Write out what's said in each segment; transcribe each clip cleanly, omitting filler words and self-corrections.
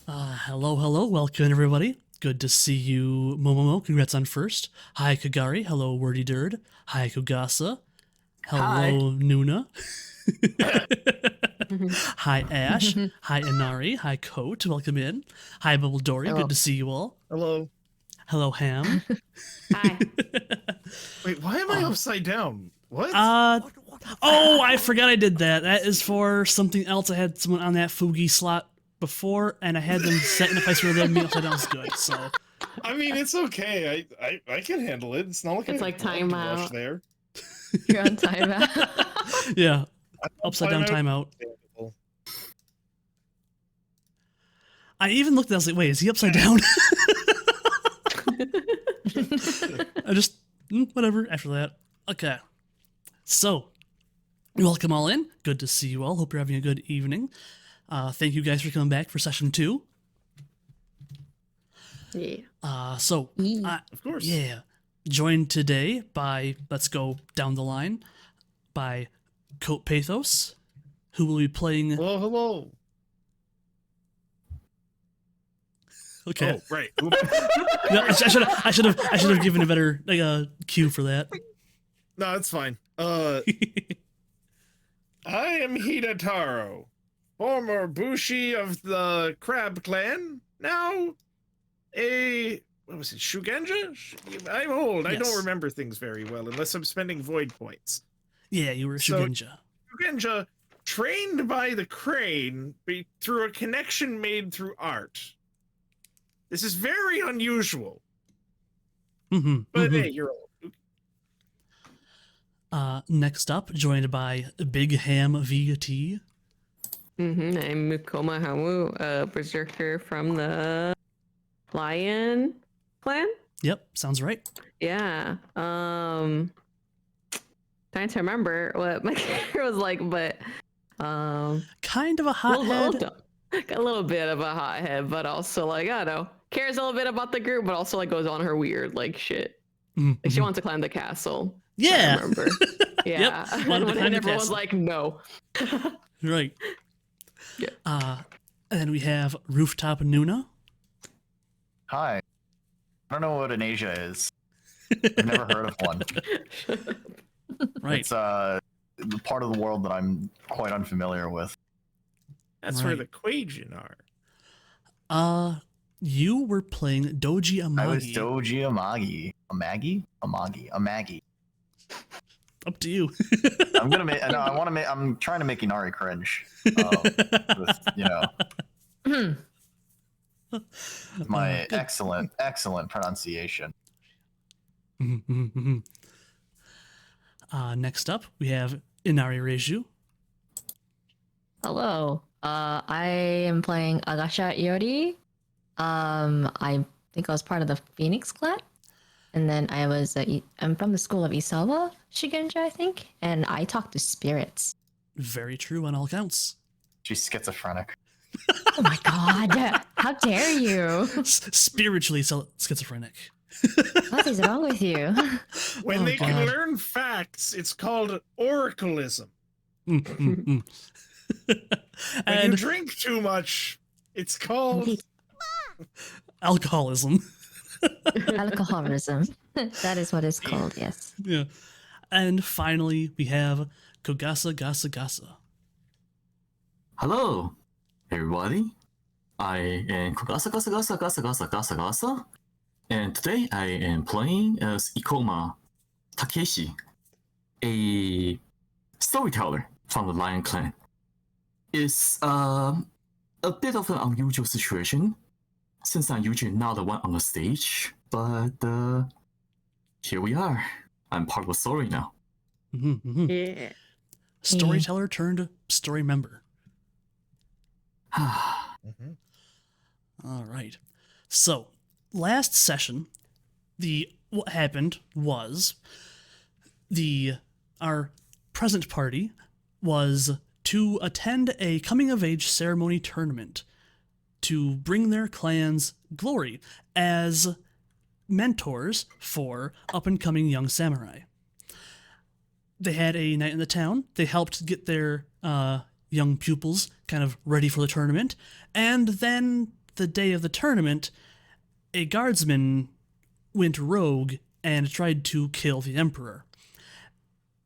Hello, welcome everybody. Good to see you, Momomo. Congrats on first. Hi, Kagari. Hello, Wordy Dird. Hi, Kogasa. Hi. Hello, Nuna. Hi, Ash. Hi, Inari. Hi, Coat. Welcome in. Hi, Bubble Dory. Hello. Good to see you all. Hello. Hello, Ham. Hi. Wait, why am I upside down? What? Oh, I forgot I did that. That is for something else. I had someone on that Fugi slot before, and I had them set in a place where them upside down was good. So, I mean, it's okay. I can handle it. It's not like It's I like love to rush timeout. there. You're on timeout. yeah, I'm upside down timeout. Timeout. I even looked at it, I was like, wait, is he upside down? I just, whatever, after that. Okay. So, welcome all in. Good to see you all. Hope you're having a good evening. Thank you guys for coming back for session 2. Yeah. Of course. Yeah. Joined today by, let's go down the line, by Coat Pathos, who will be playing... Hello. Okay. Oh, right. No, I should have given a better cue for that. No, it's fine. I am Hida Taro, former Bushi of the Crab Clan, now what was it, Shugenja? I'm old. I don't Yes. remember things very well unless I'm spending void points. Yeah, you were So- Shugenja. Shugenja, trained by the crane through a connection made through art. This is very unusual. But hey, you're old. Next up, joined by Big Ham VT. I'm Ikoma Hamu, a berserker from the Lion Clan. Yep, sounds right. Yeah. Trying to remember what my character was like, but Kind of a little hothead. dumb. Got a little bit of a hothead, but also like I don't know, cares a little bit about the group, but also like goes on her weird like shit. Like she wants to climb the castle. Yeah. I remember. Yeah. Yep, wanted to And climb the everyone's castle. like, no. Right. Yeah. And then we have Rooftop Nuna. Hi. I don't know what an Asia is. I've never heard of one. Right. It's the part of the world that I'm quite unfamiliar with. That's where the Quajian are. You were playing Doji Amagi. I was Doji Amagi. Amagi. Up to you. I'm gonna make. No, I want to make. I'm trying to make Inari cringe. With, my excellent pronunciation. Next up, we have InariReiju. Hello. I am playing Agasha Iori. I think I was part of the Phoenix clan. And then I'm from the school of Isawa Shigenja, I think. And I talk to spirits. Very true on all counts. She's schizophrenic. Oh my god. How dare you? Spiritually schizophrenic. What is wrong with you? When Oh, they God. can learn facts, it's called oracleism. When you And drink too much, it's called alcoholism. Alcoholism. That is what it's called, yes. Yeah. And finally, we have KogasaGaSagasa. Hello, everybody. I am KogasaGaSagasa, and today I am playing as Ikoma Takeshi, a storyteller from the Lion Clan. It's a bit of an unusual situation, since I'm usually not the one on the stage, but here we are. I'm part of the story now. Yeah. Storyteller turned story member. All right. So, last session, what happened was our present party was to attend a coming of age ceremony tournament to bring their clans glory as mentors for up and coming young samurai. They had a night in the town. They helped get their young pupils kind of ready for the tournament, and then the day of the tournament, a guardsman went rogue and tried to kill the Emperor.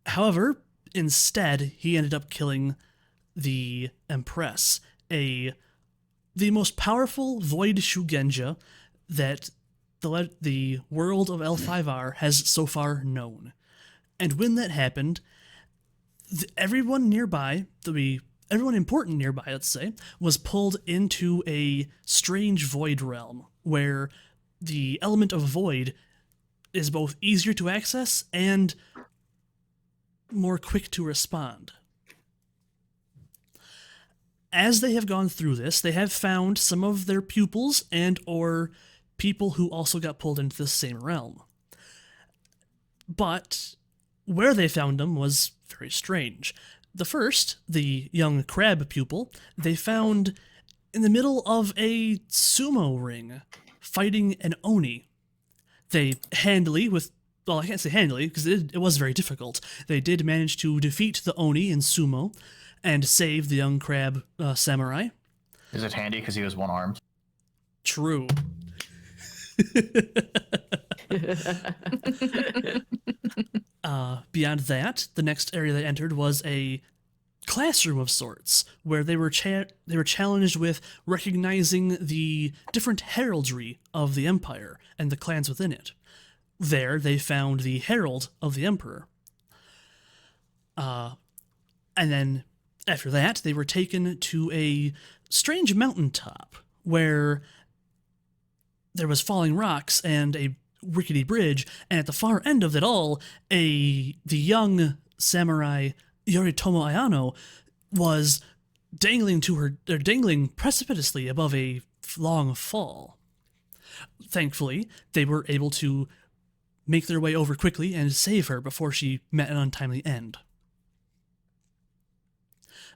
However, instead, he ended up killing the Empress, the most powerful Void Shugenja that the world of L5R has so far known. And when that happened, everyone important nearby, let's say, was pulled into a strange void realm where the element of void is both easier to access and more quick to respond. As they have gone through this, they have found some of their pupils and or people who also got pulled into the same realm. But where they found them was very strange. The first, the young crab pupil, they found in the middle of a sumo ring, fighting an oni. They handily, I can't say handily, because it was very difficult. They did manage to defeat the oni in sumo, and save the young crab samurai. Is it handy because he was one-armed? True. Beyond that, the next area they entered was a classroom of sorts, where they were challenged with recognizing the different heraldry of the empire and the clans within it. There, they found the herald of the emperor. And then after that, they were taken to a strange mountaintop where there was falling rocks and a rickety bridge, and at the far end of it all, the young samurai Yoritomo Ayano was dangling precipitously above a long fall. Thankfully, they were able to make their way over quickly and save her before she met an untimely end.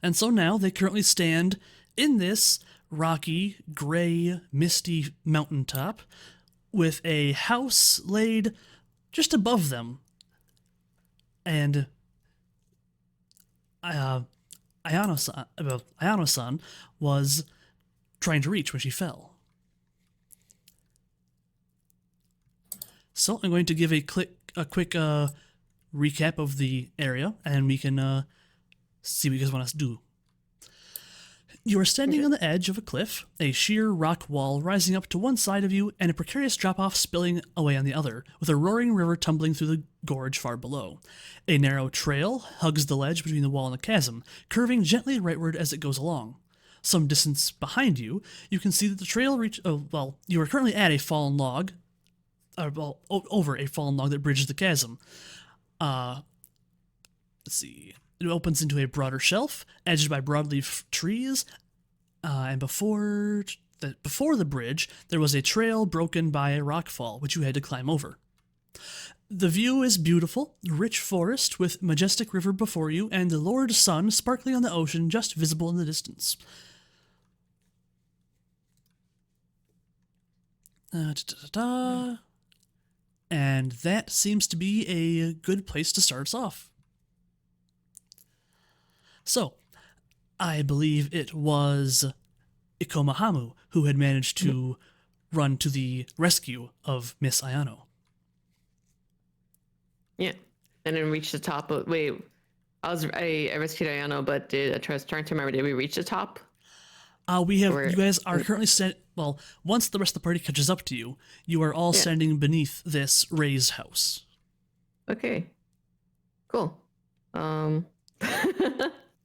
And so now they currently stand in this rocky, gray, misty mountaintop with a house laid just above them. And Ayano-san was trying to reach when she fell. So I'm going to give a quick recap of the area, and we can see what you guys want us to do. You are standing on the edge of a cliff, a sheer rock wall rising up to one side of you and a precarious drop-off spilling away on the other, with a roaring river tumbling through the gorge far below. A narrow trail hugs the ledge between the wall and the chasm, curving gently rightward as it goes along. Some distance behind you, you can see that the trail you are currently at a fallen log, over a fallen log that bridges the chasm. Let's see. It opens into a broader shelf, edged by broadleaf trees, and before the bridge, there was a trail broken by a rockfall, which you had to climb over. The view is beautiful, rich forest with majestic river before you, and the Lord Sun sparkling on the ocean just visible in the distance. And that seems to be a good place to start us off. So, I believe it was Ikoma Hamu who had managed to run to the rescue of Miss Ayano. Yeah, and then reach the top of... Wait, I rescued Ayano, but I was trying to remember, did we reach the top? You guys are currently once the rest of the party catches up to you, you are all standing beneath this raised house. Okay. Cool.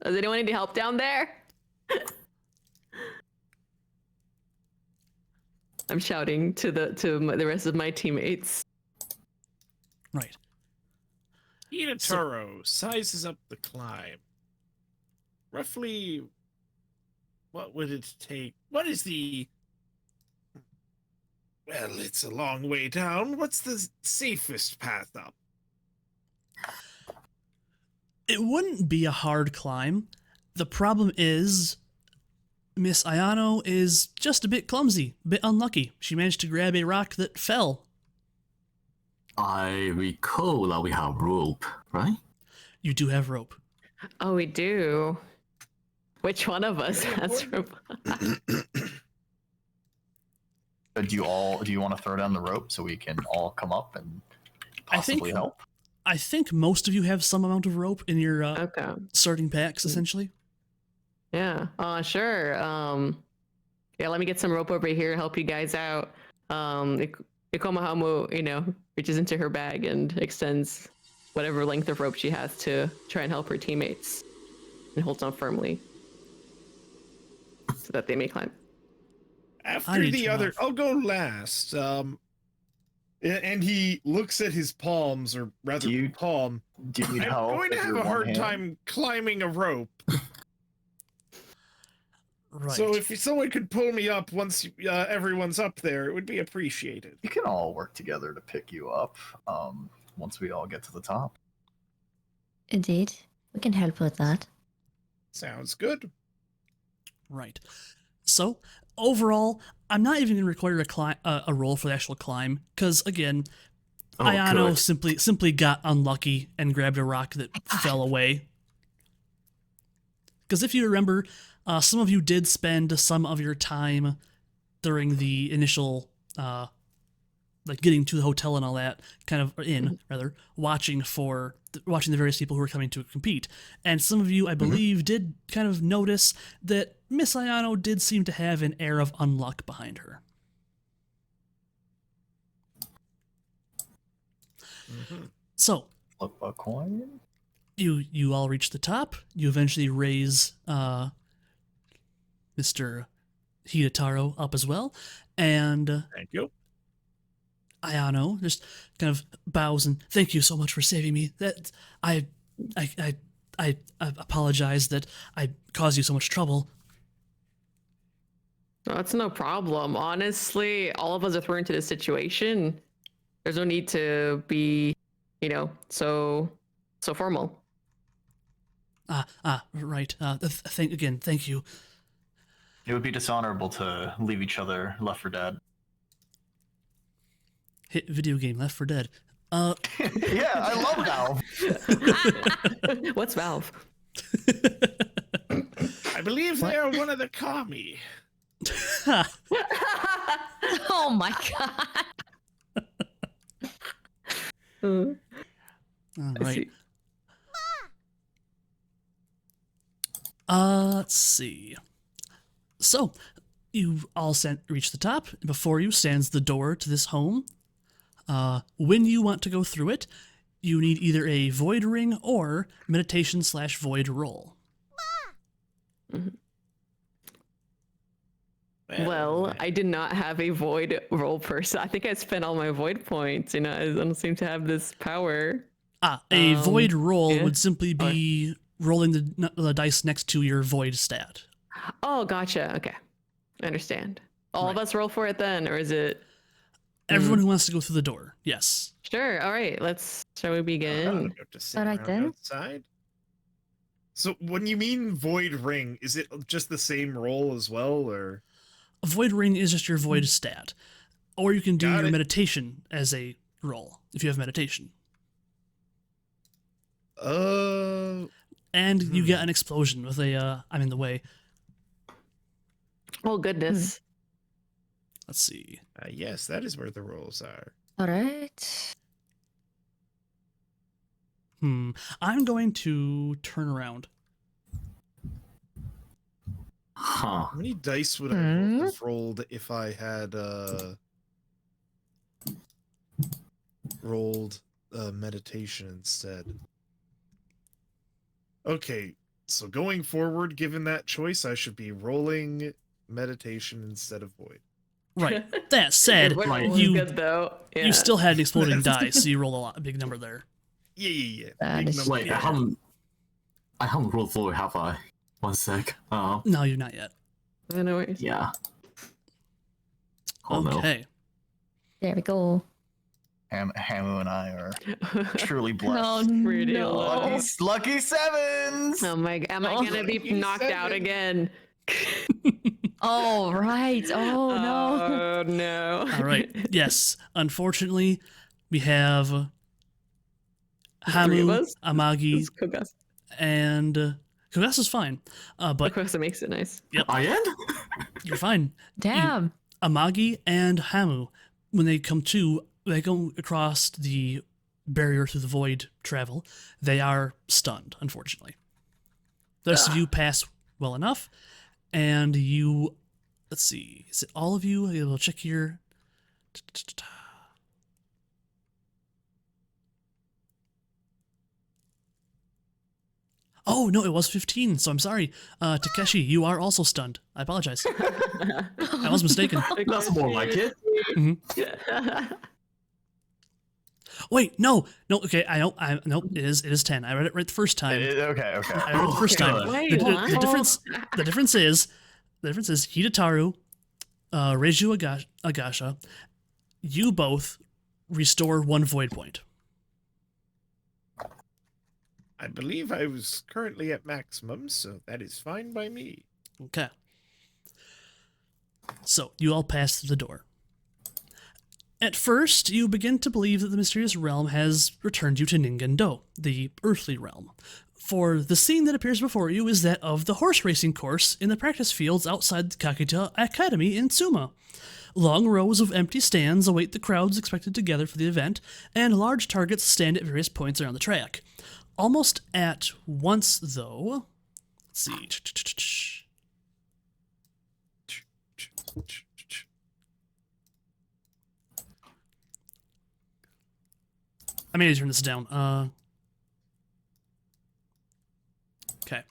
Does anyone need help down there? I'm shouting to the rest of my teammates. Right. Taro sizes up the climb. Roughly, what would it take? What is the... Well, it's a long way down. What's the safest path up? It wouldn't be a hard climb. The problem is, Miss Ayano is just a bit clumsy, a bit unlucky. She managed to grab a rock that fell. I recall that we have rope, right? You do have rope. Oh, we do. Which one of us has rope? Do you want to throw down the rope so we can all come up and I think- possibly help? I think most of you have some amount of rope in your Okay. starting packs, essentially. Yeah. Sure. Yeah, let me get some rope over here and help you guys out. Ikoma Hamu, reaches into her bag and extends whatever length of rope she has to try and help her teammates and holds on firmly so that they may climb. After need the to other, move. I'll go last. And he looks at his palms, or rather, Do you- palm. Do you need I'm help? going to with have your a one hard hand? time climbing a rope. Right. So if someone could pull me up once everyone's up there, it would be appreciated. You can all work together to pick you up. Once we all get to the top. Indeed. We can help with that. Sounds good. Right. So, overall, I'm not even going to require a roll for the actual climb, because, again, Oh, Ayano good. simply got unlucky and grabbed a rock that fell away. Because if you remember, some of you did spend some of your time during the initial, like getting to the hotel and all that, kind of watching the various people who were coming to compete. And some of you, I believe, did kind of notice that Miss Ayano did seem to have an air of unluck behind her. So, Flip a coin. you all reach the top. You eventually raise Mr. Hida Taro up as well, and Thank you. Ayano just kind of bows and thank you so much for saving me. That I apologize that I caused you so much trouble. That's no problem. Honestly, all of us are thrown into this situation. There's no need to be, so formal. Right. Thank you. It would be dishonorable to leave each other left for dead. Hit video game Left 4 Dead. Yeah, I love Valve. What's Valve? I believe they are one of the kami. Oh my god. All I right. see. Let's see. So, you all reach the top. Before you stands the door to this home. When you want to go through it, you need either a void ring or meditation/void roll. Well, I did not have a void roll person. I think I spent all my void points. I don't seem to have this power. A void roll yeah. would simply be rolling the dice next to your void stat. Oh, gotcha. Okay. I understand. All of us roll for it then, or is it? Everyone who wants to go through the door, yes. Sure. All right. Shall we begin? All Alright then. Outside. So when you mean void ring, is it just the same roll as well, or? A void ring is just your void stat. Or you can do Got your it. meditation as a roll, if you have meditation. And you get an explosion with I'm in the way. Oh goodness. Let's see. Yes, that is where the rolls are. Alright. I'm going to turn around. Huh. How many dice would I have rolled if I had rolled meditation instead? Okay, so going forward, given that choice, I should be rolling meditation instead of void. Right. That said, Your void roll was you good though. Yeah. you still had an exploding die, so you roll a big number there. Yeah. That Big is- number. Wait, I haven't rolled forward, have I? One sec. No, you're not yet. No worries. Yeah. Oh no. Okay. There we go. Hamu and I are truly Oh blessed. Pretty no. low. Lucky sevens! Oh my! Am I gonna be You knocked said out it. again? Oh right. Oh no. Oh no! All right. Yes. Unfortunately, we have Three of Hamu, us? Amagi, This Kogasa. and Kogasa's fine. But Kogasa makes it nice. I am? you're fine. Damn. Amagi and Hamu, when they go across the barrier through the void travel, they are stunned, unfortunately. The rest of you pass well enough, and you, let's see, is it all of you? We'll check here. Oh, no, it was 15, so I'm sorry. Takeshi, you are also stunned. I apologize. I was mistaken. That's more like it. Wait, no, okay, no, it is 10. I read it right the first time. Okay. I read it the first time. Wait, The what? difference is Hida Taro, Reiju Agasha, you both restore 1 void point. I believe I was currently at maximum, so that is fine by me. Okay. So, you all pass through the door. At first, you begin to believe that the mysterious realm has returned you to Ningendo, the earthly realm. For the scene that appears before you is that of the horse racing course in the practice fields outside the Kakita Academy in Tsuma. Long rows of empty stands await the crowds expected to gather for the event, and large targets stand at various points around the track. Almost at once, though... Let's see... I may need to turn this down. Okay.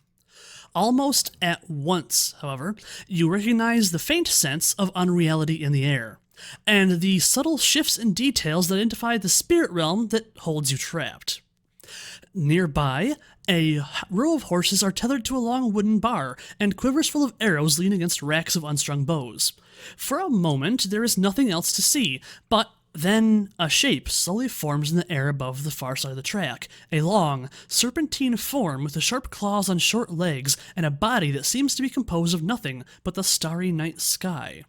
Almost at once, however, you recognize the faint sense of unreality in the air, and the subtle shifts and details that identify the spirit realm that holds you trapped. Nearby, a row of horses are tethered to a long wooden bar, and quivers full of arrows lean against racks of unstrung bows. For a moment, there is nothing else to see, but then a shape slowly forms in the air above the far side of the track, a long, serpentine form with the sharp claws on short legs and a body that seems to be composed of nothing but the starry night sky.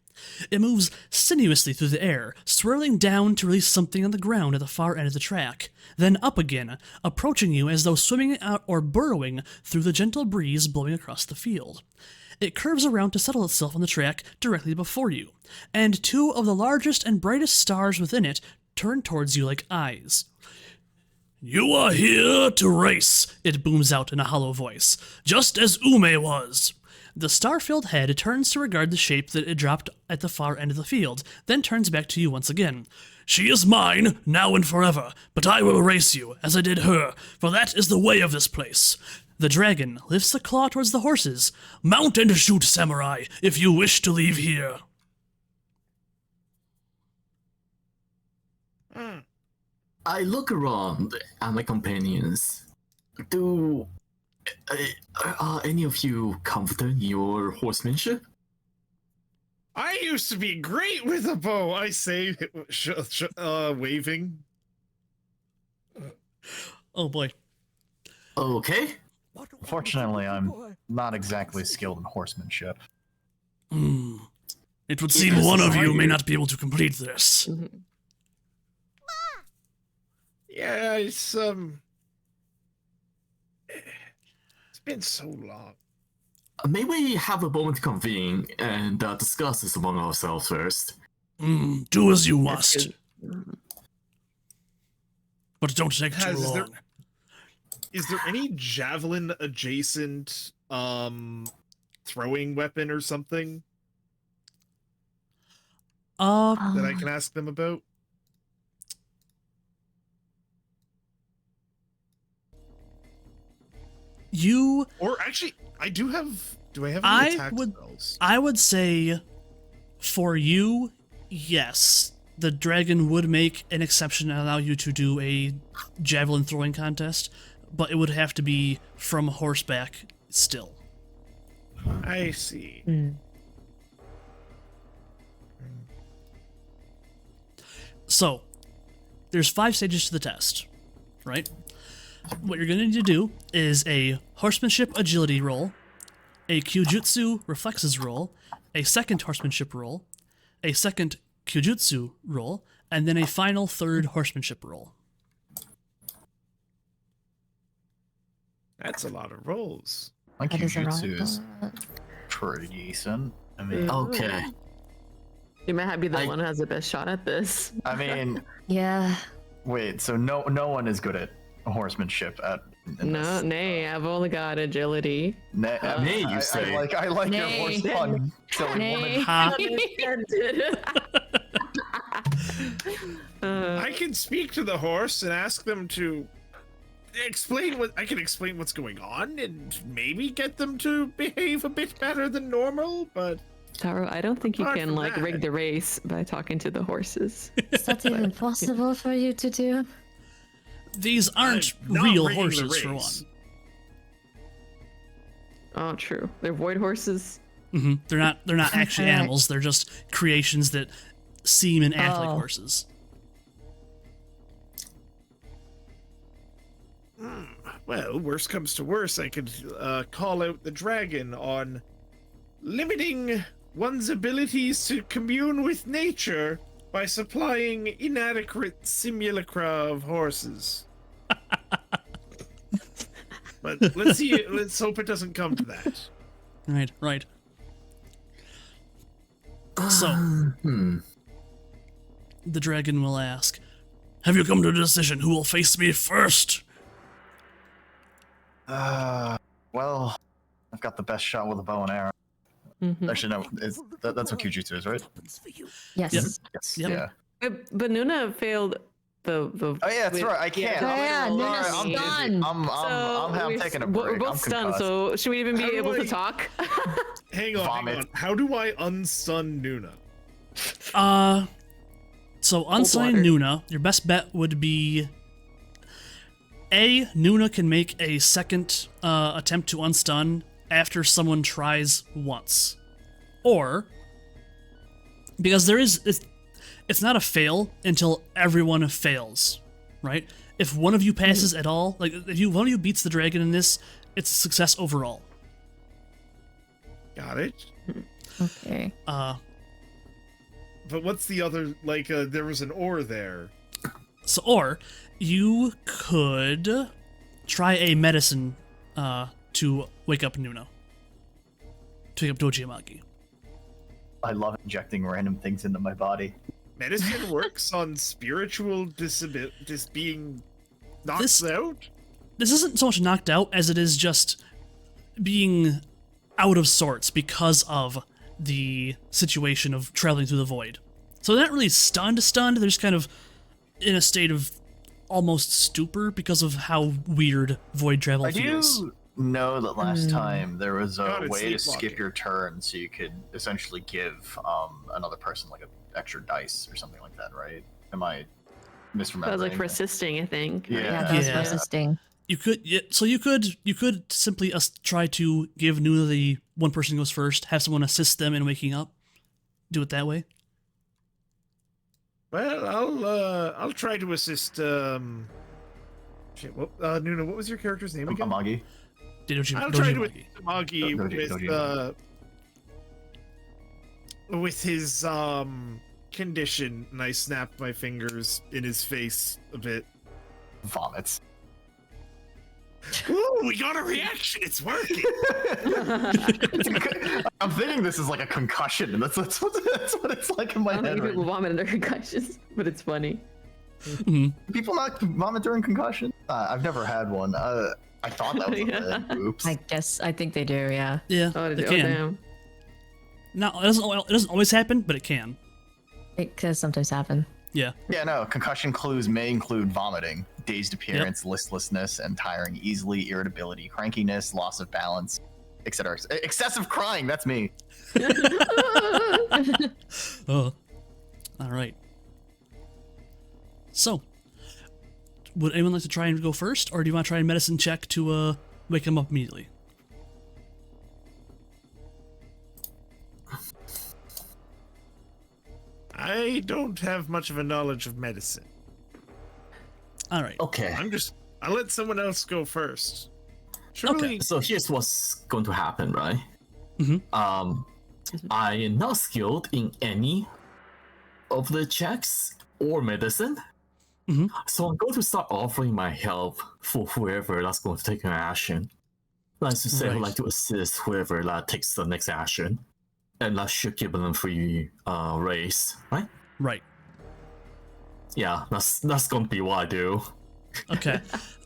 It moves sinuously through the air, swirling down to release something on the ground at the far end of the track, then up again, approaching you as though swimming out or burrowing through the gentle breeze blowing across the field. It curves around to settle itself on the track directly before you, and 2 of the largest and brightest stars within it turn towards you like eyes. "You are here to race," it booms out in a hollow voice, "just as Ume was." The star-filled head turns to regard the shape that it dropped at the far end of the field, then turns back to you once again. "She is mine, now and forever, but I will race you, as I did her, for that is the way of this place." The dragon lifts a claw towards the horses. "Mount and shoot, samurai, if you wish to leave here." I look around at my companions. Do are any of you confident in your horsemanship? I used to be great with a bow, I say, waving. Oh boy. Okay. Unfortunately, I'm not exactly skilled in horsemanship. It would seem one of you may not be able to complete this. Yeah, it's been so long. May we have a moment to convene and discuss this among ourselves first? Do as you must. But don't take too long. Is there any javelin adjacent throwing weapon or something that I can ask them about? Or actually, do I have any attack spells? I would say for you, yes. The dragon would make an exception and allow you to do a javelin throwing contest, but it would have to be from horseback still. I see. So, there's 5 stages to the test, right? What you're going to need to do is a horsemanship agility roll, a Kyujutsu reflexes roll, a second horsemanship roll, a second Kyujutsu roll, and then a final 3rd horsemanship roll. That's a lot of rolls. My That is a Kyujutsu roll. is pretty decent. I mean, Okay. You might have be the I- one who has the best shot at this. I mean, Yeah. wait. So no one is good at horsemanship in No, this. nay, I've only got agility. Nay, Nay, you I say. like your Nay. horse pun, silly Nay. woman. Ha. I can speak to the horse and ask them to explain what I can explain what's going on and maybe get them to behave a bit better than normal, but Taro, I don't think you Apart can from like that- rig the race by talking to the horses. Is that even possible for you to do? These aren't I'm not real rigging the horses, for one. race. Oh, true. They're void horses. They're not actually Alright. animals. They're just creations that seem and act like Oh. horses. well, worst comes to worst, I could call out the dragon on limiting one's abilities to commune with nature by supplying inadequate simulacra of horses. But let's see. Let's hope it doesn't come to that. Right. So, the dragon will ask, "Have you come to a decision who will face me first?" Well, I've got the best shot with a bow and arrow. Mhm. Actually, no, that's what Kyujutsu is, right? Yes. Yep. Yes. Yep. Yeah. But Nuna failed the. Oh yeah, that's right. I can't. Yeah, I'm, Nuna's sorry, I'm busy. stunned. I'm taking a break. We're both I'm stunned, concussed. so should we even be How do able to I- talk? Hang on. Vomit. How do I unstun Nuna? So unsigned water. Nuna, your best bet would be Nuna can make a second attempt to unstun after someone tries once. Or, because it's not a fail until everyone fails, right? If one of you passes at all, like if one of you beats the dragon in this, it's a success overall. Got it. Okay. But what's the other? Like, there was an or there. So, or you could try a medicine to wake up Nuna. To wake up Doji Amagi. I love injecting random things into my body. Medicine works on spiritual being knocked This- out. This isn't so much knocked out as it is just being out of sorts because of the situation of traveling through the void. So they're not really stunned, they're just kind of in a state of almost stupor because of how weird void travel I feels. do know that last time there was a God, it's way to sleepwalking. skip your turn so you could essentially give another person like an extra dice or something like that, right? Am I misremembering? That was like for assisting, I think. right? Yeah. Yeah, that's Yeah. resisting. You could simply try to give Nuna the one person who goes first, have someone assist them in waking up. Do it that way. Well, I'll try to assist. Nuna, what was your character's name again? Amagi. I'll try to Amagi. assist Amagi Doji, with his condition, and I snap my fingers in his face a bit. Vomits. Ooh, we got a reaction. It's working. I'm thinking this is like a concussion, and that's what it's like in my I don't head. think Right people now. vomit in their concussions, but it's funny. People not vomit during concussion? I've never had one. I thought that was Yeah. a thing. Oops. I think they do, yeah. Yeah, Oh, they oh can. damn. No, it doesn't always happen, but it can. It can sometimes happen. Yeah. Yeah, no. Concussion clues may include vomiting, dazed appearance, listlessness, and tiring easily, irritability, crankiness, loss of balance, etc. Excessive crying. That's me. Oh. All right. So, would anyone like to try and go first, or do you want to try a medicine check to wake him up immediately? I don't have much of a knowledge of medicine. All right. Okay. I'll let someone else go first. Surely, So here's what's going to happen, right? Mhm. I am not skilled in any of the checks or medicine. Mhm. So I'm going to start offering my help for whoever that's going to take an action. Like to say, I would Right. like to assist whoever that takes the next action. unless you're given a free race, right? Right. Yeah, that's gonna be what I do. Okay.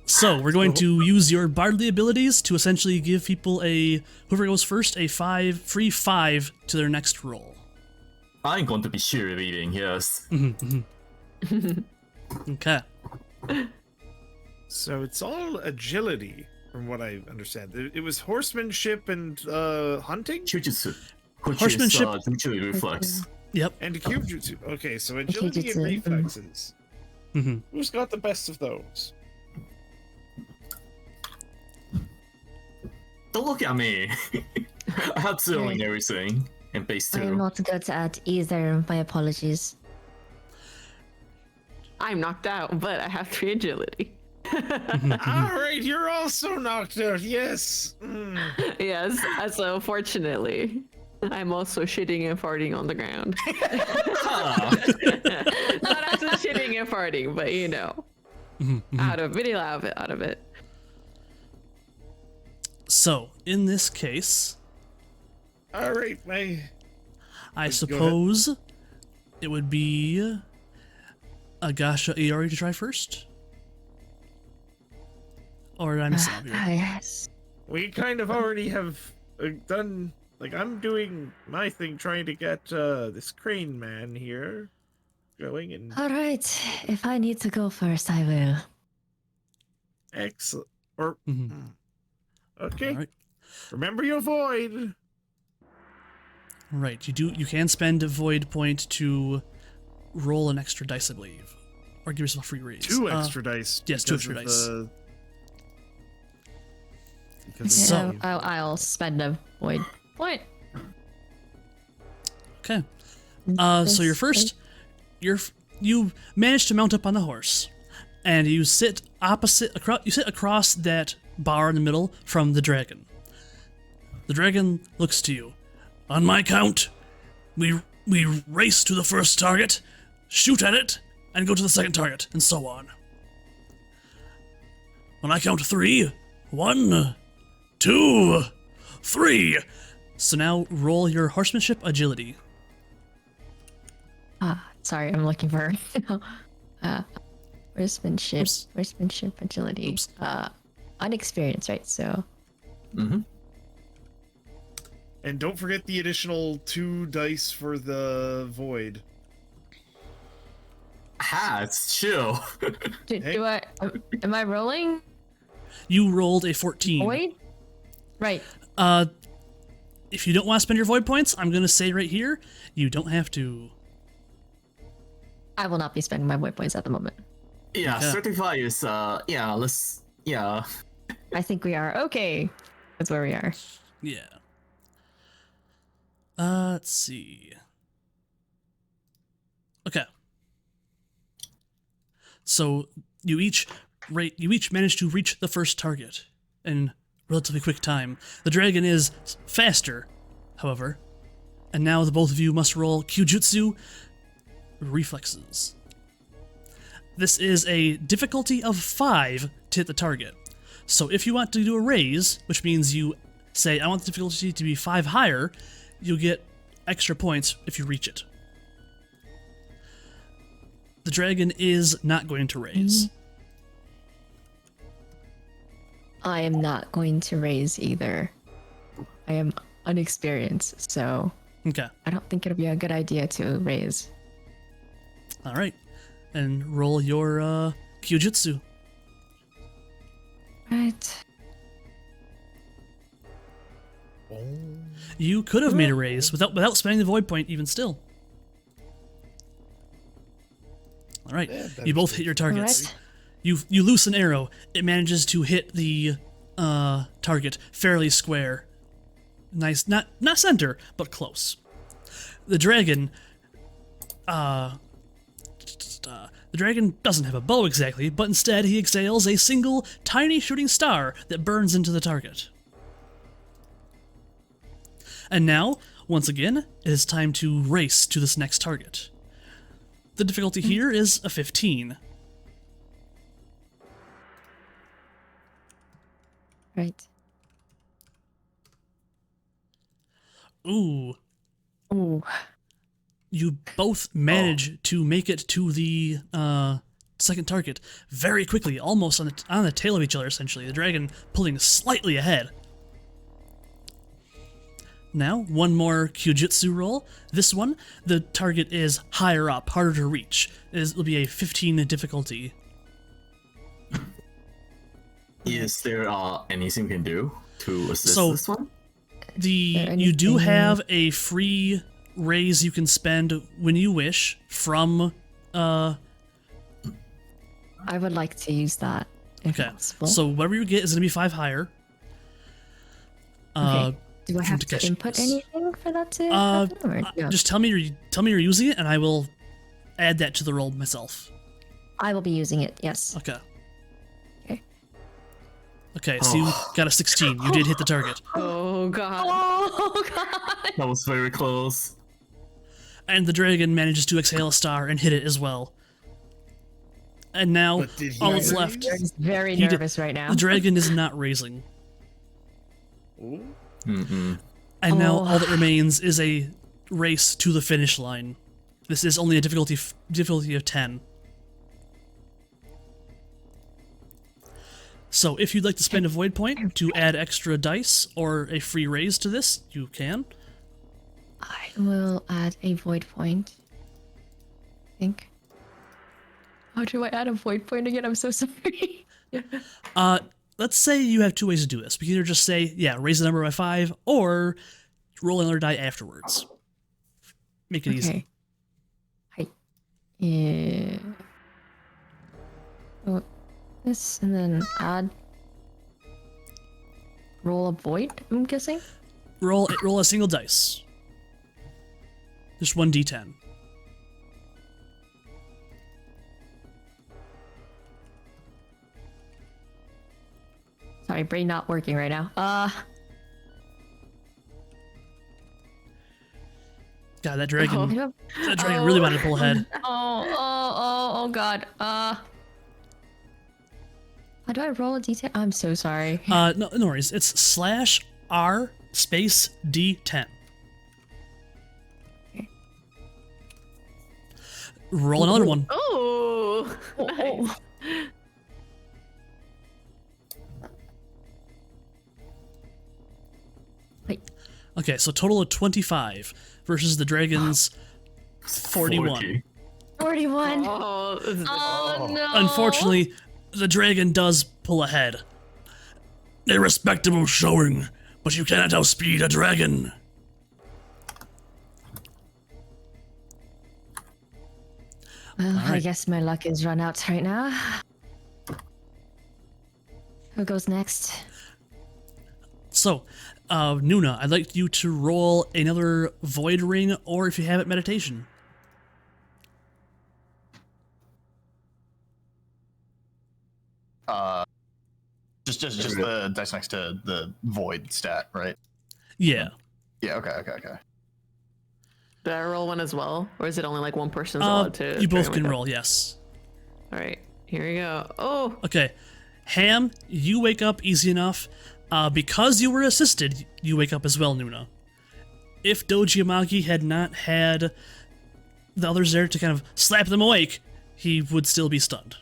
So we're going to use your Bardly abilities to essentially give people whoever goes first a free five to their next roll. I'm going to be cheerleading, yes. Okay. So it's all agility, from what I understand. It was horsemanship and hunting Jujutsu, which Horsemanship. is usually reflex. Yep. and kyujutsu. Okay, so agility and Kyujutsu, reflexes. hmm Who's got the best of those? Don't look at me. I have zero in everything, and base I am 2. not good at either. My apologies. I'm knocked out, but I have 3 agility. All right, you're also knocked out. Yes. Yes, so fortunately, I'm also shitting and farting on the ground. Not actually shitting and farting, but you know, out of it. So in this case, All right, I Go suppose it would be Agasha Iori to try first. Or did I miss out here? Yes. we kind of already have done. Like, I'm doing my thing, trying to get this crane man here going, and All right. If I need to go first, I will. excellent. Or Mhm. okay, All right. remember your void. Right. You can spend a void point to roll an extra dice, I believe, or give yourself a free raise. 2 extra dice. yes, 2 because extra of dice. the- because of So- the- I'll spend a void point. Okay. So you're first. You manage to mount up on the horse, and you sit across that bar in the middle from the dragon. The dragon looks to you. On my count, we race to the first target, shoot at it, and go to the second target, and so on. When I count 3, 1, 2, 3. So now roll your horsemanship agility. Sorry, I'm looking for horsemanship. Oops. Horsemanship agility. Oops. Unexperienced, right? So And don't forget the additional 2 dice for the void. It's chill. do I? Am I rolling You rolled a 14. void? Right. If you don't want to spend your void points, I'm going to say right here, you don't have to. I will not be spending my void points at the moment. Yeah, Okay. 35 is yeah. I think we are okay. That's where we are. Yeah. Let's see. Okay. So you each manage to reach the first target in relatively quick time. The dragon is faster, however, and now the both of you must roll Kyujutsu reflexes. This is a difficulty of 5 to hit the target. So if you want to do a raise, which means you say, I want the difficulty to be 5 higher, you'll get extra points if you reach it. The dragon is not going to raise. I am not going to raise either. I am unexperienced, so Okay. I don't think it'll be a good idea to raise. All right. And roll your Kyujutsu. Right. You could have made a raise without spending the void point even still. All right. Yeah, that You was both hit your targets. Correct. You loose an arrow. It manages to hit the target fairly square. Nice, not center, but close. The dragon doesn't have a bow exactly, but instead he exhales a single tiny shooting star that burns into the target. And now, once again, it is time to race to this next target. The difficulty here is a 15. Right. Ooh, Ooh. You both manage to make it to the second target very quickly, almost on the tail of each other, essentially. The dragon pulling slightly ahead. Now, one more Kyujutsu roll. This one, the target is higher up, harder to reach. It'll be a 15 difficulty. Is there anything we can do to assist So- this one? You do have a free raise you can spend when you wish from I would like to use that if okay. possible. So whatever you get is gonna be 5 higher. Okay. Do I from have to Takeshi. input anything for that to Uh, happen? Or no? Just tell me you're using it, and I will add that to the roll myself. I will be using it. Yes. Okay. Okay. Okay, so you got a 16. You did hit the target. Oh god. Oh god. That was very close. And the dragon manages to exhale a star and hit it as well. And now, But did he all that's raise? left, He's very He did- nervous right now. the dragon is not raising. Ooh. Mm-mm. And now Oh. all that remains is a race to the finish line. This is only a difficulty of 10. So if you'd like to spend a void point to add extra dice or a free raise to this, you can. I will add a void point. I think. How do I add a void point again? I'm so sorry. Let's say you have 2 ways to do this. We can either just say, yeah, raise the number by 5, or roll another die afterwards. Make it easy. Hi. Yeah. Oh, this and then add. Roll a void. I'm guessing. Roll a single dice. Just 1d10. Sorry, brain not working right now. God, that dragon, I don't- that dragon really wanted to pull ahead. Oh god. How do I roll a d10? I'm so sorry. No worries. It's /R space D10. Roll another one. Oh. Oh. Wait. Okay, so total of 25 versus the dragon's 41. 40. 41. Oh, this is- Oh no. Unfortunately, the dragon does pull ahead. A respectable showing, but you cannot outspeed a dragon. Well, I Alright. guess my luck is run out right now. Who goes next? So, Nuna, I'd like you to roll another void ring, or if you have it, meditation. Just the dice next to the void stat, right? Yeah. Yeah. Okay. Do I roll one as well, or is it only like one person's allowed to? You both bring can one roll, yes. up? All right, here we go. Oh, Okay. Ham, you wake up easy enough. Because you were assisted, you wake up as well, Nuna. If Doji Amagi had not had the others there to kind of slap them awake, he would still be stunned.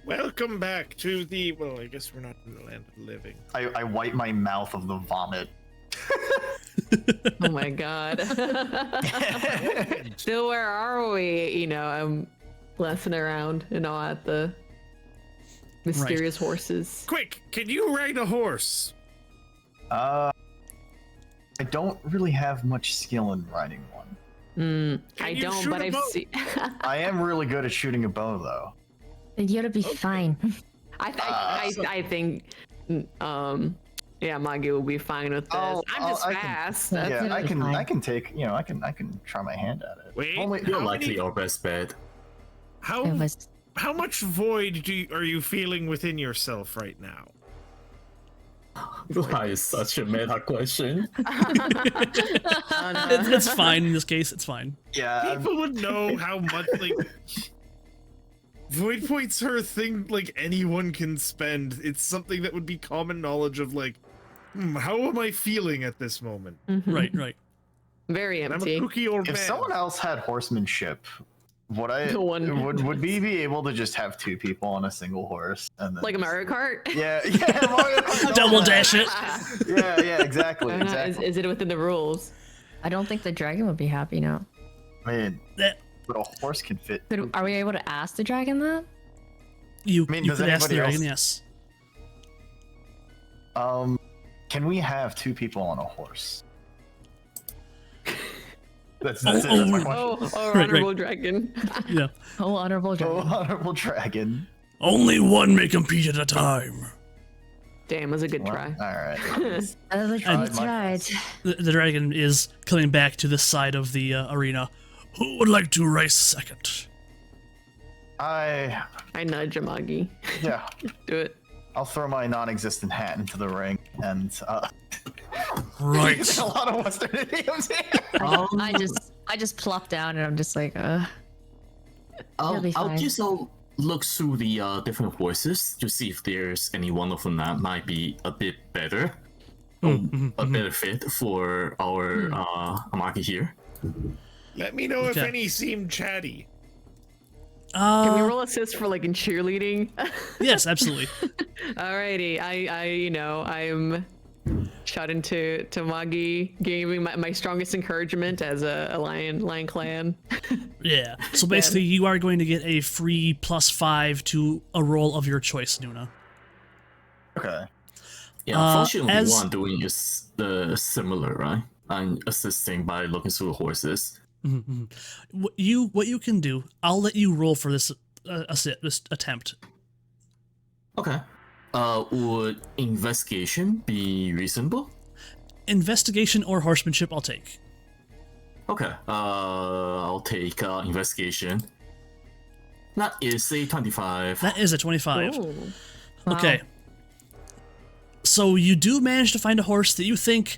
Welcome back to the. Well, I guess we're not in the land of the living. I wipe my mouth of the vomit. oh my god. So where are we? You know, I'm glancing around and all at the mysterious horses. Quick, can you ride a horse? I don't really have much skill in riding one. Can I you don't, shoot but a I've bow? seen. I am really good at shooting a bow, though. You'll be fine. I think, yeah, Magi will be fine with this. Oh, I'm just I can- fast. Yeah. That's Yeah, That's I can take. I can try my hand at it. Wait, Only- You're how likely many- your best bet. How It was how much void are you feeling within yourself right now? Why is such a meta question? It's fine in this case, it's fine. Yeah. People would know how much like void points are a thing like anyone can spend. It's something that would be common knowledge of like How am I feeling at this moment? Right, right. Very I'm a empty. kooky old If man. someone else had horsemanship, No one. would we be able to just have 2 people on a single horse and then Like a just- Mario Kart? Yeah, Mario Kart. Double dash it. Yeah, exactly. Why not? exactly. Is it within the rules? I don't think the dragon would be happy now. I mean, That but a horse can fit. Are we able to ask the dragon that? you, I mean, you does could ask the anybody dragon, else- yes. Can we have 2 people on a horse? That's Oh, it. That's my oh. question. Oh, Right, honorable dragon. Yeah. Oh, honorable Oh, dragon. honorable dragon. Only one may compete at a time. Damn, was a good Well, try. all right. That's right. The dragon is coming back to this side of the arena. Who would like to race second? I nudge Amagi. yeah. Do it. I'll throw my non-existent hat into the ring, and Right. there's a lot of Western idioms here. I just plop down and I'm just like, You'll be I'll fine. just look through the different horses to see if there's any one of them that might be a bit better, a better fit for our Amagi here. Let me know if Okay. any seem chatty. Can we roll assist for like in cheerleading? Yes, absolutely. Alrighty, I'm shouting to Magi, giving my strongest encouragement as a lion clan. Yeah. So basically, you are going to get a free +5 to a roll of your choice, Nuna. Okay. Yeah, unfortunately, as- what I'm doing is similar, right? I'm assisting by looking through the horses. Mhm. What you can do, I'll let you roll for this this attempt. Okay. Would investigation be reasonable? Investigation or horsemanship, I'll take. Okay. I'll take investigation. That is a 25. That is a 25. Ooh. Okay. So you do manage to find a horse that you think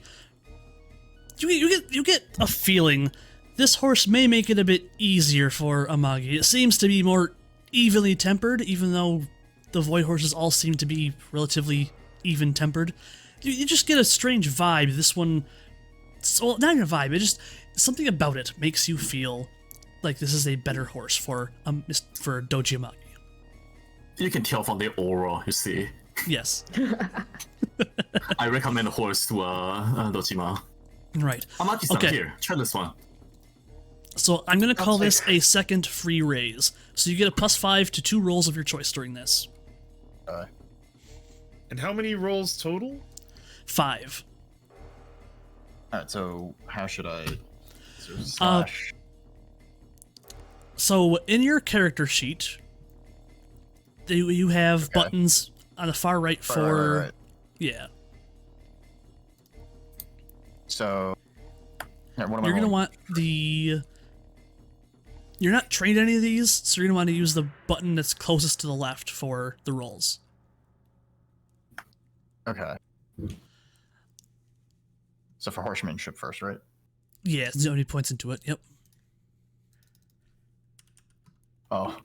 you get a feeling this horse may make it a bit easier for Amagi. It seems to be more evenly tempered, even though the void horses all seem to be relatively even tempered. You just get a strange vibe. This one, well, not even a vibe. It just something about it makes you feel like this is a better horse for Doji Amagi. You can tell from the aura, you see. Yes. I recommend a horse to Dojima. Right. Amagi-san, Okay. here, try this one. So I'm going to call I'll this take- a second free raise. So you get a +5 to 2 rolls of your choice during this. And how many rolls total? 5. All right. So how should I? So slash. So in your character sheet, you have Okay. buttons on the far right for Right. yeah. So. Yeah, what am I You're gonna rolling? want the. You're not trained any of these, so you're gonna want to use the button that's closest to the left for the rolls. Okay. So for horsemanship first, right? Yeah, there's no any points into it. Yep. Oh.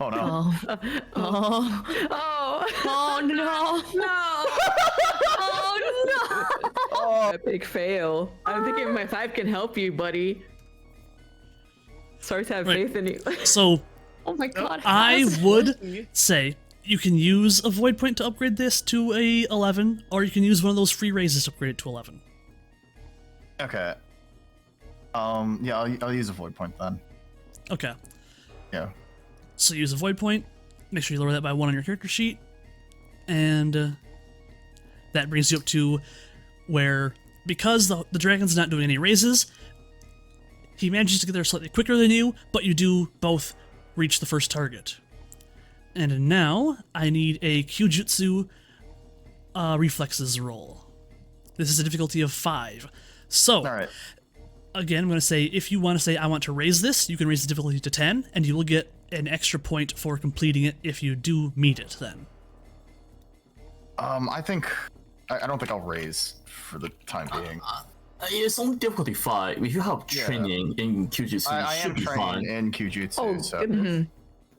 Oh no. Oh. Oh. Oh. Oh no. No. Oh no. Oh. Epic fail. I'm thinking my 5 can help you, buddy. Start to have Right. faith in you. So Oh my god. I would say you can use a void point to upgrade this to a 11, or you can use one of those free raises to upgrade it to 11. Okay. Yeah, I'll use a void point then. Okay. Yeah. So use a void point. Make sure you lower that by 1 on your character sheet, and that brings you up to where, because the dragon's not doing any raises, he manages to get there slightly quicker than you, but you do both reach the first target. And now I need a Kyujutsu reflexes roll. This is a difficulty of 5. So, All right. again, I'm going to say, if you want to say, I want to raise this, you can raise the difficulty to 10, and you will get an extra point for completing it if you do meet it then. I think I don't think I'll raise for the time being. It's only difficulty 5. If you have Yeah. training in Kyujutsu, I you should am be trained fine. in Kyujutsu, Oh, so goodness.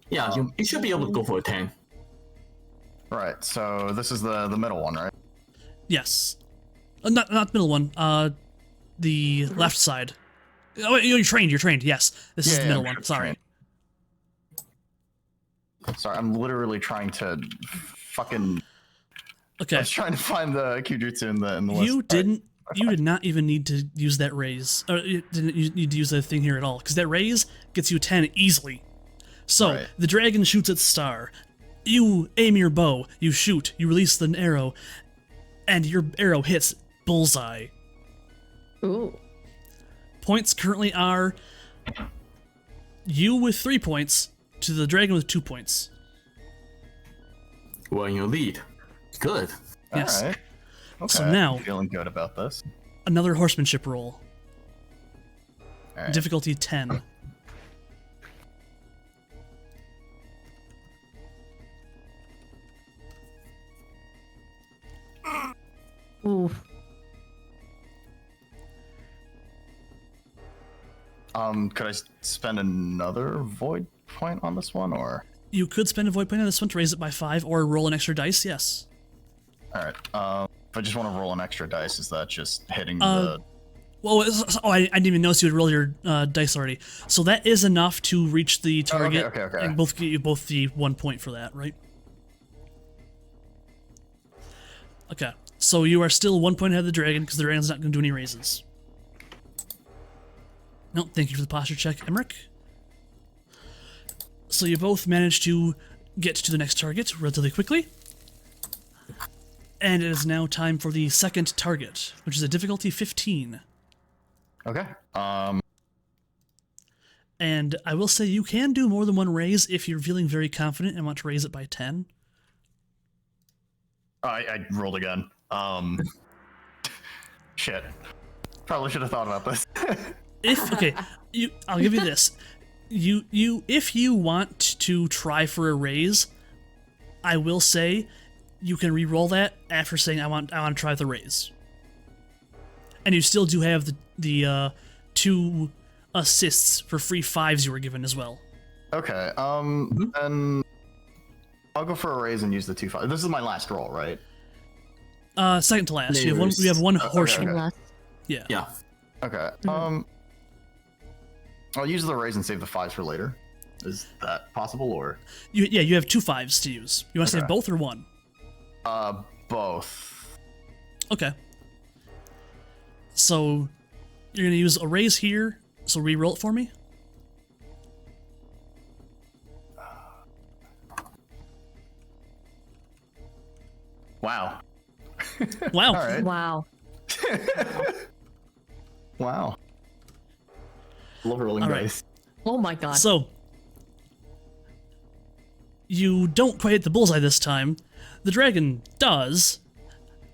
Yeah, you should be able to go for a 10. Right. So this is the middle one, right? Yes. Not the middle one. The left side. Oh, wait, you're trained. You're trained. Yes. This is the middle one. Sorry. Sorry, I'm literally trying to fucking. Okay. I was trying to find the Kyujutsu in the list. You didn't. You did not even need to use that raise. Or you didn't need to use that thing here at all, because that raise gets you 10 easily. So Right. the dragon shoots at the star. You aim your bow. You shoot. You release the arrow, and your arrow hits bullseye. Ooh. Points currently are you with 3 points to the dragon with 2 points. Well, in your lead. Good. Yes. All right. Okay. So now- I'm feeling good about this. Another horsemanship roll. All right. Difficulty 10. Ooh. Could I spend another void point on this one, or? You could spend a void point on this one to raise it by 5, or roll an extra dice. Yes. All right. If I just want to roll an extra dice, is that just hitting Uh, the? Well, I didn't even notice you would roll your dice already. So that is enough to reach the target. okay. And both get you both the 1 point for that, right? Okay. So you are still 1 point ahead of the dragon because the dragon's not going to do any raises. No, thank you for the posture check, Emmerich. So you both managed to get to the next target relatively quickly. And it is now time for the second target, which is a difficulty 15. Okay. And I will say you can do more than one raise if you're feeling very confident and want to raise it by 10. I rolled again. Shit. Probably should have thought about this. I'll give you this. If you want to try for a raise, I will say you can re-roll that after saying I want to try the raise. And you still do have the 2 assists for free 5s you were given as well. Okay. Then I'll go for a raise and use the 2-5. This is my last roll, right? Second to last. You have one horseman. okay. Last. Yeah. Yeah. Okay. I'll use the raise and save the 5s for later. Is that possible, or? You have 2 5s to use. You want to Okay. save both or one? Both. Okay. So you're gonna use a raise here. So re-roll it for me. Wow. Wow. All right. Wow. Wow. Love rolling All right. dice. Oh my god. So you don't quite hit the bullseye this time. The dragon does,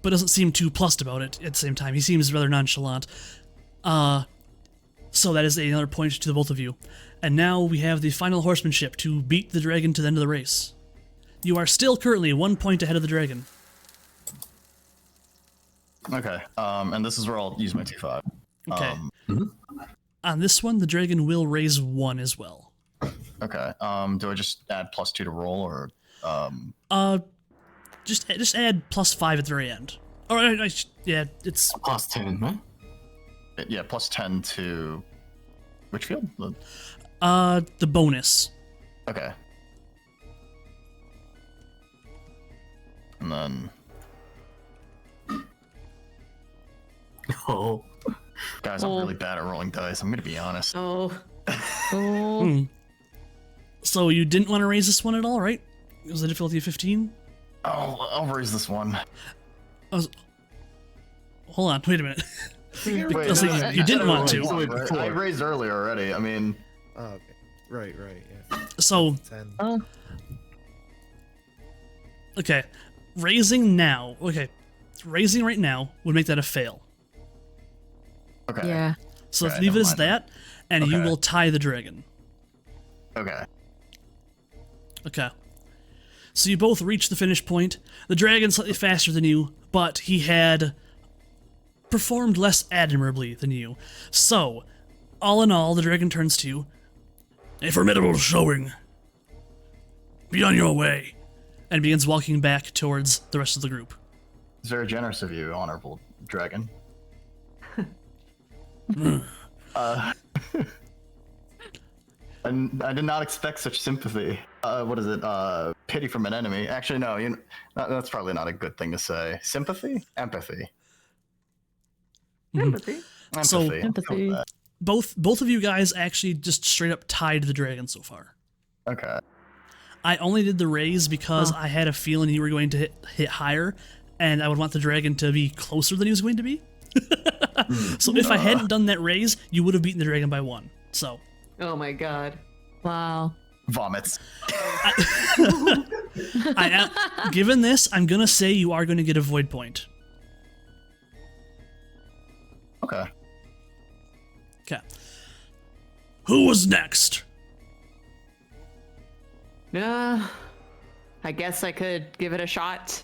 but doesn't seem too plussed about it at the same time. He seems rather nonchalant. So that is another point to the both of you. And now we have the final horsemanship to beat the dragon to the end of the race. You are still currently 1 point ahead of the dragon. Okay. And this is where I'll use my 2-5. Okay. On this one, the dragon will raise 1 as well. Okay. Do I just add +2 to roll, or? Just add +5 at the very end. Or yeah, it's Plus 10, right? Yeah, +10 to which field? the bonus. Okay. And then, Oh. guys, I'm really bad at rolling dice. I'm gonna be honest. Oh. Oh. So you didn't want to raise this one at all, right? It was a difficulty of 15. I'll raise this one. Hold on, wait a minute. Because no, you didn't want to. Right? I raised earlier already. I mean, Oh, okay. Right, yeah. So 10. Oh. okay, raising now. Okay, raising right now would make that a fail. okay. Yeah. So Okay, leave it never as mind. that, and you Okay. will tie the dragon. Okay. Okay. So you both reach the finish point. The dragon's slightly faster than you, but he had performed less admirably than you. So, all in all, the dragon turns to you. A formidable showing. Be on your way. and begins walking back towards the rest of the group. It's very generous of you, honorable dragon. And I did not expect such sympathy. What is it? Pity from an enemy. Actually, no. That's probably not a good thing to say. Sympathy? Empathy. Empathy. So- Empathy. I'm cool with that. Both of you guys actually just straight up tied the dragon so far. Okay. I only did the raise because I had a feeling you were going to hit higher, and I would want the dragon to be closer than he was going to be. So if I hadn't done that raise, you would have beaten the dragon by 1. So Oh my god. Wow. Vomits. given this, I'm gonna say you are going to get a void point. Okay. Okay. Who was next? I guess I could give it a shot.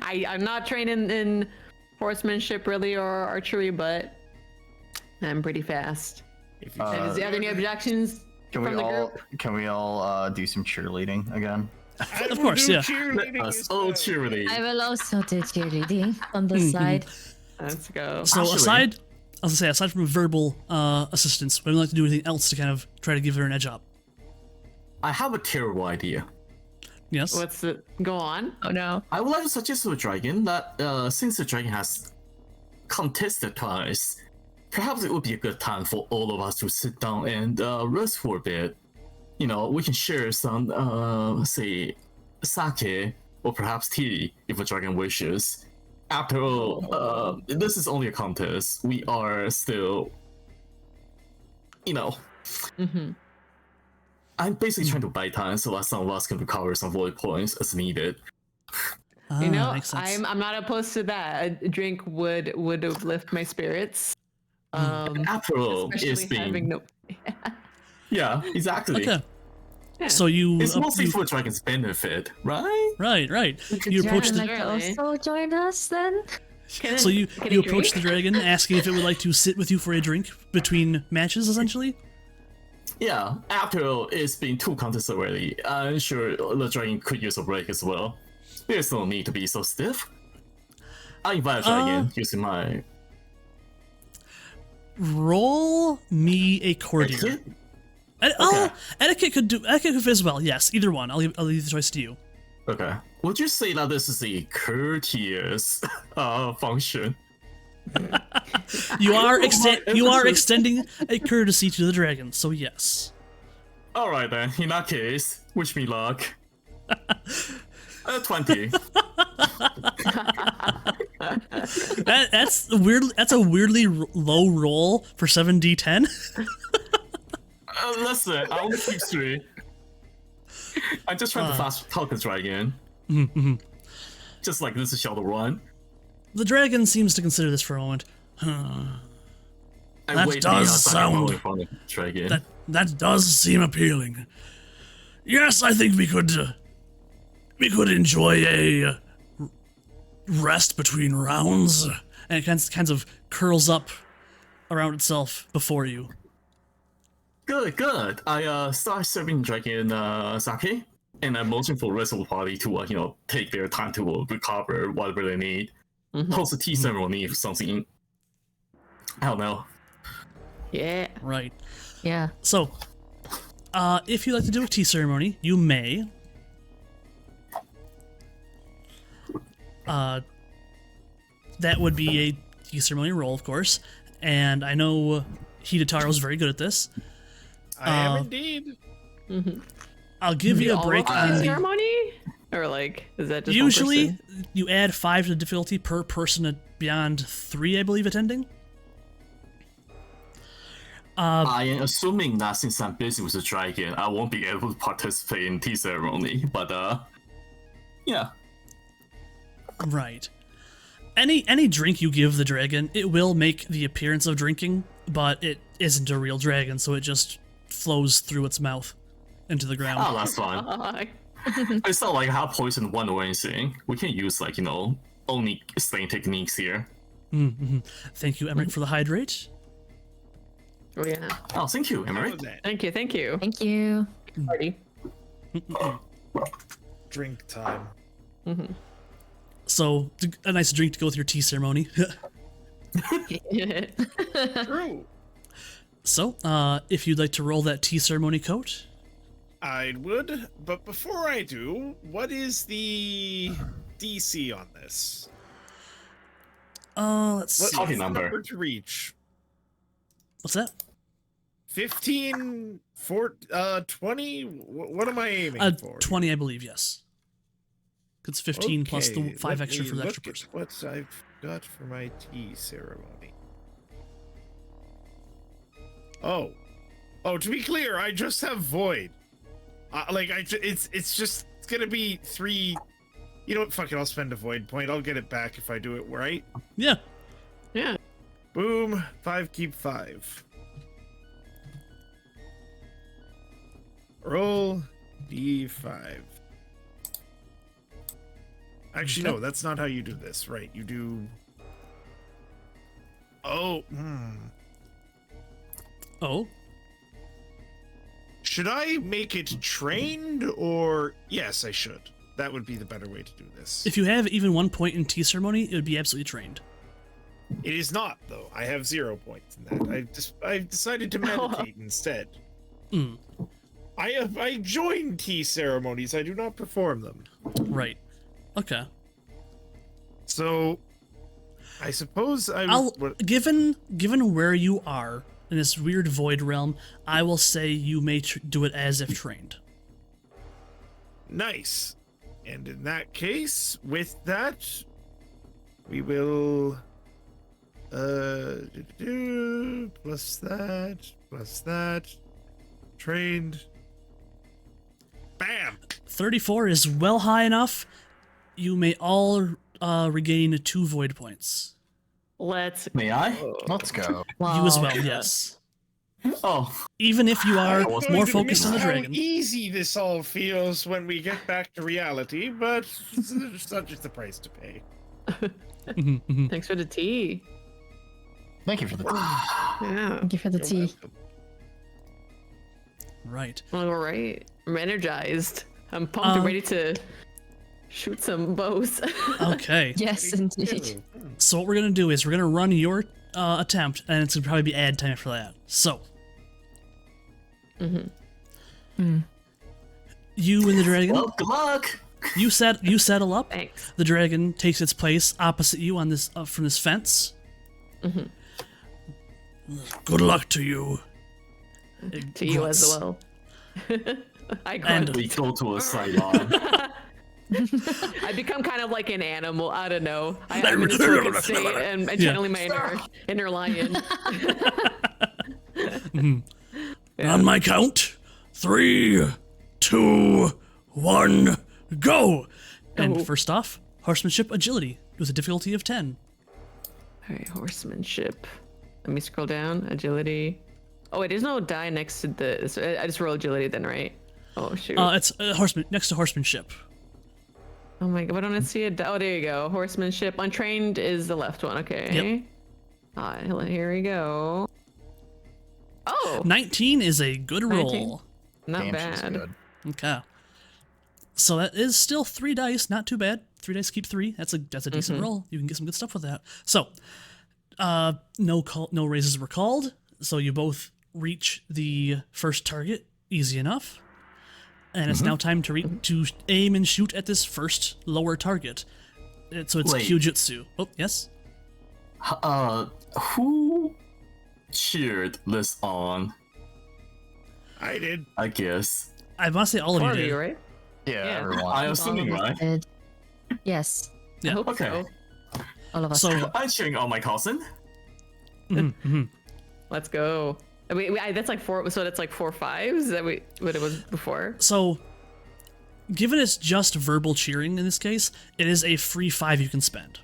I'm not trained in horsemanship really or archery, but I'm pretty fast. If you Is there any objections Can from we the all group? do some cheerleading again? I Of will course, do yeah. cheerleading Us as all well. cheerleading. I will also do cheerleading on the side. Let's go. So Actually- aside from verbal assistance, would you like to do anything else to kind of try to give her an edge up? I have a terrible idea. Yes. What's the go on? Oh no. I would like to suggest to the dragon that since the dragon has contested twice, perhaps it would be a good time for all of us to sit down and rest for a bit. You know, we can share some, say, sake or perhaps tea if the dragon wishes. After all, this is only a contest. We are still, you know, Mm-hmm. I'm basically trying to buy time so that some of us can recover some void points as needed. You know, makes sense. I'm not opposed to that. A drink would uplift my spirits. After all, it's Especially having been... no. Yeah, exactly. Okay. Yeah. So you, It's mostly you for the dragon's benefit, right? right. You approach Would the you like to Surely. also join us then? so you approach the dragon, asking if it would like to sit with you for a drink between matches, essentially. Yeah, after all, it's been 2 contests already. I'm sure the dragon could use a break as well. There's no need to be so stiff. I invite the dragon using my Roll me a courtier. etiquette. Etiquette could fit as well. Yes, either one. I'll leave the choice to you. Okay. Would you say that this is a courteous function? You are Emphasis. extending a courtesy to the dragon, so yes. Alright then, in that case, wish me luck. 20. That's a weirdly low roll for 7d10. Listen, I only keep 3. I'm just trying to fast talk the dragon. Just like this is Shadow Run. The dragon seems to consider this for a moment. I That wait does the sound- in front of the dragon. That does seem appealing. Yes, I think we could enjoy a rest between rounds, and it kinds of curls up around itself before you. Good. I start serving dragon sake, and I motion for the rest of the party to take their time to recover whatever they need. Host a tea ceremony or something. I don't know. Yeah. Right. Yeah. So, if you'd like to do a tea ceremony, you may. That would be a tea ceremony roll, of course, and I know Hida Taro's very good at this. I am indeed. I'll give you a break All on the the. ceremony, or like is that just one Usually, person? you add 5 to difficulty per person beyond 3, I believe, attending. I am assuming that since I'm busy with the dragon, I won't be able to participate in tea ceremony. But yeah. Right. Any drink you give the dragon, it will make the appearance of drinking, but it isn't a real dragon, so it just flows through its mouth into the ground. Oh, that's fine. It's not like I have poison one or anything. We can use only slaying techniques here. Thank you, Emmerich, for the hydrate. Oh yeah. Oh, thank you, How Emery. was that? Thank you. Thank you. Party. drink time. So a nice drink to go with your tea ceremony. True. So, if you'd like to roll that tea ceremony coat, I would, but before I do, what is the DC on this? let's What see. Talking is the number. to reach? What's that? 15, 20? What am I aiming for? 20, I believe. Yes. It's 15 plus the Okay, 5 let extra me for the look extra at person. what I've got for my tea ceremony. Oh, to be clear, I just have void. It's gonna be 3. You know what? Fuck it. I'll spend a void point. I'll get it back if I do it right. Yeah. Yeah. Boom. 5 keep 5. Roll D5. Actually, no, that's not how you do this. Right, you do. Oh. Oh. Should I make it trained or yes, I should. That would be the better way to do this. If you have even 1 point in tea ceremony, it would be absolutely trained. It is not though. I have 0 points in that. I've decided to meditate instead. Mm. I join tea ceremonies. I do not perform them. Right. Okay. So, I suppose Given where you are in this weird void realm, I will say you may do it as if trained. Nice. And in that case, with that, we will plus that, trained. Bam. 34 is well high enough. You may all regain 2 void points. Let's May I? Let's go. Wow. You as well, yes. Oh, Even if you are I was more Going to focused on the miss how dragon. easy this all feels when we get back to reality, but it's not just the price to pay. thanks for the tea. Thank you for the Yeah. Thank you for the You're tea. welcome. Right. All right. I'm energized. I'm pumped and ready to shoot some bows. Okay. Yes, indeed. So what we're gonna do is we're gonna run your attempt, and it's gonna probably be ad time after that. So. You and the dragon. well, good luck. You settle up. Thanks. The dragon takes its place opposite you on this from this fence. Good luck to you. It To you as grunts. well. I And- grunt. We go to a Cylon. I become kind of like an animal. I don't know. I'm in this wicked state and channeling my inner lion. On my count, 3, 2, 1, go! And Go. first off, horsemanship agility with a difficulty of 10. All right, horsemanship. Let me scroll down. Agility. Oh, wait, there's no die next to this. I just roll agility then, right? Oh, shoot. It's horseman next to horsemanship. Oh my god, why don't I see it? Oh, there you go. Horsemanship. Untrained is the left one. Okay. Here we go. Oh, 19 is a good 19. roll. not Damn, she's bad. good. Okay. So that is still 3 dice, not too bad. 3 dice keep 3. That's a decent roll. You can get some good stuff with that. So, no raises were called. So you both reach the first target easy enough. And it's now time to aim and shoot at this first lower target. So it's Wait. Kyujutsu. Oh, yes? Who cheered this on? I did. I guess. I must say all of Four you of did. you, right? Yeah, Yeah. everyone. I'm All assuming, of us right? did. Yes, I Yeah. hope Okay. so. all of us So- did. I'm cheering on my cousin. Let's go. That's like 4. So that's like 4 5s. Is that what it was before? So, given it's just verbal cheering in this case, it is a free 5 you can spend.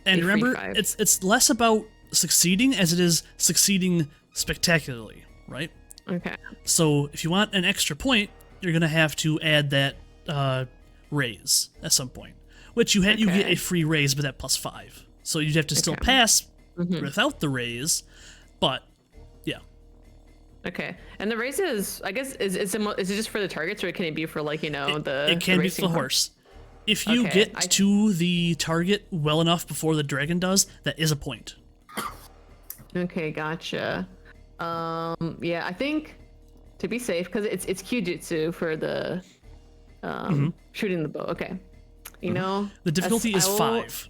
And A free remember, 5. it's less about succeeding as it is succeeding spectacularly, right? Okay. So if you want an extra point, you're gonna have to add that raise at some point, which you get Okay. a free raise, but that plus 5. So you'd have to still Okay. pass without the raise, but yeah. Okay. And the races, I guess, is it just for the targets, or can it be for like the It can the be for racing the horse. If you get to the target well enough before the dragon does, that is a point. Okay, gotcha. Yeah, I think to be safe, because it's Kyujutsu for the shooting the bow. Okay. You know, The difficulty is 5.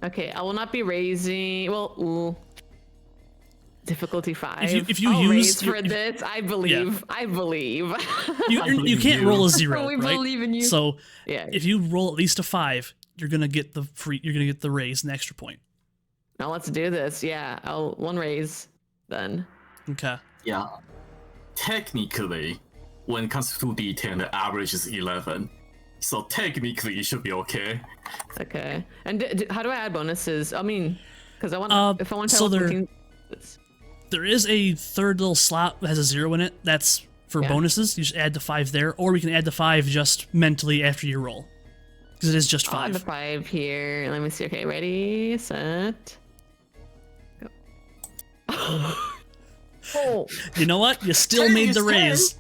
Okay, I will not be raising. Well, difficulty 5. If you I'll use raise for this, I believe. I believe. You can't roll a 0, We right? believe in you. So Yeah. if you roll at least a 5, you're gonna get the raise, an extra point. Now let's do this. Yeah, I'll one raise then. Okay. Yeah. Technically, when it comes to D10, the average is 11. So technically, it should be okay. Okay. And how do I add bonuses? I mean, because I want if I want to. So there is a third little slot that has a 0 in it. That's for bonuses. You just add the 5 there, or we can add the 5 just mentally after you roll, because it is just 5. I'll add the 5 here. Let me see. Okay, ready, set, go. Oh. You know what? You still made the raise.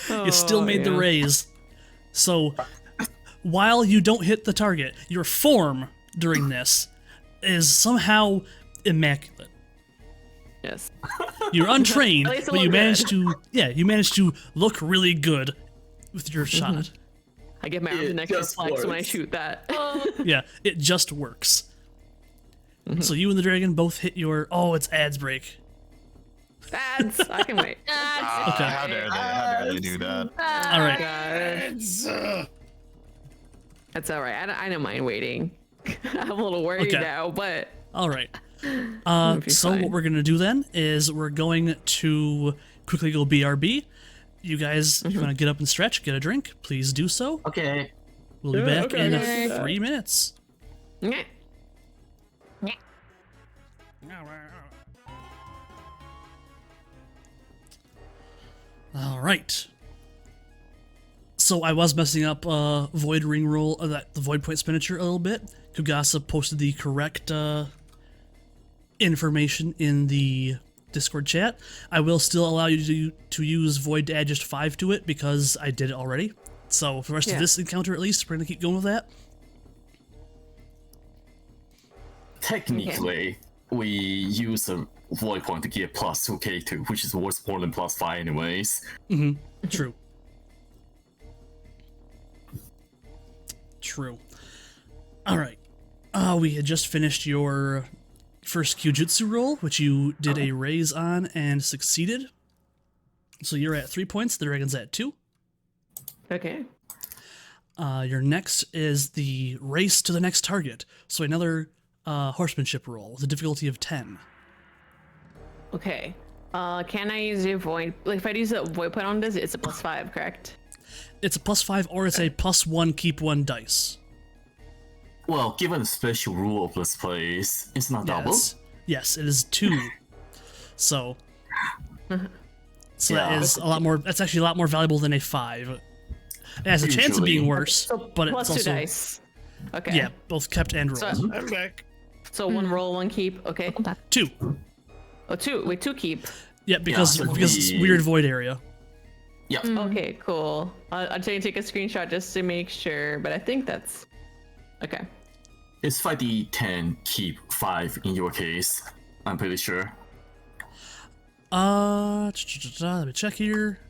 You still made the yeah. raise. So while you don't hit the target, your form during this is somehow immaculate. Yes. You're untrained, At least it but you looked managed good. you managed to look really good with your shot. I get my arms an extra just flex when I works. shoot that. Yeah, it just works. So you and the dragon both hit your... Oh, it's ads break. Ads. I can wait. Okay. How dare they do that? All right. God. That's all right. I don't mind waiting. I'm a little worried Okay. now, but All right. be So fine. what we're going to do then is we're going to quickly go BRB. You guys, if you want to get up and stretch, get a drink, please do so. Okay. We'll be Yeah, back okay, in I can do that. 3 minutes. yeah. All right. So I was messing up void ring roll, the void point expenditure a little bit. Kogasa posted the correct information in the Discord chat. I will still allow you to use void to add just 5 to it because I did it already. So for the rest of Yeah. this encounter, at least, we're gonna keep going with that. Technically, we use a void point to get plus 2k2, which is worth more than plus 5 anyways. True. True. All right. We had just finished your first Kyujutsu roll, which you did a raise on and succeeded. So you're at 3 points. The dragon's at 2. Okay. Your next is the race to the next target. So another horsemanship roll with a difficulty of 10. Okay. Can I use a void? Like, if I use a void point on this, it's a +5, correct? It's a +5 or it's a +1 keep 1 dice. Well, given the special rule of this place, it's not double. Yes, it is 2. So that Yeah. is a lot more. That's actually a lot more valuable than a 5. It has a chance of being Usually. worse, So but it's plus 2 also dice. Okay. yeah, both kept and rolled. So, I'm back. so one roll, one keep. Okay. 2. Oh, 2. Wait, 2 keep. Yeah, because so it's we- weird void area. Yeah. Okay, cool. I'll try and take a screenshot just to make sure, but I think that's okay. It's 5d10, keep 5 in your case. I'm pretty sure. Let me check here.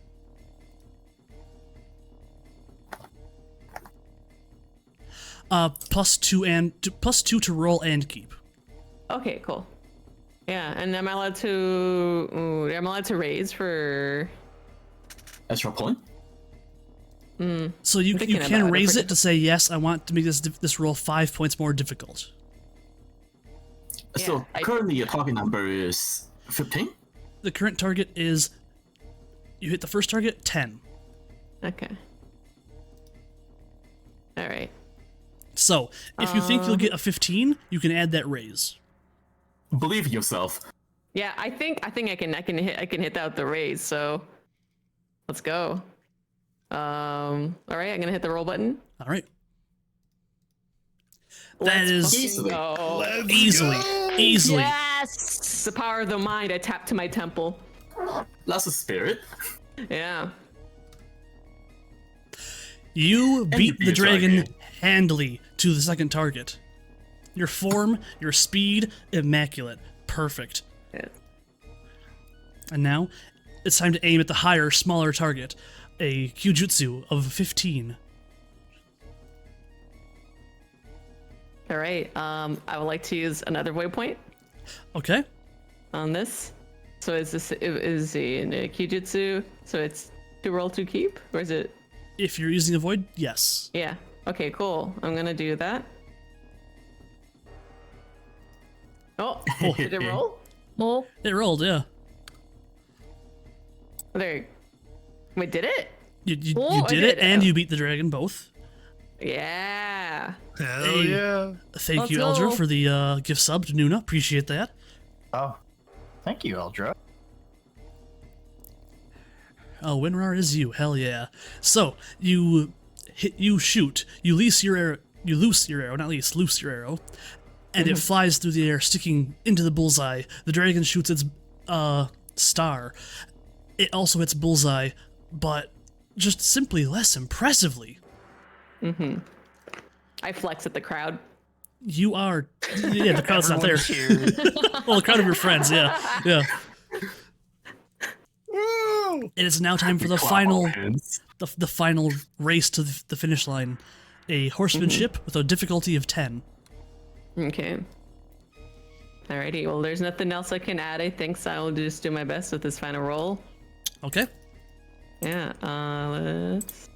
+2 to roll and keep. Okay, cool. Yeah, and am I allowed to raise for? Extra point? So you thinking can about it, raise I it to say yes. I want to make this roll 5 points more difficult. So I- currently your target number is 15? The current target is you hit the first target 10. Okay. All right. So if you think you'll get a 15, you can add that raise. Believe in yourself. Yeah, I think I can hit that with the raise. So let's go. All right, I'm gonna hit the roll button. All right. Let's is fucking Easily. go. Let's easily, go! easily. It's the power of the mind. I tap to my temple. That's a spirit. Yeah. You beat you the beat a dragon dragon. handily to the second target. Your form, your speed, immaculate. Perfect. Yeah. And now, it's time to aim at the higher, smaller target. A Kyujutsu of 15. All right. I would like to use another void point Okay. on this. So is this is in a Kyujutsu? So it's to roll to keep, or is it? If you're using a void, yes. Yeah. Okay. Cool. I'm gonna do that. Oh, did it roll? Oh, It rolled, yeah. There. Wait, did it? You Oh, I did it, did. and Oh. you beat the dragon both. Yeah. Hell Hey. yeah. Thank Let's you, Eldra, go. for the gift sub to Nuna. Appreciate that. Oh, thank you, Eldra. Oh, Winrar is you. Hell yeah. So, you shoot. You loose your arrow. You loose your arrow, not loose your arrow. And it flies through the air, sticking into the bullseye. The dragon shoots its star. It also hits bullseye, but just simply less impressively. I flex at the crowd. You are... Yeah, the crowd's not there. Everyone cheered. Well, the crowd of your friends, yeah. Yeah. Woo! It is now time for the Clap final... our hands. The final race to the finish line. A horsemanship with a difficulty of 10. Okay. Alrighty. Well, there's nothing else I can add. I think so. I'll just do my best with this final roll. Okay? Yeah. Let's.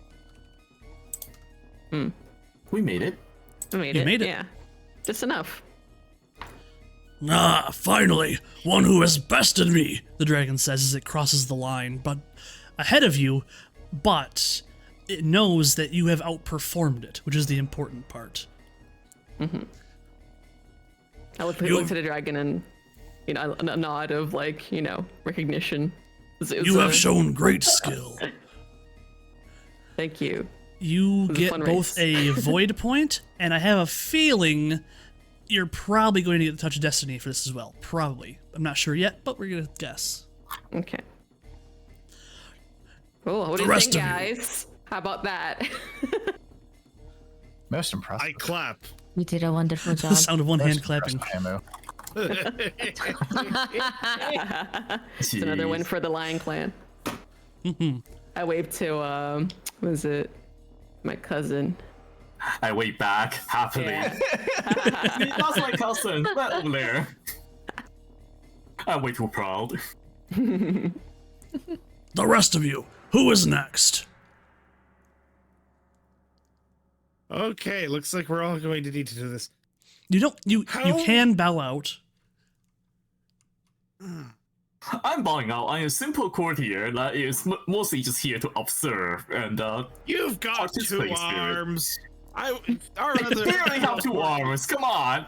We made it. I made You it. made it. Yeah. Just enough. Ah, finally! One who has bested me, the dragon says as it crosses the line, but ahead of you, but it knows that you have outperformed it, which is the important part. I look You- to the dragon and, a nod of recognition. You have shown great skill. Thank you. You was a get fun both race. a void point, and I have a feeling you're probably going to get the touch of destiny for this as well. Probably. I'm not sure yet, but we're gonna guess. Okay. Cool. What do The you rest think, of you. guys? How about that? Most impressive. I clap. you did a wonderful The job. sound of one Most hand clapping. impressive, Hamu. It's another win Jeez. for the Lion Clan. I waved to was it my cousin? I wait back happily. Yeah. That's my cousin. Right over there. I'm way too proud. The rest of you, who is next? Okay, looks like we're all going to need to do this. You don't. You How- can bow out. I'm bowing out. I'm a simple courtier that is mostly just here to observe and You've got Participate two spirit. arms. Our I other. barely have 2 arms. Come on.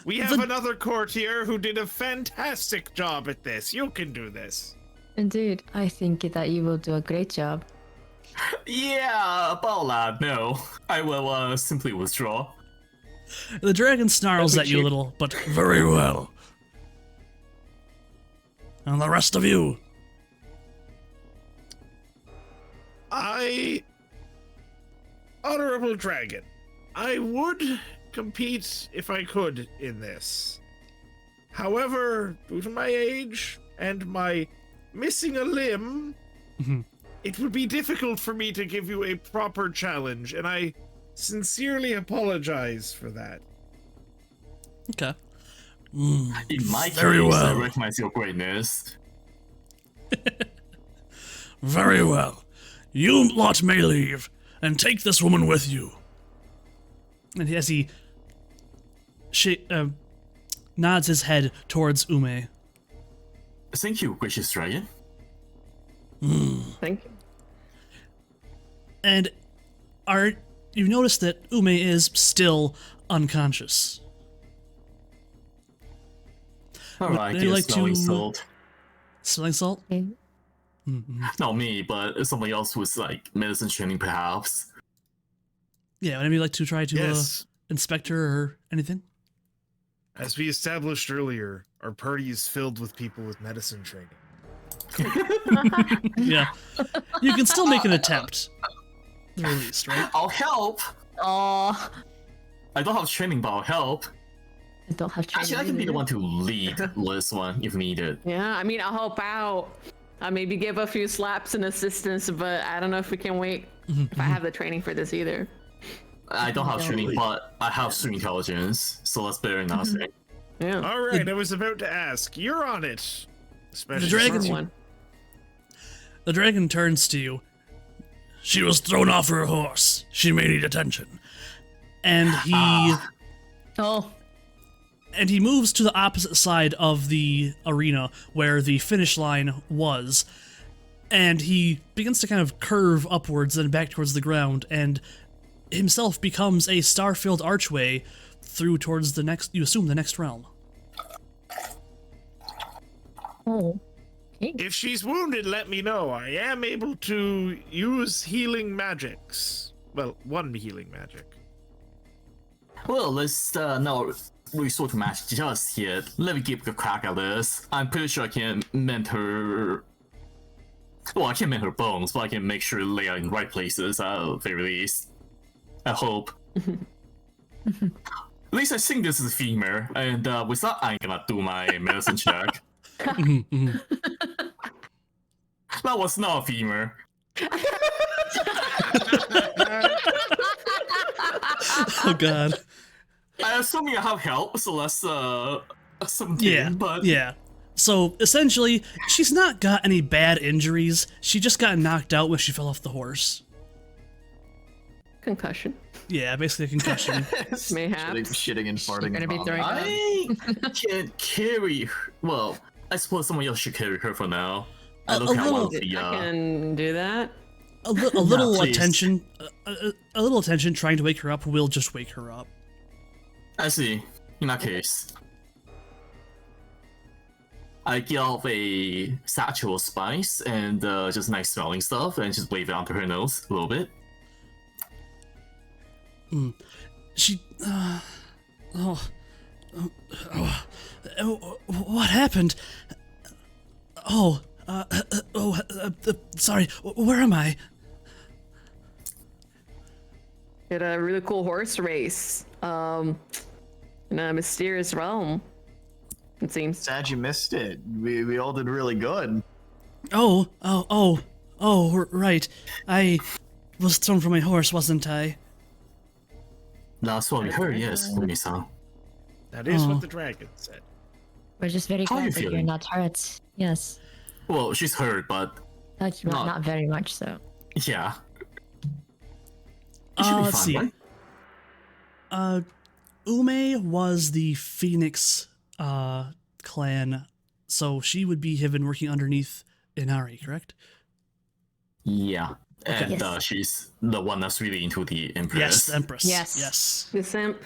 We have another courtier who did a fantastic job at this. You can do this. Indeed, I think that you will do a great job. Yeah, about that. No, I will simply withdraw. The dragon snarls That's at you a cute. little, but very well. And the rest of you, Honorable Dragon, I would compete if I could in this. However, due to my age and my missing a limb, Mhm. it would be difficult for me to give you a proper challenge, and I sincerely apologize for that. okay. In my Very case, well. I recognize your greatness. Very well. You lot may leave, and take this woman with you. And as he nods his head towards Ume. Thank you, gracious dragon. Thank you. And you notice that Ume is still unconscious. Alright, they like guess smelling to- salt. Smelling salt? Okay. Not me, but somebody else with like medicine training, perhaps. Yeah, whenever you like to try to Yes, inspect her or anything. as we established earlier, Our party is filled with people with medicine training. Yeah. You can still make an attempt. At least, right? I'll help. Oh, I don't have training, but I'll help. I don't have training. Actually, I can be the either. one to lead this one if needed. Yeah, I mean, I'll help out. I'll maybe give a few slaps and assistance, but I don't know if we can wait. If I have the training for this either. I don't have training, but I have stream intelligence, so that's better than nothing. Yeah. All right, I was about to ask. You're on it. Especially The dragon- since you- One. The dragon turns to you. She was thrown off her horse. She may need attention. And Oh, he moves to the opposite side of the arena where the finish line was. And he begins to kind of curve upwards and back towards the ground, and himself becomes a star-filled archway through towards the next, you assume, the next realm. oh. If she's wounded, let me know. I am able to use healing magics. Well, one healing magic. Well, let's not resort to magic just yet. Let me give a crack at this. I'm pretty sure I can mend her. Well, I can't mend her bones, but I can make sure they are in the right places at the very least. I hope. At least I think this is a femur, and with that, I'm gonna do my medicine check. That was not a femur. Oh god. I assume you have help, so that's something. Yeah, but yeah. So, essentially, she's not got any bad injuries. She just got knocked out when she fell off the horse. Concussion. Yeah, basically a concussion. Mayhaps. Shitting and farting. Gonna and be vomiting. throwing I can carry her. Well, I suppose someone else should carry her for now. I A look at one little- of the. I can do that. A little please. attention, a little attention trying to wake her up will just wake her up. I see. In that case, I get off a satchel of spice and just nice smelling stuff, and just wave it onto her nose a little bit. She, what happened? Sorry, where am I? Did a really cool horse race. In a mysterious realm. It seems. Sad you missed it. We all did really good. Right. I was thrown from my horse, wasn't I? That's what we heard, yes, Umi-san. That is Oh. what the dragon said. We're just very How are you glad that you're feeling? not hurt. Yes. Well, she's hurt, but Not, Not- not very much so. yeah. It should be Let's fine, see. right? Ume was the Phoenix clan, so she would have been working underneath Inari, correct? Yeah. And Yes. she's the one that's really into the Empress. Yes, the Empress. Yes. Yes. The simp.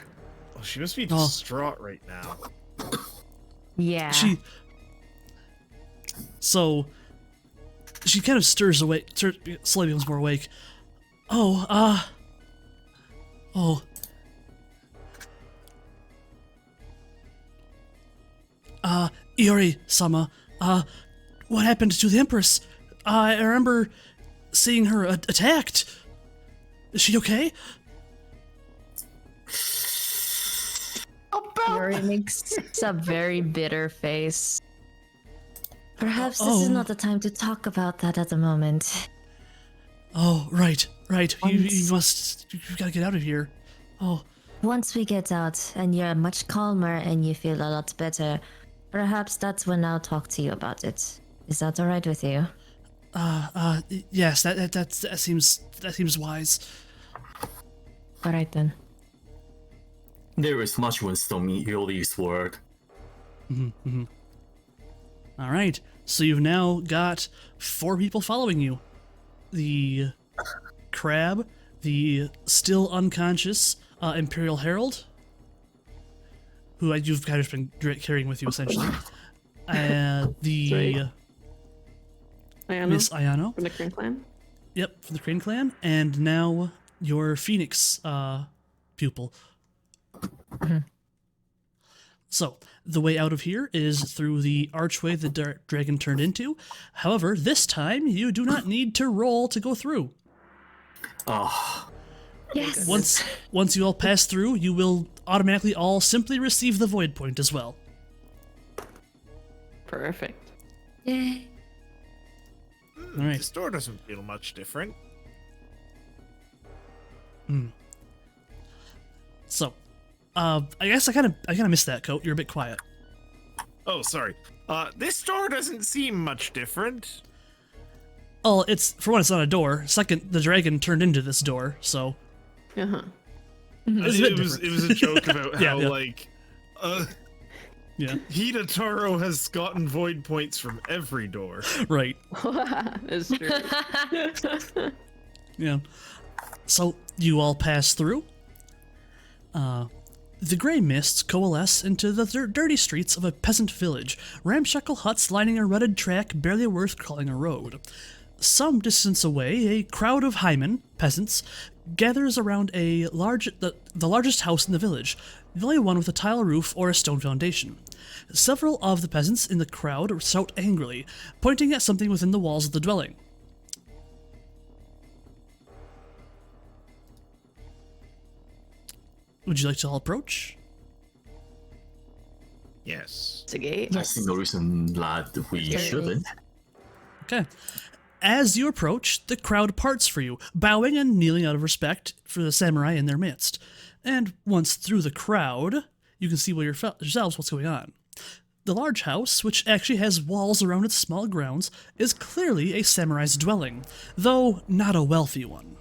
Oh, she must be Oh. distraught right now. Yeah. So she kind of slowly becomes more awake. Iori-sama, what happened to the Empress? I remember seeing her attacked. Is she okay? Yuri makes a very bitter face. Perhaps this is Oh. not the time to talk about that at the moment. Oh, right. You Once- gotta get out of here. Oh, Once we get out and you're much calmer and you feel a lot better, perhaps that's when I'll talk to you about it. Is that alright with you? yes, that seems wise. Alright then. There is much wisdom in Yoli's word. All right, so you've now got 4 people following you. The crab, the still unconscious Imperial Herald, who you've kind of been carrying with you essentially. The Right. Ayano Miss Ayano, from the Crane Clan. yep, from the Crane Clan, and now your Phoenix pupil. So, the way out of here is through the archway the dragon turned into. However, this time you do not need to roll to go through. Oh, Yes. Once you all pass through, you will automatically all simply receive the void point as well. Perfect. Yay. All right. This door doesn't feel much different. So, I guess I kind of missed that, Coat. You're a bit quiet. Oh, sorry. This door doesn't seem much different. Oh, it's for one, it's not a door. Second, the dragon turned into this door, so Uh-huh. it's a bit It was different. a joke about Yeah, how yeah. like Yeah, Hida Taro has gotten void points from every door. right. That's true. Yeah. So you all pass through. The gray mists coalesce into the dirty streets of a peasant village, ramshackle huts lining a rutted track barely worth calling a road. Some distance away, a crowd of Hymen, peasants, gathers around the largest house in the village, the only one with a tile roof or a stone foundation. Several of the peasants in the crowd shout angrily, pointing at something within the walls of the dwelling. Would you like to all approach? Yes. It's a gate. I see no reason that we shouldn't. Okay. As you approach, the crowd parts for you, bowing and kneeling out of respect for the samurai in their midst. And once through the crowd, you can see yourselves what's going on. The large house, which actually has walls around its small grounds, is clearly a samurai's dwelling, though not a wealthy one.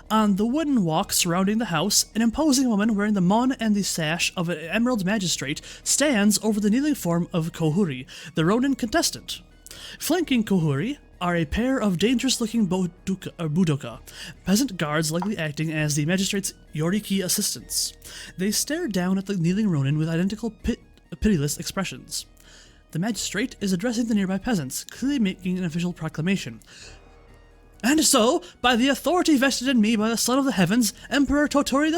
On the wooden walk surrounding the house, an imposing woman wearing the mon and the sash of an emerald magistrate stands over the kneeling form of Kohuri, the Ronin contestant. Flanking Kohuri are a pair of dangerous-looking budoka, peasant guards likely acting as the magistrate's yoriki assistants. They stare down at the kneeling Ronin with identical pitiless expressions. The magistrate is addressing the nearby peasants, clearly making an official proclamation. And so, by the authority vested in me by the Son of the Heavens, Emperor Totori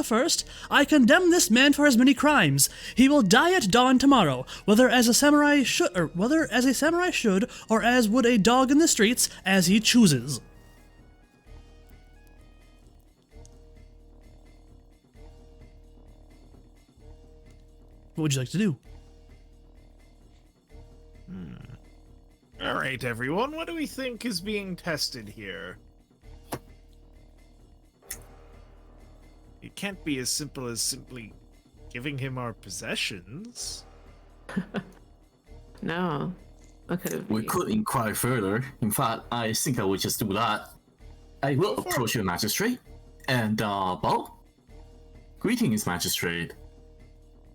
I, I condemn this man for his many crimes. He will die at dawn tomorrow, whether as a samurai should, or as would a dog in the streets, as he chooses. What would you like to do? All right, everyone. What do we think is being tested here? It can't be as simple as simply giving him our possessions. No. Okay. We could inquire further. In fact, I think I would just do that. I will approach the magistrate and bow. Greetings, magistrate.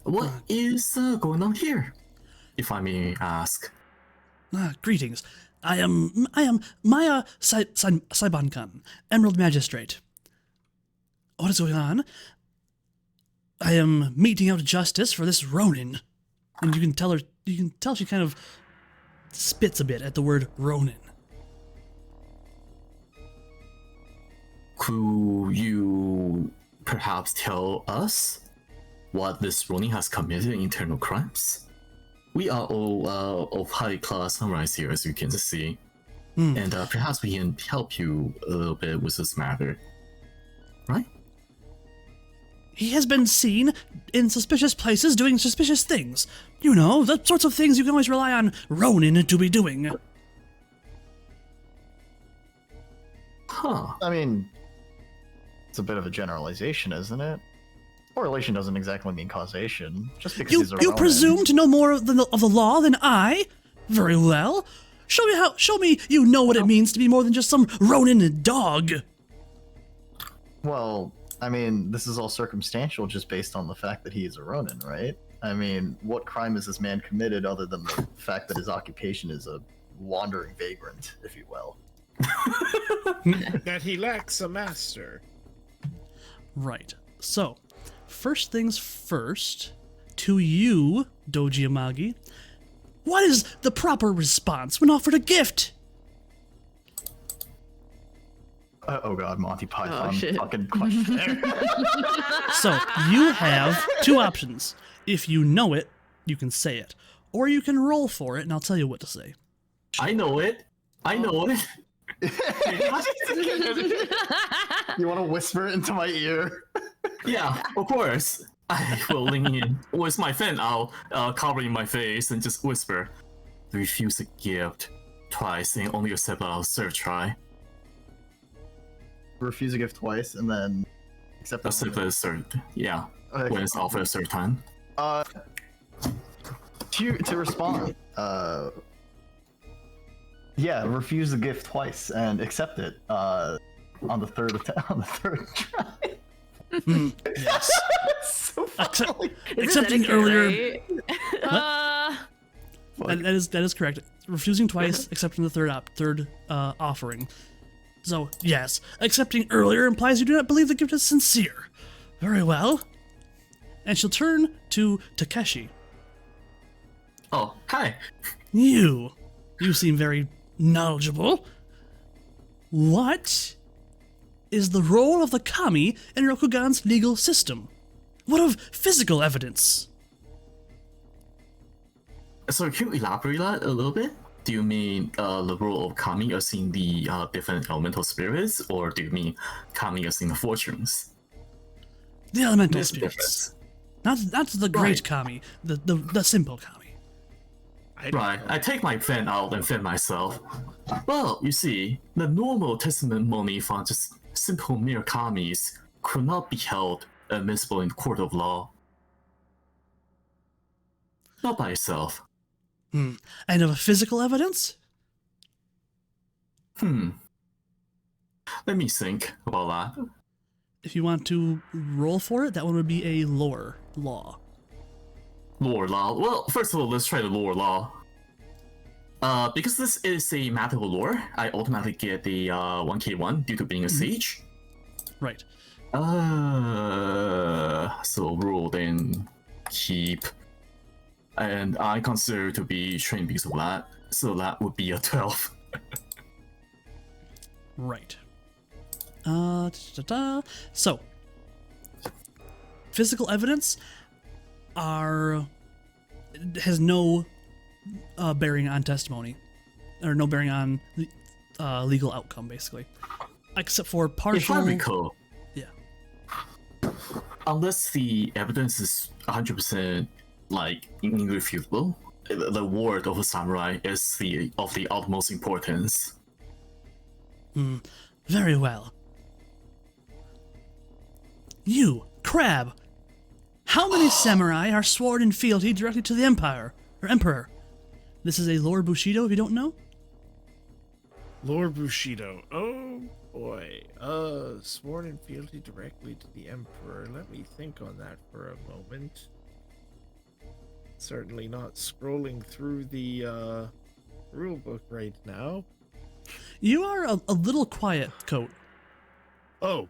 What is going on here, if I may ask? Greetings. I am Maya Saibankan, Emerald Magistrate. What is going on? I am meting out justice for this Ronin. And you can tell she kind of spits a bit at the word Ronin. Could you perhaps tell us what this Ronin has committed internal crimes? We are all of high-class samurais here, as you can see. And perhaps we can help you a little bit with this matter. Right? He has been seen in suspicious places doing suspicious things. You know, the sorts of things you can always rely on Ronin to be doing. Huh. I mean, it's a bit of a generalization, isn't it? Correlation doesn't exactly mean causation. Just because he's a You Ronin. presume to know more of the law than I? Very well. Show me you know what it means to be more than just some Ronin dog. Well, I mean, this is all circumstantial just based on the fact that he is a Ronin, right? I mean, what crime has this man committed other than the fact that his occupation is a wandering vagrant, if you will? That he lacks a master. Right. So, first things first, to you, Doji Amagi, what is the proper response when offered a gift? Oh god, Monty Python shit. fucking question. So, you have two options. If you know it, you can say it. Or you can roll for it, and I'll tell you what to say. I know it. I know it. You want to whisper it into my ear? Yeah, of course. I will lean in with my fan out, covering my face, and just whisper, "Refuse a gift twice and only accept on third try." Refuse a gift twice and then accept Accept a third. Yeah, Okay. when it's offered a third time. To respond, yeah, refuse the gift twice and accept it on the third try. Yes. So Accept- funny. accepting etiquette, earlier. right? That is correct. Refusing twice, accepting the third offering. So yes, accepting earlier implies you do not believe the gift is sincere. Very well. And she'll turn to Takeshi. Oh, hi. You seem very knowledgeable. What is the role of the kami in Rokugan's legal system? What of physical evidence? So can you elaborate that a little bit? Do you mean the role of kami as in the different elemental spirits, or do you mean kami as in the fortunes? The elemental There's a spirits. difference. Not the great Right. kami, the simple kami. I don't Right, know. I take my fan out and fan myself. Well, you see, the normal testimony from just simple mere kamis could not be held admissible in the court of law. Not by itself. And of physical evidence? Let me think about that. If you want to roll for it, that one would be a lore law. Lower law. Well, first of all, let's try the lower law. Because this is a magical lore, I automatically get the 1k1 due to being a sage. Right. So rule then keep. And I consider to be trained because of that. So that would be a 12. Right. So, physical evidence has no bearing on testimony, or no bearing on legal outcome, basically, except for partial. If I recall, Yeah. unless the evidence is 100% like irrefutable, the word of a samurai is of the utmost importance. Very well. You, Crab. How many samurai are sworn in fealty directly to the Emperor? This is a Lord Bushido, if you don't know. Lord Bushido. Oh boy. Sworn in fealty directly to the Emperor. Let me think on that for a moment. Certainly not scrolling through the rule book right now. You are a little quiet, Coat. Oh,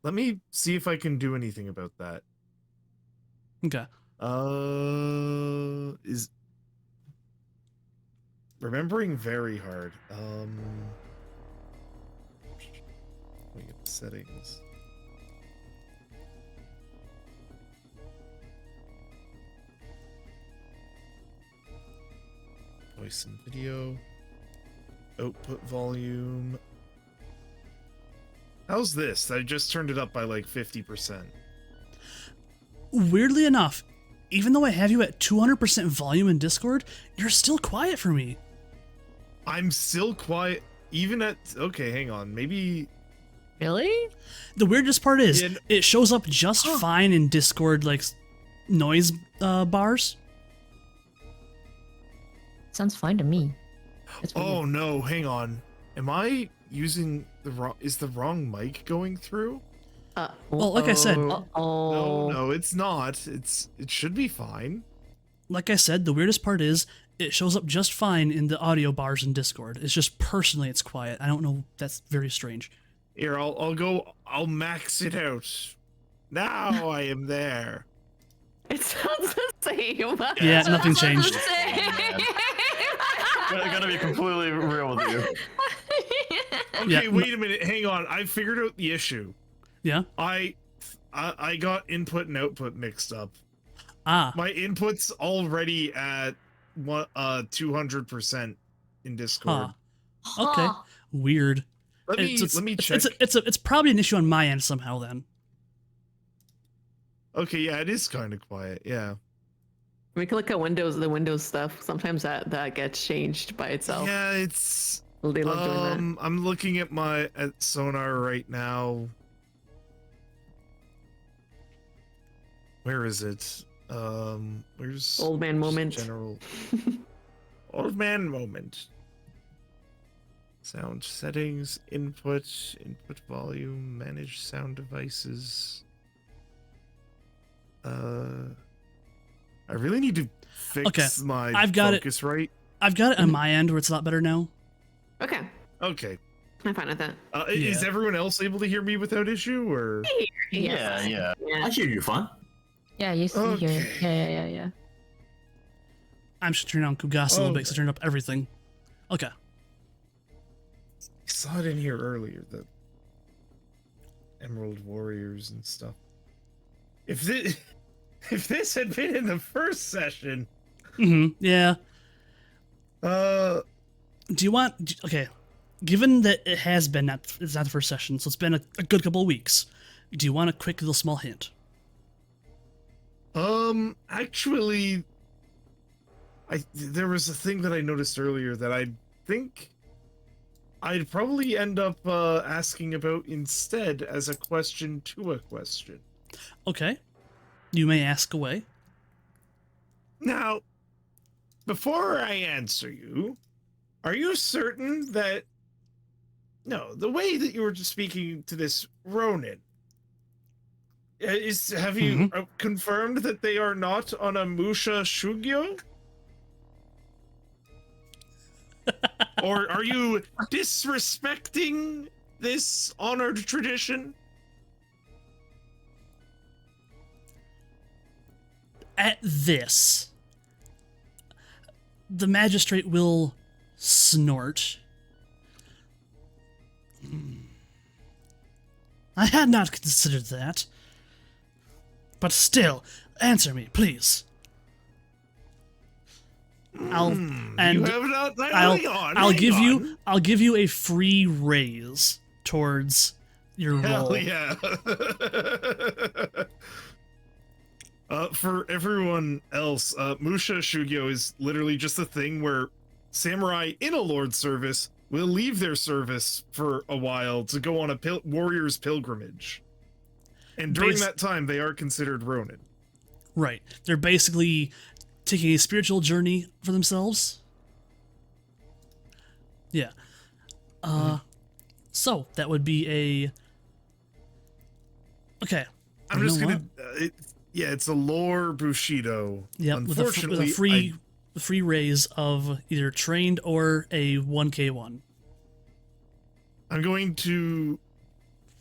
let me see if I can do anything about that. Okay. Is remembering very hard. Let me get the settings. Voice and video. Output volume. How's this? I just turned it up by like 50%. Weirdly enough, even though I have you at 200% volume in Discord, you're still quiet for me. I'm still quiet, even at. Okay, hang on. Maybe. Really? The weirdest part is, Yeah, it shows up just fine in Discord, like, noise bars. Sounds fine to me. It's weird. Oh no, hang on. Am I using the wrong? Is the wrong mic going through? Well, like I said- No, no, it's not. It should be fine. Like I said, the weirdest part is, it shows up just fine in the audio bars in Discord. It's just personally it's quiet. I don't know, that's very strange. Here, I'll max it out. Now I am there. It sounds the same. Yeah, nothing changed. Gotta be completely real with you. Okay, Yeah, wait a minute. Hang on. I figured out the issue. Yeah? I I got input and output mixed up. Ah, My input's already at 200% in Discord. okay. Huh. Weird. Let me check. It's probably an issue on my end somehow then. Okay, yeah, it is kind of quiet. Yeah. We can look at the Windows stuff. Sometimes that gets changed by itself. Yeah, it's They love doing that. I'm looking at Sonar right now. Where is it? Where's Old man moment. General Old man moment. Sound settings, input volume, manage sound devices. I really need to fix my I've got focus right. I've got it on my end where it's a lot better now. Okay, Okay. I'm fine with that. Is everyone else able to hear me without issue, or? Yeah, yeah. I hear you fine. Yeah, you see here. Okay. Yeah. I'm just turning on Kogasa a little bit, so I turned up everything. Okay. I saw it in here earlier, the Emerald Warriors and stuff. If this had been in the first session, Yeah. uh, Do you want? Okay. Given that it has been it's not the first session, so it's been a good couple of weeks. Do you want a quick little small hint? actually, there was a thing that I noticed earlier that I think I'd probably end up asking about instead as a question to a question. Okay. You may ask away. Now, before I answer you, are you certain that the way that you were just speaking to this Ronin have you confirmed that they are not on a Musha Shugyo? Or are you disrespecting this honored tradition? At this, the magistrate will snort. I had not considered that. But still, answer me, please. I'll give you a free raise towards your roll. Hell yeah. For everyone else, Musha Shugyo is literally just a thing where samurai in a lord's service will leave their service for a while to go on a warrior's pilgrimage. And during that time, they are considered Ronin. Right. They're basically taking a spiritual journey for themselves. Yeah. So, that would be a... Okay. I'm just gonna... it's a lore Bushido. Yeah, unfortunately, with a free raise of either trained or a 1k1. I'm going to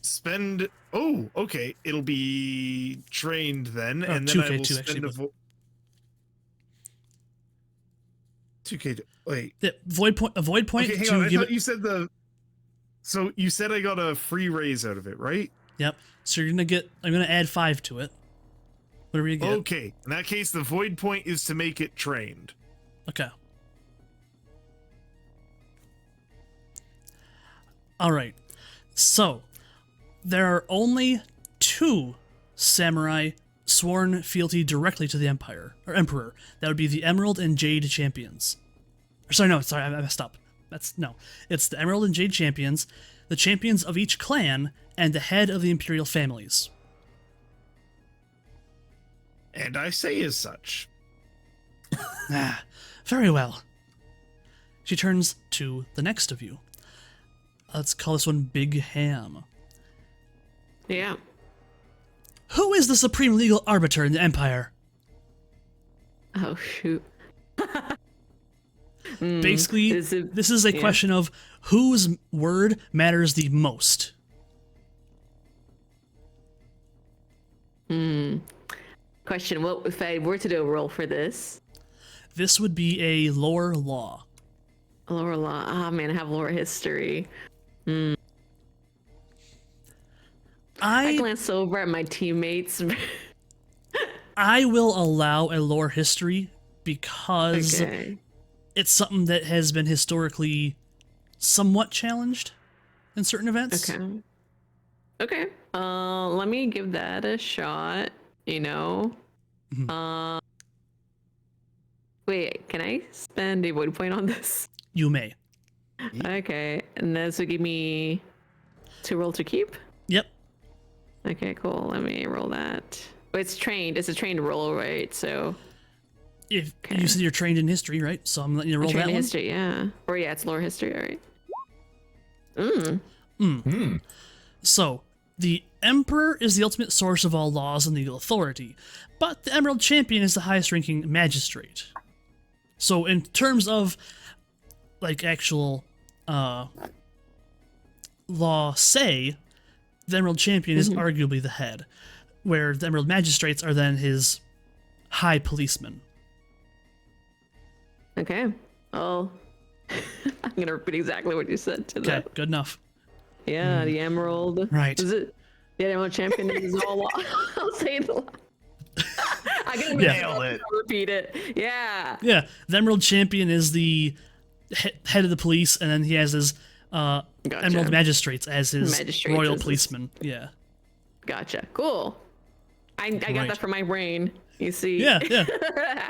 spend... Oh, okay. It'll be trained then, and then I will spend a 2k. Wait. Yeah, void point. A void point. Okay, hang on. I thought you said So you said I got a free raise out of it, right? Yep. So you're gonna get. I'm gonna add 5 to it. Whatever you get. Okay. In that case, the void point is to make it trained. Okay. All right. So, there are only 2 samurai sworn fealty directly to the Emperor. That would be the Emerald and Jade champions. I messed up. It's the Emerald and Jade champions, the champions of each clan, and the head of the imperial families. And I say as such. Very well. She turns to the next of you. Let's call this one Big Ham. Yeah. Who is the supreme legal arbiter in the Empire? Oh, shoot. Basically, this is a question of whose word matters the most. Question, what if I were to do a roll for this? This would be a lore law. Lore law. Ah, man, I have lore history. I glance over at my teammates. I will allow a lore history because Okay. it's something that has been historically somewhat challenged in certain events. Okay. Okay. Let me give that a shot. You know. Mhm. Wait. Can I spend a void point on this? You may. Okay. And this will give me 2 roll to keep. Yep. Okay. Cool. Let me roll that. Oh, it's trained. It's a trained roll, right? So. If Okay. you said you're trained in history, right? So I'm letting you roll trained that in one. history, yeah. Or yeah, it's lore history. All right. So, the Emperor is the ultimate source of all laws and legal authority, but the Emerald Champion is the highest ranking magistrate. So, in terms of, like, actual law say, the Emerald Champion is arguably the head, where the Emerald Magistrates are then his high policemen. Okay. Oh, I'm gonna repeat exactly what you said to Okay, them. good enough. Yeah, the emerald. Right. Is it? The emerald champion is all law. I'll say it a lot. I gotta Nailed it. repeat it. Yeah. Yeah, the Emerald Champion is the head of the police, and then he has his Emerald Magistrates as his Magistrates royal as his- policemen. Yeah. Gotcha. Cool. I got Right. that from my brain. You see. Yeah, yeah.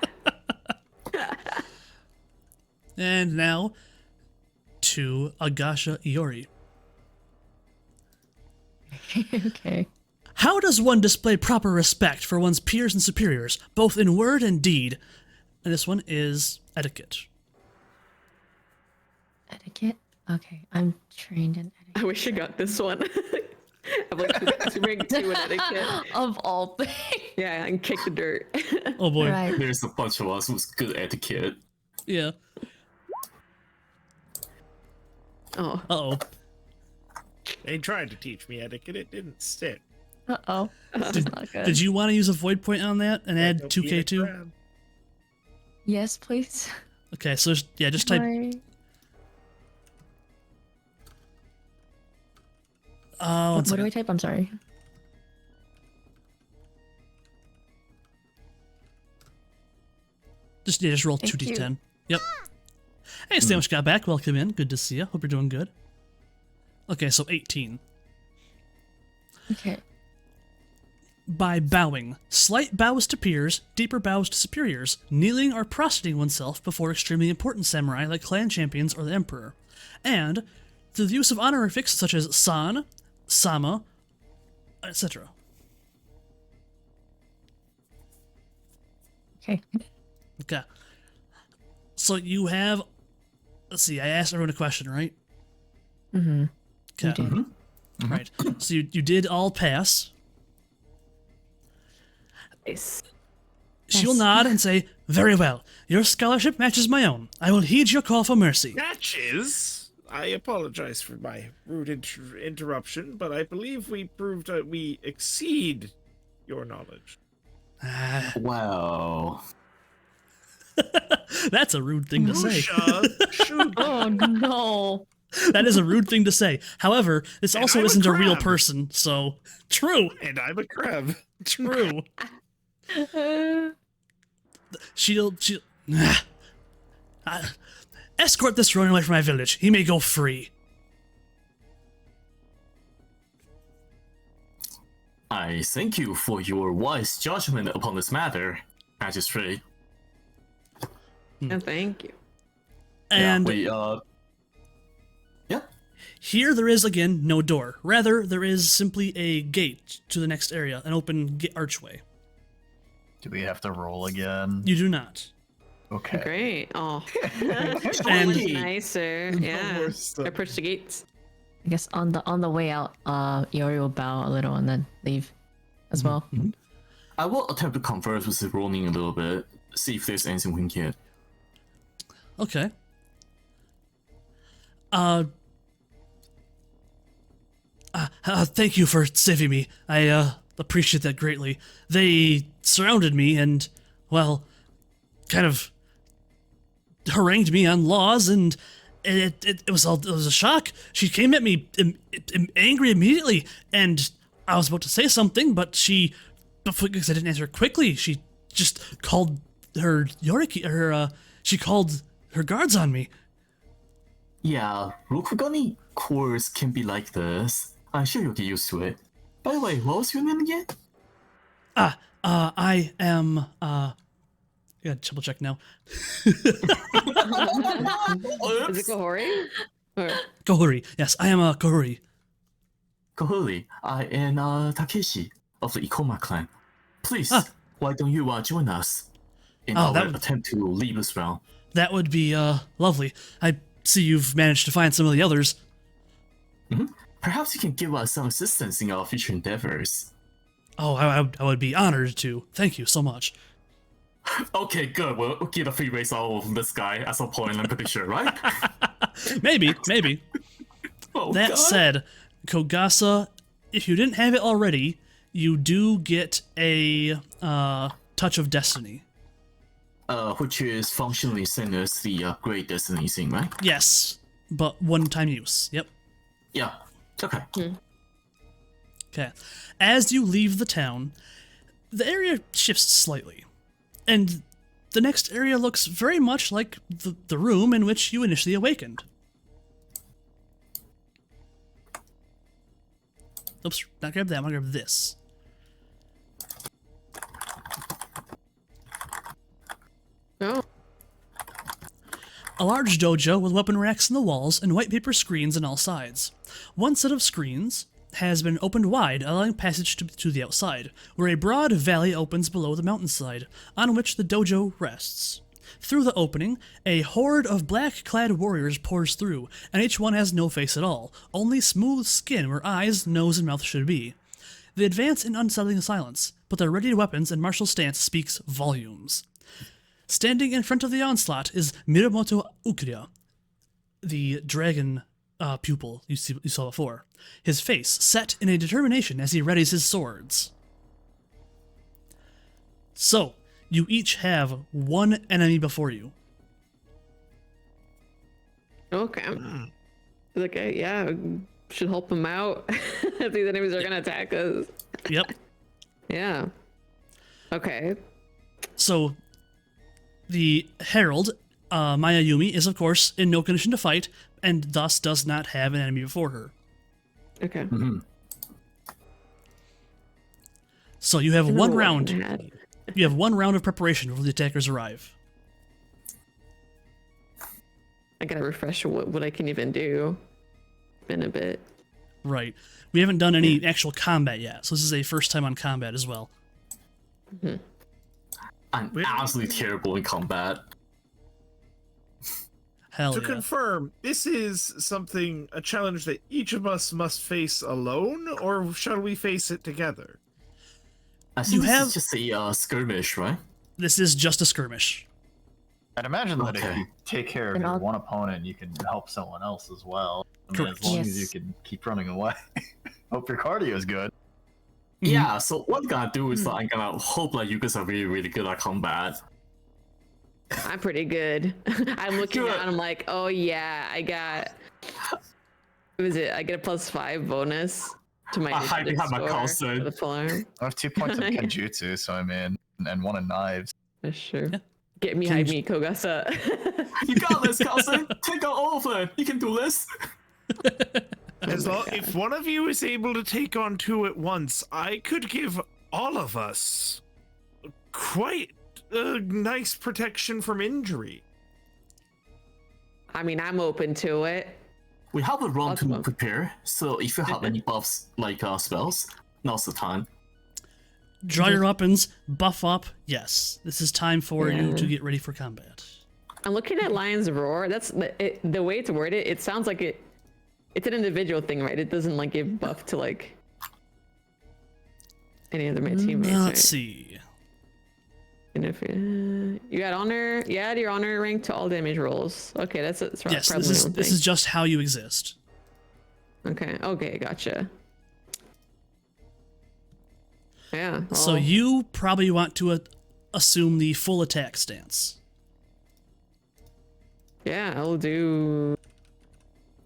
And now to Agasha Iori. Okay. How does one display proper respect for one's peers and superiors, both in word and deed? And this one is etiquette. Etiquette? Okay, I'm trained in I wish I got this one. I'm like to bring two in etiquette. etiquette. Of all things. Yeah, and kick the dirt. Oh boy. Right. There's a bunch of us who's good etiquette. Yeah. Oh, Uh-oh. They tried to teach me etiquette, it didn't stick. Uh-oh. This is not good. Did you want to use a void point on that and add Don't beat it 2k2? around. Yes, please. Okay, so just type. Sorry. One What do I second. type? I'm sorry. Just roll Thank 2d10. Yep. Hey, Sandwich got back. Welcome in. Good to see you. Hope you're doing good. Okay, so 18. Okay. By bowing. Slight bows to peers, deeper bows to superiors, kneeling or prostrating oneself before extremely important samurai like clan champions or the emperor. And through the use of honorifics such as san, sama, etc. Okay. Okay. So you have... Let's see, I asked everyone a question, right? Mm-hmm. Okay. You did. Right. So you did all pass. nice. She will Yes. nod and say, "Very well. Your scholarship matches my own. I will heed your call for mercy." Matches? I apologize for my rude interruption, but I believe we proved that we exceed your knowledge. Wow. That's a rude thing to say. Shoot. Oh no. That is a rude thing to say. However, this And also I'm a isn't a real crab. person, so true. And I'm a crab. True. Uh, She'll escort this runaway away from my village. He may go free. I thank you for your wise judgment upon this matter, Magistrate. Oh, thank you. And Yeah, here there is again no door. Rather, there is simply a gate to the next area, an open archway. Do we have to roll again? You do not. Okay. Great. Oh, And nicer. Yeah. worst stuff. Approach the gates. I guess on the way out, Iori will bow a little and then leave as well. I will attempt to converse with the Ronin a little bit, see if there's anything we can get. okay. Thank you for saving me. I appreciate that greatly. They surrounded me and, well, kind of harangued me on laws, and it was a shock. She came at me angry immediately, and I was about to say something, but because I didn't answer quickly, she just called her she called her guards on me. Yeah, Rokugani course can be like this. I'm sure you'll get used to it. By the way, what was your name again? I am, yeah, double check now. Is it Kohori? Or... Kohori. Yes, I am a Kohori. Kohori, I am Takeshi of the Ikoma clan. Please, Ah. why don't you join us in Oh, our that would- attempt to leave this realm? That would be, lovely. I see you've managed to find some of the others. Perhaps you can give us some assistance in our future endeavors. Oh, I would be honored to. Thank you so much. Okay, good. We'll get a free race out of this guy at some point, I'm pretty sure, right? Maybe. Oh, That God. said, Kogasa, if you didn't have it already, you do get a touch of destiny. Which is functionally same as the Great Destiny thing, right? Yes, but one-time use. Yep. Yeah. Okay. Okay. As you leave the town, the area shifts slightly, and the next area looks very much like the room in which you initially awakened. Oops, not grab that, I'm gonna grab this. Oh. A large dojo with weapon racks in the walls and white paper screens on all sides. One set of screens has been opened wide, allowing passage to the outside, where a broad valley opens below the mountainside, on which the dojo rests. Through the opening, a horde of black-clad warriors pours through, and each one has no face at all, only smooth skin where eyes, nose, and mouth should be. They advance in unsettling silence, but their readied weapons and martial stance speaks volumes. Standing in front of the onslaught is Miramoto Ukira, the dragon pupil you saw before, his face set in a determination as he readies his swords. So, you each have one enemy before you. Okay. Okay, yeah, should help them out if these enemies are gonna attack us. Yep. Yeah. Okay. So, the Herald, Mayayumi, is of course in no condition to fight, and thus does not have an enemy before her. Okay. So you have one Ooh, round. mad. You have one round of preparation before the attackers arrive. I gotta refresh what I can even do. Been a bit. Right. We haven't done any actual combat yet, so this is a first time on combat as well. I'm absolutely terrible in combat. Hell To yeah. confirm, this is a challenge that each of us must face alone, or shall we face it together? I think You this have- is just a skirmish, right? This is just a skirmish. I'd imagine that if Okay. you take care of And your I'll- one opponent, you can help someone else as well. I mean, Correct. as long as you Yes. can keep running away. Hope your cardio is good. Yeah, so what I'm gonna do is I'm gonna hope that you guys are really, really good at combat. I'm pretty good. I'm looking Good. down. I'm like, oh yeah, I got. What is it? I get a +5 bonus to my I hide initiative behind my score console. for the full arm. I have 2 points of Kenjutsu, so I'm in, and 1 in knives. That's sure. Yeah. Get me, hide me, Kogasa. You got this, cousin! Take out all of them! You can do this! If one of you is able to take on 2 at once, I could give all of us quite a nice protection from injury. I mean, I'm open to it. We have a round to Awesome. prepare, so if you have any buffs like spells, now's the time. Draw your weapons, buff up. Yes, this is time for you Yeah. to get ready for combat. I'm looking at Lion's Roar. That's the way it's worded. It sounds like it's an individual thing, right? It doesn't like give buff to like any other my teammates. Let's right? see. And if you got honor, you add your honor rank to all damage rolls. Okay, that's Yes, probably this one is thing. just how you exist. Okay, gotcha. Yeah. So well, you probably want to assume the full attack stance. Yeah, I'll do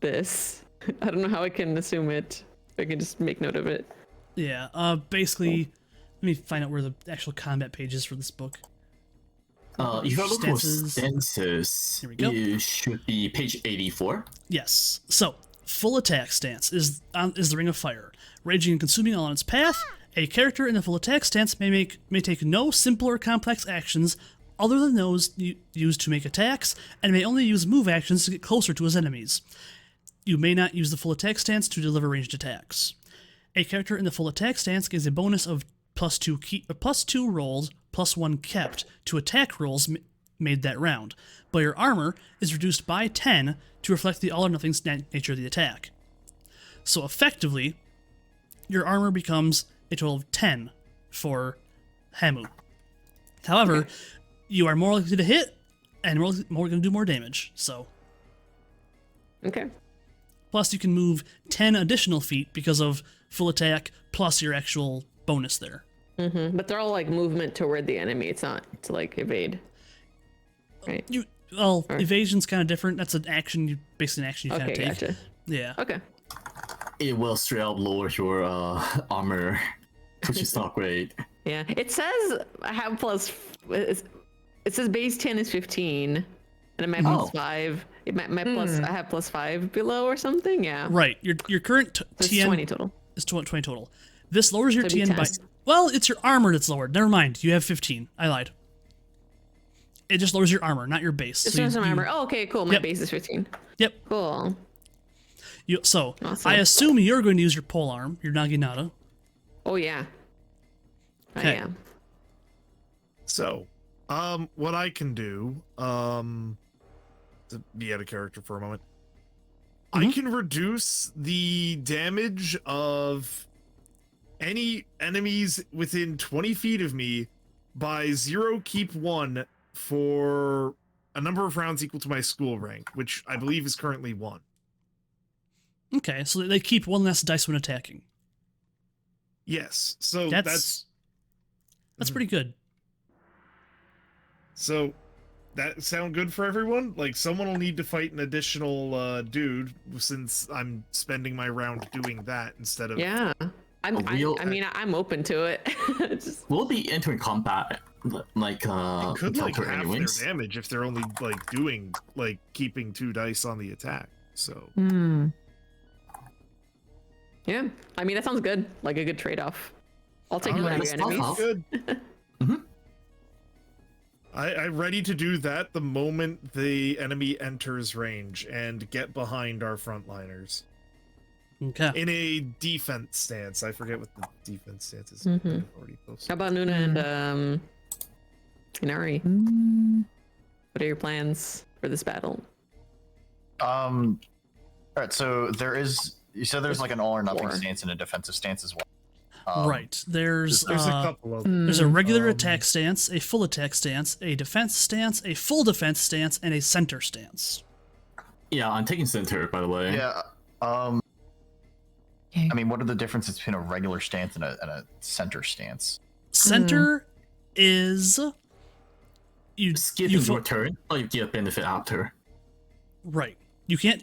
this. I don't know how I can assume it. I can just make note of it. Yeah. Basically, let me find out where the actual combat page is for this book. If you look for Stances. stances, Here we go. it should be page 84. Yes. So, full attack stance is the Ring of Fire, raging and consuming all on its path. A character in the full attack stance may take no simple or complex actions other than those used to make attacks, and may only use move actions to get closer to his enemies. You may not use the full attack stance to deliver ranged attacks. A character in the full attack stance gives a bonus of +2 rolls, +1 kept to attack rolls made that round, but your armor is reduced by 10 to reflect the all or nothing nature of the attack. So effectively, your armor becomes a total of 10 for Hamu. However, you are more likely to hit and more going to do more damage. So, Okay. plus you can move 10 additional feet because of full attack plus your actual bonus there. But they're all like movement toward the enemy. It's not to like evade. Right. Evasion's kind of different. That's an action. Basically, an action you kind of Okay, take. gotcha. Yeah. Okay. It will straight up lower your armor, which is not great. Yeah. It says I have it says base 10 is 15, and my plus 5. My plus I have +5 below or something. Yeah. Right. Your current So it's TN 20 total. is 20 total. This lowers your So it'd be TN by. 10. Well, it's your armor that's lowered. Never mind. You have 15. I lied. It just lowers your armor, not your base. It's So just my armor. Oh, okay, cool. My Yep. base is 15. Yep. Cool. So Awesome. I assume you're going to use your pole arm, your naginata. Oh yeah. Okay. I am. So, what I can do, to be out of character for a moment, I can reduce the damage of any enemies within 20 feet of me by 0, keep 1 for a number of rounds equal to my school rank, which I believe is currently 1. Okay, so they keep one less dice when attacking. Yes, so That's pretty good. So, that sound good for everyone? Like, someone will need to fight an additional dude, since I'm spending my round doing that instead of... Yeah. I mean, I'm open to it. Just, We'll be entering combat like It could, like, encounter half anyways. their damage if they're only, like, doing, like, keeping 2 dice on the attack, so... yeah. I mean, that sounds good. Like a good trade-off. I'll take one out of your Alright, enemies. Good. I'm ready to do that the moment the enemy enters range and get behind our frontliners. Okay. In a defense stance. I forget what the defense stance is. Mhm. I've already posted. How about Nuna and Inari? What are your plans for this battle? All right, so you said there's like an all or nothing Four. stance and a defensive stance as well. Right. There's There's a couple of them. there's a regular attack stance, a full attack stance, a defense stance, a full defense stance, and a center stance. Yeah, I'm taking center, by the way. Yeah. Okay. I mean, what are the differences between a regular stance and a center stance? Center is you Skip you your turn, or you get benefit after. right. You can't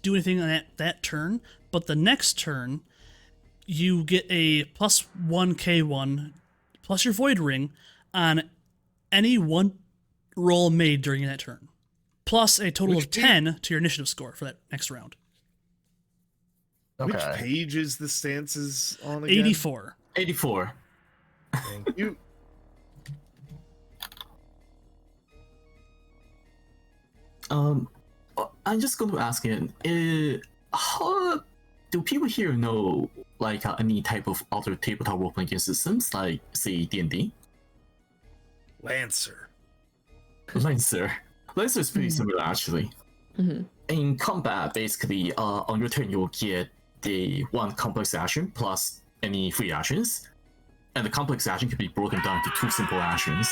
do anything on that turn, but the next turn you get a +1 K1 plus your void ring on any one roll made during that turn. Plus a total Which of 10 to your initiative score for that next round. Which Okay. page is the stances on again? 84. 84. Thank you. I'm just going to ask again. How do people here know like any type of other tabletop role-playing game systems, like say D&D? Lancer. Lancer. Lancer is pretty similar actually. In combat, basically, on your turn you'll get the one complex action plus any free actions, and the complex action can be broken down into 2 simple actions.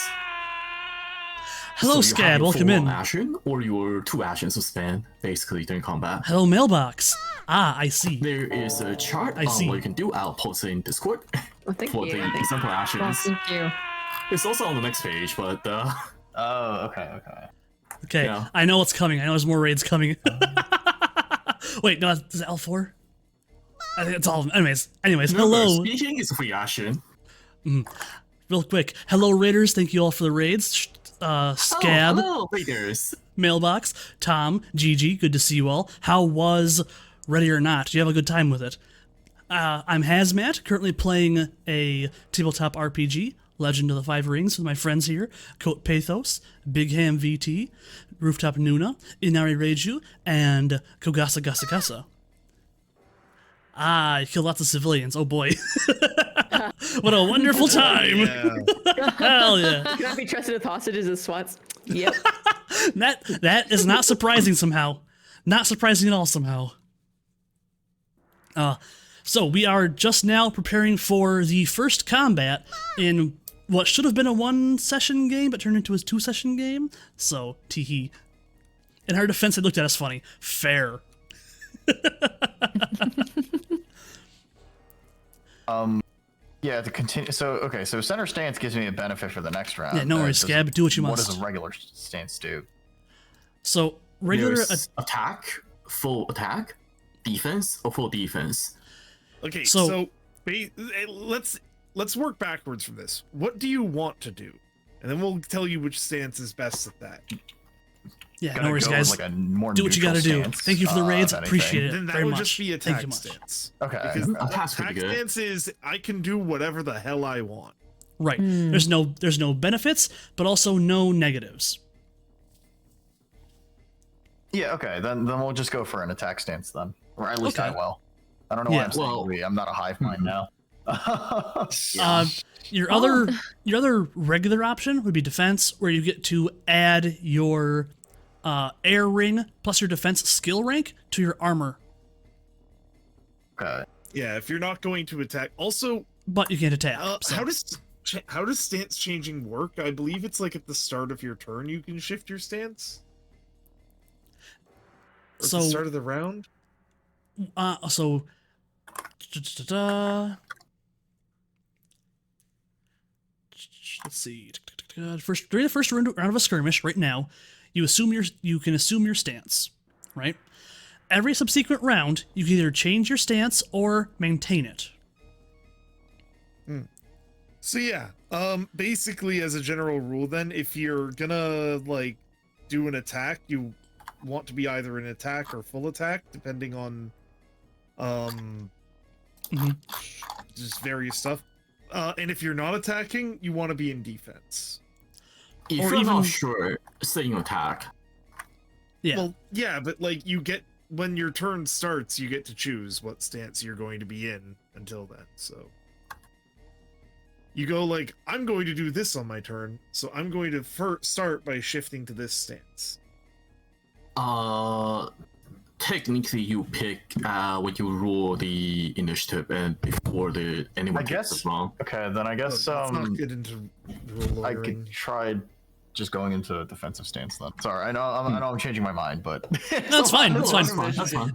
Hello, So you have Scad. your Welcome full in. action or your 2 actions to spend basically during combat. Hello, mailbox. Ah, I see. There is a chart I on see. what you can do. I'll post it in Discord Well, thank for you. the simple Oh, actions. thank you. It's also on the next page, but Oh, okay. Okay, Yeah. I know what's coming. I know there's more raids coming. Wait, no, is it L4? I think it's all of them. Anyways, No, hello. speaking is a free action. Real quick. Hello, Raiders. Thank you all for the raids. Scab, Hello, Raiders. Mailbox, Tom, Gigi, good to see you all. How was Ready or Not? Do you have a good time with it? I'm Hazmat, currently playing a tabletop RPG, Legend of the Five Rings, with my friends here, Coat Pathos, Big Ham VT, Rooftop Nuna, InariReiju, and KogasaGaSagasa. I killed lots of civilians, oh boy. What a wonderful time! Yeah. Hell yeah. Cannot be trusted with hostages as SWATs. Yep. That is not surprising somehow. Not surprising at all somehow. So we are just now preparing for the first combat in what should have been a 1-session game, but turned into a 2-session game. So, teehee. In her defense, they looked at us funny. Fair. Yeah, to continue. So, okay, so center stance gives me a benefit for the next round. Yeah, no worries, Scab. Do what you What must. does a regular stance do? So, regular... There's attack, full attack, defense, or full defense. Okay, So- so let's work backwards from this. What do you want to do? And then we'll tell you which stance is best at that. yeah, Gotta no worries, go with, guys. like a more Do what you neutral gotta do. stance, Thank you for the raids. if anything. Appreciate it Then that very would much. just be Thank attack you much. stance. Okay. Because Attack's pretty attack good. stance is I can do whatever the hell I want. Right. There's no benefits, but also no negatives. Yeah, okay, then we'll just go for an attack stance then. Or at least I Okay. will. I don't know why Yeah. I'm saying Well- we. I'm not a hive mind now. Your other regular option would be defense, where you get to add your air ring plus your defense skill rank to your armor, Okay. Yeah, if you're not going to attack. Also, but you can't attack. so- how does stance changing work? I believe it's like at the start of your turn you can shift your stance. Or at the start of the round. So let's see. First, during the first round of a skirmish, right now, you can assume your stance, right? Every subsequent round, you can either change your stance or maintain it. So yeah, basically as a general rule then, if you're gonna like do an attack, you want to be either an attack or full attack, depending on just various stuff. And if you're not attacking, you want to be in defense. If Or you're even- not sure, stay in attack. Yeah. Well, yeah, but like you get when your turn starts, you get to choose what stance you're going to be in until then. So you go like, I'm going to do this on my turn, so I'm going to start by shifting to this stance. Technically, you pick when you roll the initiative and before anyone I gets guess- it wrong. Okay, then I guess Let's not get into rule I lawyering. could try just going into a defensive stance then. Sorry, I know I'm changing my mind, but That's fine. That's fine.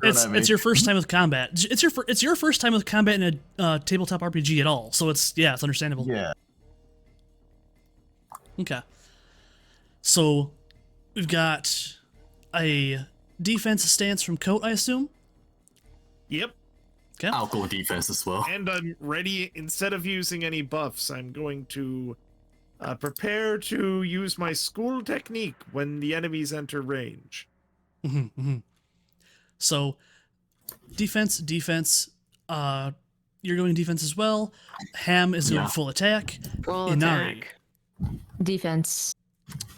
That's fine. It's your first time with combat. It's your first time with combat in a tabletop RPG at all. So it's understandable. yeah. Okay. So we've got a defense stance from Coat, I assume. Yep. Okay. I'll go defense as well. And I'm ready. Instead of using any buffs, I'm going to prepare to use my school technique when the enemies enter range. So defense. You're going defense as well. Ham is going Yeah. full attack. Full Inari. attack. Defense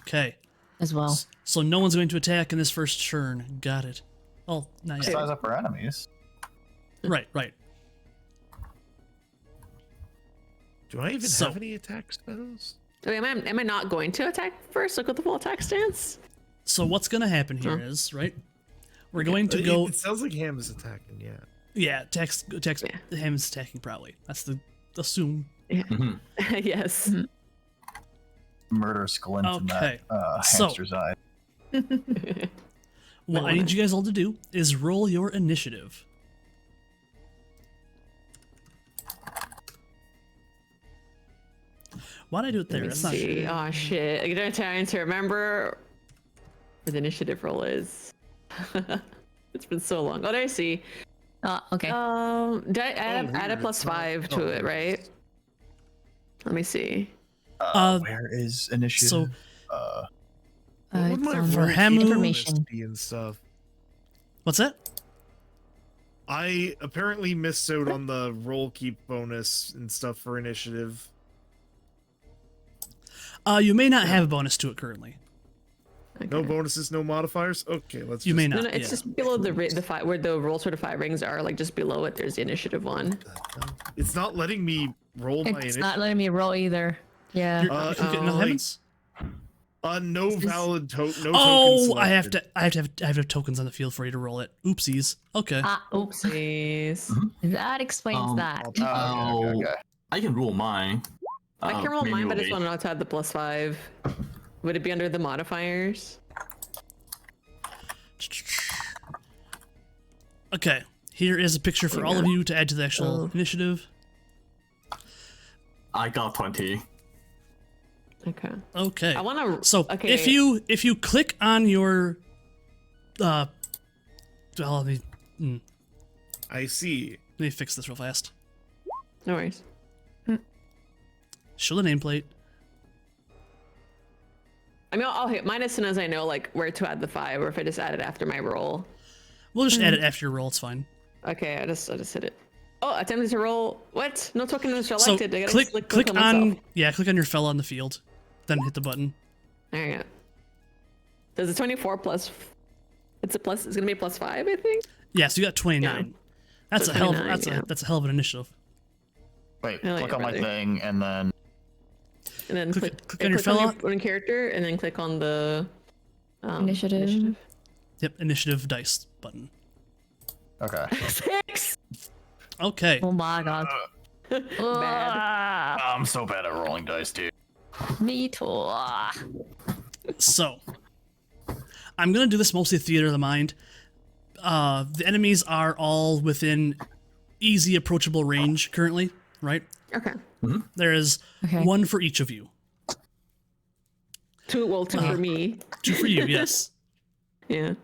Okay. as well. So no one's going to attack in this first turn. Got it. Oh, not yet. Size up our enemies. Right. Do I even So- have any attack spells? Wait, am I not going to attack first? Look at the full attack stance. So what's going to happen here Huh. is, right? We're going to go. It sounds like Ham is attacking. Yeah. Yeah, attacks. Yeah. Ham is attacking probably. That's the assume. Yes. Murder squint in Okay, that so- hamster's eye. What I need you guys all to do is roll your initiative. Why'd I do it there? Let me That's not see. Oh shit! I'm gonna try to remember what the initiative roll is. It's been so long. Oh, there I see. Okay. Did I add a weird. plus It's not- 5 to it, right? Let me see. Where is initiative? So What would It's my on For roll Hamu- information. be and stuff? what's that? I apparently missed out on the roll keep bonus and stuff for initiative. You may not have a bonus to it currently. No Okay. bonuses, no modifiers. Okay, let's. You just may No, not. no, it's yeah. just below the five where the roll sort of 5 rings are. Like just below it, there's the initiative one. It's not letting me roll my It's initiative. not letting me roll either. Yeah. You're, Uh, if you get no oh, heavens. No valid no Oh, tokens I have selected. to have tokens on the field for you to roll it. Oopsies. Okay. Oops. Please. That explains that. Okay. I can roll mine. I can roll mine, but I manually. just want to know how to add the plus 5. Would it be under the modifiers? Okay. Here is a picture for all of you to add to the actual Oh. initiative. I got 20. Okay. Okay. I want to. So okay. if you click on your well, let I see. me fix this real fast. No worries. Show the nameplate. I mean, I'll hit mine as soon as I know like where to add the 5, or if I just add it after my roll. We'll just add it after your roll. It's fine. Okay, I just hit it. Oh, attempted to roll. What? No token was So selected. I gotta click on on myself. click on your fella on the field, then hit the button. There you go. Does the 24 plus? It's a plus. It's gonna be a plus 5, I think. Yeah, so you got 29. That's So a hell of 29, yeah. that's a hell of an initiative. Wait, I like click it, on my brother. thing and then And then Click click on your fella. own character, and then click on the Initiative. Yep, initiative dice button. okay. 6. Okay. Oh my god. Bad. I'm so bad at rolling dice, dude. Me too. So, I'm gonna do this mostly theater of the mind. The enemies are all within easy approachable range currently, right? Okay. There is Okay. one for each of you. 2 for me. 2 for you, yes. Yeah.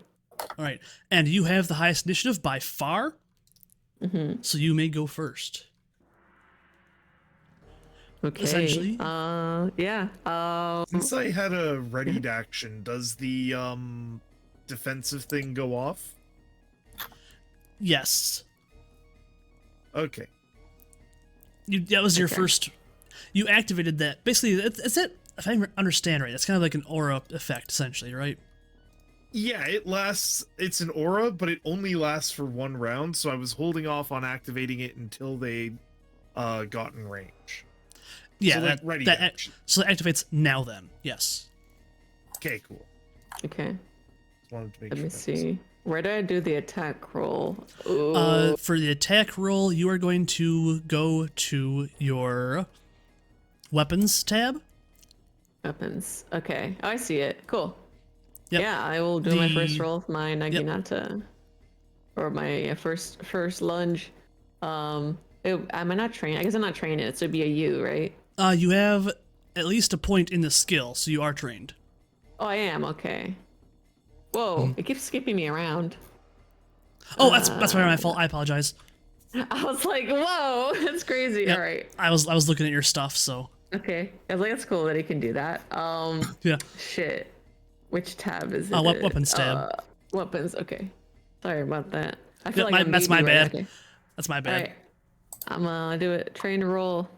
All right, and you have the highest initiative by far, so you may go first. Okay. Essentially. Yeah. Since I had a readied action, does the defensive thing go off? Yes, Okay. that was your Okay. first. You activated that. Basically, is it? If I understand right, that's kind of like an aura effect, essentially, right? Yeah, it lasts. It's an aura, but it only lasts for 1 round. So I was holding off on activating it until they got in range. Yeah, So, like, that, ready that action. so it activates now. Then, yes. Okay, cool. Okay. Just wanted to make Let sure me that was- see. Where do I do the attack roll? Ooh. For the attack roll, you are going to go to your weapons tab. Weapons. Okay. Oh, I see it. Cool. Yep. Yeah, I will do my first The- roll with my Naginata. Or my first lunge. Am I not trained? I guess I'm not trained in it, so it'd be a U, right? You have at least a point in the skill, so you are trained. Oh, I am. Okay. Whoa, it keeps skipping me around. Oh, that's probably my fault. I apologize. I was like, whoa, that's crazy. Yep. All right. I was looking at your stuff, so Okay. I was like, that's cool that he can do that. yeah. Shit. Which tab is it? Weapons tab. Weapons. Okay. Sorry about that. I feel Yep, like I'm that's my baby right bad. now. Okay. That's my All bad. right. I'm gonna do it. Train to roll.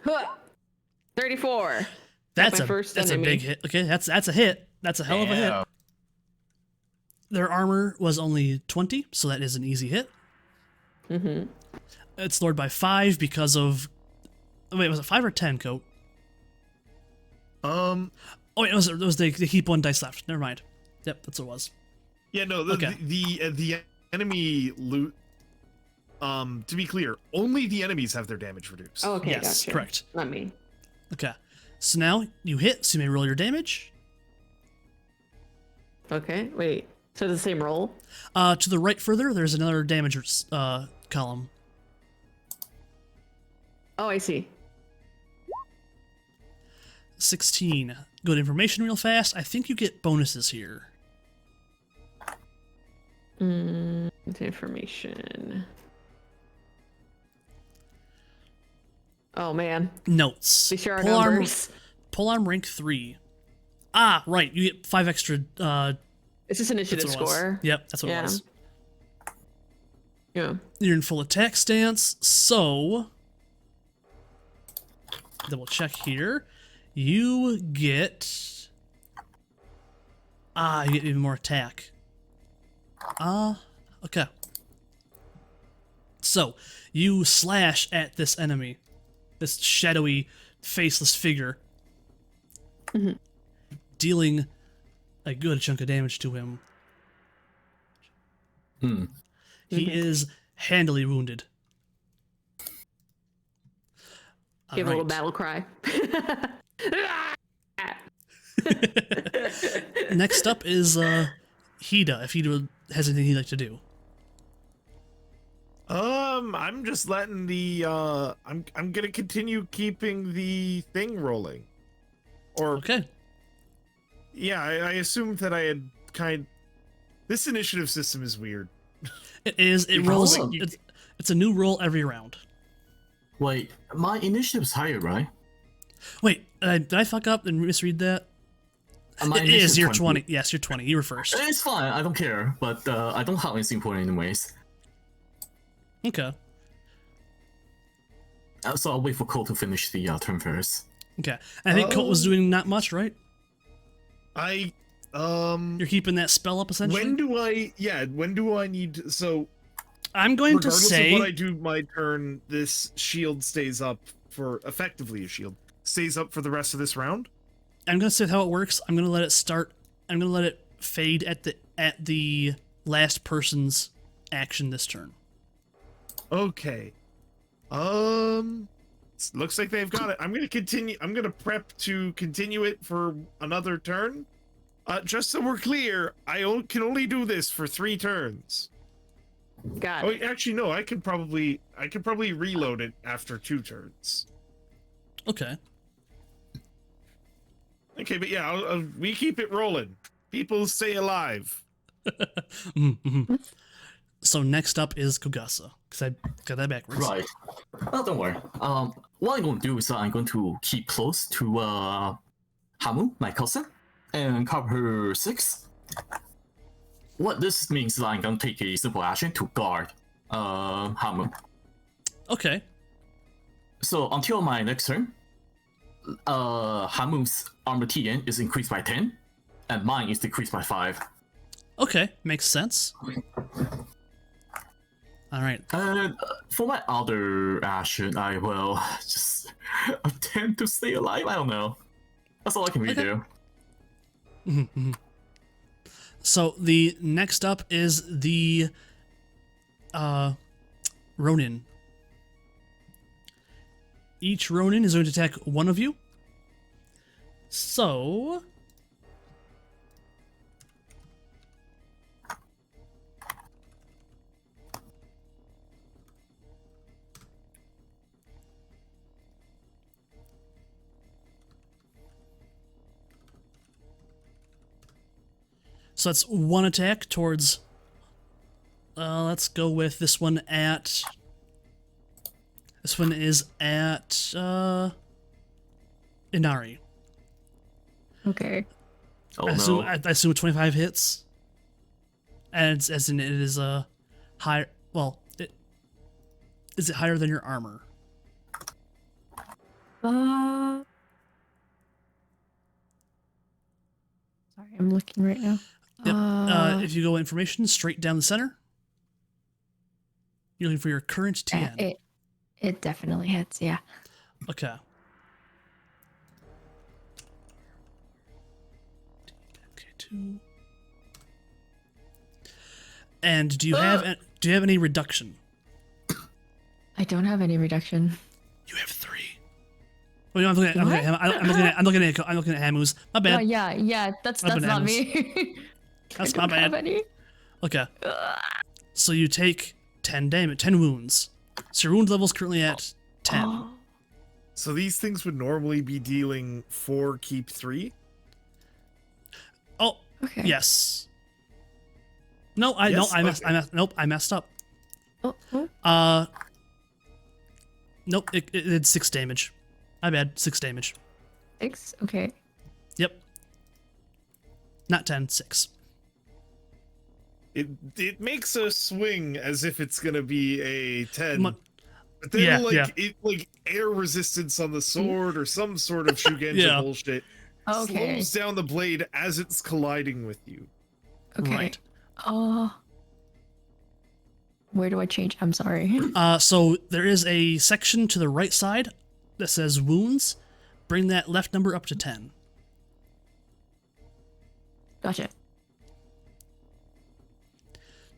Huh. 34. That's my a first that's a enemy. big hit. Okay, that's a hit. That's a hell of a hit. Damn. Their armor was only 20, so that is an easy hit. Mm-hmm. It's lowered by 5 because of. Wait, was it 5 or 10, Coat? Um. Oh, wait, it was they keep 1 dice left. Never mind. Yep, that's what it was. Yeah. No. Okay. The enemy loot. To be clear, only the enemies have their damage reduced. Oh, okay. Yes, Gotcha. correct. Not me. Okay. So now you hit, so you may roll your damage. Okay. Wait. So the same roll? To the right further, there's another damage column. Oh, I see. 16. Good information real fast. I think you get bonuses here. Information. Oh man. Notes. These sure are Polearm, numbers. Polearm rank 3. Ah, right. You get 5 extra. It's just initiative That's what it was. score. Yep, that's what Yeah. it was. Yeah. You're in full attack stance, so double check here. You get you get even more attack. Okay. So you slash at this enemy, this shadowy, faceless figure, dealing a good chunk of damage to him. He is handily wounded. Give a little Alright. battle cry. Next up is Hida, if Hida has anything he'd like to do. I'm just letting the I'm gonna continue keeping the thing rolling. Or Okay. yeah, I assumed that I had this initiative system is weird. It is. It Because, rolls. like, you- It's a new roll every round. Wait, my initiative's higher, right? Wait, did I fuck up and misread that? My It is. initiative's You're 20. Yes, you're 20. You were first. It's fine, I don't care, but I don't have anything for it anyways. Okay. So I'll wait for Cole to finish the turn first. Okay. I think Colt was doing not much, right? I You're keeping that spell up essentially. when do I need so I'm going to regardless say of what I do my turn, this shield stays up for effectively a shield. Stays up for the rest of this round? I'm going to say how it works. I'm going to let it start. I'm going to let it fade at the last person's action this turn. Okay. Looks like they've got it. I'm gonna continue. I'm gonna prep to continue it for another turn. Just so we're clear, can only do this for 3 turns. Got Oh, it. actually, no. I could probably reload it after 2 turns. Okay. Okay, but yeah, we keep it rolling. People stay alive. Mm-hmm. So next up is Kogasa, because I got that backwards. Right. Oh, don't worry. What I'm going to do is I'm going to keep close to Hamu, my cousin, and cover her 6. What this means is I'm going to take a simple action to guard Hamu. Okay. So until my next turn, Hamu's armor TN is increased by 10, and mine is decreased by 5. Okay. Makes sense. All right. And for my other action, I will just attempt to stay alive. I don't know. That's all I can really do. Mm-hmm. So the next up is the Ronin. Each Ronin is going to attack one of you. So that's one attack towards. Let's go with this one at. This one is at Inari. Okay. Oh I assume, no. I assume 25 hits. And as in it is a higher. Well, is it higher than your armor? Sorry, I'm looking right now. Yep. If you go information straight down the center, you're looking for your current TN. It definitely hits, yeah. Okay. Okay, 2. And do you have any reduction? I don't have any reduction. You have 3. Well, no, I'm looking at Hamu's. My bad. Oh yeah, that's not bananas. me. That's I my don't have bad. any. Okay. So you take 10 damage, 10 wounds. So your wound level is currently at 10. Oh, So these things would normally be dealing 4, keep 3. Oh, okay. yes. No, I Yes? nope, I messed up. Oh. Nope, it did 6 damage. My bad, 6 damage. 6? Okay. Yep. Not 10, 6. It makes a swing as if it's gonna be a 10. Mu- But then Yeah, it air resistance on the sword or some sort of Shugenja Yeah. bullshit Okay. slows down the blade as it's colliding with you. Okay. Right. Where do I change? I'm sorry. So there is a section to the right side that says wounds. Bring that left number up to 10. Gotcha.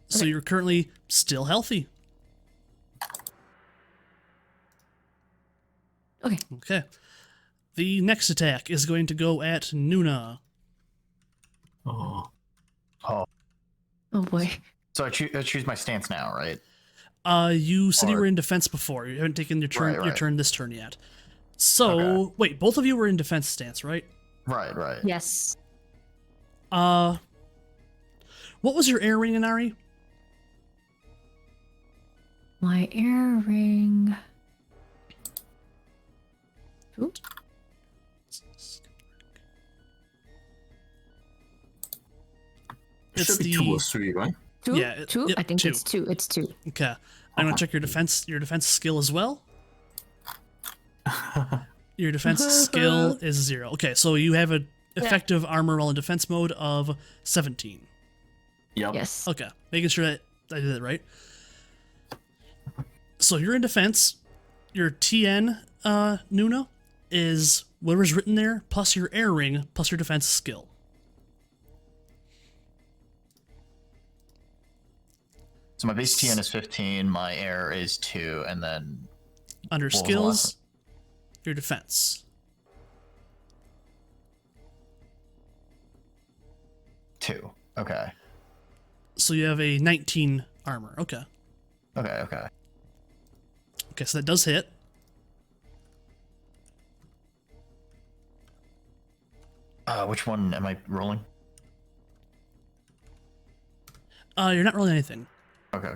So Okay. you're currently still healthy. Okay. Okay. The next attack is going to go at Nuna. Oh. Oh, Oh boy. so I choose my stance now, right? You said you Or- were in defense before. You haven't taken your turn Right, your right. turn this turn yet. So Okay. wait, both of you were in defense stance, right? Right. Yes. What was your air ring, Inari? My earring. Ooh. It It's should be the- 2 or 3, right? 2? Yeah, 2? yep, I think 2. it's 2. It's 2. Okay. I'm gonna check your defense skill as well. Your defense skill is 0. Okay, so you have an effective armor roll in defense mode of 17. Yep. Yes. Okay, making sure that I did it right. So you're in defense. Your TN, Nuna, is whatever's written there, plus your air ring, plus your defense skill. So my base TN is 15, my air is 2, and then Under was the skills, last your defense. 2. Okay. So you have a 19 armor. Okay. Okay. Okay, so that does hit. Which one am I rolling? You're not rolling anything. Okay.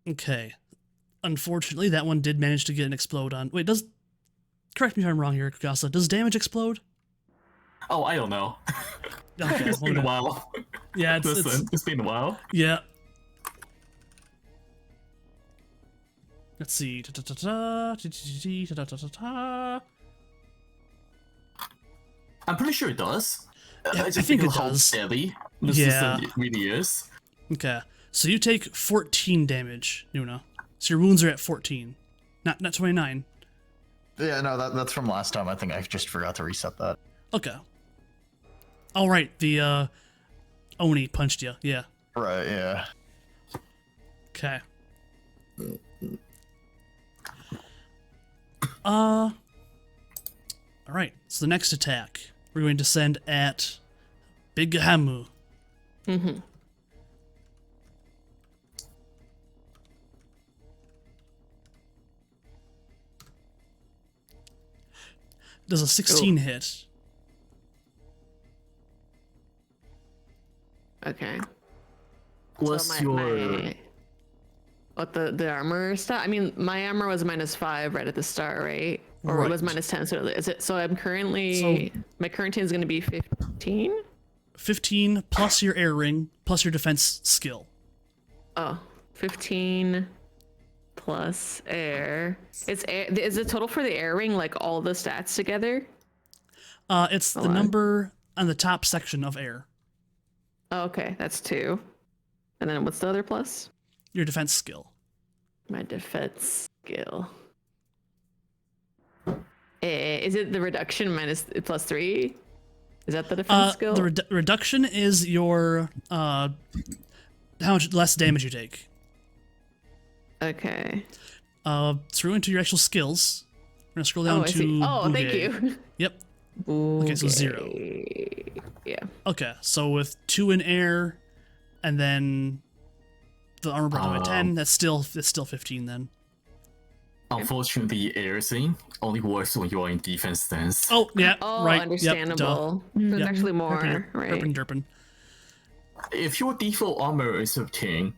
Okay. Unfortunately, that one did manage to get an explode on. Wait, correct me if I'm wrong here, Kogasa. Does damage explode? Oh, I don't know. Okay, It's been a well, while. yeah, it's Listen, it's been a while. yeah. Let's see. Ta-ta-ta-ta. I'm pretty sure it does. Yeah, just I think because it how does. steady the Yeah. system really is. Okay, so you take 14 damage, Nuna. So your wounds are at 14, not 29. Yeah, no, that's from last time. I think I just forgot to reset that. Okay. All right, the Oni punched you. Yeah. Right, yeah. Okay. All right. So the next attack, we're going to send at Big Hamu. Mm-hmm. Does a 16 hit? Okay. What's So your... what the armor stat? I mean, my armor was -5 right at the start, right? Or it was Right. -10. So is it? So I'm currently my current team is going to be 15. 15 plus your air ring plus your defense skill. Oh, 15 plus air. Is the total for the air ring like all the stats together? It's the Hold on. number on the top section of air. Oh, okay, that's 2. And then what's the other plus? Your defense skill. My defense skill. Is it the reduction minus +3? Is that the defense skill? The reduction is your how much less damage you take. Okay. Through into your actual skills. We're gonna scroll down Oh, I to. see. Oh, thank Bugei. you. Yep. Okay, so 0. Yeah. Okay, so with 2 in air, and then the armor brought down by 10. That's still 15 then. Unfortunately, air thing only works when you are in defense stance. Oh, yeah, Oh, right. understandable. Yep. There's Yep. actually more, Derpin, right? derpin. If your default armor is 15,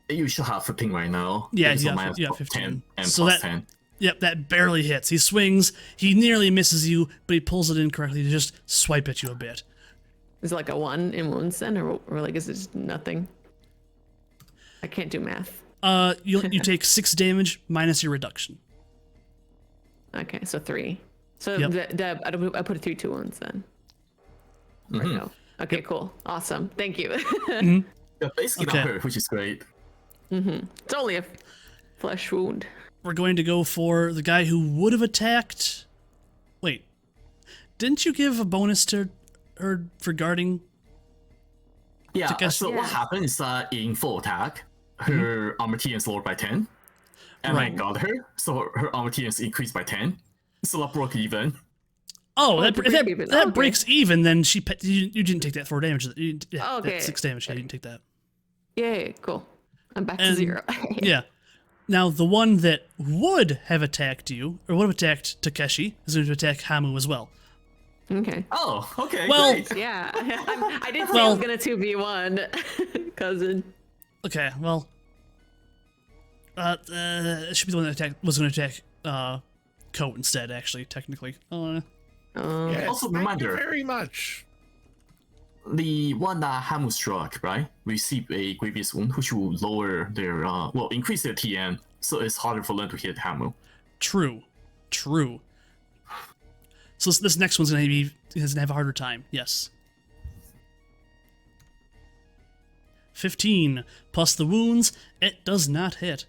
you should have 15 right now. Yeah, because of yeah, minus yeah, 10 15. and So plus that- 10. Yep, that barely hits. He swings, he nearly misses you, but he pulls it in correctly to just swipe at you a bit. Is it like a 1 in wounds then, or like is it just nothing? I can't do math. You take 6 damage minus your reduction. Okay, so 3. So Yep. I put it through 2 wounds then. Right Mhm. now. Okay, cool. Awesome. Thank you. Yeah, basically Okay. not hurt, which is great. It's only a flesh wound. We're going to go for the guy who would have attacked. Wait, didn't you give a bonus to her for guarding? Yeah, Takeshi- so what happened is that in full attack, her armor TN is lowered by 10. And I Right. got her, so her armor TN is increased by 10. So that broke even. Oh, it's a break even. that Okay. breaks even. Then you didn't take that 4 damage. Yeah, Okay. that 6 damage. Yeah, you didn't take that. Yay, cool. I'm back to And- 0. Yeah. Now the one that would have attacked you, or would have attacked Takeshi, is going to attack Hamu as well. Okay. Oh, okay, Well- great. Yeah. I did say I Well- was gonna 2v1, cousin. Okay, well, it should be the one that was going to attack Coat instead. Actually, technically. Yes, Also, thank reminder. you very much. The one that Hamu struck, right, received a grievous wound, which will lower their, increase their TN, so it's harder for them to hit Hamu. True. So this next one's going to have a harder time. Yes. 15 plus the wounds. It does not hit.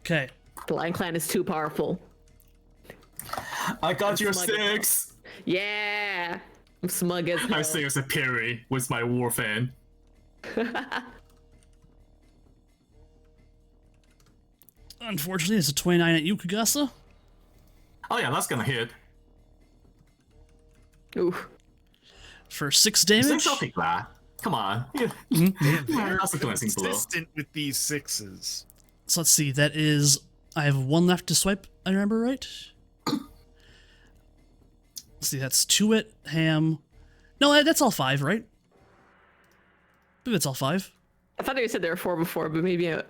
Okay. The Lion Clan is too powerful. I got your smug as 6! Yeah. I'm smug as hell. I say as a parry with my war fan. Unfortunately, it's a 29 at you, Kogasa. Oh yeah, that's gonna hit. Ooh. For 6 damage. 6, I'll take that. Come on. Yeah. That's a glancing blow. Consistent with these 6s. So let's see. That is. I have 1 left to swipe. I remember right. Let's see. That's 2 at Ham. No, that's all 5, right? I believe it's all 5. I thought you said there were 4 before, but maybe a...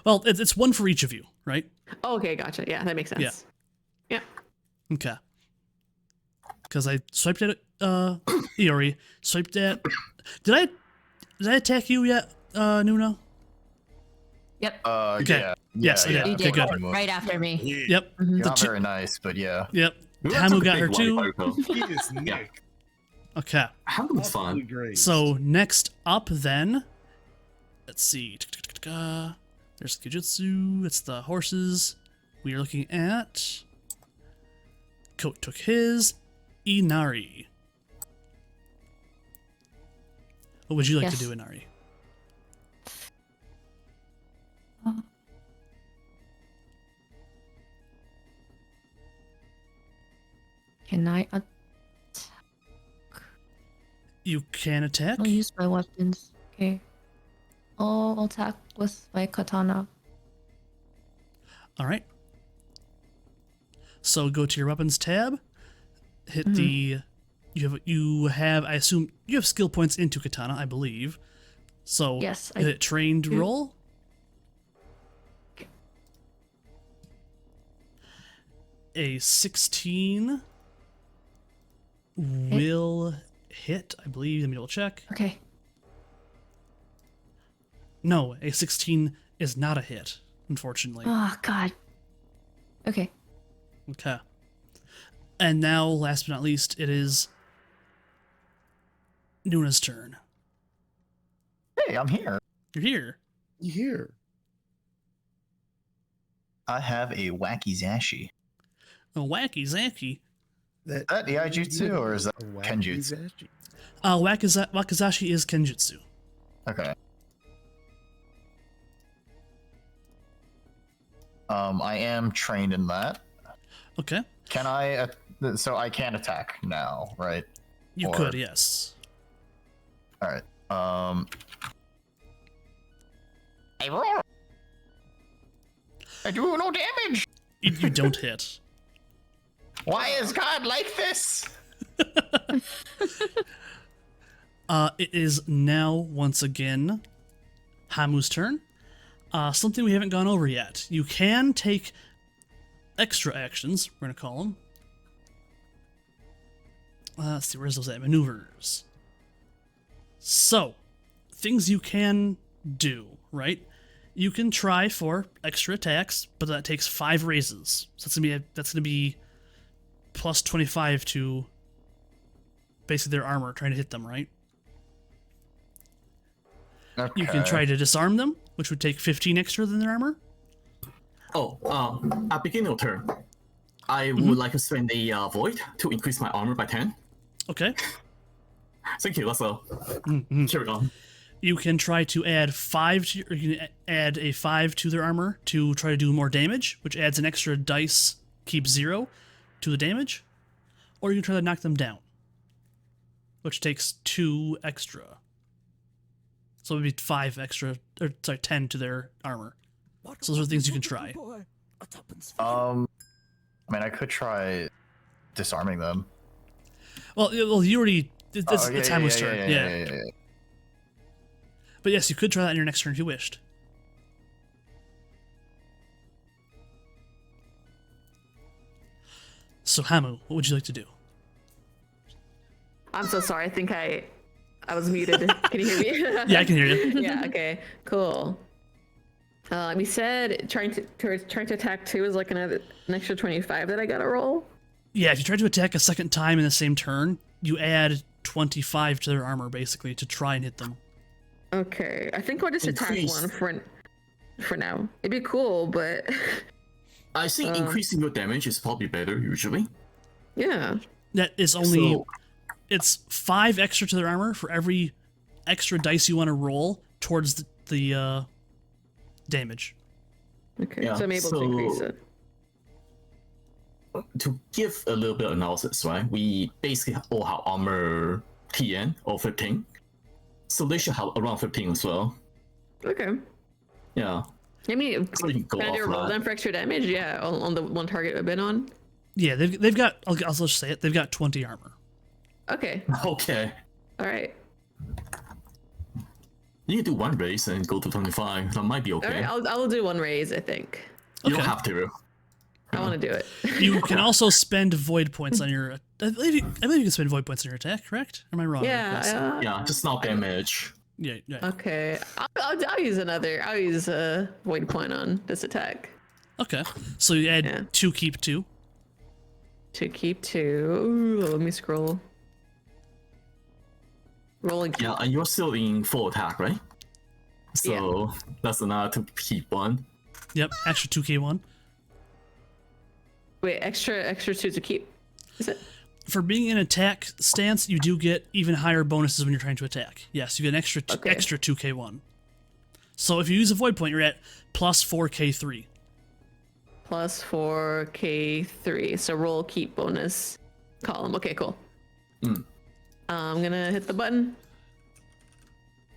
Well, it's 1 for each of you, right? Oh, okay, gotcha. Yeah, that makes sense. Yeah. Yeah. Okay. Because I swiped at Iori. Swiped at. Did I attack you yet, Nuno? Yep. Okay. Yeah. Yes, I yeah, did. You Okay, did good. right after me. Yep. You're The not two- very nice, but yeah. Yep. Ooh, that Hamu took a got big her one, too. Marco. He is Nick. Okay. Hamu's Absolutely fun. great. So next up, then, let's see. There's Kijutsu. It's the horses. We are looking at. Coat took his. Inari. What would you like to Yes. do, Inari? Can I? You can attack. I'll use my weapons. Okay. I'll attack with my katana. All right. So go to your weapons tab. Hit the. You have. I assume you have skill points into katana. I believe. So Yes, I hit trained do. roll. A 16 will hit. I believe. Let me double check. Okay. No, a 16 is not a hit. Unfortunately. Oh God. Okay. Okay. And now, last but not least, it is Nuna's turn. Hey, I'm here. You're here. Here. I have a wacky zashi. A wacky Zaki. Is that Iaijutsu or is that Kenjutsu? Wakazashi is Kenjutsu. Okay. I am trained in that. Okay. Can I? So I can attack now, right? You Or- could, yes. All right. I roll. I do no damage. You don't hit. Why is God like this? It is now once again Hamu's turn. Something we haven't gone over yet. You can take extra actions. We're gonna call them. Let's see, where's those at? Maneuvers. So, things you can do, right? You can try for extra attacks, but that takes 5 raises. So that's gonna be plus 25 to basically their armor, trying to hit them, right? Okay. You can try to disarm them, which would take 15 extra than their armor. At beginning of turn, I would like to spend a void to increase my armor by 10. Okay. Thank you. Let's go. Carry on. You can try to add 5 to, or you can add a 5 to their armor to try to do more damage, which adds an extra dice, keep 0 to the damage. Or you can try to knock them down, which takes 2 extra. So it would be 5 extra, or sorry, 10 to their armor. So those are things you can try. I mean, I could try disarming them. Well, you already. It's Hamu's turn. Yeah. But yes, you could try that on your next turn if you wished. So Hamu, what would you like to do? I'm so sorry. I think I was muted. Can you hear me? Yeah, I can hear you. Yeah. Okay. Cool. We said trying to attack 2 is like an extra 25 that I gotta roll. Yeah, if you try to attack a second time in the same turn, you add 25 to their armor basically to try and hit them. Okay, I think I'll just Increase. attack 1 for now. It'd be cool, but I think increasing your damage is probably better usually. yeah. That is only So- it's 5 extra to their armor for every extra dice you want to roll towards the damage. Okay, Yeah, so I'm able to increase so- it. To give a little bit of analysis, right? We basically all have armor 10 or 15. So they should have around 15 as well. Okay. Yeah. I mean, So you can go can I do a off roll that. then for extra damage? Yeah, on the one target I've been on. Yeah, they've got. I'll just say it. They've got 20 armor. Okay. Okay. All right. You can do 1 raise and go to 25. That might be All okay. right. I'll do 1 raise. I think You don't Okay. have to. I want to do it. You can also spend void points on your. I believe you can spend void points on your attack. Correct? Am I wrong? Yes. Yeah. Yeah, just not damage. Yeah. Okay. I'll use another. I'll use a void point on this attack Okay. So you add Yeah. 2, keep 2. to keep 2. Ooh, let me scroll. Rolling. Yeah, and you're still in full attack, right? So that's another to keep 1. Yep. Extra 2k1. Wait, extra 2 to keep. Is it? For being in attack stance, you do get even higher bonuses when you're trying to attack. Yes, you get an extra Okay. extra 2k1. So if you use a void point, you're at plus 4k3. Plus 4k3. So roll keep bonus column. Okay, cool. I'm gonna hit the button.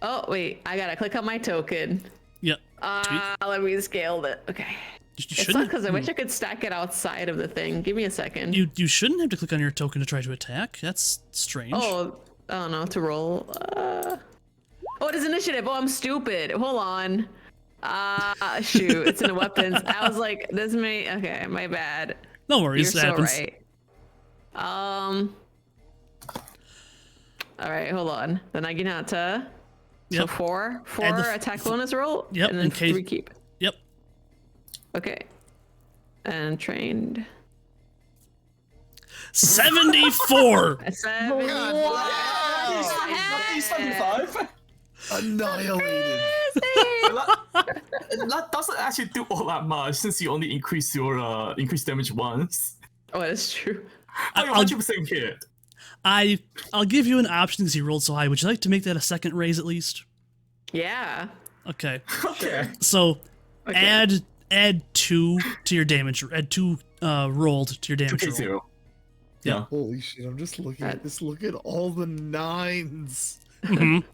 Oh wait, I gotta click on my token. Yep. Let me scale it. Okay. You It's not shouldn't. because I wish I could stack it outside of the thing. Give me a second. You shouldn't have to click on your token to try to attack. That's strange. Oh, I don't know, to roll. Oh, it is initiative. Oh, I'm stupid. Hold on. Shoot, it's in the weapons. I was like, this may. Okay, my bad. No You're worries. That so happens. right. All right, hold on. The Naginata. So Yep. 4 Add the attack bonus roll. Yep, And then in case- 3 keep. Yep. Okay. And trained. 74. 7. Annihilated. That doesn't actually do all that much since you only increase your increased damage once. Oh, that's true. But you're I'll- 100% hit. I'll give you an option because you rolled so high. Would you like to make that a second raise at least? Yeah. Okay. Okay. So Okay. add 2 to your damage. Add 2 rolled to your damage roll. 2k0. Yeah. Holy shit, I'm just looking at this. Look at all the 9s. Mhm.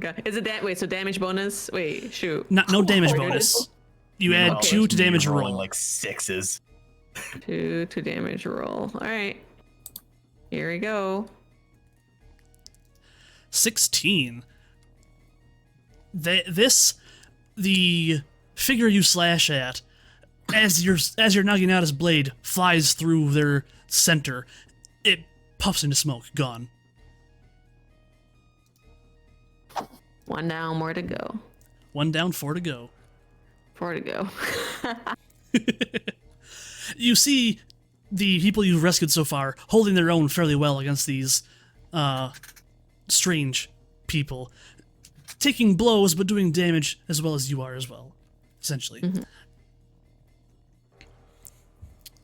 Okay. Is it that? Wait, so damage bonus? Wait, shoot. No damage Oh, bonus. You add Meanwhile, 2 it's to me damage rolling roll. like 6s. 2 to damage roll. All right. Here we go. 16. The figure you slash at, as you're knocking out his blade, flies through their center. It puffs into smoke. Gone. 1 down, more to go. 1 down, 4 to go. 4 to go. You see the people you've rescued so far holding their own fairly well against these strange people, taking blows but doing damage as well as you are as well, essentially.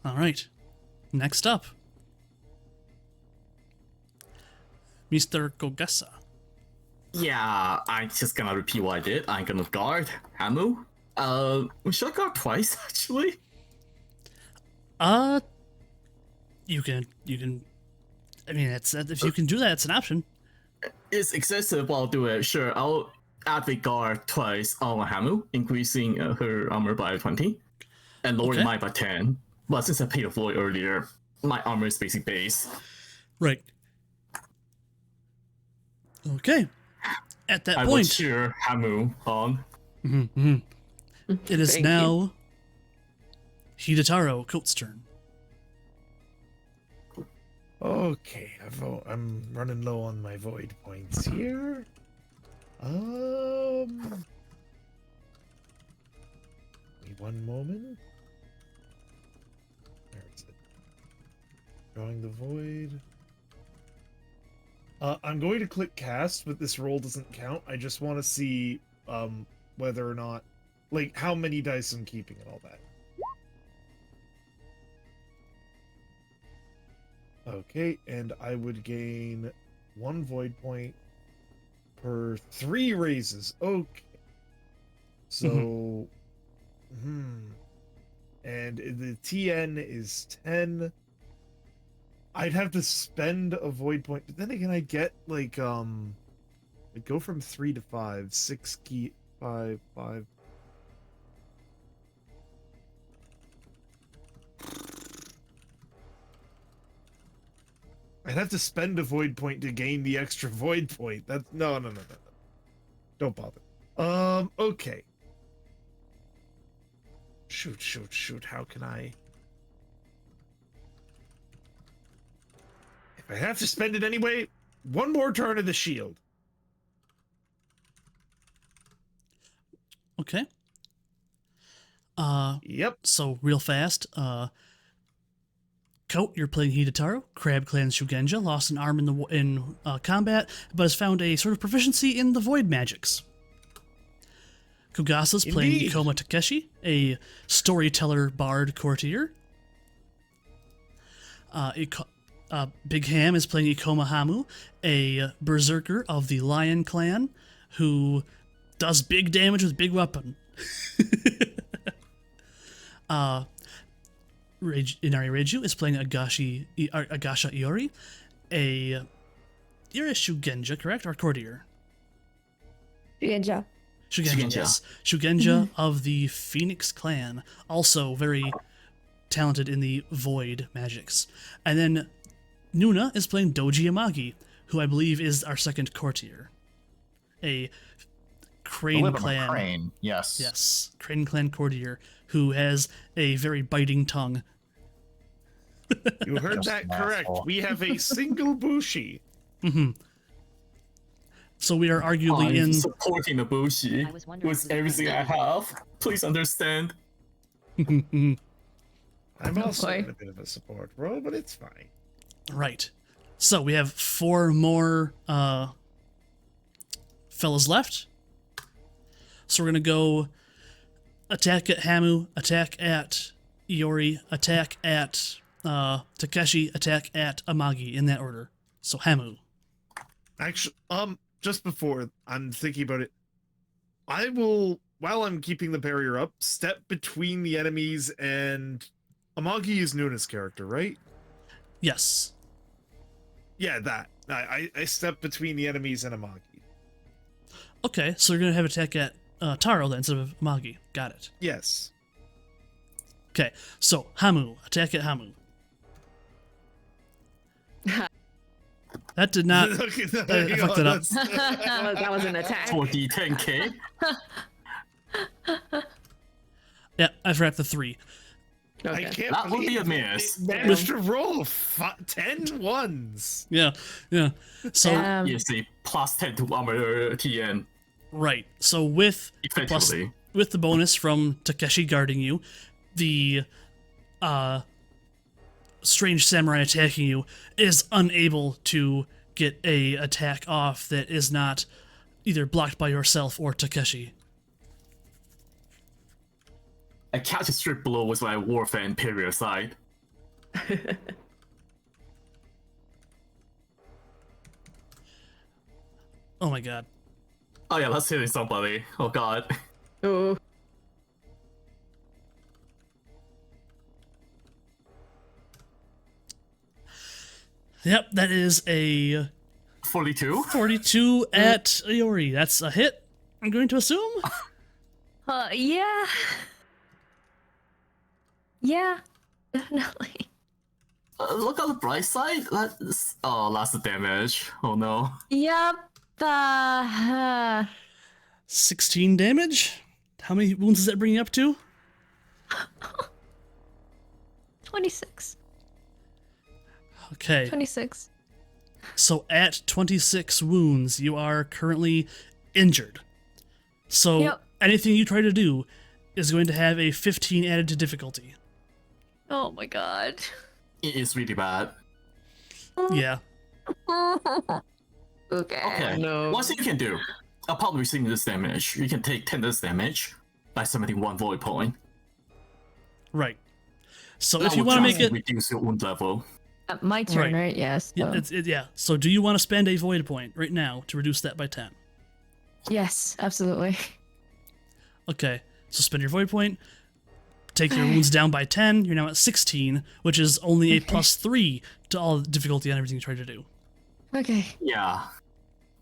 All right. Next up, Mr. Kogasa. Yeah, I'm just gonna repeat what I did. I'm gonna guard Hamu. Should I guard twice actually? You can. I mean, if you can do that, it's an option. It's excessive, but I'll do it. Sure, I'll activate guard twice on Hamu, increasing her armor by 20 and lowering Okay. mine by 10. But since I paid a void earlier, my armor is basic base. Right. Okay. At that I will point, cheer Hamu on. it is Thank now Hida Taro, Coat's turn. Okay, I'm running low on my void points here. Give me one moment. Where is it? Drawing the void. I'm going to click cast, but this roll doesn't count. I just want to see whether or not, like, how many dice I'm keeping and all that. Okay, and I would gain 1 void point per 3 raises. Okay. So, and the TN is 10. I'd have to spend a void point, but then again, I'd get like it'd go from 3 to 5, 6 key, 5. I'd have to spend a void point to gain the extra void point. That's no. Don't bother. Okay. Shoot. How can I? If I have to spend it anyway, 1 more turn of the shield. Okay. Yep. So real fast, Coat, you're playing Hida Taro. Crab Clan Shugenja lost an arm in combat, but has found a sort of proficiency in the void magics. Kogasa's playing Indeed. Ikoma Takeshi, a storyteller bard courtier. Big Ham is playing Ikoma Hamu, a berserker of the Lion Clan, who does big damage with big weapon. InariReiju is playing Agasha Iori, you're a Shugenja, correct? Or courtier? Shugenja. Shugenja, yes. Shugenja of the Phoenix Clan, also very talented in the void magics. And then Nuna is playing Doji Amagi, who I believe is our second courtier. A Crane Live on a Clan. crane, yes. Yes, Crane Clan courtier, who has a very biting tongue. You heard Just that an correct. asshole. We have a single bushi. So we are arguably I'm in. supporting the Bushi I was wondering with who's everything I have. Please understand. I'm also boy. in a bit of a support role, but it's fine. Right. So we have 4 more fellas left. So we're going to go attack at Hamu, attack at Iori, attack at Takeshi, attack at Amagi, in that order. So Hamu. Actually, just before I'm thinking about it, I will, while I'm keeping the barrier up, step between the enemies and Amagi is Nuna's character, right? Yes. Yeah, that. I step between the enemies and Amagi. Okay, so you're going to have attack at Taro then instead of Amagi. Got it. Yes. Okay, so Hamu, attack at Hamu. That did not. Okay, I fucked it up. That was an attack. 4d10k. Yeah, I forgot the 3. I Okay. can't That would be a believe miss. it managed to roll 10 ones. Yeah, yeah. So You see, plus 10 to armor TN. right. So with the plus, Eventually. with the bonus from Takeshi guarding you, the strange samurai attacking you is unable to get a attack off that is not either blocked by yourself or Takeshi. I catch a strip blow with my warfare imperial side. Oh my god. Oh yeah, that's hitting somebody. Oh god. Ooh. Yep, that is a 42? 42 at Iori. That's a hit, I'm going to assume. Yeah. Yeah, definitely. Look on the bright side. That's the damage. Oh no. Yep. 16 damage. How many wounds does that bring you up to? 26. Okay. 26. So at 26 wounds, you are currently injured. So Yep. anything you try to do is going to have a 15 added to difficulty. Oh my god. It is really bad. Yeah. Okay. Okay. no. What you can do, upon receiving this damage, you can take 10 this damage by summoning 1 void point. Right. So That if you will want to make just it, reduce your wound level. My turn, Right. right? Yes. yeah, so- yeah. So do you want to spend a void point right now to reduce that by 10? Yes, absolutely. Okay. So spend your void point. Take your wounds down by 10. You're now at 16, which is only a plus 3 to all the difficulty on everything you try to do. Okay. Yeah.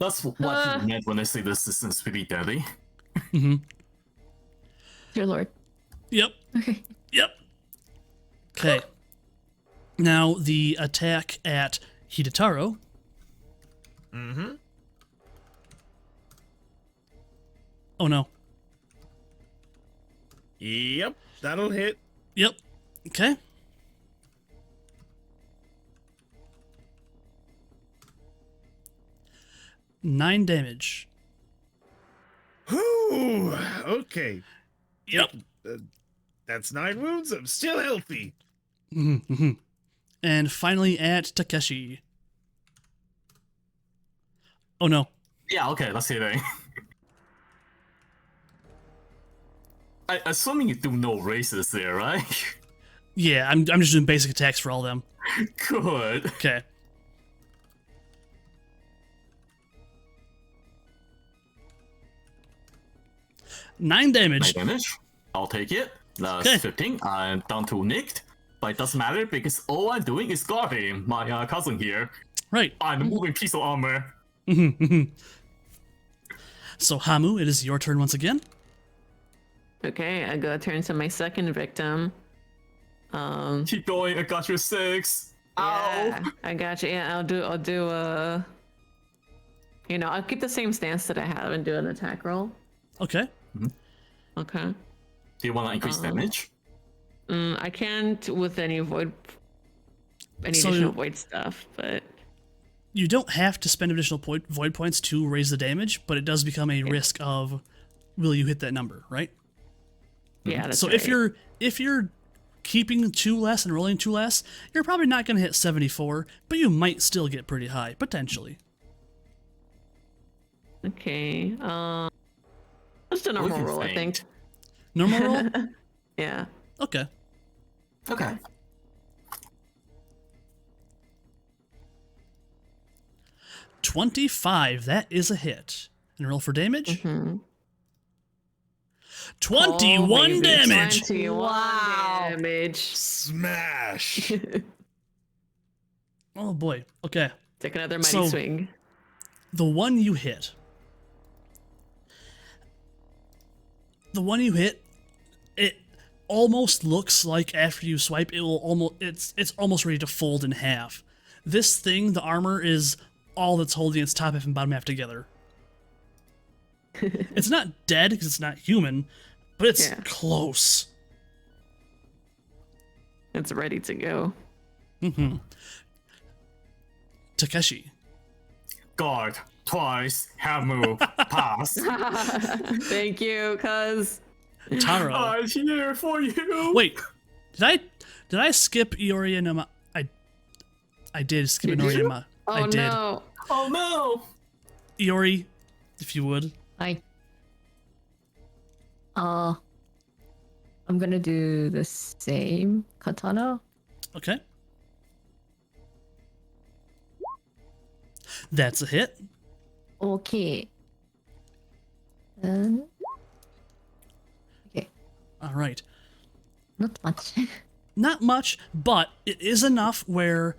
That's what people meant when they say this is really deadly. Mm-hmm. Dear Lord. Yep. Okay. Yep. Okay. Now the attack at Hida. Mm-hmm. Oh no. Yep, that'll hit. Yep. Okay. Nine damage. Whew, okay. Yep. That's 9 wounds. I'm still healthy. Mm-hmm. And finally at Takeshi. Oh no. Yeah, okay, that's hitting. Assuming you do no races there, right? Yeah, I'm just doing basic attacks for all of them. Good. Okay. Nine 9 damage. damage. I'll take it. That's Okay. 15. I'm down to nicked. But it doesn't matter because all I'm doing is guarding my cousin here. Right. I'm a moving piece of armor. So Hamu, it is your turn once again. Okay, I go turn to my second victim. Keep going, I got your 6. Ow! Yeah, I got you. Yeah, I'll do I'll keep the same stance that I have and do an attack roll. Okay. Okay. Do you want to increase damage? I can't with any So- additional void stuff, but You don't have to spend additional void points to raise the damage, but it does become a risk of will you hit that number, right? yeah, that's So right. if you're keeping 2 less and rolling 2 less, you're probably not going to hit 74, but you might still get pretty high potentially. Okay. Just a normal can roll, I think. feint. Normal roll? Yeah. Okay. Okay. 25. That is a hit. And roll for damage. Hmm. 21 Oh, baby, damage. 21 Wow. damage. Smash. Oh boy. Okay. Take another mighty So- swing. The one you hit The one you hit, it almost looks like after you swipe, it's almost ready to fold in half. This thing, the armor, is all that's holding its top half and bottom half together. It's not dead because it's not human, but it's close. It's ready to go. Mm-hmm. Takeshi. God, twice, Hamu, pass. Thank you, cuz. Taro. I'm here for you. Wait, did I skip Iori and I did skip Did Iori you? and Ama. Oh I did. no. Oh no. Iori, if you would. I'm gonna do the same katana. Okay. That's a hit. Okay. Okay. All right. Not much. Not much, but it is enough where,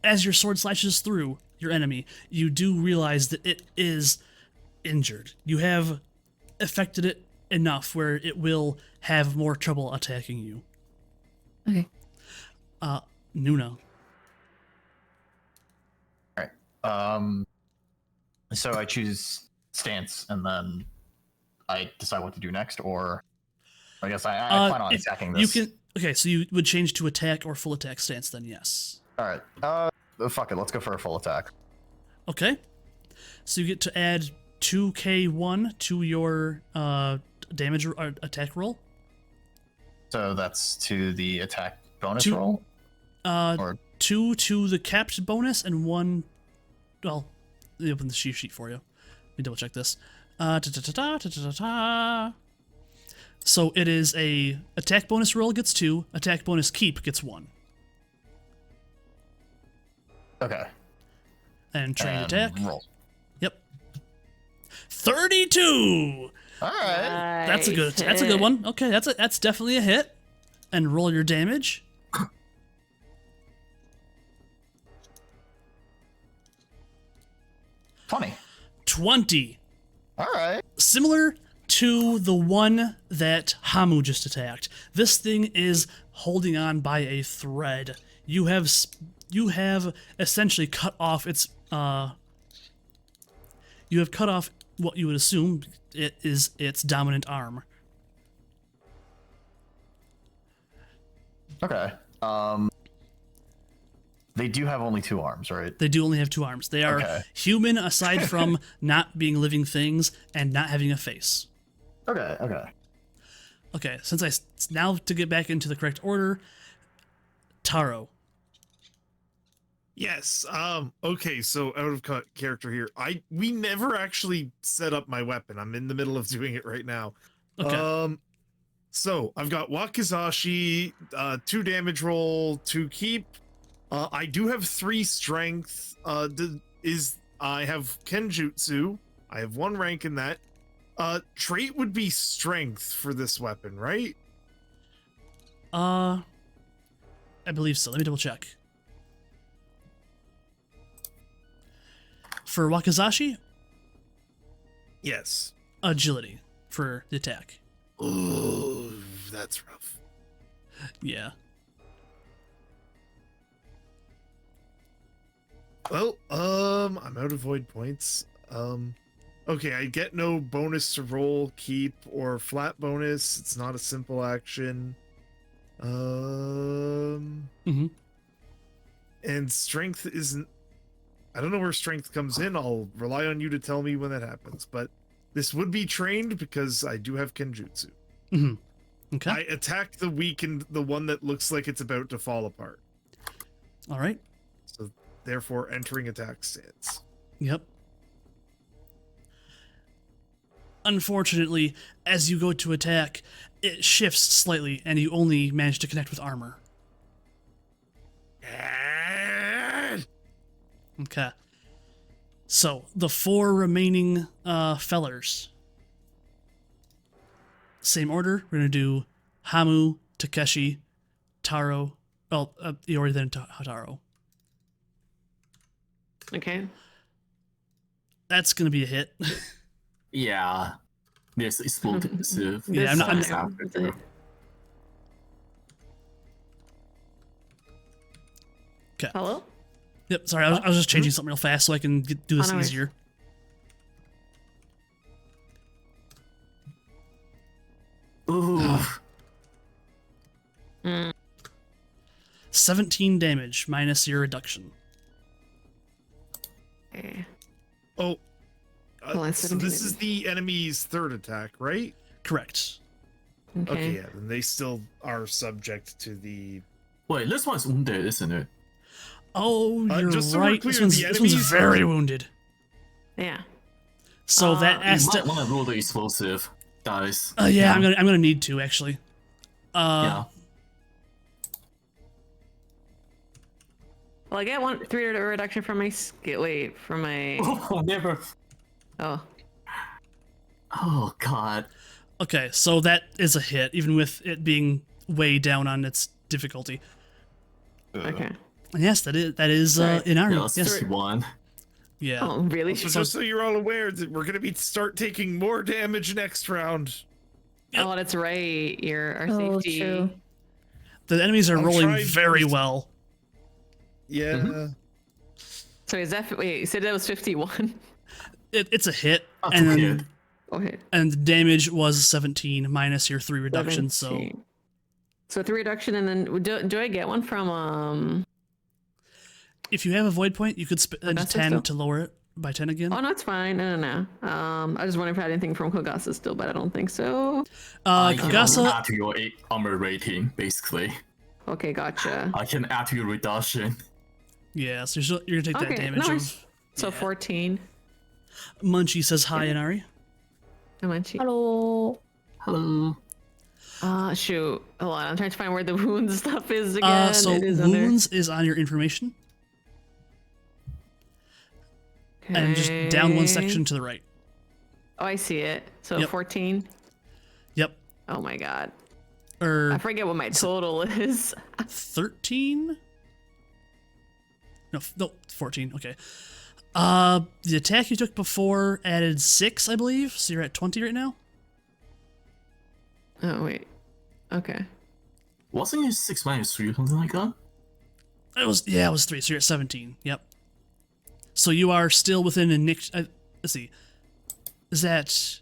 as your sword slashes through your enemy, you do realize that it is injured. You have affected it enough where it will have more trouble attacking you. Okay. Nuna. So I choose stance, and then I decide what to do next, or I guess I plan on attacking this. You can. Okay, so you would change to attack or full attack stance then, yes. All right. Fuck it. Let's go for a full attack. Okay. So you get to add 2k1 to your damage or attack roll. So that's to the attack bonus Two- roll? Or 2 to the capped bonus and 1. Well, let me open the cheat sheet for you. Let me double check this. So it is a attack bonus roll gets 2, attack bonus keep gets 1, okay. and train And attack. roll. Yep. 32. All right. That's a good one. Okay, that's definitely a hit. And roll your damage. 20. All right. Similar to the one that Hamu just attacked. This thing is holding on by a thread. You have essentially cut off its you have cut off what you would assume it is its dominant arm. Okay. They do have only 2 arms, right? They do only have 2 arms. They are Okay. human aside from not being living things and not having a face. Okay. Okay, now to get back into the correct order, Taro. Yes. Okay. So out of character here, we never actually set up my weapon. I'm in the middle of doing it right now. Okay. So I've got Wakizashi, 2 damage roll, 2 keep. I do have 3 strength. I have Kenjutsu. I have 1 rank in that. Trait would be strength for this weapon, right? I believe so. Let me double check. For Wakizashi, Yes. agility for the attack. Oh, that's rough. Yeah. Well, I'm out of void points. Okay, I get no bonus to roll, keep, or flat bonus. It's not a simple action. Mhm. And strength isn't. I don't know where strength comes in. I'll rely on you to tell me when that happens. But this would be trained because I do have Kenjutsu. Mhm. Okay. I attack the weakened, the one that looks like it's about to fall apart. All right. So therefore, entering attack stance. Yep. Unfortunately, as you go to attack, it shifts slightly, and you only manage to connect with armor. Okay. So, the 4 remaining fellers. Same order. We're going to do Hamu, Takeshi, Taro. Well, Iori, then Taro. Okay. That's going to be a hit. Yeah. There's explosive. Yeah, I'm not- time. Okay. Hello? Yep, sorry, I was just changing something real fast so I can do this no worries. easier. Ooh. 17 damage minus your reduction. Okay. Oh, Well, I so said this is the enemy's third attack, right? Correct. Okay, yeah, then they still are subject to the. Wait, this one's wounded, isn't it? Oh, you're just so we're right. clear, This one's enemies very wounded. Yeah. So that You has might to. want to roll the explosive dice. Yeah, I'm gonna need to actually. Yeah. Well, I get 3 reduction from my skill. Wait, from my. Oh, never. Oh. Oh, God. Okay, so that is a hit, even with it being way down on its difficulty. Okay. And yes, that is Right. Inari. Yeah, that's Yes. 51. Yeah. Oh, really? So just so you're all aware that we're gonna start taking more damage next round. Oh, that's right. Our Oh, safety. true. The enemies are I'll rolling try very first. well. Yeah. So is that? Wait, you said that was 51. It's a hit, That's and a then, hit. Okay. and the damage was 17 minus your 3 reduction. 17. So 3 reduction, and then do I get one from So if you have a void point, you could spend Kogasa 10 still? to lower it by 10 again. Oh no, it's fine. No. I just wondering if I had anything from Kogasa still, but I don't think so. I can Kogasa, add to your armor rating, basically. Okay, gotcha. I can add to your reduction. yeah, so you're gonna take that Okay, damage. nice. Of, So 14. Munchie says hi, Inari. How much? Hello. Hello. Shoot. Hold on. I'm trying to find where the wound stuff is again. So It is wounds is on your information, under... and just down one Okay. section to the right. Oh, I see it. So Yep. 14. Yep. Oh my god. Or I forget what my total is. 13? No, 14. Okay. The attack you took before added 6, I believe. So you're at 20 right now. Oh wait. Okay. Wasn't it 6 minus 3 or something like that? It was 3. So you're at 17. Yep. So you are still within a nicked. Let's see. Is that?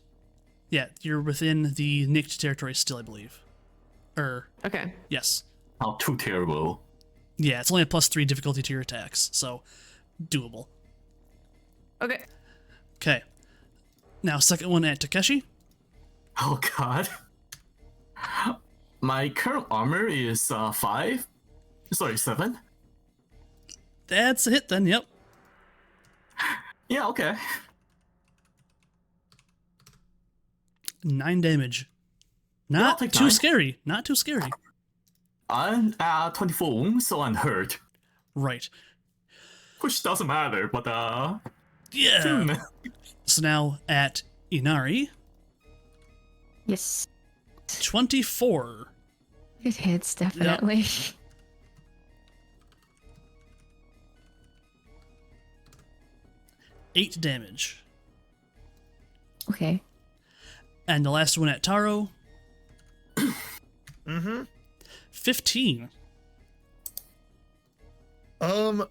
Yeah, you're within the nicked territory still, I believe. Okay. Yes. Not too terrible. Yeah, it's only a +3 difficulty to your attacks, so doable. Okay. Okay. Now, second one at Takeshi. Oh, God. My current armor is 5. Sorry, 7. That's a hit then. Yep. Yeah, okay. 9 damage. I'll Not take too 9. scary. Not too scary. I'm at 24 wounds, so I'm hurt. Right. Which doesn't matter, but Yeah. So now at Inari, Yes. 24. It hits, definitely. 8 damage. Okay. And the last one at Taro, Mm-hmm. 15. Am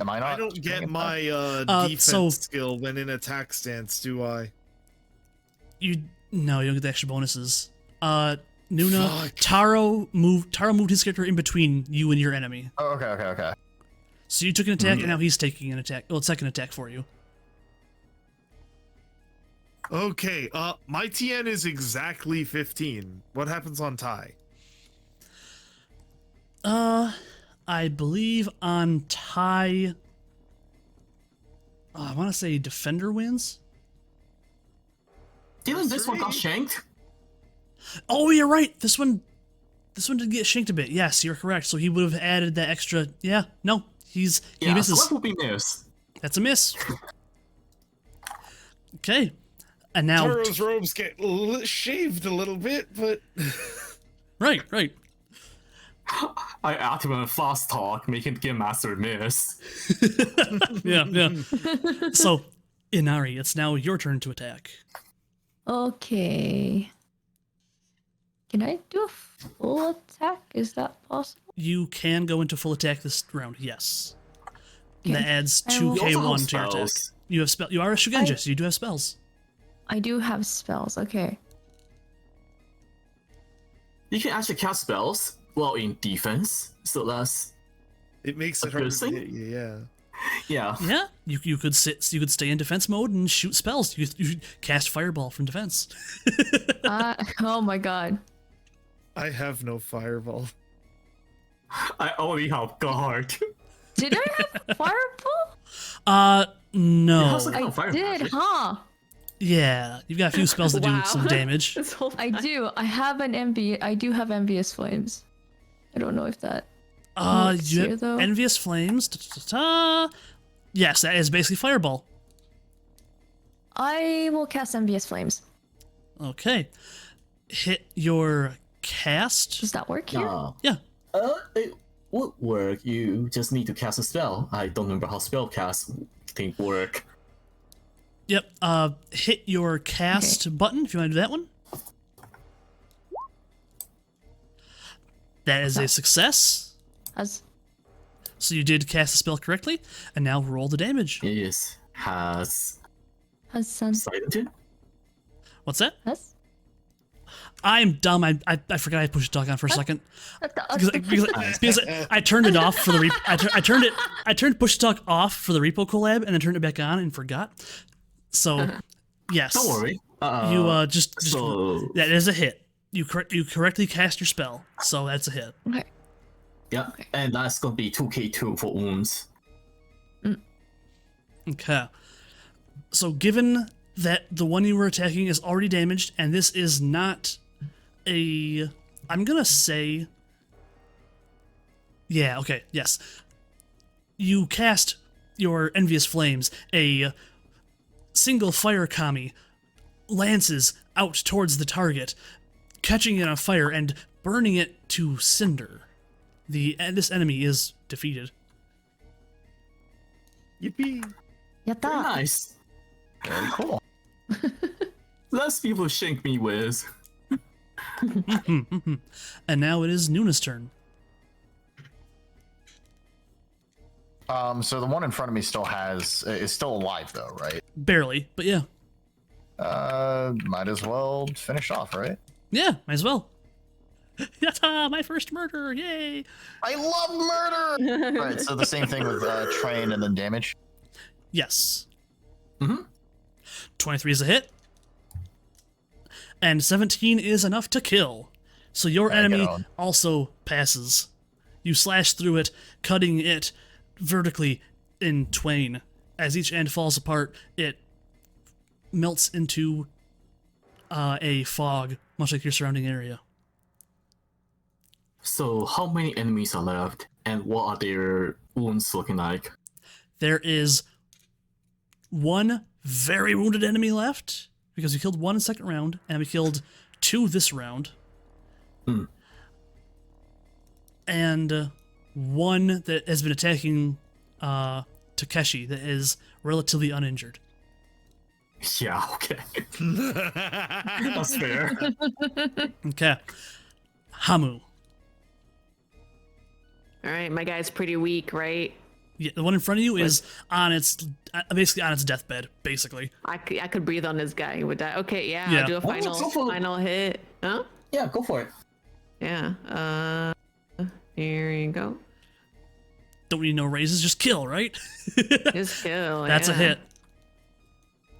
I I not? don't doing get it? my defense so- skill when in attack stance, do I? No, you don't get the extra bonuses. Nuna, Fuck. Taro moved his character in between you and your enemy. Oh, okay. So you took an attack, and now he's taking an attack. Well, second attack for you. Okay, my TN is exactly 15. What happens on tie? I believe on tie. I want to say defender wins. Didn't this one got shanked? Oh, you're right. This one did get shanked a bit. Yes, you're correct. So he would have added that extra. Yeah, no, he Yeah, misses. so what will be miss? That's a miss. Okay, and now Taro's robes get shaved a little bit, but right. I activate fast talk, making the game master miss. Yeah. So Inari, it's now your turn to attack. Okay. Can I do a full attack? Is that possible? You can go into full attack this round, yes. Okay. That adds I will- You also have 2k1 to your attack. spells. You have spell. You are a Shugenja, so you do have spells. I do have spells. Okay. You can actually cast spells while in defense, so that's It makes it A hard good to thing? hit you, yeah. yeah. Yeah, you could stay in defense mode and shoot spells. You could cast fireball from defense. Oh my god. I have no fireball. I only have guard. Did I have fireball? No. How's it- I Oh, fire did, magic. huh? Yeah, you've got a few spells that do Wow. some damage. This whole I time. do. I have I do have envious flames. I don't know if that works You here have though. envious flames. Yes, that is basically fireball. I will cast envious flames. Okay, hit your cast. Does that work here? Yeah. It would work. You just need to cast a spell. I don't remember how spell casts thing work. Yep. Hit your cast button if you want to do that one. That is a success. As So you did cast the spell correctly, and now roll the damage. Yes, has some silenced. What's that? has I'm dumb. I forgot I pushed talk on for a second because I turned it off for the I turned push talk off for the repo collab and then turned it back on and forgot. So yes, Don't worry. You just So that is a hit. You correctly cast your spell, so that's a hit. Okay. yeah, and that's gonna be 2k2 for wounds. Okay. So given that the one you were attacking is already damaged, and this is not a... I'm gonna say... Yeah, okay, yes. You cast your Envious Flames, a single fire kami lances out towards the target, catching it on fire and burning it to cinder. This enemy is defeated. Yippee! Very Yatta. nice. Very cool. Less people shank me with. And now it is Nuna's turn. So the one in front of me is still alive though, right? Barely, but yeah. Might as well finish off, right? Yeah, might as well. Yatta! My first murder! Yay! I love murder! Right, so the same thing with train and then damage. Yes. Mhm. 23 is a hit. And 17 is enough to kill. So your Yeah, get enemy on. also passes. You slash through it, cutting it vertically in twain. As each end falls apart, it melts into a fog, much like your surrounding area. So how many enemies are left, and what are their wounds looking like? There is one very wounded enemy left, because we killed one in the second round, and we killed two this round. Hmm. And one that has been attacking Takeshi that is relatively uninjured. Yeah, okay. That's fair. Okay. Hamu. All right, my guy's pretty weak, right? Yeah, the one in front of you is basically on its deathbed, basically. I could breathe on this guy. Would that? Okay, yeah. Yeah. I'll do a Oh, go for it. final hit. Huh? Yeah, go for it. Yeah. Here you go. Don't need no raises, just kill, right? Just kill. That's a yeah. hit.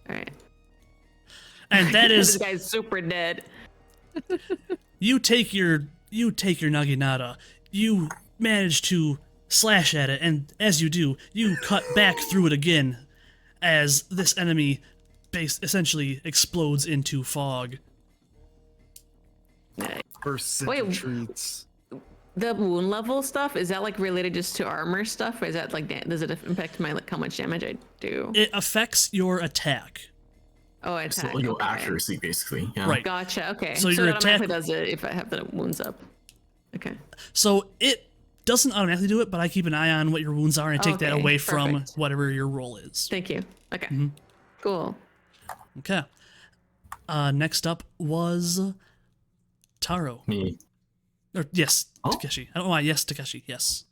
All right. And that This is guy's super dead. you take your Naginata, you manage to slash at it, and as you do, you cut back through it again as this enemy essentially explodes into fog. First Wait. treats. The wound level stuff, is that like related just to armor stuff, or is that like does it impact my like how much damage I do? It affects your attack. Oh, attack. So your okay. accuracy, basically. Yeah. Right. Gotcha. Okay. So So your it automatically attack- does it if I have the wounds up. Okay. So it doesn't automatically do it, but I keep an eye on what your wounds are and take that Okay, away from perfect. whatever your roll is. Thank you. Okay. Mm-hmm. Cool. Okay. Next up was Taro. Me. Or, yes, Oh. Takeshi. I don't know why. Yes, Takeshi. Yes.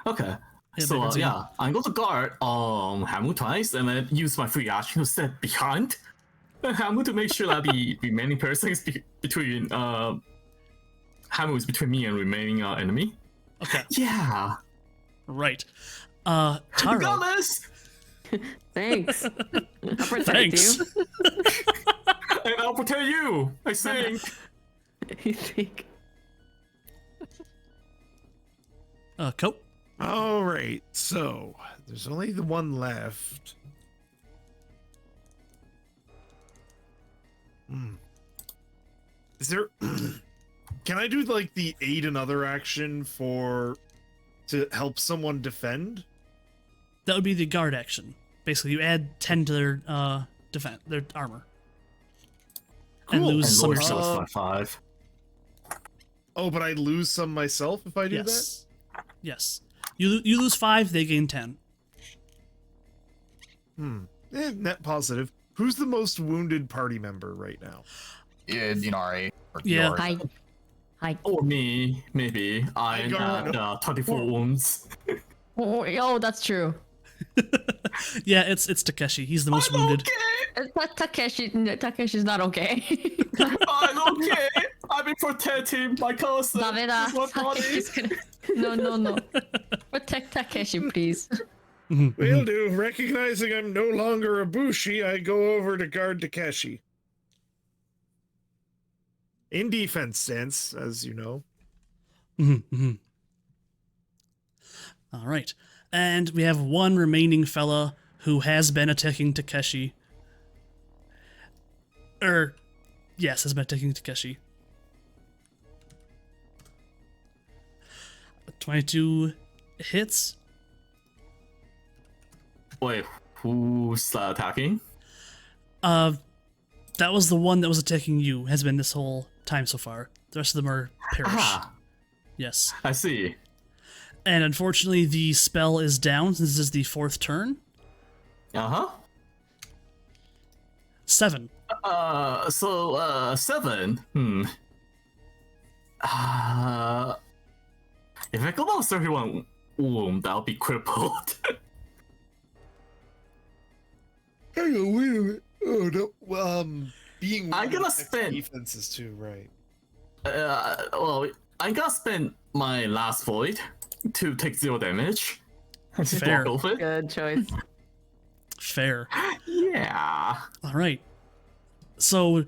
Okay. Yeah, So backwards again. I'm going to guard Hamu twice and then use my free action to step behind Hamu to make sure that the remaining person is between Hamu is between me and remaining enemy. Okay. Yeah. Right. You Taro. got this. Thanks. I'll protect Thanks. you. And I'll protect you. I think. You think? Cope. All right, so there's only the one left. Is there? Can I do like the aid another action to help someone defend? That would be the guard action. Basically, you add 10 to their defense, their armor, and Cool. lose And some lower yourself. yourself by 5. Oh, but I lose some myself if I do that. Yes. Yes. You lose 5, they gain 10. Net positive. Who's the most wounded party member right now? Yeah, Inari. Or Yeah. Iori. Hi. Or me, maybe. I got- had 24 wounds. Oh, that's true. Yeah, it's Takeshi. He's the most wounded. It's not Takeshi. No, Takeshi's not okay. I'm okay. I've been protecting my cousin. Davida. with my body. Takeshi's gonna... No. Protect Takeshi, please. Will do. Recognizing I'm no longer a Bushi, I go over to guard Takeshi. In defense stance, as you know. All right. And we have one remaining fella who has been attacking Takeshi. Yes, has been attacking Takeshi. 22 hits. Wait, who's attacking? That was the one that was attacking you, has been this whole time so far. The rest of them are perish. Ah, Yes. I see. And unfortunately, the spell is down since this is the 4th turn. 7. So 7. If I go down 31 wound, I'll be crippled. Hang on, wait a minute. Oh no. Being I'm gonna affects spend- defenses too, right? Well, I'm gonna spend my last void to take 0 damage. Fair. Walk over it. Good choice. Fair. Yeah. All right. So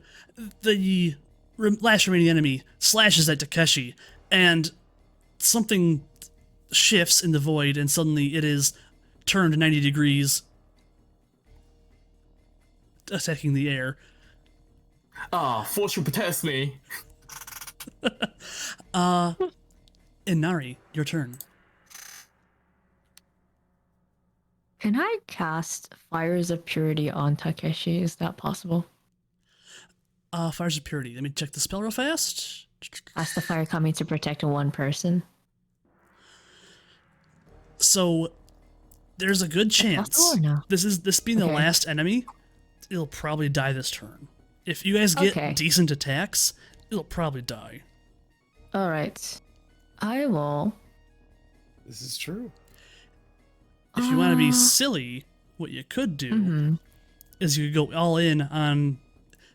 the last remaining enemy slashes at Takeshi, and something shifts in the void, and suddenly it is turned 90 degrees, attacking the air. Fortune protects me. Inari, your turn. Can I cast Fires of Purity on Takeshi? Is that possible? Fires of Purity. Let me check the spell real fast. Ask the fire coming to protect one person. So there's a good chance possible or no? this being the Okay. last enemy, it'll probably die this turn. If you guys get Okay. decent attacks, it'll probably die. All right. I will. This is true. If you want to be silly, what you could do is you could go all in on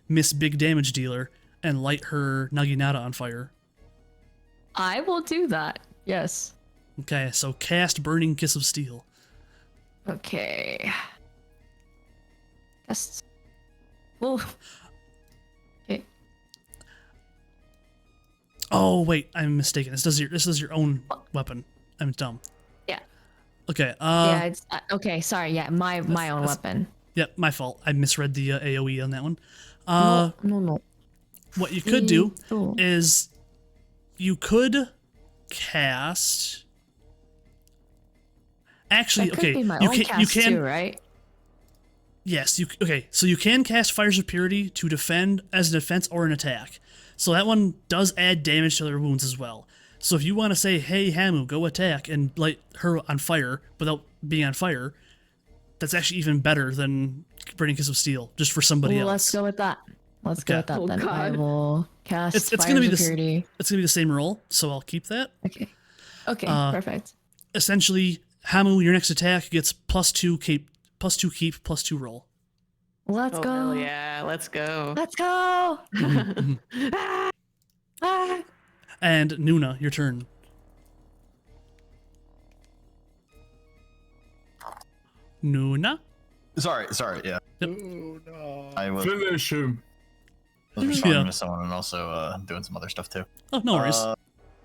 Miss Big Damage Dealer and light her Naginata on fire. I will do that. Yes. Okay, so cast Burning Kiss of Steel. Okay. That's. Well. Okay. Oh wait, I'm mistaken. This is your own weapon. I'm dumb. Yeah. Okay. Yeah. It's okay. Sorry. Yeah. My own that's- weapon. Yep, my fault. I misread the AOE on that one. No. What you could do Oh. is you could cast. Actually, That could okay, be my you own can cast too, right? Yes, okay. So you can cast Fires of Purity to defend as a defense or an attack. So that one does add damage to their wounds as well. So if you want to say, "Hey Hamu, go attack," and light her on fire without being on fire, that's actually even better than Burning Kiss of Steel, just for somebody Ooh, else. let's go with that. Let's go Okay. with that Oh, then. I God. will cast It's Fire gonna be Security. it's gonna be the same roll, so I'll keep that. Okay. Okay, perfect. Essentially, Hamu, your next attack gets +2 keep, +2 roll. Let's Oh, go. hell yeah. Let's go. Let's go. Mhm. Ah. And Nuna, your turn. Nuna? Sorry, yeah. Ooh, no. I was Finish him. responding Yeah. to someone and also doing some other stuff too. Oh, no worries.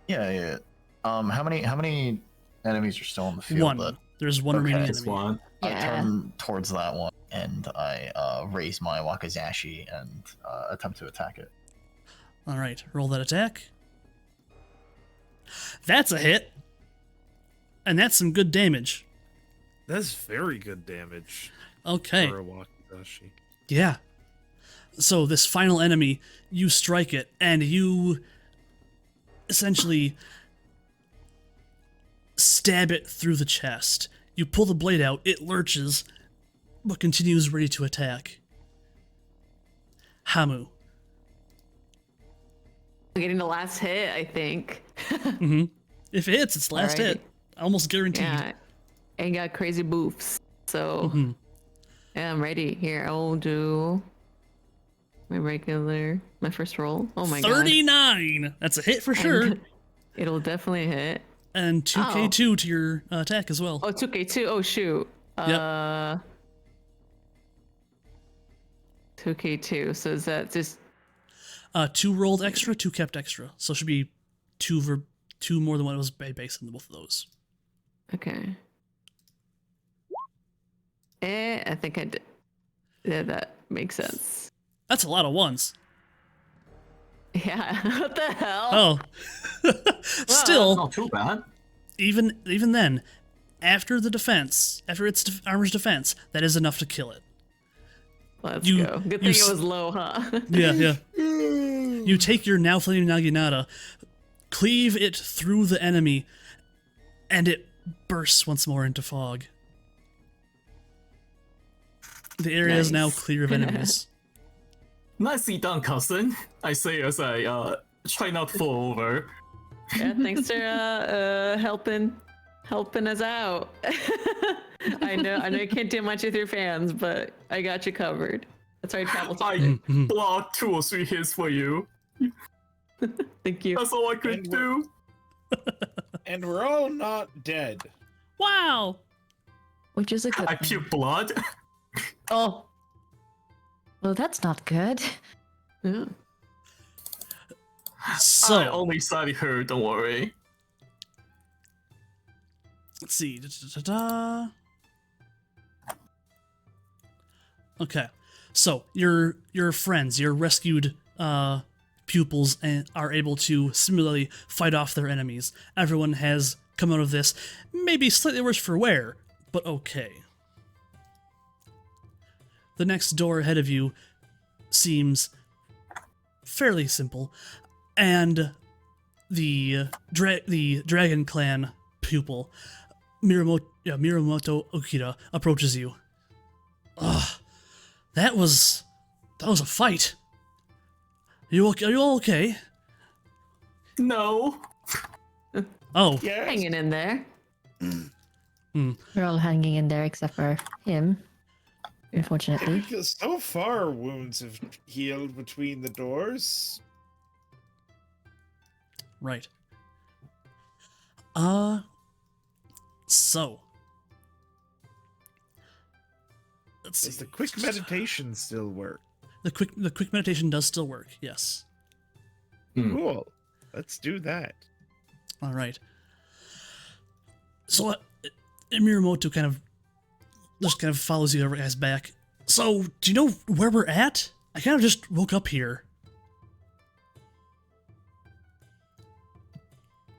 Yeah. How many enemies are still in the field? One. That There's one Okay. remaining Just enemy. one. I Yeah. turn towards that one and I raise my Wakazashi and attempt to attack it. All right, roll that attack. That's a hit. And that's some good damage. That's very good damage Okay. for a wakizashi. Yeah. So this final enemy, you strike it, and you essentially stab it through the chest. You pull the blade out, it lurches, but continues ready to attack. Hamu. Getting the last hit, I think. Mm-hmm. If it hits, it's last Alrighty. hit. Almost guaranteed. Yeah. Ain't got crazy boofs. So, Mhm. yeah, I'm ready. Here, I'll do my first roll. Oh my 39! That's a hit for god. sure. And it'll definitely hit. And 2k2 to your attack as well. Oh, 2k2. Oh, shoot. Yep. 2k2. So is that just 2 rolled extra, 2 kept extra. So it should be 2 more than what it was based on both of those. okay? I think I did. Yeah, that makes sense. That's a lot of ones. Yeah. What the hell? Oh. Still, Not too bad. even then, after its armor's defense, that is enough to kill it. Let's you- go. Good you thing s- it was low, huh? Yeah. You take your now flaming naginata, cleave it through the enemy, and it bursts once more into fog. The area is now Nice. clear of enemies. Nicely done, cousin. I say as I try not to fall over. Yeah, thanks for helping us out. I know you can't do much with your fans, but I got you covered. That's why I travel to I Mhm. blocked 2 or 3 hits for you. Thank you. That's all I could And do. And we're all not dead. Wow! Which is a good I thing. puke blood. Oh. Well, that's not good. Yeah. So, I only slightly hurt, don't worry. let's see. Da-da-da-da. Okay, so your friends, your rescued pupils, are able to similarly fight off their enemies. Everyone has come out of this, maybe slightly worse for wear, but okay. The next door ahead of you seems fairly simple, and the Dragon Clan pupil, Miramoto Okita, approaches you. Ugh, that was a fight. Are you all okay? No. Oh, Yes. Hanging in there. We're all hanging in there except for him, unfortunately. So far, wounds have healed between the doors. right. So. Let's Does see. the quick meditation still work? The quick meditation does still work, yes. Cool. Let's do that. All right. So Miramoto kind of follows you guys back. So, do you know where we're at? I kind of just woke up here.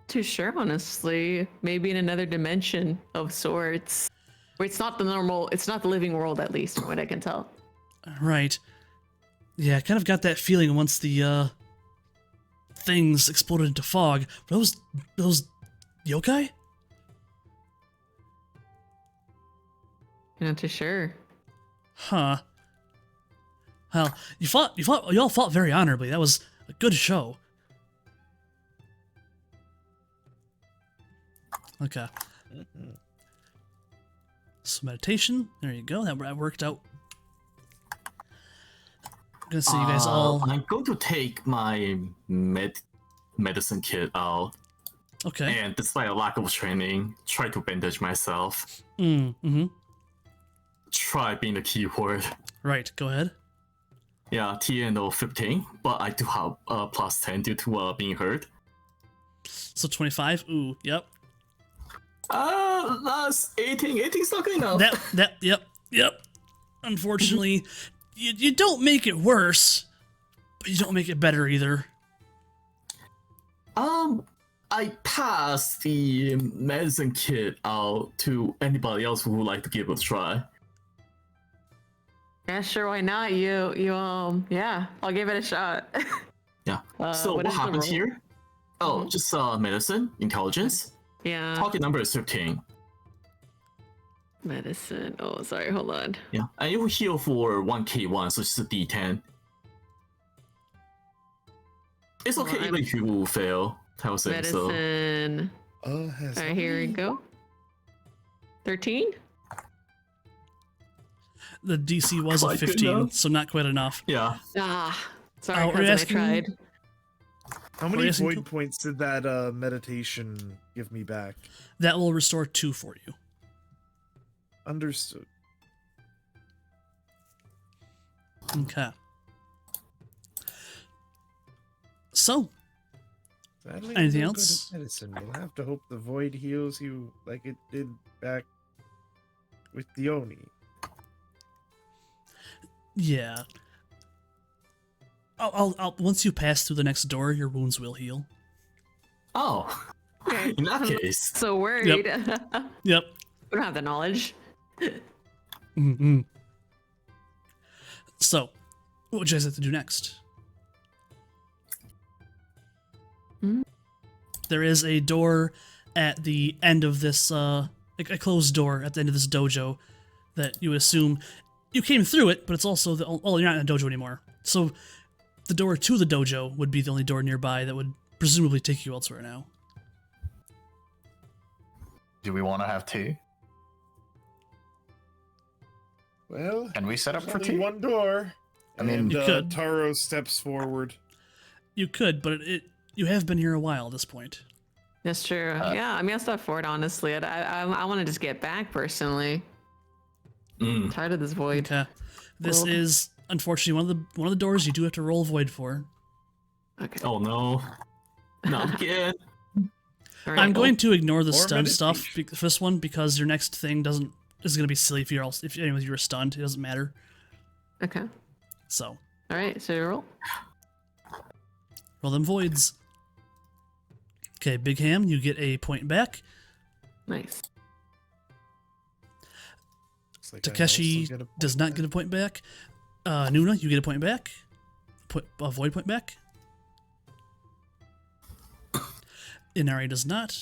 Too sure, honestly. Maybe in another dimension of sorts. Where it's not the living world, at least, from what I can tell. Right. Yeah, I kind of got that feeling once the things exploded into fog. Those yokai? Not too sure. Huh. Well, you all fought very honorably. That was a good show. Okay. So meditation, there you go. That worked out. I'm gonna see you guys all. I'm going to take my medicine kit out, Okay. and despite a lack of training, try to bandage myself. Mm-hmm. Try being the keyword. Right. Go ahead. Yeah, TNO 15, but I do have plus 10 due to being hurt. So 25. Ooh. Yep. That's 18. 18's not good enough. Yep. Unfortunately, you don't make it worse, but you don't make it better either. I passed the medicine kit out to anybody else who would like to give it a try. Yeah, sure, why not? Yeah, I'll give it a shot. Yeah. So what what is the happens roll? here? Oh, just medicine, intelligence. Yeah. Target number is 15. Medicine. Oh, sorry, hold on. Yeah, and you will heal for 1k1, so it's a d10. It's okay Well, even if you fail. I was saying so. Medicine. Has Alright, here we go. 13? The DC was a Quite good 15, enough. so not quite enough. Yeah. Ah, sorry, Oh, were you cousin, I asking- tried. How Were you many asking void Coop? points did that meditation give me back? That will restore 2 for you. Understood. Okay. So, Sadly, Anything I'm no good else? at medicine. We'll have to hope the void heals you like it did back with the Oni. yeah. I'll once you pass through the next door, your wounds will heal. Oh, in that case. So worried. Yep. We don't have the knowledge. Mm-hmm. So, what would you guys like to do next? Hmm? There is a door at the end of this, a closed door at the end of this dojo that you would assume you came through it, but it's also you're not in a dojo anymore. So, the door to the dojo would be the only door nearby that would presumably take you elsewhere now. Do we want to have two? Well, Can we set up there's for only two? one door. I mean, and, you could. Taro steps forward. You could, but you have been here a while at this point. That's true. Yeah, I mean, I'll step forward, honestly. I want to just get back, personally. Mm. Tired of this void. Okay. This Well- is unfortunately one of the doors you do have to roll void for. Okay. Oh no. Not again. All right. I'm going to ignore the Or stun stuff meditation. for this one because your next thing is going to be silly if you're stunned. It doesn't matter. Okay. So All right. So you roll. roll them voids. Okay, Big Ham, you get a point back. Nice. Looks like I Takeshi also get a point does not back. get a point back. Nuna, you get a point back. A void point back. Inari does not.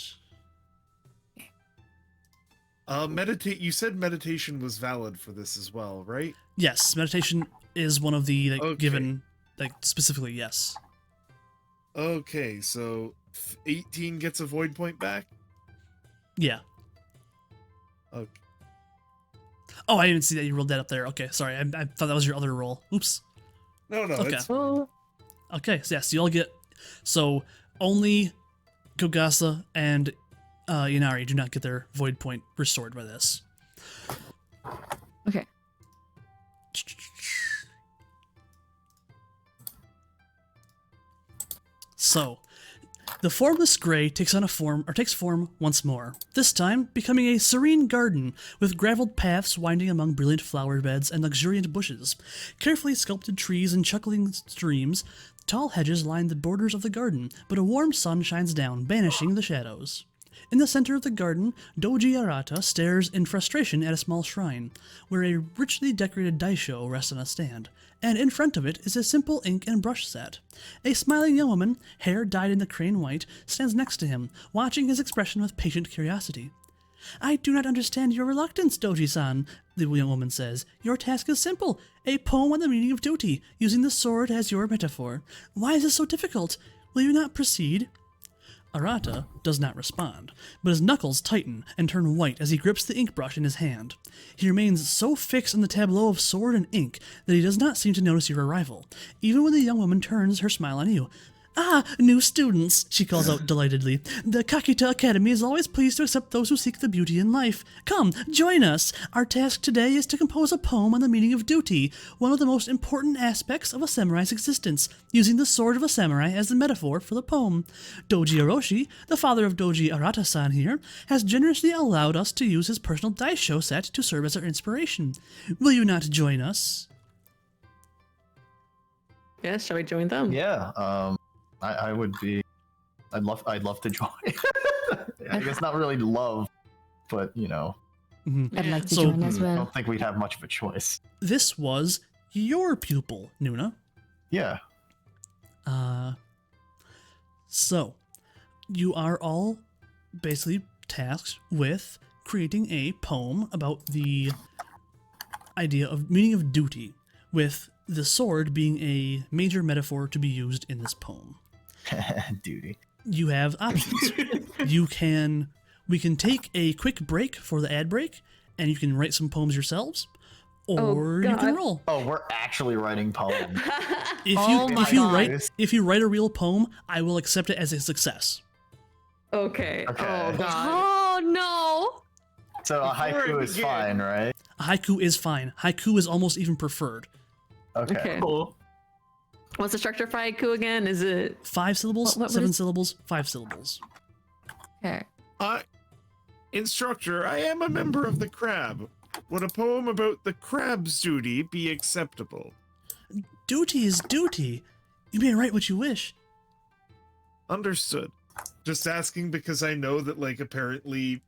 You said meditation was valid for this as well, right? Yes, meditation is one of the Okay. given specifically yes. Okay, so 18 gets a void point back? Yeah. Okay. Oh, I didn't see that you rolled that up there. Okay, sorry. I thought that was your other roll. Oops. No, Okay. it's Okay, so yes, you all get. So only Kogasa and Inari do not get their void point restored by this. Okay. So, the formless gray takes form once more. This time, becoming a serene garden with graveled paths winding among brilliant flower beds and luxuriant bushes, carefully sculpted trees and chuckling streams. Tall hedges line the borders of the garden, but a warm sun shines down, banishing the shadows. In the center of the garden, Doji Arata stares in frustration at a small shrine, where a richly decorated daisho rests on a stand, and in front of it is a simple ink and brush set. A smiling young woman, hair dyed in the crane white, stands next to him, watching his expression with patient curiosity. I do not understand your reluctance, Doji-san, the young woman says. Your task is simple. A poem on the meaning of duty, using the sword as your metaphor. Why is this so difficult? Will you not proceed? Arata does not respond, but his knuckles tighten and turn white as he grips the ink brush in his hand. He remains so fixed on the tableau of sword and ink that he does not seem to notice your arrival, even when the young woman turns her smile on you. Ah, new students, she calls out delightedly. The Kakita Academy is always pleased to accept those who seek the beauty in life. Come, join us. Our task today is to compose a poem on the meaning of duty, one of the most important aspects of a samurai's existence, using the sword of a samurai as the metaphor for the poem. Doji Oroshi, the father of Doji Arata-san here, has generously allowed us to use his personal daisho set to serve as our inspiration. Will you not join us? Yes, shall we join them? Yeah, I would be. I'd love to join. I guess not really love, but you know, I'd like to So- join as I well. don't think we'd have much of a choice. This was your pupil, Nuna. Yeah. So, you are all basically tasked with creating a poem about the idea of meaning of duty, with the sword being a major metaphor to be used in this poem. Duty. You have options. We can take a quick break for the ad break, and you can write some poems yourselves, or you can God. roll. Oh, we're actually writing poems. If Oh you my if you God. write if you write a real poem, I will accept it as a success. Okay. Okay. Oh god. Oh no! So a Before I haiku is begin- fine, right? A haiku is fine. Haiku is almost even preferred. Okay. Okay. Cool. What's the structure for haiku again? Is it 5 syllables, What 7 is- syllables, 5 syllables. Okay. Instructor, I am a member of the crab. Would a poem about the crab's duty be acceptable? Duty is duty. You may write what you wish. Understood. Just asking because I know that, like, apparently,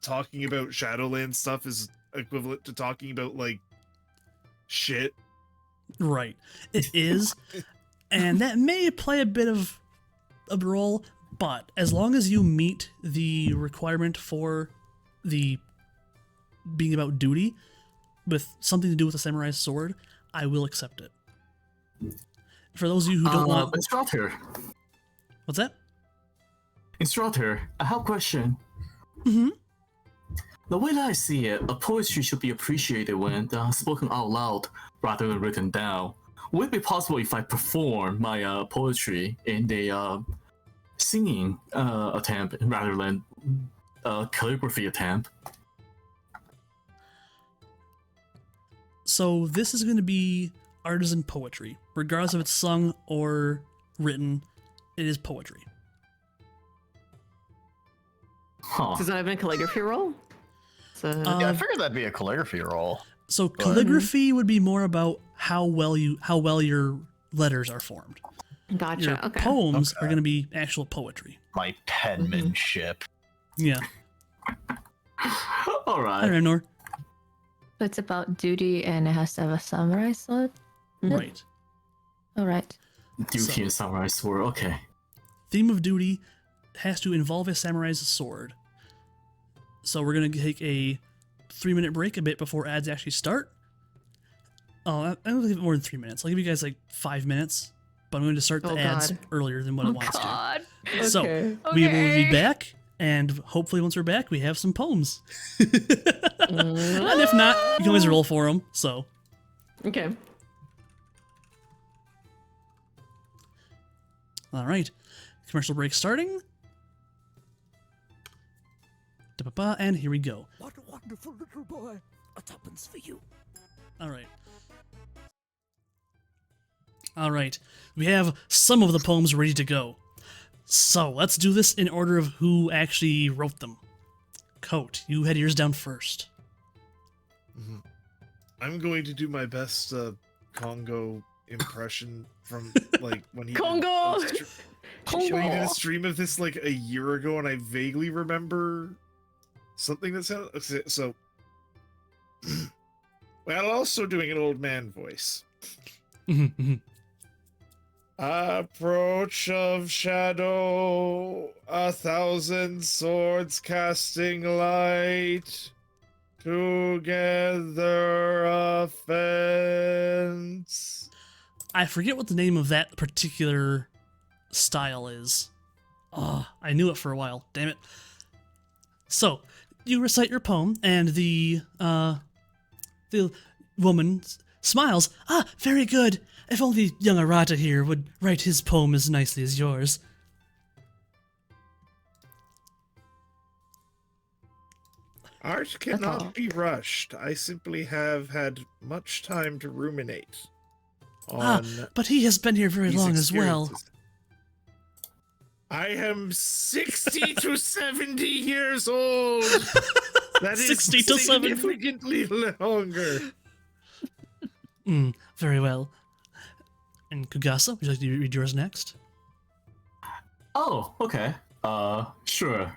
talking about Shadowland stuff is equivalent to talking about, like, shit. Right. It is. And that may play a bit of a role, but as long as you meet the requirement for the being about duty with something to do with a samurai's sword, I will accept it. For those of you who don't want... Instructor, What's that? instructor, I have a question. Mm-hmm. The way that I see it, a poetry should be appreciated when spoken out loud rather than written down. Would it be possible if I perform my poetry in the singing attempt rather than calligraphy attempt? So this is going to be artisan poetry. Regardless if it's sung or written, it is poetry. Huh. does not have a calligraphy roll? So Yeah, I figured that'd be a calligraphy roll. So calligraphy would be more about how well your letters are formed. Your gotcha. Okay. poems are Okay. going to be actual poetry. My penmanship. Yeah. All I right. don't know. So it's about duty and it has to have a samurai sword. Right. All right. Duty and samurai sword. Okay. Theme of duty has to involve a samurai's sword. So we're going to take a 3-minute break a bit before ads actually start. Oh, I'm going to give it more than 3 minutes. I'll give you guys like 5 minutes, but I'm going to start the Oh, ads God. earlier than what it wants God. to. So Okay. we will be Okay. back, and hopefully once we're back, we have some poems. And if not, you can always roll for them. So Okay. all right, commercial break starting. Da-ba-ba, and here we go. What a wonderful little boy. A tuppence for you. All right. All right. We have some of the poems ready to go. So let's do this in order of who actually wrote them. Coat, you had yours down first. I'm going to do my best Congo impression from, like, when he Congo! did when he did a stream of this like a year ago, and I vaguely remember something that sounded so. While also doing an old man voice. Approach of shadow, 1,000 swords casting light, together offense. I forget what the name of that particular style is. Oh, I knew it for a while. Damn it. So, you recite your poem, and the woman smiles. Ah, very good. If only young Arata here would write his poem as nicely as yours. Art cannot be rushed. I simply have had much time to ruminate on But he has been here very these long as well. experiences. I am 60 to 70 years old. That is 60 to 70. significantly longer. Very well. And Kogasa, would you like to read yours next? Oh, okay. Sure.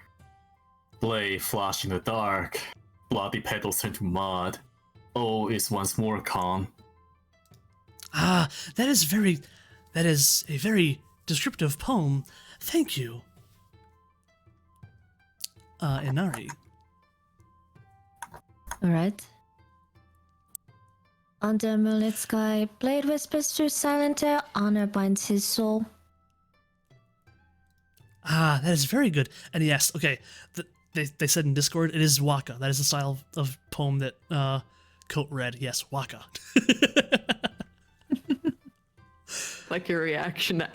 Blade flash in the dark. Bloody petals turn to mud. All is once more calm. Ah, that is a very descriptive poem. Thank you. Inari. Alright. Under moonlit sky, blade whispers through silent air, honor binds his soul. Ah, that is very good. And yes, okay, they said in Discord, it is Waka. That is the style of poem that Coat read. Yes, Waka. Like your reaction to,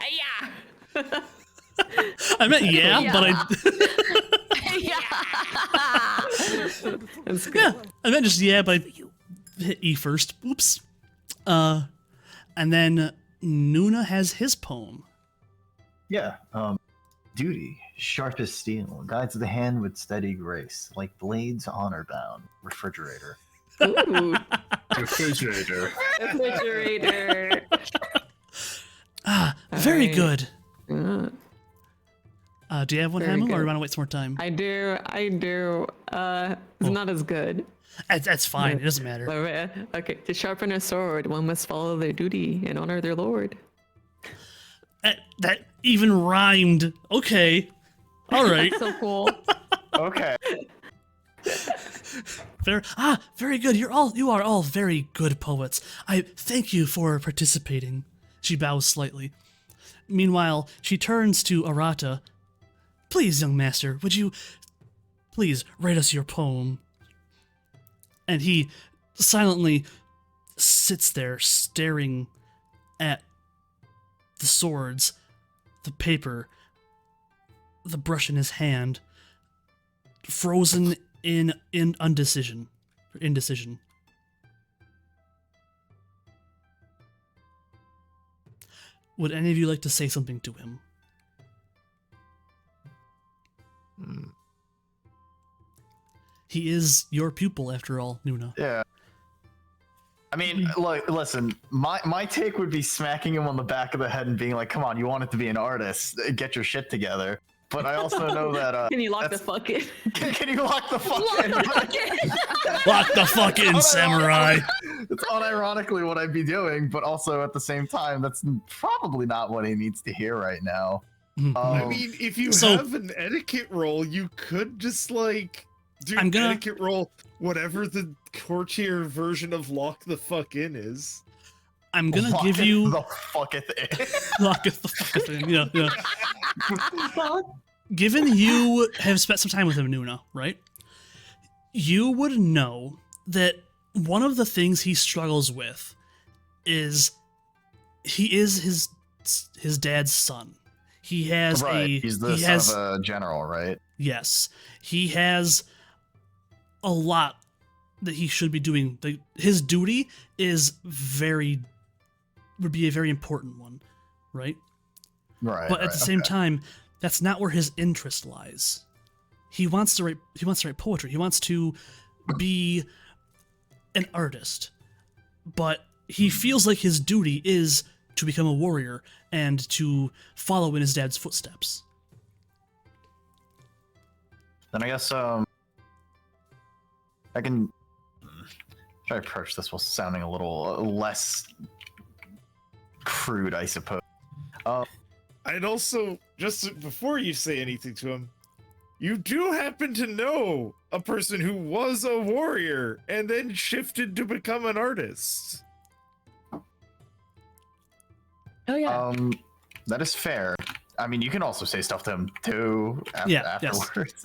yeah! I meant yeah, but That's good. yeah, I meant just yeah, but I hit E first. Oops. And then Nuna has his poem. Yeah. Duty, sharp as steel, guides the hand with steady grace, like blades honor bound. Refrigerator. Ooh, Refrigerator. refrigerator. Ah, very Alright. good. Uh, Do you have one, Very Hamu, or good. do you want to wait some more time? I do. It's not as good. That's fine. It doesn't matter. Okay, to sharpen a sword, one must follow their duty and honor their lord. That even rhymed. Okay. All right. So cool. Okay. Very good. You are all very good poets. I thank you for participating. She bows slightly. Meanwhile, she turns to Arata. Please, young master, would you please write us your poem? And he silently sits there staring at the swords, the paper, the brush in his hand, frozen in indecision. Would any of you like to say something to him? He is your pupil, after all, Nuna. Yeah. I mean, look, listen, my take would be smacking him on the back of the head and being like, come on, you wanted to be an artist, get your shit together. But I also know that, Can you lock the that's- fuck in? can you lock the fuck in? Lock the fuck in, samurai! It's unironically what I'd be doing, but also at the same time, that's probably not what he needs to hear right now. I mean, if you So- have an etiquette roll, you could just like do I'm gonna- etiquette roll whatever the courtier version of lock the fuck in is. I'm gonna Lock give it you the fucketh in. lock it the fuck in. Yeah. Given you have spent some time with him, Nuna, right? You would know that one of the things he struggles with is he is his dad's son. He has Right, he's the son of a general, right? Yes, he has a lot that he should be doing. His duty would be a very important one, right? Right. But at right, the same okay. time, that's not where his interest lies. He wants to write poetry. He wants to be an artist. But he feels like his duty is to become a warrior and to follow in his dad's footsteps. Then I guess I can try to approach this while sounding a little less crude, I suppose. I'd also, just before you say anything to him, you do happen to know a person who was a warrior and then shifted to become an artist. Oh yeah. That is fair. I mean, you can also say stuff to him too Yes. afterwards.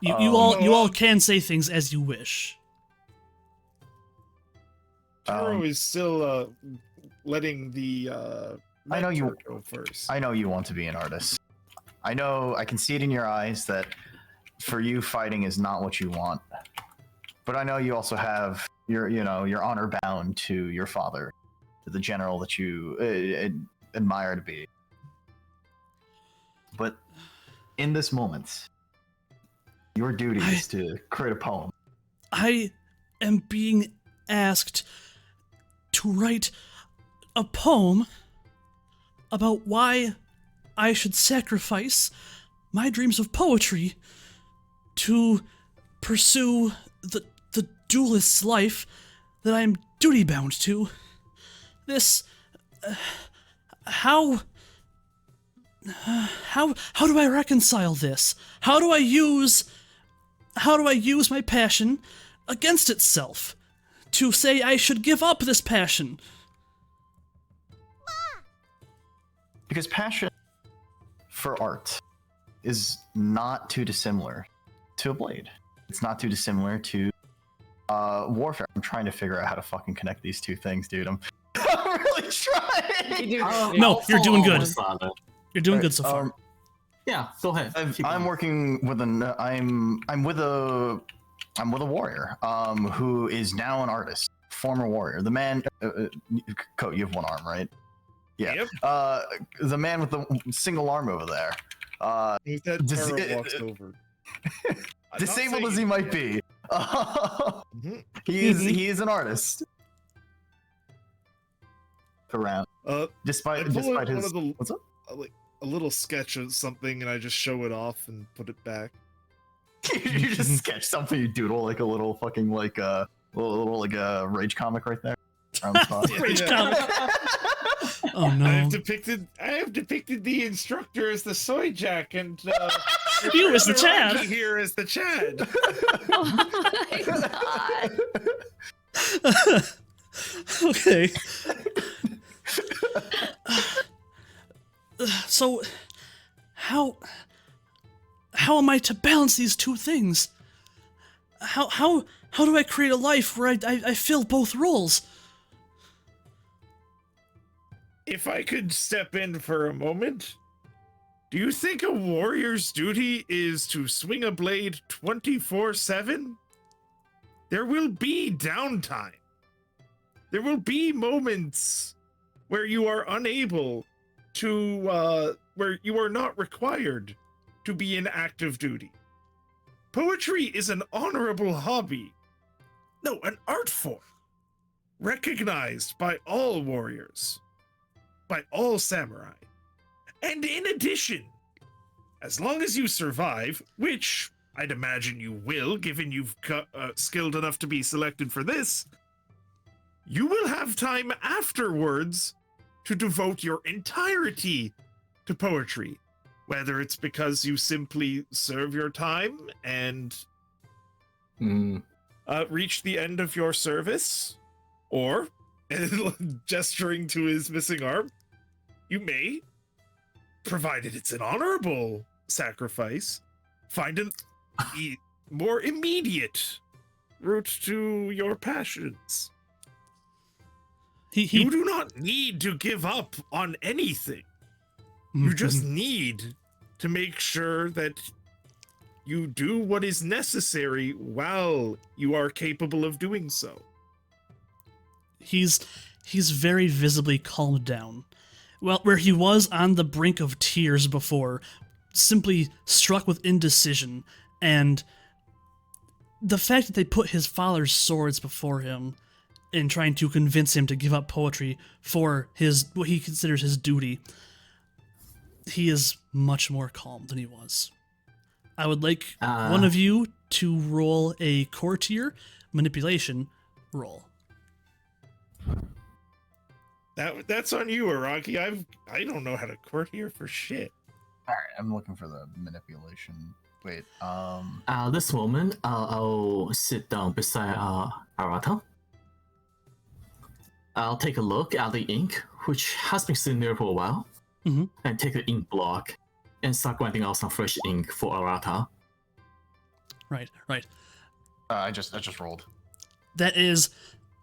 You all can say things as you wish. Taro is still letting the I know you mentor go first. I know you want to be an artist. I know, I can see it in your eyes that for you fighting is not what you want. But I know you also have you're honor bound to your father, to the general that you admire to be. But in this moment, your duty is to create a poem. I am being asked to write a poem about why I should sacrifice my dreams of poetry to pursue the duelist's life that I am duty bound to. This how do I reconcile this? How do I use my passion against itself to say I should give up this passion? Because passion for art is not too dissimilar to a blade. It's not too dissimilar to warfare. I'm trying to figure out how to fucking connect these two things, dude. I'm really trying. No, you're doing good. Father. You're doing good so far. Yeah, go ahead. Keep I'm going. working with I'm with a warrior who is now an artist, former warrior. The man, Coat, you have one arm, right? Yeah. Yep. The man with the single arm over there. With that Dis- Taro walks over. I'm not Disabled saying as he might be, he is an artist. Around, I despite pull out his. one of What's up? like a little sketch of something, and I just show it off and put it back. You just sketch something, you doodle like a little fucking like little like a rage comic right there. Around the spot. Rage Yeah. comic. Oh no. I have depicted the instructor as the soy jack, and You as the Chad. Amagi here as the Chad. Oh my god. Okay. So, how am I to balance these two things? How do I create a life where I fill both roles? If I could step in for a moment, do you think a warrior's duty is to swing a blade 24/7? There will be downtime. There will be moments where you are unable to, where you are not required to be in active duty. Poetry is an honorable hobby. No, an art form. Recognized by all warriors. By all samurai. And in addition, as long as you survive, which I'd imagine you will, given you've skilled enough to be selected for this, you will have time afterwards to devote your entirety to poetry. Whether it's because you simply serve your time and reach the end of your service, or, gesturing to his missing arm, you may, provided it's an honorable sacrifice, find a more immediate route to your passions. You do not need to give up on anything. You just need to make sure that you do what is necessary while you are capable of doing so. He's very visibly calmed down. Well, where he was on the brink of tears before, simply struck with indecision, and the fact that they put his father's swords before him in trying to convince him to give up poetry for what he considers his duty, he is much more calm than he was. I would like one of you to roll a courtier manipulation roll. That's on you, Araki. I don't know how to court here for shit. All right, I'm looking for the manipulation. Wait, At this moment, I'll sit down beside Arata. I'll take a look at the ink, which has been sitting there for a while, and take the ink block and start grinding out some fresh ink for Arata. Right. I just rolled. That is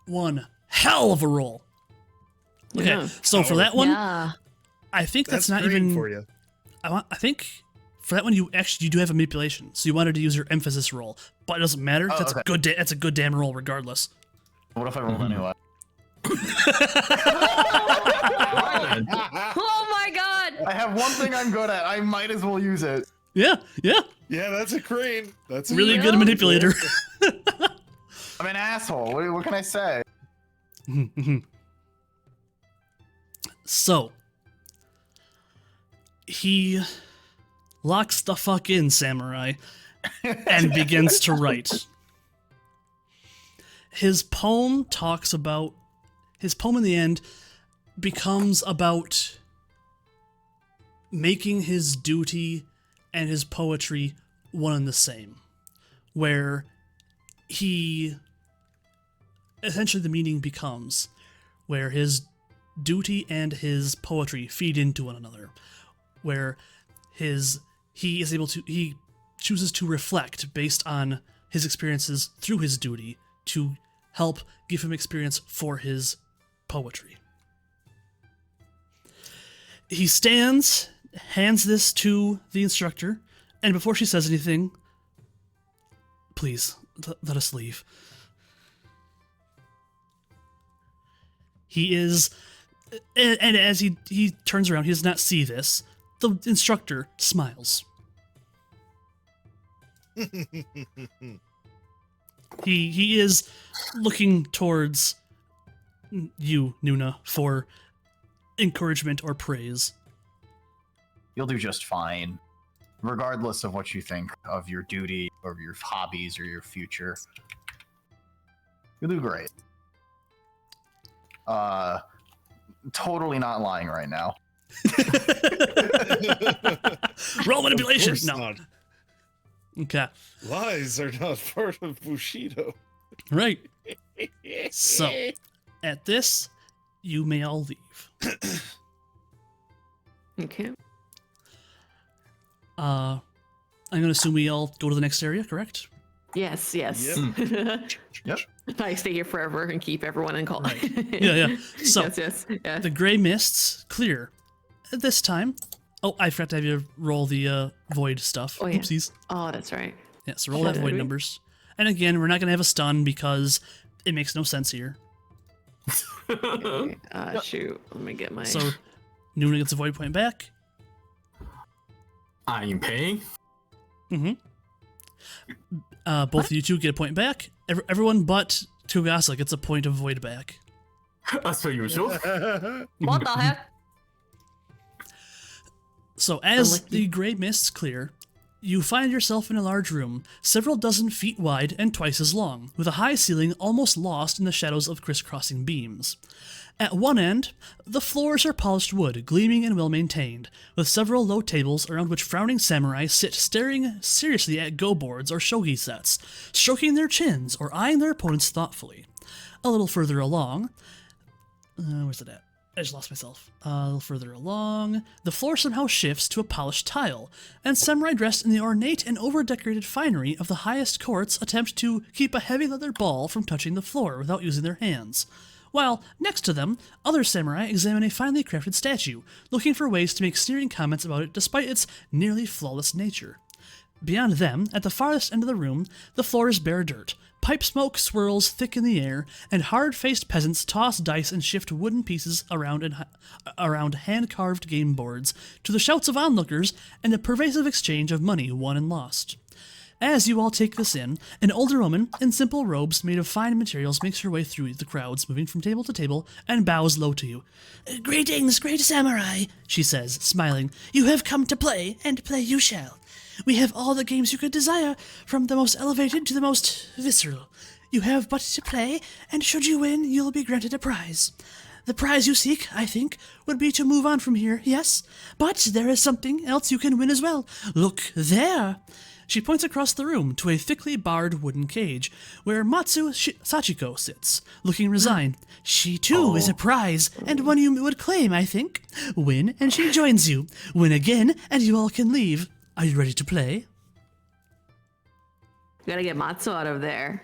one hell of a roll. Okay, Yeah. so for that one, Yeah. I think that's not great even. for you. I think for that one you do have a manipulation, so you wanted to use your emphasis roll, but it doesn't matter. That's okay. a good. That's a good damn roll regardless. What if I rolled anyway? Oh my god! I have one thing I'm good at. I might as well use it. Yeah. Yeah, that's a crane. That's a Really Yeah. good manipulator. I'm an asshole. What can I say? So he locks the fuck in, Samurai, and begins to write. His poem in the end becomes about making his duty and his poetry one and the same, where he essentially the meaning becomes where his duty and his poetry feed into one another, where he chooses to reflect based on his experiences through his duty to help give him experience for his poetry. He stands, hands this to the instructor, and before she says anything, please, let us leave. He is, and as he turns around, he does not see this. The instructor smiles. He is looking towards you, Nuna, for encouragement or praise. You'll do just fine, regardless of what you think of your duty or your hobbies or your future. You'll do great. Totally not lying right now. Roll manipulation. Of course No. not. Okay. Lies are not part of Bushido. Right. So, at this, you may all leave. Okay. I'm gonna assume we all go to the next area, correct? Yes. Yep. I stay here forever and keep everyone in call. Yeah. So, yes. Yeah. the gray mists clear. At this time, I forgot to have you roll the void stuff. Oh, yeah. Oopsies. Oh, that's right. Yeah, so roll that void numbers. And again, we're not gonna have a stun because it makes no sense here. Okay. Shoot. Let me get my. So, Nuna gets a void point back. I'm paying. Both of you two get a point back. Everyone but Kogasa gets a point of void back. As per usual. What the heck? So as Unlucky. the gray mists clear, you find yourself in a large room, several dozen feet wide and twice as long, with a high ceiling almost lost in the shadows of crisscrossing beams. At one end, the floors are polished wood, gleaming and well-maintained, with several low tables around which frowning samurai sit staring seriously at go boards or shogi sets, stroking their chins or eyeing their opponents thoughtfully. A little further along... where's it at? I just lost myself. A little further along, the floor somehow shifts to a polished tile, and samurai dressed in the ornate and over-decorated finery of the highest courts attempt to keep a heavy leather ball from touching the floor without using their hands. While, next to them, other samurai examine a finely crafted statue, looking for ways to make sneering comments about it despite its nearly flawless nature. Beyond them, at the farthest end of the room, the floor is bare dirt. Pipe smoke swirls thick in the air, and hard-faced peasants toss dice and shift wooden pieces around hand-carved game boards, to the shouts of onlookers and the pervasive exchange of money won and lost. As you all take this in, an older woman in simple robes made of fine materials makes her way through the crowds, moving from table to table, and bows low to you. "Greetings, great samurai," she says, smiling. "You have come to play, and play you shall. We have all the games you could desire, from the most elevated to the most visceral. You have but to play, and should you win, you'll be granted a prize. The prize you seek, I think, would be to move on from here, yes? But there is something else you can win as well. Look there! She points across the room to a thickly barred wooden cage, where Sachiko sits, looking resigned. She, too, is a prize, and one you would claim, I think. Win, and she joins you. Win again, and you all can leave. Are you ready to play? Gotta get Matsu out of there.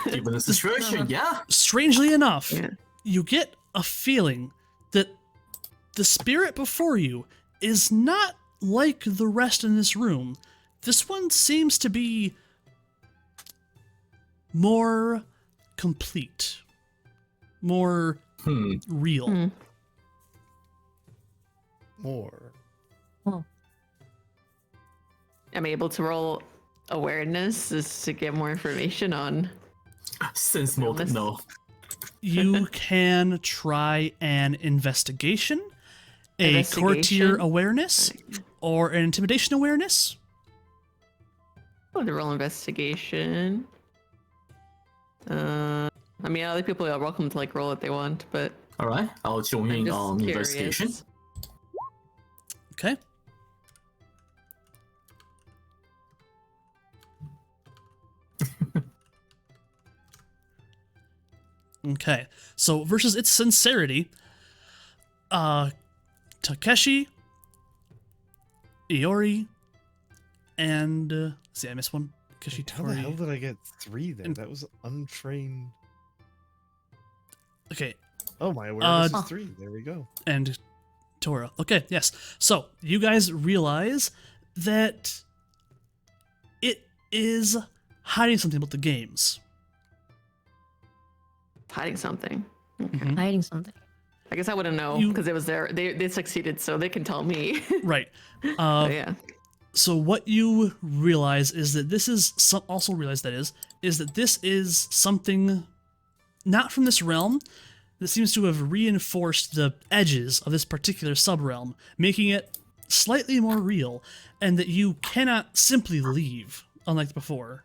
Given the situation, yeah. Strangely enough, Yeah. you get a feeling that the spirit before you is not like the rest in this room. This one seems to be more complete, more real. More. I'm able to roll awareness just to get more information on. Sense mode, no. You can try an investigation, a courtier awareness, or an intimidation awareness. Oh, the roll investigation. I mean, other people are welcome to like roll what they want, but Alright, I'll join I'm in just on curious. investigation. Okay. Okay, so versus its sincerity, Takeshi, Iori, and see, I missed one. Takeshi, How the hell Tori. did I get 3 there? And- That was untrained. Okay, Oh, my awareness Uh, is 3. There we go. and Tora. Okay, yes. So you guys realize that it is hiding something about the games. hiding something. Mhm. Hiding something. I guess I wouldn't know You- because it was there. They succeeded, so they can tell me. Right. But yeah. So what you realize is that this is also realize that is that this is something not from this realm that seems to have reinforced the edges of this particular subrealm, making it slightly more real, and that you cannot simply leave, unlike before,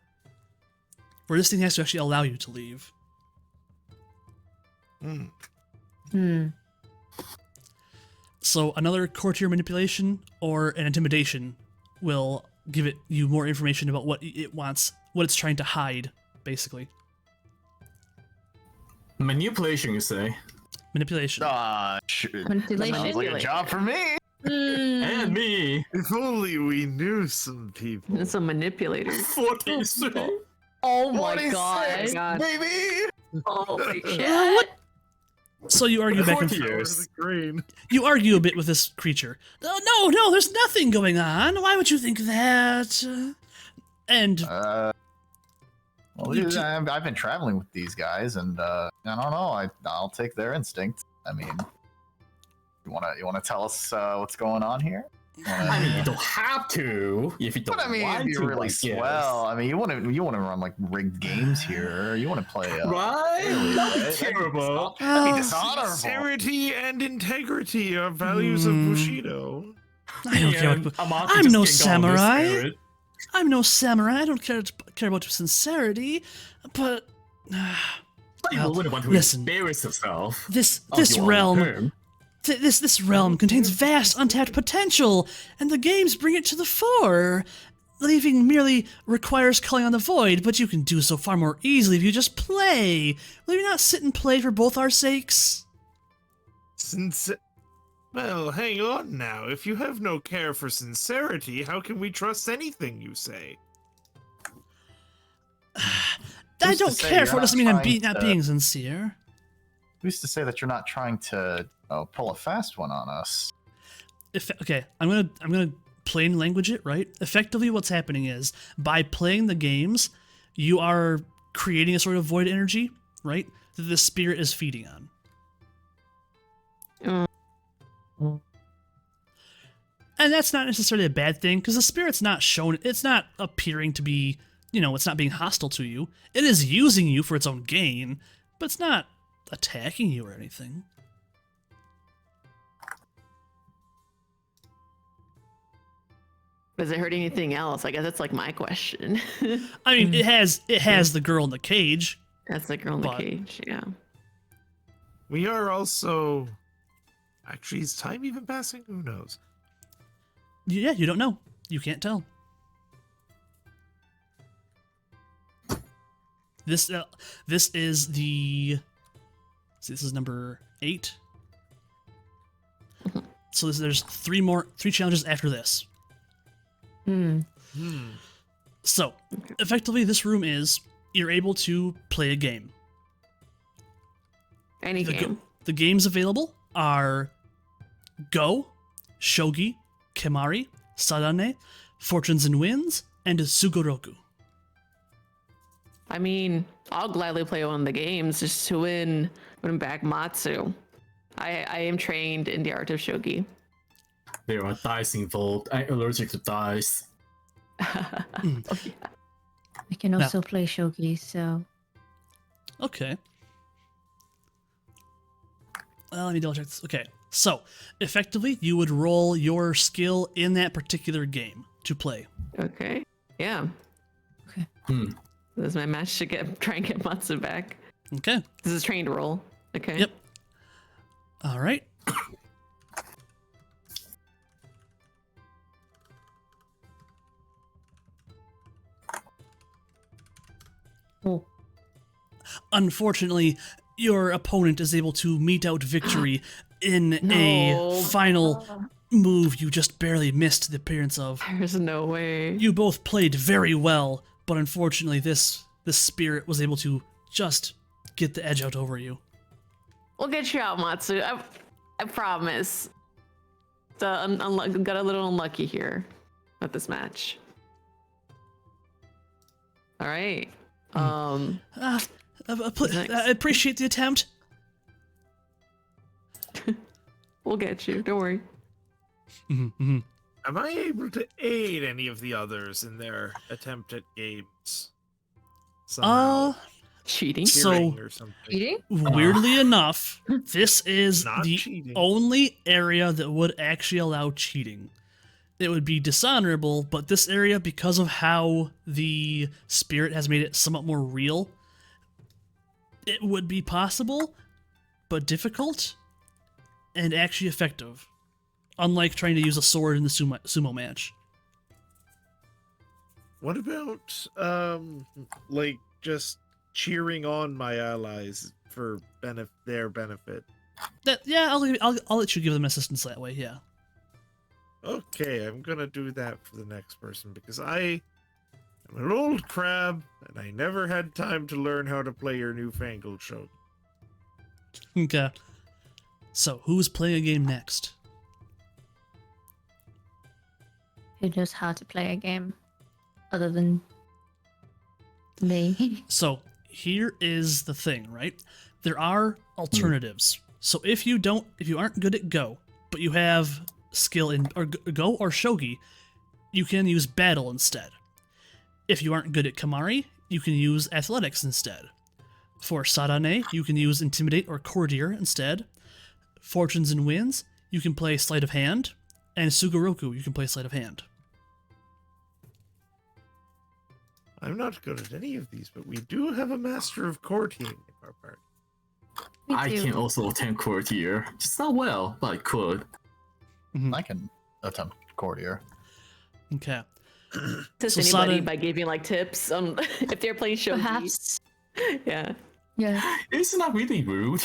where this thing has to actually allow you to leave. So another courtier manipulation or an intimidation will give it you more information about what it wants, what it's trying to hide, basically. Manipulation, you say? Manipulation. Manipulation. Sounds like a job for me. And me! If only we knew some people. And some manipulators. 43! Oh my 46, god. baby! Holy shit. What? So you argue back and forth. Years. Green. You argue a bit with this creature. No, there's nothing going on. Why would you think that? And Well, You dude, two- I've been traveling with these guys, and I don't know. I'll take their instinct. I mean, you wanna tell us what's going on here? I mean, you don't have to if you don't But I mean, want it'd be to, really I guess. swell. I mean, you wanna run like rigged games here. You wanna play Right? really, That'd be right? terrible. That'd be Well, dishonorable. Sincerity and integrity are values of Bushido. I don't care. And What, Amagi I'm just no can't go on this samurai. spirit. I'm no samurai. I don't care about your sincerity. But But you Well, wouldn't want to listen. embarrass yourself. this of this your own realm. term. This realm contains vast untapped potential, and the games bring it to the fore. Leaving merely requires calling on the void, but you can do so far more easily if you just play. Will you not sit and play for both our sakes? Well, hang on now. If you have no care for sincerity, how can we trust anything you say? I Who's to don't say care you're for it. not Doesn't mean I'm trying not to- being sincere. Who's to say that you're not trying to pull a fast one on us? Okay, I'm gonna plain language it, right? Effectively, what's happening is by playing the games, you are creating a sort of void energy, right? That the spirit is feeding on. And that's not necessarily a bad thing, because the spirit's not shown, it's not appearing to be, it's not being hostile to you. It is using you for its own gain, but it's not attacking you or anything. Does it hurt anything else? I guess that's like my question. I mean, it has the girl in the cage. That's the girl in the But- cage, yeah. We are also. Actually, is time even passing? Who knows? Yeah, you don't know. You can't tell. This is the. This is number 8. So there's 3 challenges after this. So effectively, this room is you're able to play a game. Any game. The games available are Go, Shogi, Kemari, Sadane, Fortunes and Winds, and Sugoroku. I mean, I'll gladly play one of the games just to win back Matsu. I am trained in the art of shogi. There are dice involved. I'm allergic to dice. Oh, yeah. I can also play shogi, so Okay. Let me double check this. Okay, so effectively, you would roll your skill in that particular game to play. Okay. Yeah. okay. This is my match to try and get Matsu back. Okay. This is trained roll. Okay. Yep. All right. Oh. Unfortunately, your opponent is able to mete out victory in a final move you just barely missed the appearance of. There's no way. You both played very well, but unfortunately this spirit was able to just get the edge out over you. We'll get you out, Matsu. I promise. Got a little unlucky here at this match. All right. I appreciate the attempt. We'll get you. Don't worry. Mm-hmm. Am I able to aid any of the others in their attempt at games? Somehow? Cheating. Cheering or something. Cheating? Weirdly enough, this is Not the cheating. only area that would actually allow cheating. It would be dishonorable, but this area, because of how the spirit has made it somewhat more real, it would be possible, but difficult, and actually effective. Unlike trying to use a sword in the sumo match. What about like just cheering on my allies for their benefit? I'll let you give them assistance that way. Yeah. Okay, I'm gonna do that for the next person because I am an old crab and I never had time to learn how to play your newfangled show. Okay. So who's playing a game next? Who knows how to play a game other than me? So here is the thing, right? There are alternatives. So if you aren't good at Go, but you have skill in Go or Shogi, you can use Battle instead. If you aren't good at Kemari, you can use Athletics instead. For Sadane, you can use Intimidate or Courtier instead. Fortunes and Winds, you can play Sleight of Hand. And Sugoroku, you can play Sleight of Hand. I'm not good at any of these, but we do have a master of courting in our party. I too. can also attempt courtier. Just not well, but I could. I can attempt courtier. Okay. Assist So anybody Sada- by giving like tips on if they're playing shogi. Perhaps. Yeah. Yeah. It's not really rude.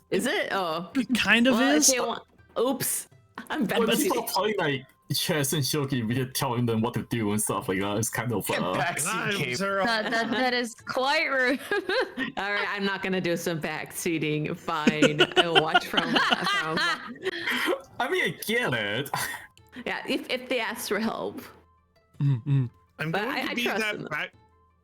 Is it? Oh. It kind of Well, if is. they want... Oops. I'm bad. When at people cheating. play like chess and shogi, we just telling them what to do and stuff like that. It's kind of Backseat cape. Knives are That is quite rude. All right, I'm not gonna do some backseating. Fine, I'll watch from. I mean, I get it. Yeah, if they ask for help. Mm-hmm. I'm But going I to be trust that them.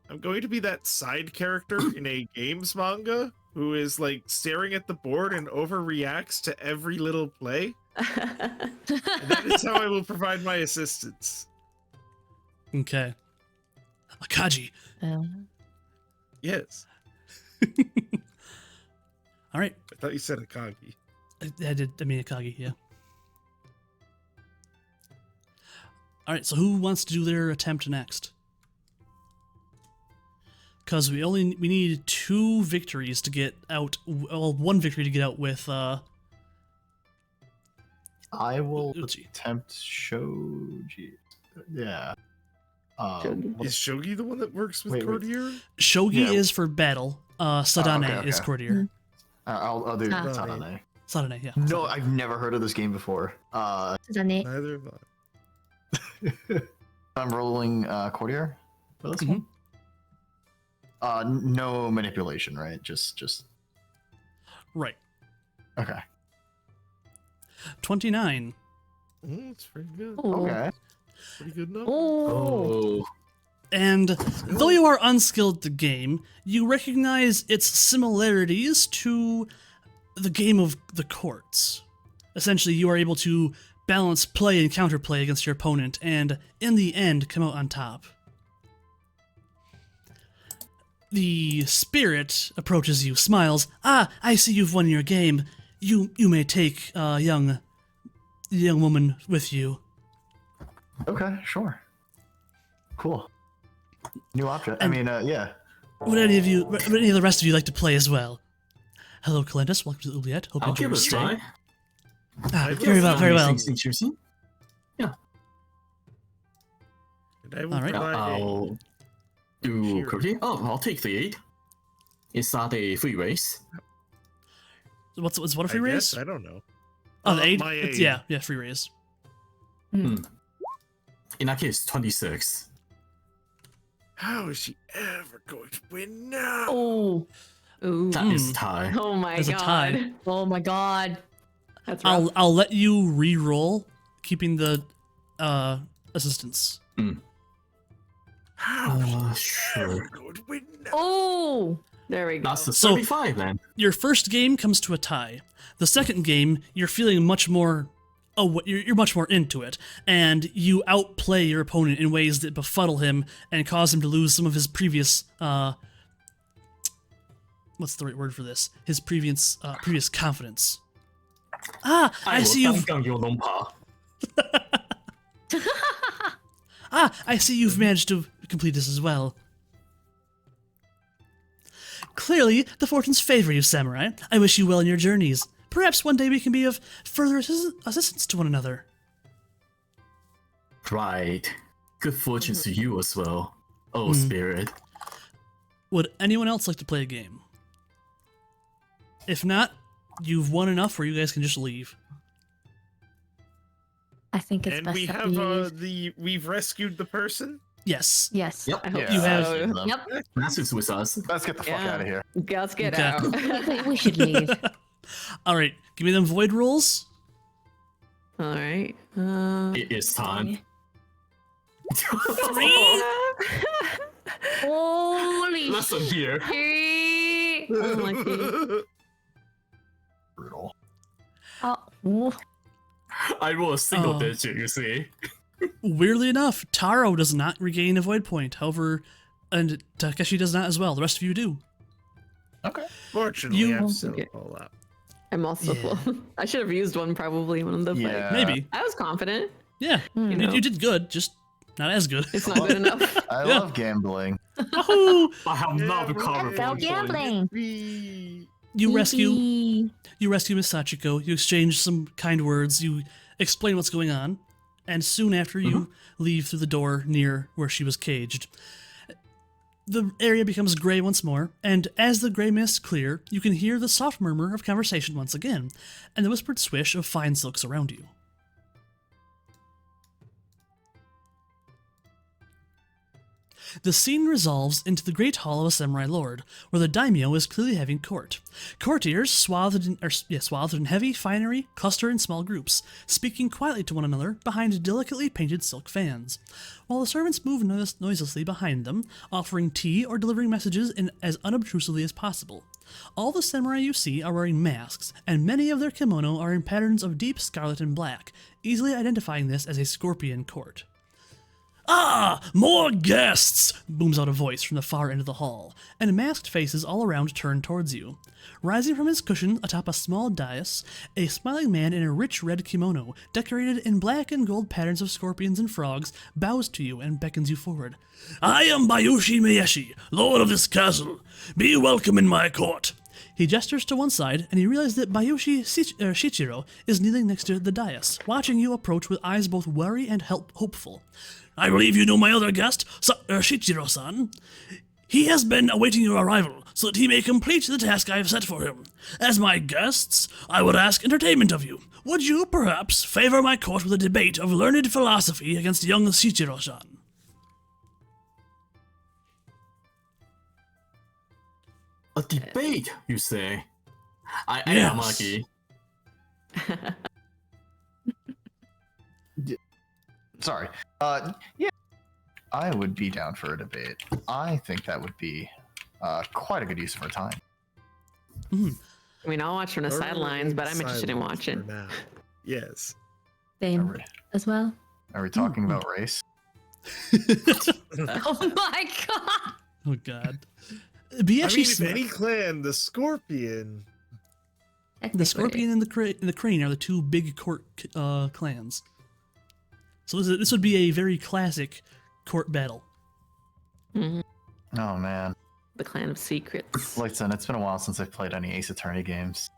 I'm going to be that side character in a games manga who is like staring at the board and overreacts to every little play. And that is how I will provide my assistance. Okay. Akaji. Yes. All right. I thought you said Akagi. I mean Akagi, yeah. All right, so who wants to do their attempt next? because we need 2 victories to get out. Well, 1 victory to get out with. I will Uchi. attempt Shoji. Yeah. Is Shogi the one that works with Wait. Courtier? Shogi Yeah. is for battle. Sadane okay. is courtier. I'll do Ah. Sadane. Sadane, yeah. No, I've never heard of this game before. Sadane. Neither have I. I'm rolling Courtier for this Mhm. one. No manipulation, right? Just Right. okay. 29. It's pretty good. Okay. Pretty good enough. Oh. And though you are unskilled at the game, you recognize its similarities to the game of the courts. Essentially, you are able to balance play and counterplay against your opponent, and in the end, come out on top. The spirit approaches you, smiles. Ah, I see you've won your game. You may take a young woman with you. Okay, sure. Cool. New object. And- yeah. Would any of the rest of you like to play as well? Hello, Calendus. Welcome to the Oubliette. Hope you I'll enjoy give your it a stay. try. Very well, very well. Interesting. And I will All right. provide a- I'll do Sure. cookie. Oh, I'll take the 8. Is that a free race? What's what a free I raise? guess, I don't know. Oh, the 8? My It's- aid. yeah, free raise. In that case, 26. How is she ever going to win now? Oh. Ooh. That is tie. Oh my There's a god. tie. Oh my god. That's rough. I'll let you re-roll, keeping the assistance. How is Uh, she sure. ever going to win now? Oh. There we go. That's the So- 35 then. Your first game comes to a tie. The second game, you're feeling much more. Oh, you're much more into it, and you outplay your opponent in ways that befuddle him and cause him to lose some of his previous. What's the right word for this? His previous confidence. Ah, I see you've. I see you've managed to complete this as well. Clearly, the fortunes favor you, Samurai. I wish you well in your journeys. Perhaps one day we can be of further assistance to one another. Right. Good fortune to you as well. Oh, spirit. Would anyone else like to play a game? If not, you've won enough where you guys can just leave. I think it's And best we that have we leave. we've rescued the person. Yes. Yes. Yep. I hope Yeah, You have- so. Yep. That's with us. Let's get the fuck Yeah. out of here. Let's get Okay. out. We should leave. All right, give me them void rolls. All right. It is time. Holy Lesson here. shit. Unlucky. Brutal. Ooh. I roll a single Oh. digit, you see. Weirdly enough, Taro does not regain a void point. However, and Takeshi does not as well. The rest of you do. Okay. Fortunately, You- I've set Okay. it all up. I'm also Yeah. full. I should have used one probably one of the Yeah. fight. Maybe. I was confident. Yeah, You know. you did good, just not as good. It's not good enough. I Yeah. love gambling. Wahoo! I have not Yeah, recovered Go one point. gambling. You rescue Yee. Miss Sachiko. You exchange some kind words. You explain what's going on, and soon after you leave through the door near where she was caged. The area becomes gray once more, and as the gray mists clear, you can hear the soft murmur of conversation once again, and the whispered swish of fine silks around you. The scene resolves into the great hall of a samurai lord, where the daimyo is clearly having court. Courtiers, swathed in heavy finery, cluster in small groups, speaking quietly to one another behind delicately painted silk fans, while the servants move noiselessly behind them, offering tea or delivering messages in as unobtrusively as possible. All the samurai you see are wearing masks, and many of their kimono are in patterns of deep scarlet and black, easily identifying this as a scorpion court. Ah, more guests! Booms out a voice from the far end of the hall, and masked faces all around turn towards you. Rising from his cushion atop a small dais, a smiling man in a rich red kimono, decorated in black and gold patterns of scorpions and frogs, bows to you and beckons you forward. I am Bayushi Meieshi, lord of this castle. Be welcome in my court. He gestures to one side, and you realize that Bayushi Shichiro is kneeling next to the dais, watching you approach with eyes both wary and hopeful. I believe you know my other guest, Shichiro-san. He has been awaiting your arrival, so that he may complete the task I have set for him. As my guests, I would ask entertainment of you. Would you, perhaps, favor my court with a debate of learned philosophy against young Shichiro-san? A debate, you say? I Yes. am Amagi. Sorry. Yeah, I would be down for a debate. I think that would be quite a good use of our time. I mean, I'll watch from the Or sidelines, but I'm interested in silence watching. for now. Yes. Same as well. Are we talking about race? Oh my god! Oh god. I Bieshi mean, if any clan, the Scorpion. The Scorpion and the Crane are the two big court clans. So this would be a very classic court battle. Mhm. Oh man. The Clan of Secrets. Listen, it's been a while since I've played any Ace Attorney games.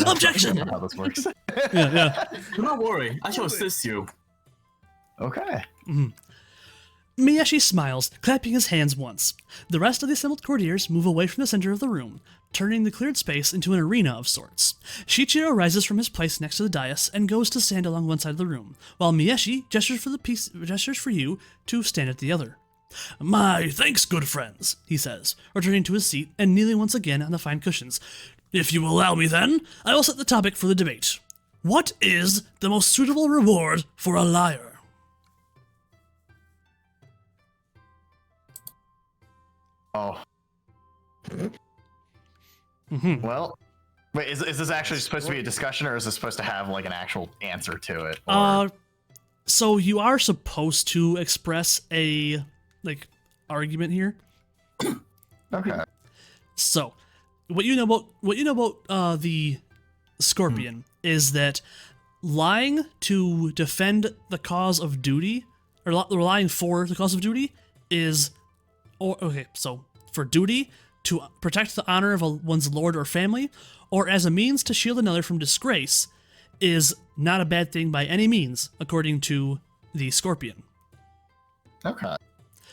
Objection! I don't know how this works. Yeah. Do not worry, I shall assist you. Okay. Miyashi smiles, clapping his hands once. The rest of the assembled courtiers move away from the center of the room, turning the cleared space into an arena of sorts. Shichiro rises from his place next to the dais and goes to stand along one side of the room, while Miyashi gestures for you to stand at the other. My thanks, good friends, he says, returning to his seat and kneeling once again on the fine cushions. If you will allow me then, I will set the topic for the debate. What is the most suitable reward for a liar? Oh. Well, wait, is this actually supposed to be a discussion, or is this supposed to have like an actual answer to it? Or... So you are supposed to express a argument here. Okay. So, what you know about the Scorpion is that lying to defend the cause of duty, or lying for the cause of duty, is, so for duty to protect the honor of one's lord or family, or as a means to shield another from disgrace, is not a bad thing by any means, according to the Scorpion. Okay.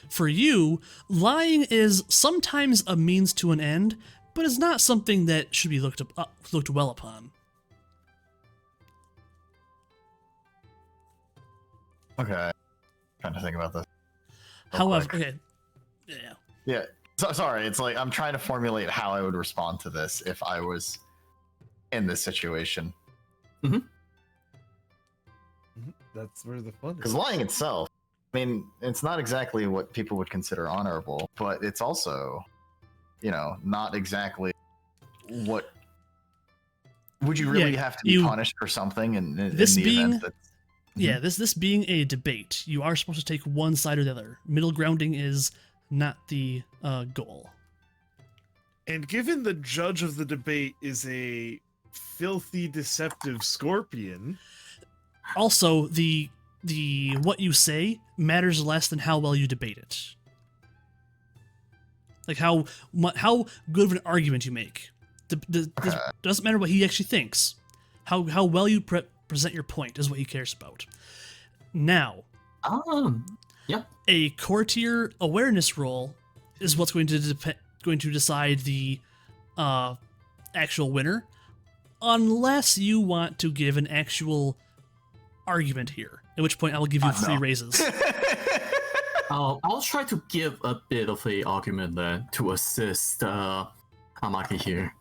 For you, lying is sometimes a means to an end, but is not something that should be looked well upon. Okay. Trying to think about this. However, quick. okay, yeah. Yeah. So, sorry, it's like I'm trying to formulate how I would respond to this if I was in this situation. That's where the fun Because is. lying itself, I mean, it's not exactly what people would consider honorable, but it's also, not exactly what. Would you really have to be punished for something in the event that? Yeah, this being a debate, you are supposed to take one side or the other. Middle grounding is not the goal. And given the judge of the debate is a filthy, deceptive Scorpion. Also, the what you say matters less than how well you debate it. Like how good of an argument you make. Doesn't matter what he actually thinks. How well you present your point is what he cares about. Now, Yep. a courtier awareness roll is what's going to decide the actual winner, unless you want to give an actual argument here. At which point, I will give you 3 raises. I'll try to give a bit of a argument then to assist Amagi here.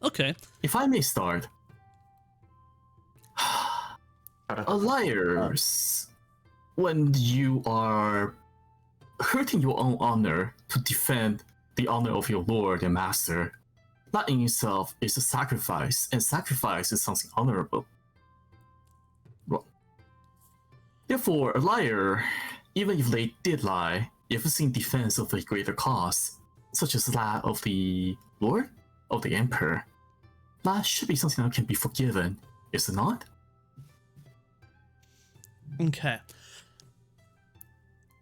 Okay. If I may start. A liars, when you are hurting your own honor to defend the honor of your lord and master, that in itself is a sacrifice, and sacrifice is something honorable. Well, Therefore, a liar, even if they did lie, if it's in defense of a greater cause, such as that of the Lord, of the Emperor, that should be something that can be forgiven, is it not? Okay.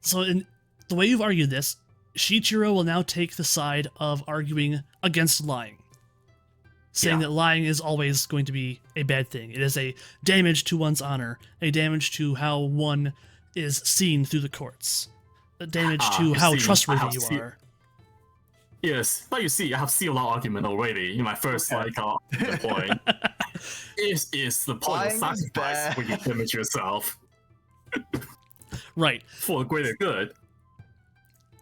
So in the way you've argued this, Shichiro will now take the side of arguing against lying. Saying that lying is always going to be a bad thing. It is a damage to one's honor, a damage to how one is seen through the courts, a damage to how trustworthy you are. Yes, but you see, I have seen a lot of argument already in my first point. Is the point of sacrifice when you damage yourself? Right. For the greater good.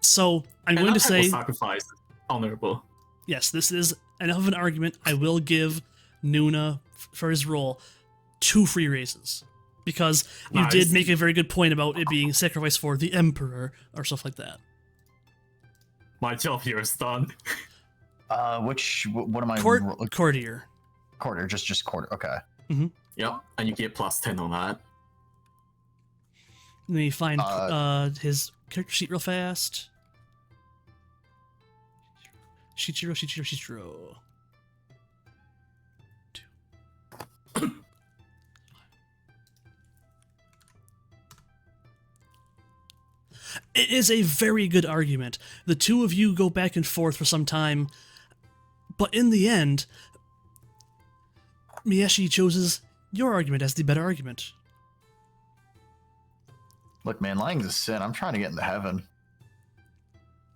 So I'm going to say sacrifice is honorable. Yes, this is enough of an argument. I will give Nuna, for his role, 2 free raises. Because you did make a very good point about it being sacrificed for the Emperor, or stuff like that. My job here is done. What am I? Courtier. Quarter, just quarter, okay. Mm-hmm. Yep, and you get plus 10 on that. Let me find his character sheet real fast. Shichiro. It is a very good argument. The two of you go back and forth for some time, but in the end, Miyashi chooses your argument as the better argument. Look, man, lying's a sin. I'm trying to get into heaven.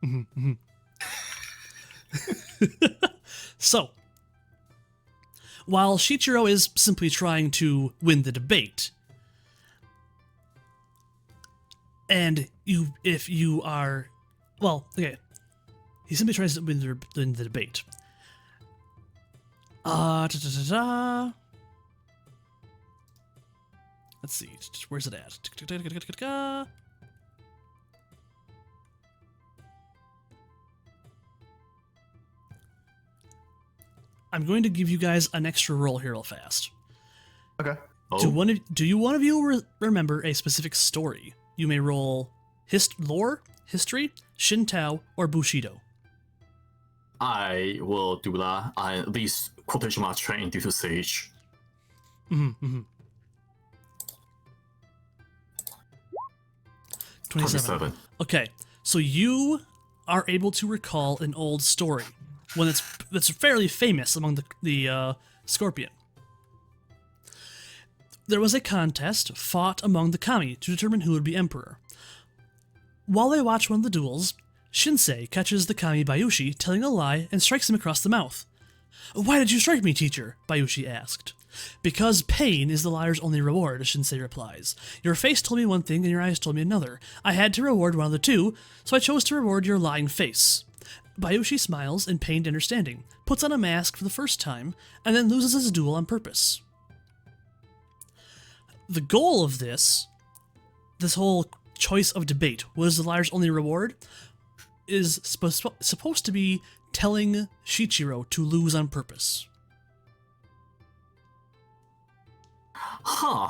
Mm-hmm. So, while Shichiro is simply trying to win the debate, and if you are, well, okay, he simply tries to win the debate. Let's see, where's it at? I'm going to give you guys an extra roll here real fast. Okay. Do you one of you remember a specific story? You may roll lore, history, Shintao, or Bushido. I will do that. I at least quotation mark trained due to Sage. Mm-hmm. 27. Okay, so you are able to recall an old story, one that's fairly famous among the Scorpion. There was a contest fought among the kami to determine who would be emperor. While they watch one of the duels, Shinsei catches the kami Bayushi telling a lie and strikes him across the mouth. "Why did you strike me, teacher?" Bayushi asked. "Because pain is the liar's only reward," Shinsei replies. "Your face told me one thing and your eyes told me another. I had to reward one of the two, so I chose to reward your lying face." Bayushi smiles in pained understanding, puts on a mask for the first time, and then loses his duel on purpose. The goal of this whole choice of debate, what is the liar's only reward, is supposed to be telling Shichiro to lose on purpose. Huh.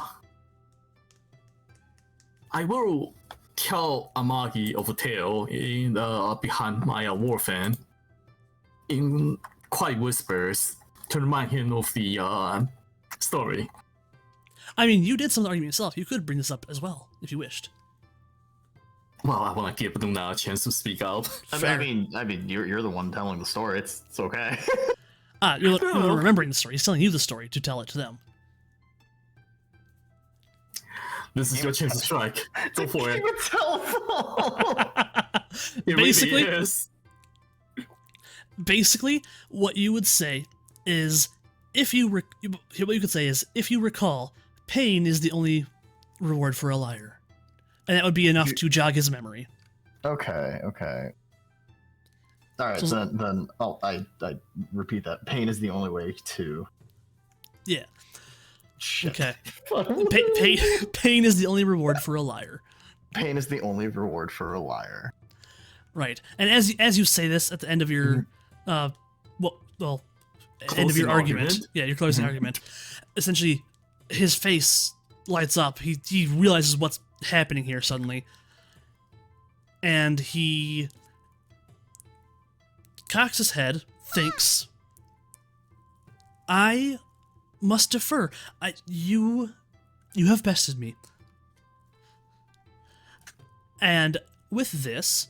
I will tell Amagi of a tale in behind my war fan in quiet whispers to remind him of the story. I mean, you did some of the argument yourself. You could bring this up as well, if you wished. Well, I want to give Luna a chance to speak out. I mean, you're the one telling the story. It's okay. You're remembering the story. He's telling you the story to tell it to them. This is your chance to strike. Go for it. It's helpful. It Basically, really is. Basically, what you would say is, if you recall, pain is the only reward for a liar, and that would be enough to jog his memory. Okay. All right, so then I repeat that. Pain is the only way to. Yeah. Shit. Okay. Pain is the only reward for a liar. Pain is the only reward for a liar. Right. And as you say this at the end of your end of your argument. Yeah, your closing argument. Essentially, his face lights up. He realizes what's happening here suddenly. And he cocks his head, thinks, I must defer. You have bested me. And with this,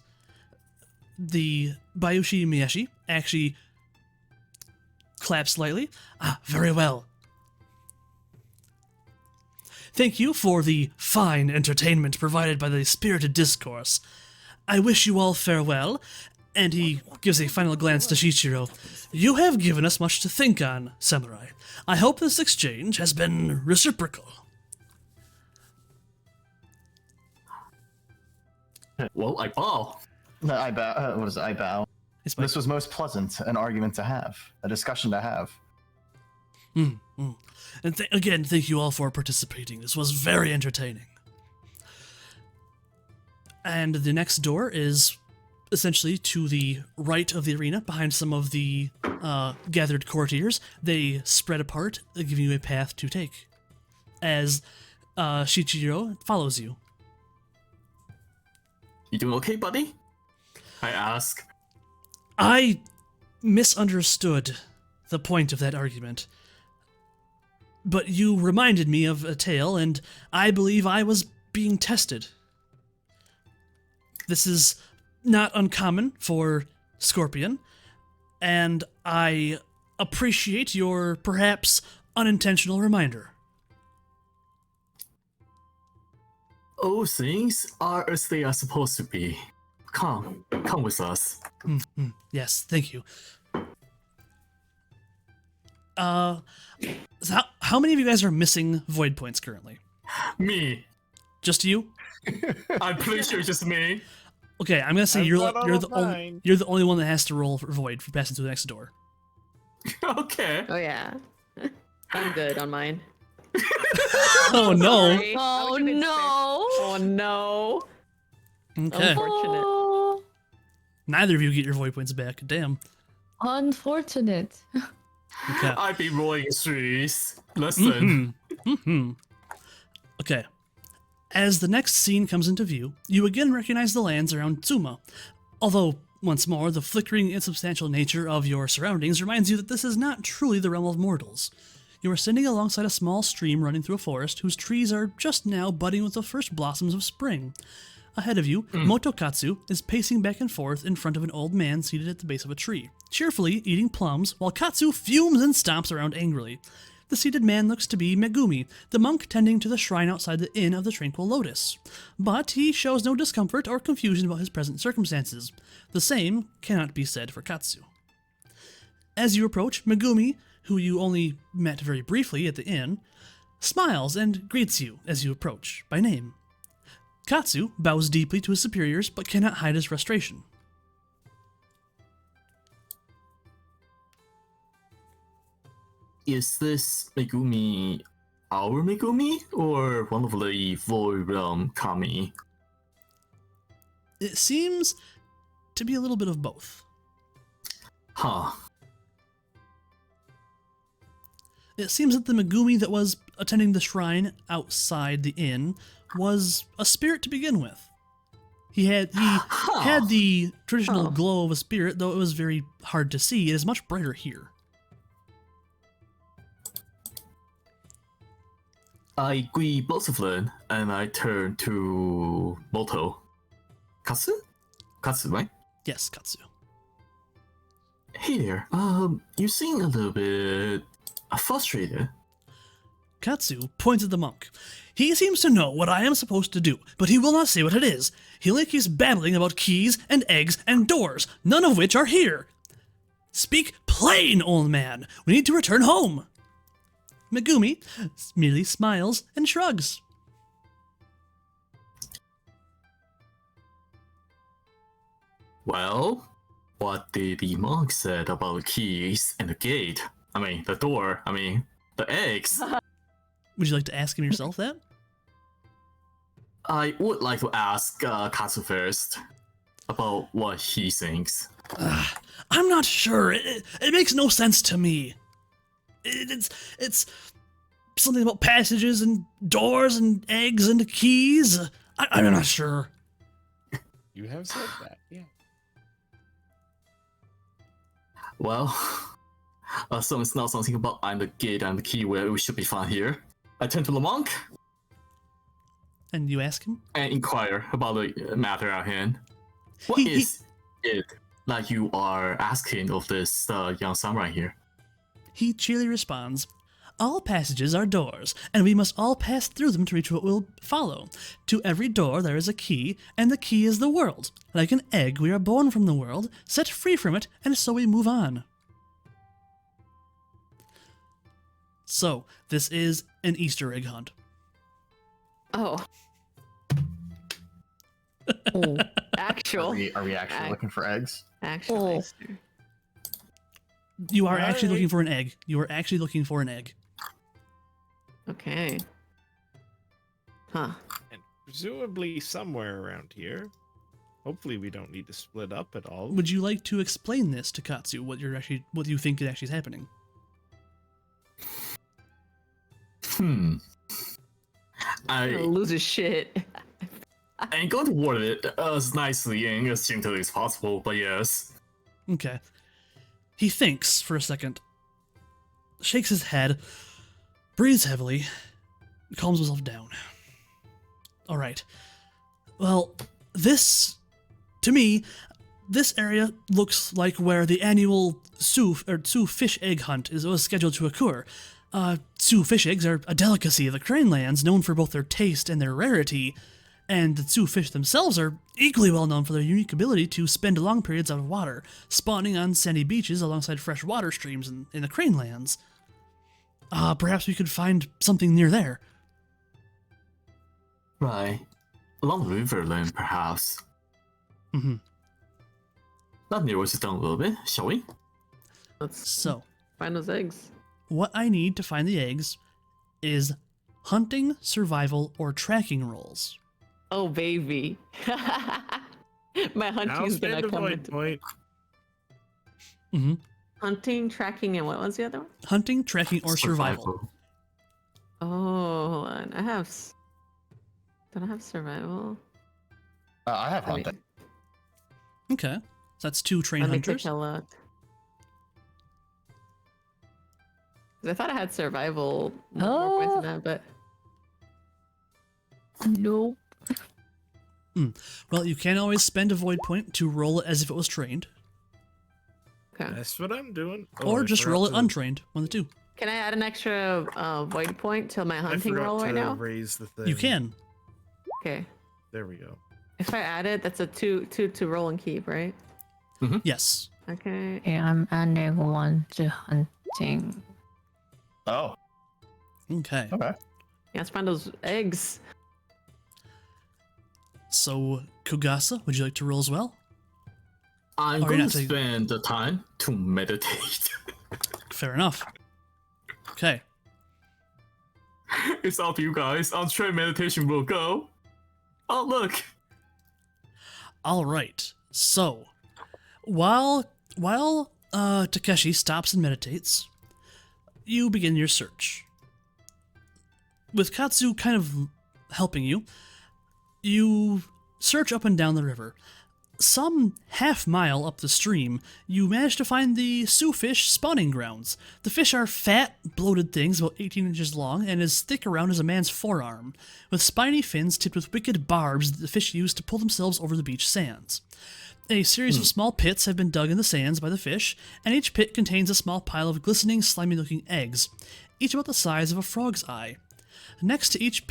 the Bayushi Miyashi actually claps slightly. Very well. Thank you for the fine entertainment provided by the spirited discourse. I wish you all farewell. And he gives a final glance to Shichiro. You have given us much to think on, Samurai. I hope this exchange has been reciprocal. Well, I bow. No, I bow. What is it? I bow. This was most pleasant, an argument to have, a discussion to have. And again, thank you all for participating. This was very entertaining. And the next door is essentially to the right of the arena, behind some of the gathered courtiers. They spread apart, giving you a path to take, as Shichiro follows you. You doing okay, buddy? I ask. I misunderstood the point of that argument. But you reminded me of a tale, and I believe I was being tested. This is not uncommon for Scorpion, and I appreciate your perhaps unintentional reminder. All things are as they are supposed to be. Come with us. Yes, thank you. So how many of you guys are missing void points currently? Me. Just you? I'm pretty sure it's just me. Okay, I'm gonna say you're got all of the only one that has to roll for void for passing through the next door. Okay. Oh yeah. I'm good on mine. Oh no! Sorry. Oh That would've been no! Oh no! Okay, Unfortunate. Oh, neither of you get your void points back. Damn. unfortunate. Okay. I've been rolling threes. Listen. Okay. As the next scene comes into view, you again recognize the lands around Tsuma. Although, once more, the flickering, insubstantial nature of your surroundings reminds you that this is not truly the realm of mortals. You are standing alongside a small stream running through a forest whose trees are just now budding with the first blossoms of spring. Ahead of you, Motokatsu is pacing back and forth in front of an old man seated at the base of a tree, cheerfully eating plums, while Katsu fumes and stomps around angrily. The seated man looks to be Megumi, the monk tending to the shrine outside the Inn of the Tranquil Lotus. But he shows no discomfort or confusion about his present circumstances. The same cannot be said for Katsu. As you approach, Megumi, who you only met very briefly at the inn, smiles and greets you as you approach, by name. Katsu bows deeply to his superiors, but cannot hide his frustration. Is this Megumi our Megumi or one of the Void Realm Kami? It seems to be a little bit of both. Huh. It seems that the Megumi that was attending the shrine outside the inn was a spirit to begin with. He had the traditional glow of a spirit, though it was very hard to see. It is much brighter here. I greet both of them, and I turn to Moto. Katsu? Katsu, right? Yes, Katsu. Hey there. You seem a little bit frustrated. Katsu points at the monk. He seems to know what I am supposed to do, but he will not say what it is. He only keeps babbling about keys and eggs and doors, none of which are here. Speak plain, old man. We need to return home. Megumi merely smiles and shrugs. Well, what did the monk said about the keys and the gate? I mean, the door. I mean, the eggs. Would you like to ask him yourself that? I would like to ask Katsu first about what he thinks. I'm not sure. It makes no sense to me. It's something about passages and doors and eggs and keys. I'm not sure. You have said that, yeah. Well, so it's not something about I'm the gate, I'm the key where we should be found here. I turn to the monk And you ask him? and inquire about the matter at hand. What He- is it that you are asking of this young samurai here? He cheerily responds, "All passages are doors, and we must all pass through them to reach what will follow. To every door there is a key, and the key is the world. Like an egg, we are born from the world, set free from it, and so we move on." So, this is an Easter egg hunt. Oh. Oh. Actual. Are we actually looking for eggs? Actual. Oh. Easter. You are actually Alright. looking for an egg. You are actually looking for an egg. Okay. Huh. And presumably somewhere around here. Hopefully we don't need to split up at all. Would you like to explain this to Katsu, what you think is actually happening? Gonna I lose his shit. ain't going to word it as nicely and as gently as possible, but yes. Okay. He thinks for a second, shakes his head, breathes heavily, calms himself down. Alright. Well, to me, this area looks like where the annual Sioux fish egg hunt was scheduled to occur. Sioux fish eggs are a delicacy of the Cranelands, known for both their taste and their rarity, and the Sioux fish themselves are equally well known for their unique ability to spend long periods out of water, spawning on sandy beaches alongside fresh water streams in the Cranelands. Perhaps we could find something near there. Right. Along the river then, perhaps. Mm-hmm. That narrows it down a little bit, shall we? Let's So, find those eggs. what I need to find the eggs is hunting, survival, or tracking rolls. Oh, baby. My Now hunting's spend gonna a come void into point. Mm-hmm. hunting, tracking, and what was the other one? Hunting, tracking, or survival. Oh, hold on. Don't I have survival? I have Wait, hunting. Okay. So that's 2 trained let me hunters. take a look. 'Cause I thought I had survival more points than that, but Nope. Well, you can always spend a void point to roll it as if it was trained, okay. That's what I'm doing. or I just forgot roll it to- untrained. One of the two. Can I add an extra void point to my I hunting forgot roll to right now? raise the thing. You can. Okay. There we go. If I add it, that's a two to roll and keep, right? Yes. Okay. Okay, I'm adding 1 to hunting. Oh, Okay. okay. Yeah, let's find those eggs. So, Kogasa, would you like to roll as well? I'm Or you're going to not saying- spend the time to meditate. Fair enough. Okay. It's up to you guys. I'm sure meditation will go. Oh, look. All right. So, while Takeshi stops and meditates, you begin your search. With Katsu kind of helping you, you search up and down the river. Some half-mile up the stream, you manage to find the Sioux fish spawning grounds. The fish are fat, bloated things about 18 inches long and as thick around as a man's forearm, with spiny fins tipped with wicked barbs that the fish use to pull themselves over the beach sands. A series of small pits have been dug in the sands by the fish, and each pit contains a small pile of glistening, slimy-looking eggs, each about the size of a frog's eye. Next to each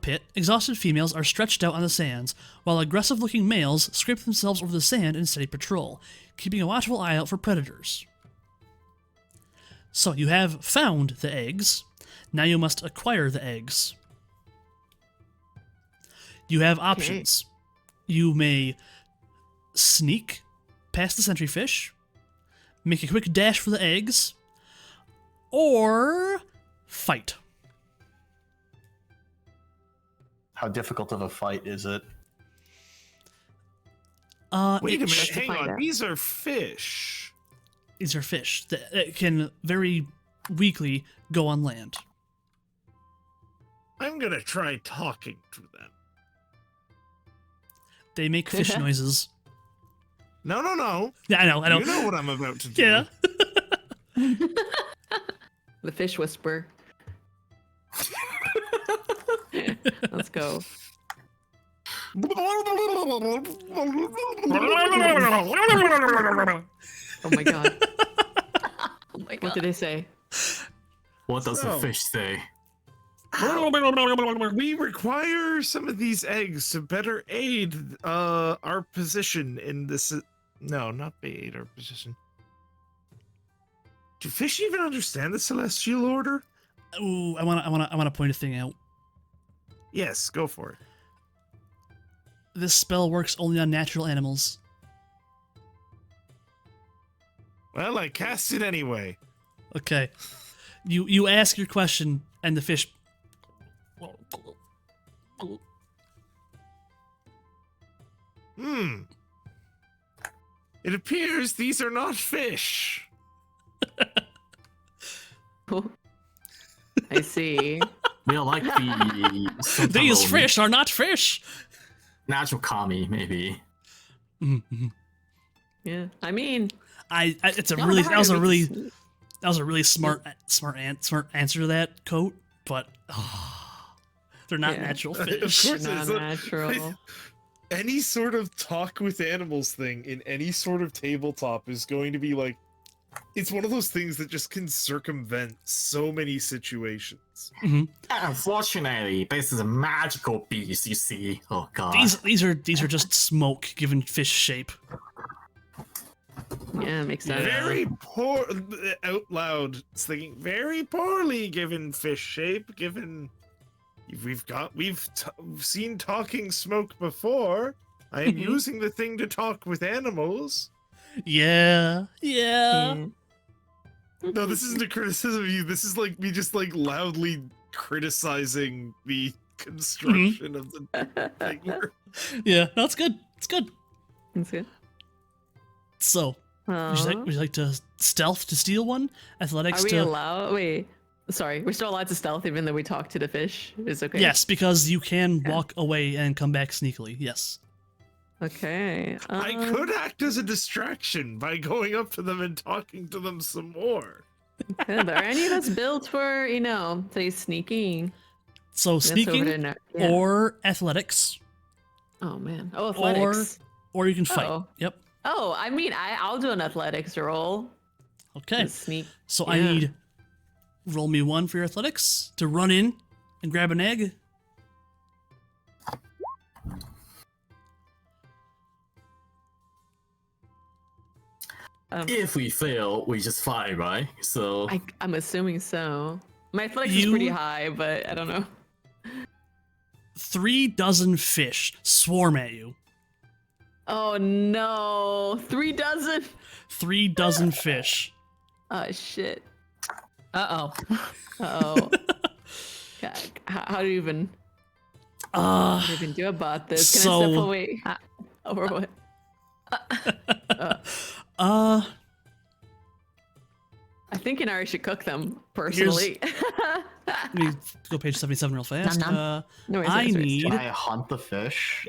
pit, exhausted females are stretched out on the sands, while aggressive-looking males scrape themselves over the sand in steady patrol, keeping a watchful eye out for predators. So you have found the eggs. Now you must acquire the eggs. You have options. You may sneak past the sentry fish, make a quick dash for the eggs, or fight. How difficult of a fight is it? Wait a minute, to hang find on. out. These are fish. These are fish that can very weakly go on land. I'm gonna try talking to them. They make fish noises. No. Yeah, I know. You know what I'm about to do. Yeah. The fish whisper. Let's go. Oh my god. Oh my What god. did they say? What does the So- fish say? We require some of these eggs to better aid our position in this. No, not aid our position. Do fish even understand the celestial order? Ooh, I wanna point a thing out. Yes, go for it. This spell works only on natural animals. Well, I cast it anyway. Okay. You ask your question, and the fish. It appears these are not fish. I see. We are like the some type These of fish are not fish. natural kami, maybe. Mhm. Yeah. I mean, It's a no, really the that was a higher really rates- that was a really smart answer to that coat, but they're not Yeah. natural Of fish. course. not natural. Any sort of talk with animals thing in any sort of tabletop is going to be like, it's one of those things that just can circumvent so many situations. Unfortunately, this is a magical beast, you see. Oh god. These are just smoke given fish shape. Yeah, makes sense. Very poor, out loud, it's thinking very poorly given fish shape, given we've seen talking smoke before. I am using the thing to talk with animals. Yeah. Yeah. No, this isn't a criticism of you. This is like me just like loudly criticizing the construction of the thing. Yeah, that's good. It's good. That's good. So, would you like to stealth to steal one? Athletics Are we to allowed? Wait. Sorry, we're still allowed to stealth even though we talk to the fish. Is okay. Yes, because you can Yeah. walk away and come back sneakily. Yes. Okay. I could act as a distraction by going up to them and talking to them some more. Are any of us built for, say sneaking? So That's over sneaking there now. Yeah. or athletics, Oh man. Oh, athletics. or you can fight. Oh. Yep. Oh, I mean, I'll do an athletics roll. Okay. To sneak. So I Yeah. need roll me 1 for your athletics to run in and grab an egg. If we fail, we just fight, right? So I'm assuming so. My athletics is pretty You- high, but I don't know. 3 dozen fish swarm at you. Oh no, 3 dozen. 3 dozen fish. Oh shit. Uh oh. Oh. God, how do you even do about this? Can I step away? Or what? I think Inari should cook them personally. Let me go page 77 real fast. Nom nom. No, worries, I no worries. need Can I hunt the fish?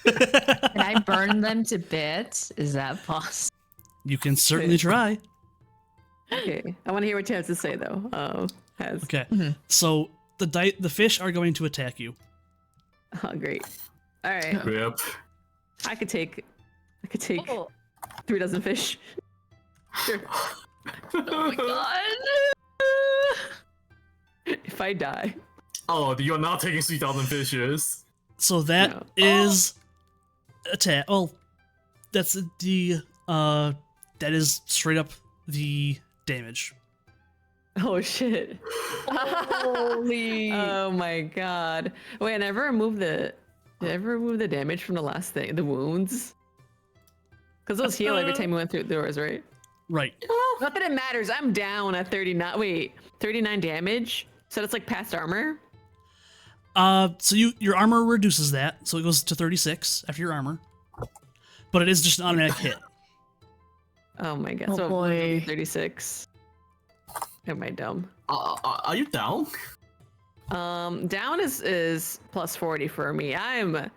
Can I burn them to bits? Is that possible? You can certainly try. Okay, I want to hear what you have to say though. Has Okay. So the fish are going to attack you. oh great. All right, yep. I could take 3 dozen fish. Sure. Oh my god. If I die, Oh, you're not taking 3,000 fishes. So that is attack. Well, that's the that is straight up the damage. oh shit. Holy. Oh my god. Wait, did I ever remove the damage from the last thing? The wounds? Because those heal every time we went through doors, right? Right. Not that it matters. I'm down at 39. Wait, 39 damage? So that's like past armor? So your armor reduces that, so it goes to 36 after your armor. But it is just an automatic hit. Oh my god. Oh so boy. 36. Am I dumb? Are you down? Down is plus 40 for me. I'm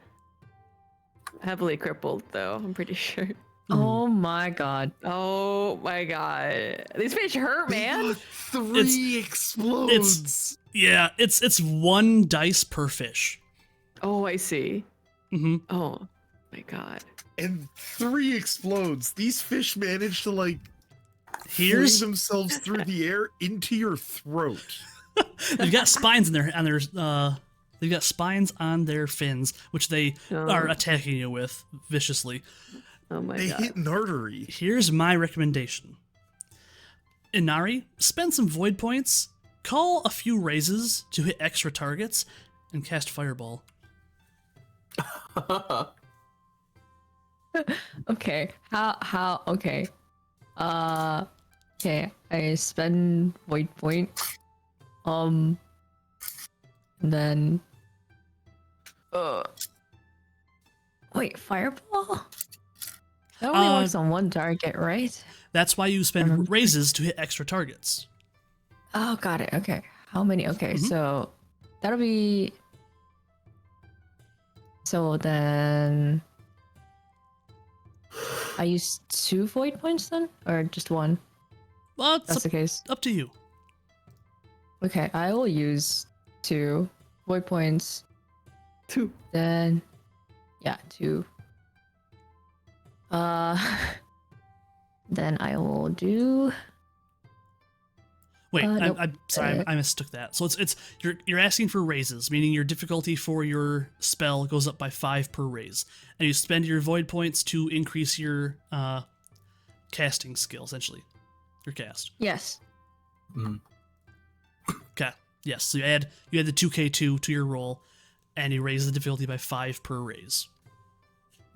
heavily crippled, though. I'm pretty sure. Oh my god. Oh my god, these fish hurt, man. Three explodes. It's 1 dice per fish. Oh, I see. Mm-hmm. Oh my god. And 3 explodes. These fish manage to like fling Here's themselves through the air into your throat. they've got spines in their they've got spines on their fins, which they are attacking you with viciously. Oh my They god. hit an artery. Here's my recommendation. Inari, spend some void points, call a few raises to hit extra targets, and cast Fireball. Okay. How okay. Okay, I spend void point. And then wait, fireball? That only works on 1 target, right? That's why you spend raises to hit extra targets. Oh, got it. Okay. How many? Okay, so that'll be. So then. I use 2 void points then? Or just 1? Well, it's That's the case. up to you. Okay, I will use 2 void points. 2. Then. Yeah, 2. Then I will do. Wait, nope. I'm sorry, I mistook that. So it's you're asking for raises, meaning your difficulty for your spell goes up by 5 per raise, and you spend your void points to increase your casting skill, essentially, your cast. Yes. Okay. Yes. So you add the 2k2 to your roll, and you raise the difficulty by 5 per raise.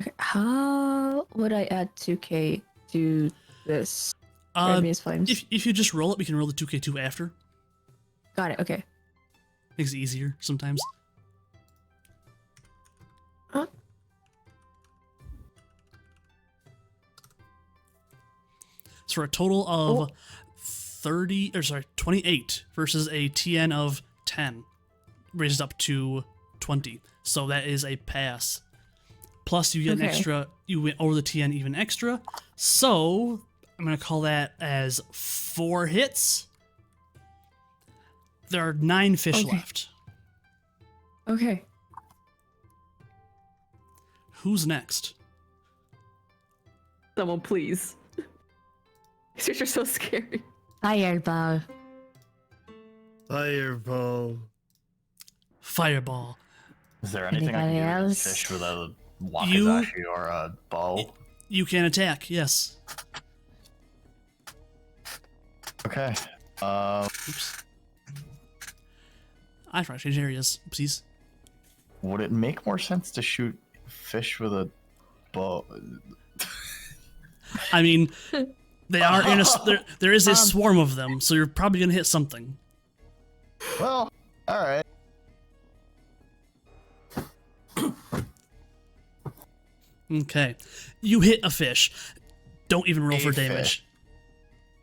Okay, how would I add 2k to this? Previous flames. If you just roll it, we can roll the 2k2 after. Got it. Okay. Makes it easier sometimes. Huh? So for a total of 28 versus a TN of 10, raised up to 20. So that is a pass. Plus you get an extra, you went over the TN even extra. So I'm going to call that as 4 hits. There are 9 fish left. Okay. Who's next? Someone, please. These fish are so scary. Fireball. Fireball. Fireball. Is there anything I Anybody can do with else? fish with a wakizashi or a bow? You can attack, yes. Okay. Oops. I forgot to change areas. Oopsies. Would it make more sense to shoot fish with a bow? I mean, they are in a. There is a swarm of them, so you're probably gonna hit something. Well, all right. Okay, you hit a fish. Don't even roll A for fish. damage.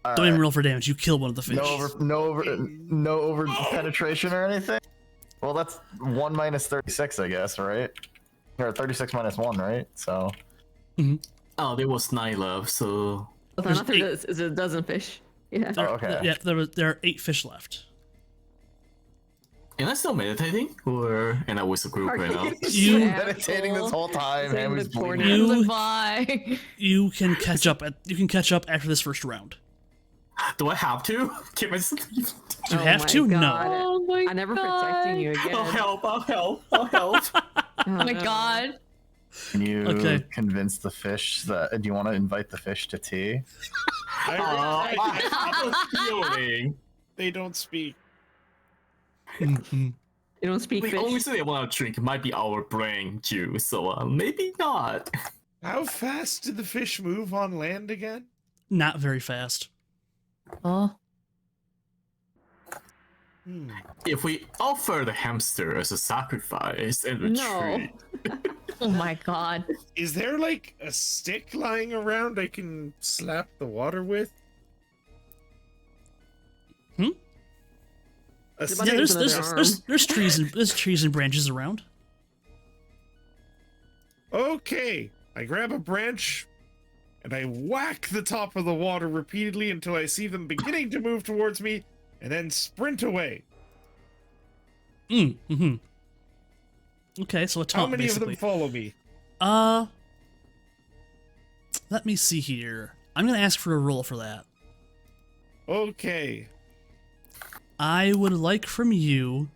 All Don't even right. roll for damage. You kill one of the fish. No over penetration or anything. Well, that's 1 minus 36, I guess, right? Or 36 minus 1, right? So. Oh, there was 9 left, so But There's after 8. this is a dozen fish. Yeah. Oh, okay. Yeah, there are 8 fish left. am I still meditating, or am I with a group right now? You- Meditating this whole time. Same Hammy's with corner. bleeding. You- Bye. You can catch up. You can catch up after this first round. Do I have to? Keep my sleep. Do you Oh have my to? No. God. Oh my I'm never god. protecting you again. I'll help. I'll help. I'll help. Oh my god. Can you Okay. convince the fish that? Do you want to invite the fish to tea? I have a feeling. They don't speak. Mhm. You don't speak The fish. only thing I want to drink might be our brain juice, so maybe not. How fast did the fish move on land again? Not very fast. Oh. If we offer the hamster as a sacrifice and No. retreat, Oh my god. Is there like a stick lying around I can slap the water with? Hmm? A Yeah, stick? Yeah, Another arm. there's trees and branches around. Okay, I grab a branch and I whack the top of the water repeatedly until I see them beginning to move towards me, and then sprint away. Mm-hmm. Okay, so a taunt, How many basically. of them follow me? Let me see here. I'm gonna ask for a roll for that. Okay. I would like from you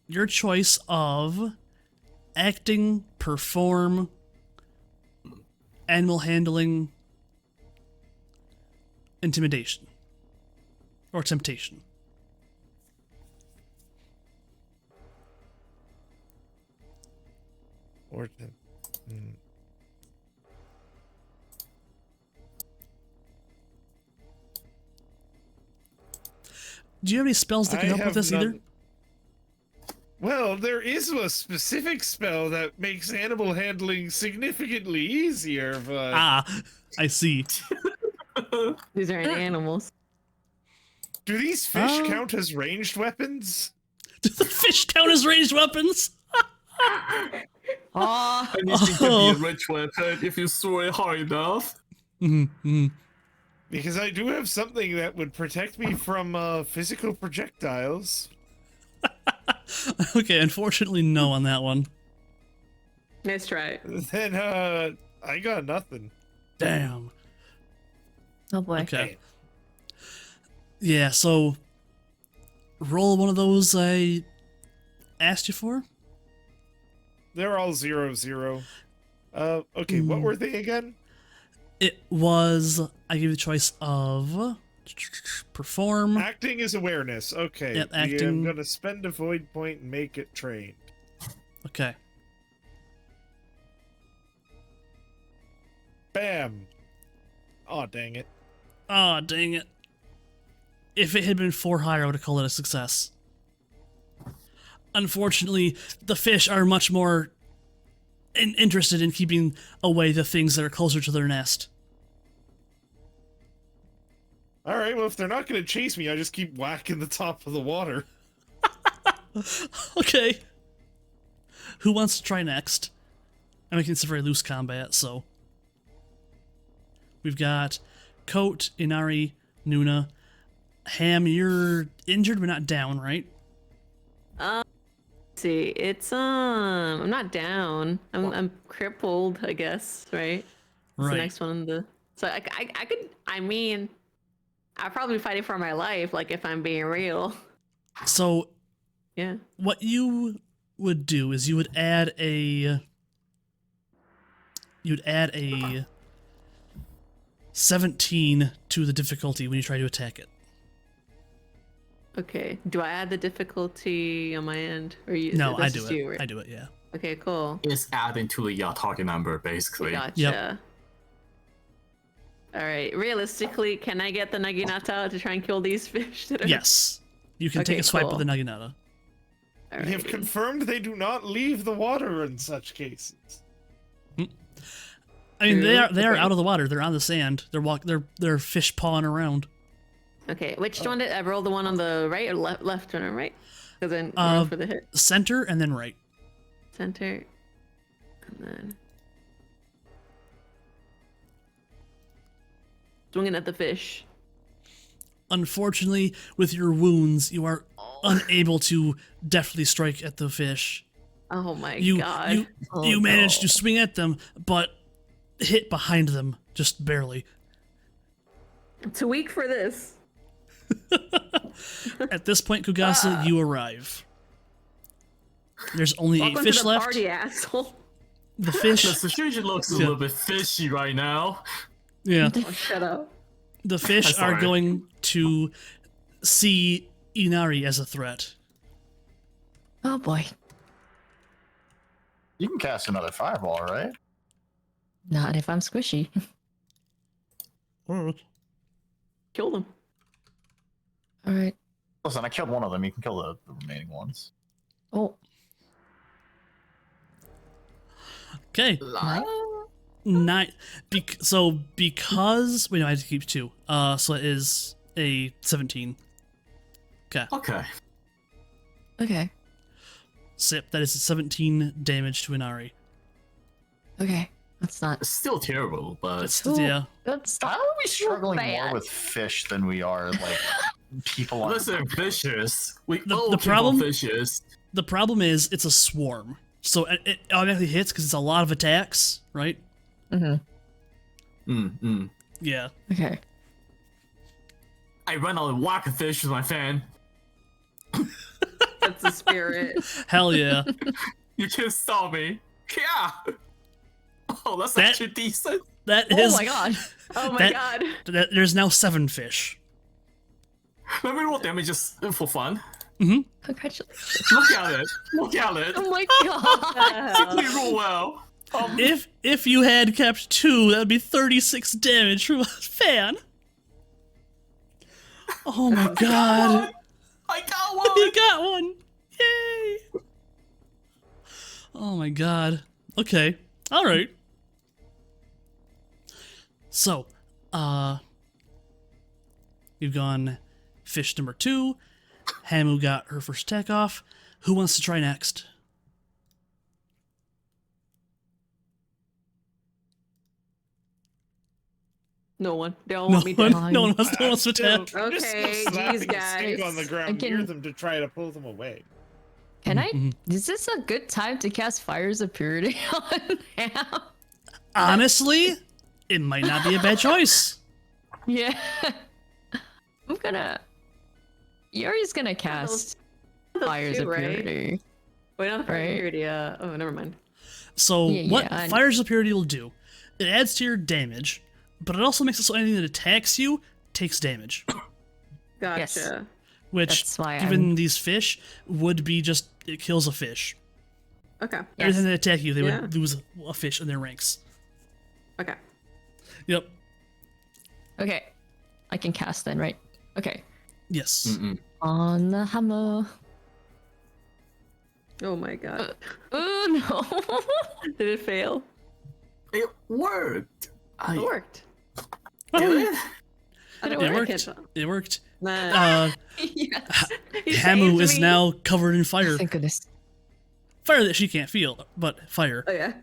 your choice of acting, perform, animal handling, intimidation, or temptation. Or Do you have any spells that can help with this either? Well, there is a specific spell that makes animal handling significantly easier, but... Ah, I see. These aren't animals. Do these fish count as ranged weapons? Do the fish count as ranged weapons? Anything can be a rich weapon if you throw it hard enough. Mm-hmm. Because I do have something that would protect me from physical projectiles. Okay, unfortunately, no on that one. Nice try. Then, I got nothing. Damn. Oh boy. Okay. Yeah, so roll one of those I asked you for. They're all 0-0. Okay, what were they again? It was, I gave you the choice of perform. Acting is awareness. Okay. Yep, Yeah, I'm acting. gonna spend a void point and make it trained. Okay. Bam. Aw, dang it. Oh, dang it. If it had been 4 higher, I would have called it a success. Unfortunately, the fish are much more interested in keeping away the things that are closer to their nest. Alright, well, if they're not gonna chase me, I just keep whacking the top of the water. Okay. Who wants to try next? I mean, it's a very loose combat, so. We've got Coat, Inari, Nuna. Ham, you're injured but not down, right? Let's see, it's I'm not down. I'm crippled, I guess, right? It's the next one in the. So I could. I mean, I'd probably be fighting for my life, like if I'm being real. So, Yeah. what you would do is you would add a 17 to the difficulty when you try to attack it. Okay. Do I add the difficulty on my end, or you? No, I that's do just it. you, right? I do it, yeah. Okay, cool. It's adding to the target number, basically. Gotcha. Yep. All right. Realistically, can I get the Naginata to try and kill these fish? That are... Yes. You can take Okay, a swipe cool. with the Naginata. We have Alrighty. confirmed they do not leave the water in such cases. I mean, they are Okay. out of the water. They're on the sand. They're fish pawing around. Okay, which one did I roll? The one on the right or left one or right? Because then Uh, roll for the hit. Center and then right. Center. And then swinging at the fish. Unfortunately, with your wounds, you are unable to deftly strike at the fish. Oh my You god. you managed to swing at them, but hit behind them just barely. I'm too weak for this. At this point, Kogasa, you arrive. There's only 8 Welcome fish to the left. party, asshole. The fish, The situation looks a little bit fishy right now. yeah, Oh, shut up. the fish That's are alright. going to see Inari as a threat. Oh boy. You can cast another fireball, right? Not if I'm squishy. Kill them. All right. Listen, I killed one of them. You can kill the remaining ones. Oh. Okay. Because wait, no, I have to keep 2. So it is a 17. Okay. Okay. Okay. sip. That is 17 damage to Inari. Okay, that's not. It's still terrible, but Yeah. That's How are we struggling bad. more with fish than we are like people on listen, fishes. We The all came problem- from fishes. The problem is it's a swarm, so it automatically hits because it's a lot of attacks, right? Mm-hmm. Yeah. Okay. I run out and whack a fish with my fan. That's the spirit. Hell yeah. You can't stop me. Yeah. Oh, that's That- actually decent. That Oh is. my god. Oh my That- god. There's now 7 fish. Let me roll damage just for fun. Congratulations. Look at it. Look at it. Oh my god. We roll well. If you had kept 2, that would be 36 damage from a fan. Oh my god. I got one. You got one. Yay. Oh my god. Okay. All right. So, we've gone fish number 2. Hamu got her first attack off. Who wants to try next? No one. They all want me No dead. one wants to attack. Okay, just geez, slapping a guys. stick on the ground I near can- them to try to pull them away. Can I? Is this a good time to cast Fires of Purity on Ham? Honestly, it might not be a bad choice. Yeah. I'm gonna. Yori's gonna cast Those Fires two, of right? Purity. Wait, not the Right. purity. Oh, never mind. So Yeah, what yeah, I- Fires of Purity will do, it adds to your damage, but it also makes it so anything that attacks you takes damage. Gotcha. Yes. Which, That's why given these fish, would be just, it kills a fish. Okay. Every time they attack you, they Yeah. would lose a fish in their ranks. Okay. Yep. Okay. I can cast then, right? Okay. Yes. On the hammer. Oh my god. Oh no. Did it fail? It worked. It worked. Did it? Did It I worked. can't tell. It worked. Nah. Yes. You Hamu saved is me. now covered in fire. Thank goodness. Fire that she can't feel, but fire. Oh yeah.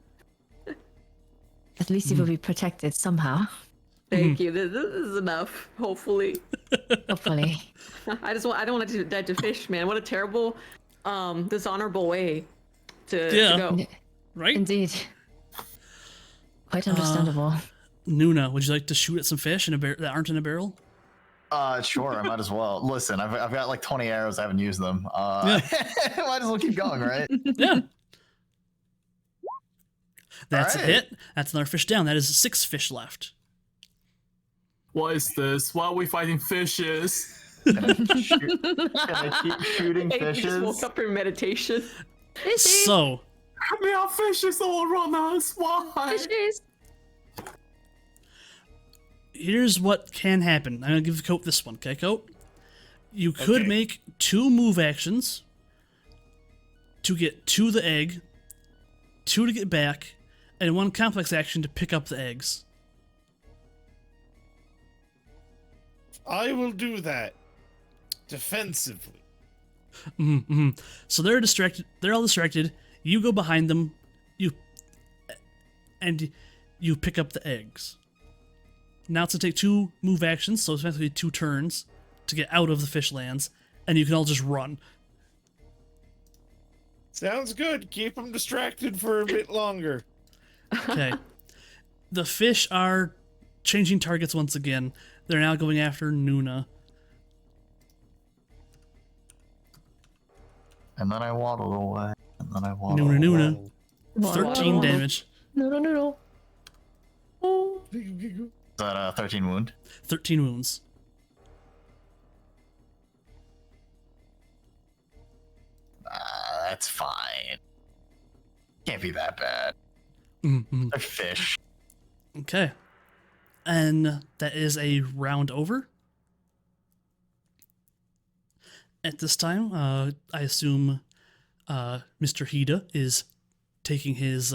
At least he will be protected somehow. Thank you. This is enough. Hopefully. Hopefully. I don't want to die to fish, man. What a terrible, dishonorable way to Yeah. go. Right? Indeed. Quite understandable. Nuna, would you like to shoot at some fish in a that aren't in a barrel? Sure, I might as well. Listen, I've got like 20 arrows. I haven't used them. Yeah. Might as well keep going, right? Yeah. That's a Alright. hit. That's another fish down. That is 6 fish left. What is this? Why are we fighting fishes? Can I keep shooting Hey, you just fishes? woke up from meditation. So, There are fishes all around us. Why? Fishes. here's what can happen. I'm going to give Coat this one, okay, Coat? You could Okay. make 2 move actions to get to the egg, 2 to get back, and 1 complex action to pick up the eggs. I will do that defensively. Mm-hmm. So they're distracted. They're all distracted. You go behind them. You pick up the eggs. Now it's gonna take 2 move actions, so it's effectively 2 turns to get out of the fish lands, and you can all just run. Sounds good. Keep them distracted for a bit longer. Okay. The fish are changing targets once again. They're now going after Nuna. And then I waddle away. And then I waddle Nuna, away. Nuna. 13 damage. No. Is that a 13 wound? 13 wounds. That's fine. Can't be that bad. Mm-hmm. They're fish. Okay. And that is a round over. At this time, I assume Mr. Hida is taking his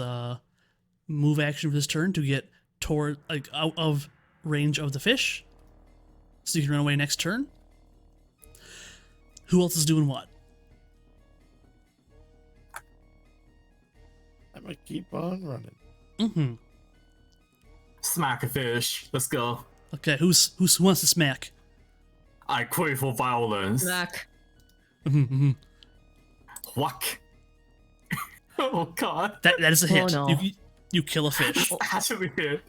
move action for this turn to get toward, like, out of range of the fish, so you can run away next turn. Who else is doing what? I'ma keep on running. Mm-hmm. Smack a fish. Let's go. Okay, who wants to smack? I crave for violence. Smack. Mm-hmm. Whack. Oh god. That is a hit. Oh, no. You kill a fish. Actually hit.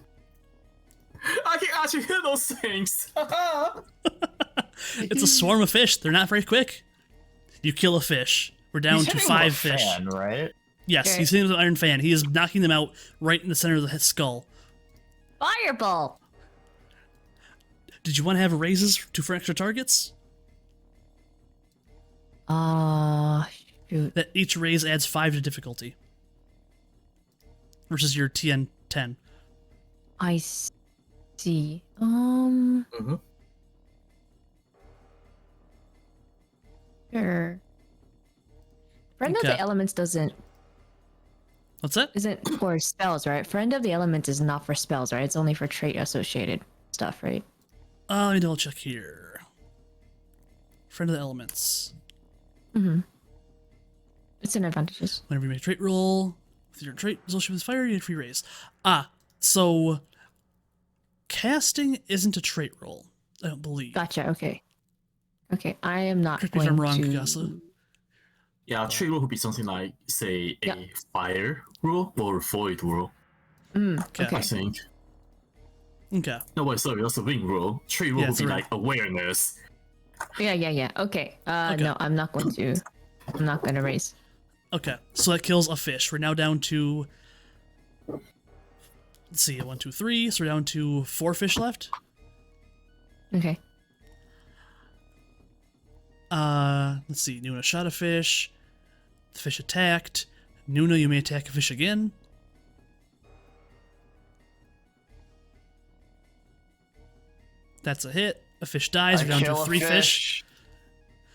I can actually hit those things. It's a swarm of fish. They're not very quick. You kill a fish. We're down He's to hitting 5 with a fish. fan, right? Yes, Okay. he's hitting with an iron fan. He is knocking them out right in the center of the skull. Fireball. Did you want to have raises for extra targets? Shoot. That each raise adds 5 to difficulty. Versus your TN 10. I see. Sure. Friend of Okay. the Elements What's that? isn't for spells, right? Friend of the Elements is not for spells, right? It's only for trait associated stuff, right? Let me double check here. Friend of the elements. Mm-hmm. It's in advantages. Whenever you make a trait roll with your trait associated with fire, you get a free raise. So casting isn't a trait roll, I don't believe. Gotcha. Okay. Okay, I am not Correct me going if I'm wrong, to. Kagasa. Yeah, a tree roll would be something like, say, Yeah. a fire roll or a void roll, Okay. Okay. I think. Okay. No, wait, sorry, that's a wing roll. Tree roll Yeah, would it's be a like awareness. Yeah. Okay. Okay. No, I'm not going to. I'm not going to raise. Okay, so that kills a fish. We're now down to, let's see, 1, 2, 3. So we're down to 4 fish left. Okay. Let's see. Nuna shot a fish. The fish attacked. Nuna, you may attack a fish again. That's a hit. A fish dies. We're down to kill a 3 fish.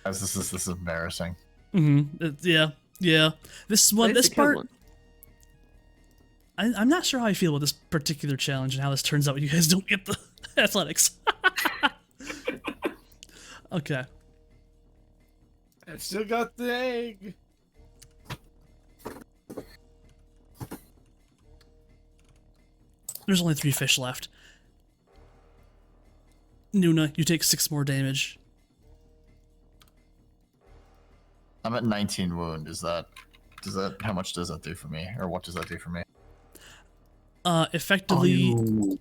Guys, this is embarrassing. Yeah. This one, Nice this to kill part. one. I'm not sure how I feel about this particular challenge and how this turns out. You guys don't get the athletics. Okay. I've still got the egg. There's only 3 fish left. Nuna, you take 6 more damage. I'm at 19 wound. How much does that do for me? Or what does that do for me? Effectively, Oh,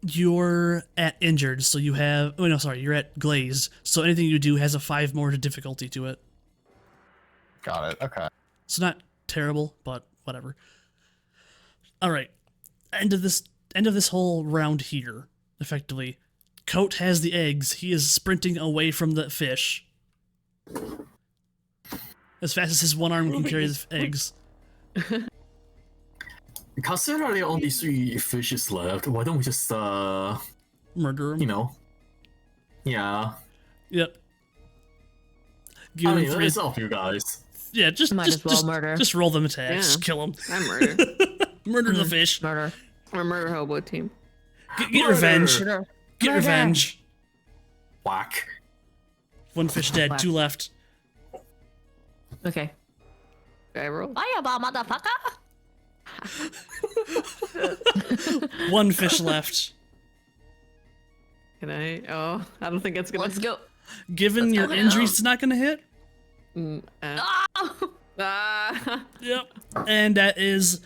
you're at injured, so you have. Oh no, sorry, you're at glazed. So anything you do has a 5 more difficulty to it. Got it. Okay. It's not terrible, but whatever. All right, end of this whole round here. Effectively, Coat has the eggs. He is sprinting away from the fish as fast as his one arm can carry the eggs. considering there are only 3 fishes left, why don't we just, Murder him. you know? Yeah. Yep. Give I him mean, 3. it's up to you guys. Yeah, just Might just, as well just, murder. just roll them attacks. Yeah. Kill him. I murder. Murder the fish. Murder. We're murder hobo team. Get Murder. revenge. Murder. Get Murder. revenge. Whack. 1 fish dead. Whack. 2 left. Okay. Do I roll? Fireball, motherfucker. 1 fish left. Can I? Oh, I don't think it's gonna. Let's go. Given Let's your go. injuries, it's not going to hit. Ah. Yep. And that is,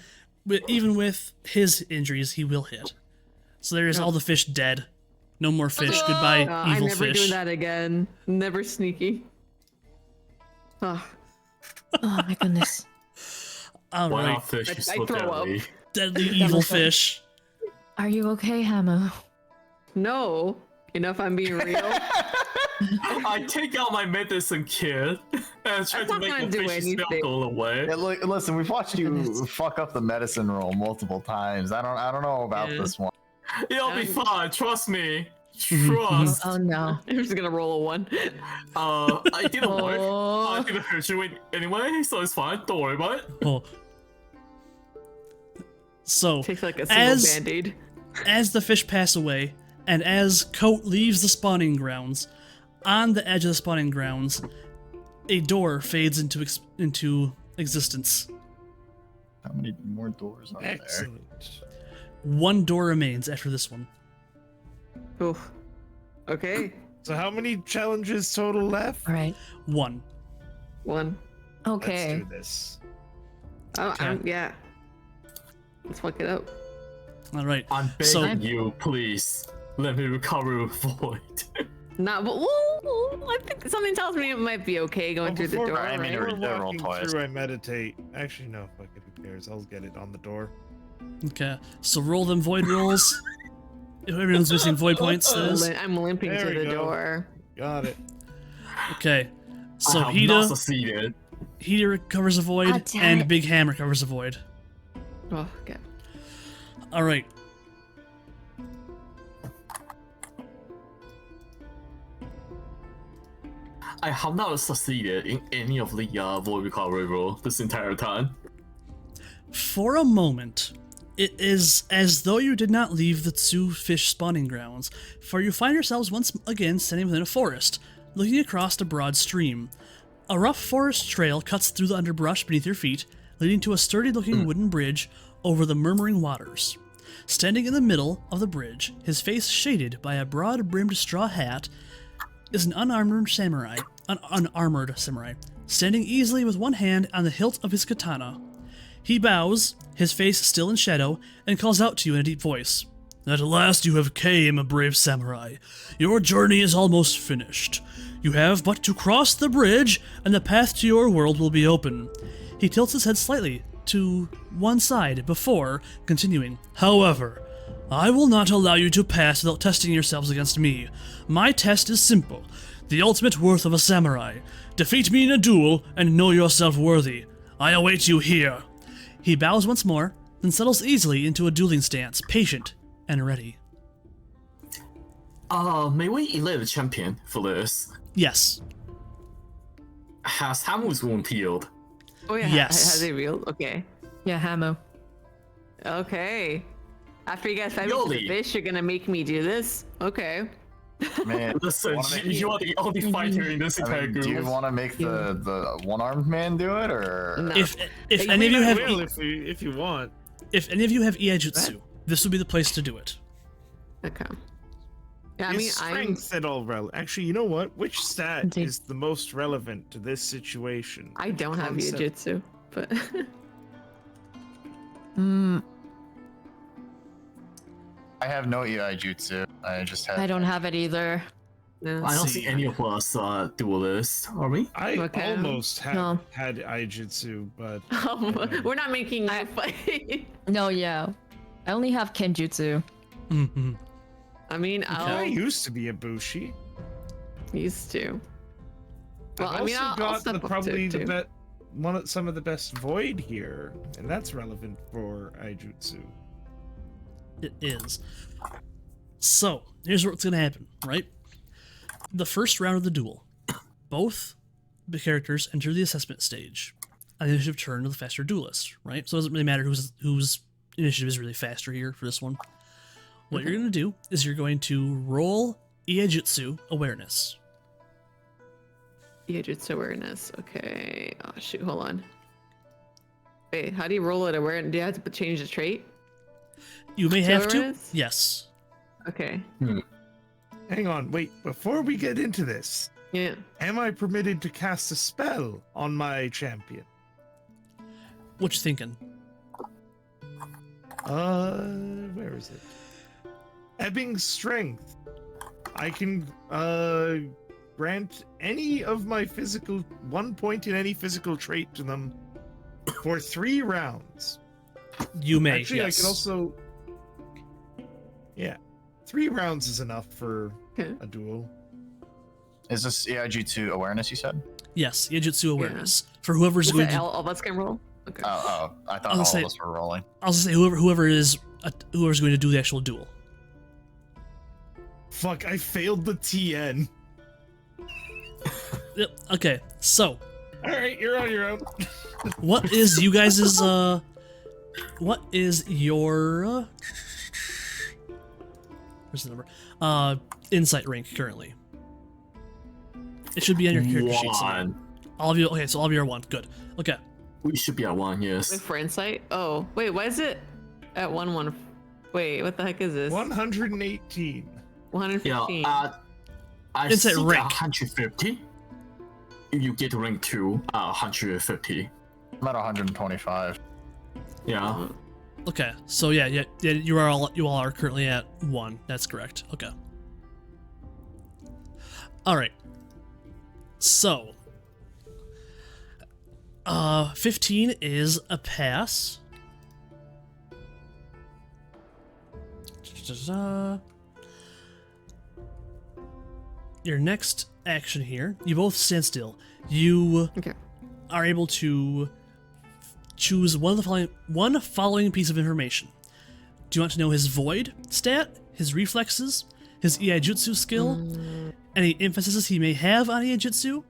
even with his injuries, he will hit. So there is all the fish dead. No more fish. Goodbye, I'm evil never fish. doing that again. Never sneaky. Ah. Oh my goodness. All Why right. not fish? I Is so throw up. deadly. Deadly evil fish. Are you okay, Hamu? No. You know if I'm being real. I take out my medicine kit and try That's to not make gonna the do fish smell anything. go away. Yeah, look, listen, we've watched you fuck up the medicine roll multiple times. I don't know about Yeah. this one. It'll be fine, trust me. Mm-hmm. Trust. Oh no. I'm just gonna roll a 1. I didn't work. Oh. I didn't hurt you anyway, so it's fine. Don't worry about it. Oh. So, Takes like a single As- band-aid. as the fish pass away, and as Coat leaves the spawning grounds, on the edge of the spawning grounds, a door fades into existence. How many more doors are there? Excellent. One door remains after this one. Oof. Okay. So how many challenges total left? All right. One. One. Okay. Let's do this. Oh, Okay. yeah. Let's fuck it up. All right. I'm begging So- you, please let me recover Void. Not, but I think something tells me it might be okay going through the before- door. I mean, right? we're Before roll walking twice. through, I meditate. Actually, no, fuck it, who cares? I'll get it on the door. Okay. So roll them void rolls. If everyone's missing void points, that is. I'm limping There to we the go. door. Got it. Okay. So I have not Hida succeeded. recovers a void, Ah, damn and it. Big Ham recovers a void. Oh, okay. All right. I have not succeeded in any of the Void recovery roll this entire time. For a moment, it is as though you did not leave the Tsu fish spawning grounds, for you find yourselves once again standing within a forest, looking across a broad stream. A rough forest trail cuts through the underbrush beneath your feet, leading to a sturdy-looking wooden bridge over the murmuring waters. Standing in the middle of the bridge, his face shaded by a broad-brimmed straw hat, is an unarmored samurai, standing easily with one hand on the hilt of his katana. He bows, his face still in shadow, and calls out to you in a deep voice. At last you have came, a brave samurai. Your journey is almost finished. You have but to cross the bridge, and the path to your world will be open. He tilts his head slightly to one side before continuing. However, I will not allow you to pass without testing yourselves against me. My test is simple. The ultimate worth of a samurai. Defeat me in a duel and know yourself worthy. I await you here. He bows once more, then settles easily into a dueling stance, patient and ready. May we elect a champion for this? Yes. Has Hamu's wound healed? Oh, yeah. Yes. Has it real? Okay. Yeah, Hamu. Okay. After you guys fight me to the Yoli. fish, you're gonna make me do this? Okay. Man, Listen, wanna make- you are the only fighter in this I entire mean, group. do you want to make the one-armed man do it, or No. If I any of you I have will if you want. if any of you have Iaijutsu, this would be the place to do it. Okay. Yeah, I Is mean, I'm. strength at all relevant? Actually, you know what? Which stat Indeed. is the most relevant to this situation? I don't have Concept. Jiu-Jitsu, but. I have no EI jutsu. I just have. I don't have it either. No. I don't see. see any of us duelists, are we? I Okay. almost No. had Aijutsu, but We're not making you fight. No, yeah. I only have Kenjutsu. Mhm. I mean, I I'll used to be a Bushi. used to. Well, I've I mean, also I'll got step the, up to probably it the too. some of the best Void here, and that's relevant for Aijutsu. It is. So, here's what's gonna happen, right? The first round of the duel, both the characters enter the assessment stage. An initiative turn to the faster duelist, right? So it doesn't really matter whose initiative is really faster here for this one. What you're gonna do is you're going to roll Iaijutsu awareness. Jiu-Jitsu awareness. Okay. Oh shoot, hold on. Wait, how do you roll it awareness? Do you have to change the trait? You may have to. Awareness? Yes. Okay. Hang on, wait. Before we get into this, Yeah. am I permitted to cast a spell on my champion? What you thinking? Where is it? Ebbing Strength. I can grant any of my 1 point in any physical trait to them for 3 rounds. You may. Actually, yes. I can also. Yeah, 3 rounds is enough for Okay. a duel. Is this EI jutsu awareness? You said? Yes, Iaijutsu awareness for whoever's Is going it to. all of us can roll? Okay. Oh, I thought I'll all say- of us were rolling. I'll just say whoever's going to do the actual duel. Fuck! I failed the TN. Yep. Okay. So, All right, you're on your own. what is you guys's what is your where's the number? Insight rank currently. It should be on your character sheet somewhere. One. All of you. Okay, so all of you are 1. Good. Okay. We should be at 1, Wait, yes. for insight? Oh, wait, why is it at 1-1? Wait, what the heck is this? 118. 115. Yeah, I It's at think rank. 150. If you get rank 2, 150. I'm at 125. Yeah. Okay, so yeah, you all are currently at 1. That's correct. Okay. All right. So, 15 is a pass. Your next action here, you both stand still. You Okay. are able to choose one following piece of information. Do you want to know his void stat, his reflexes, his Iaijutsu skill, any emphasis he may have on Iaijutsu,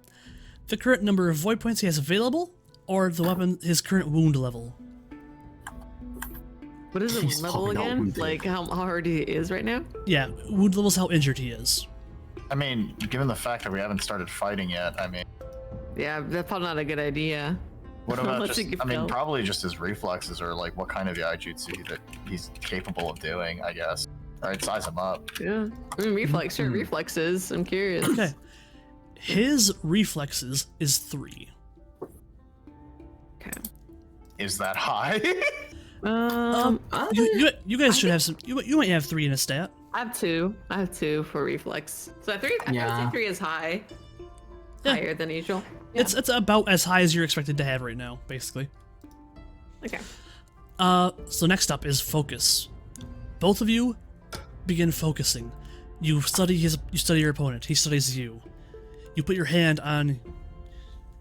the current number of void points he has available, or the weapon his current wound level? What is the He's wound level probably not again? wounded. Like how hard he is right now? Yeah, wound level's how injured he is. I mean, given the fact that we haven't started fighting yet, I mean, Yeah, that's probably not a good idea. what about Unless just, you can I mean, fail. probably just his reflexes or like what kind of Iaijutsu that he's capable of doing, I guess. Alright, size him up. Yeah. I mean, reflexes. I'm curious. Okay. His reflexes is 3. Okay. Is that high? You guys should have some. You might have 3 in a stat. I have 2. I have 2 for reflex. So I would Yeah. say 3 is high. Yeah. Higher than usual. Yeah. It's about as high as you're expected to have right now, basically. Okay. So next up is focus. Both of you begin focusing. You study your opponent. He studies you. You put your hand on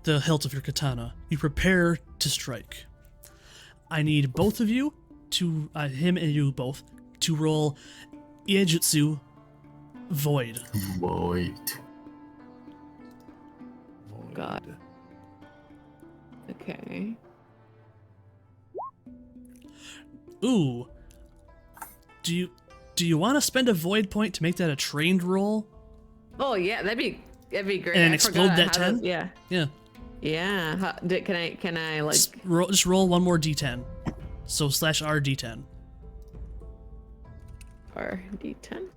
the hilt of your katana. You prepare to strike. I need both of you to him and you both to roll Iaijutsu Void. Void. God. Okay. Ooh. Do you want to spend a void point to make that a trained roll? Oh yeah, that'd be great. And I explode forgot that how to- 10? Yeah. Yeah. Yeah. Can I like? Just roll one more d10. So /R d10. R D10.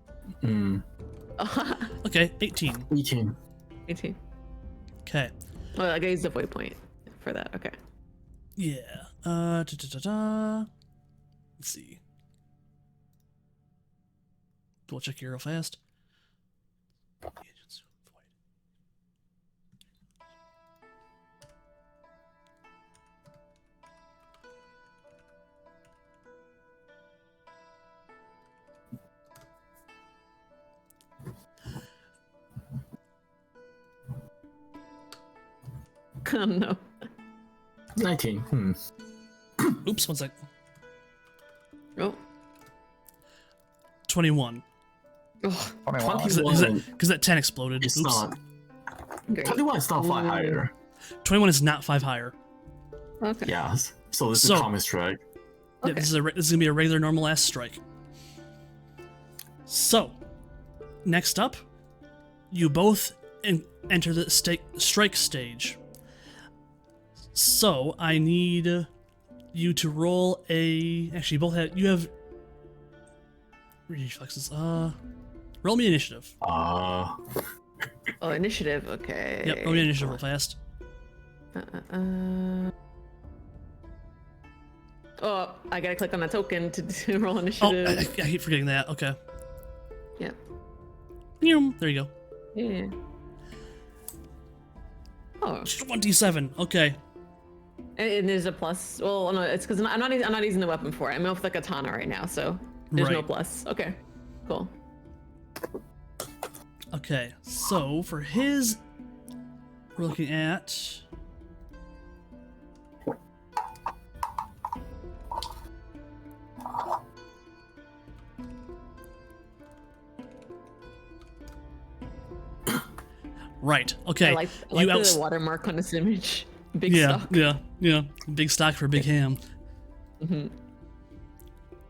Mm. Okay, 18. 18. 18. Okay. Oh, I gotta use the void point for that. Okay. Yeah. Let's see. We'll check here real fast. Oh no. 19. Oops, one sec. Oh. 21. Oh. 21. Because that 10 exploded. It's Oops. not. Great. 21 is not 5 higher. 21 is not 5 higher. Okay. Yes. So this So- is common strike. Yeah, this is gonna be a regular normal ass strike. So, next up, you both enter the strike stage. So I need you to roll a. Actually, you have reflexes. Roll me initiative. Oh, initiative. Okay. Yep, roll me initiative real fast. Oh, I gotta click on the token to roll Oh, initiative. I keep forgetting that. Okay. Yep. There you go. Yeah. Oh, 27. Okay. and there's a plus. Well, no, it's because I'm not using the weapon for it. I'm with the katana right now, so there's no Right. plus. Okay. Cool. Okay, so for his, we're looking at. Right. Okay. I like the watermark on this image. Big stock. Yeah. Big stock for big ham. Mhm.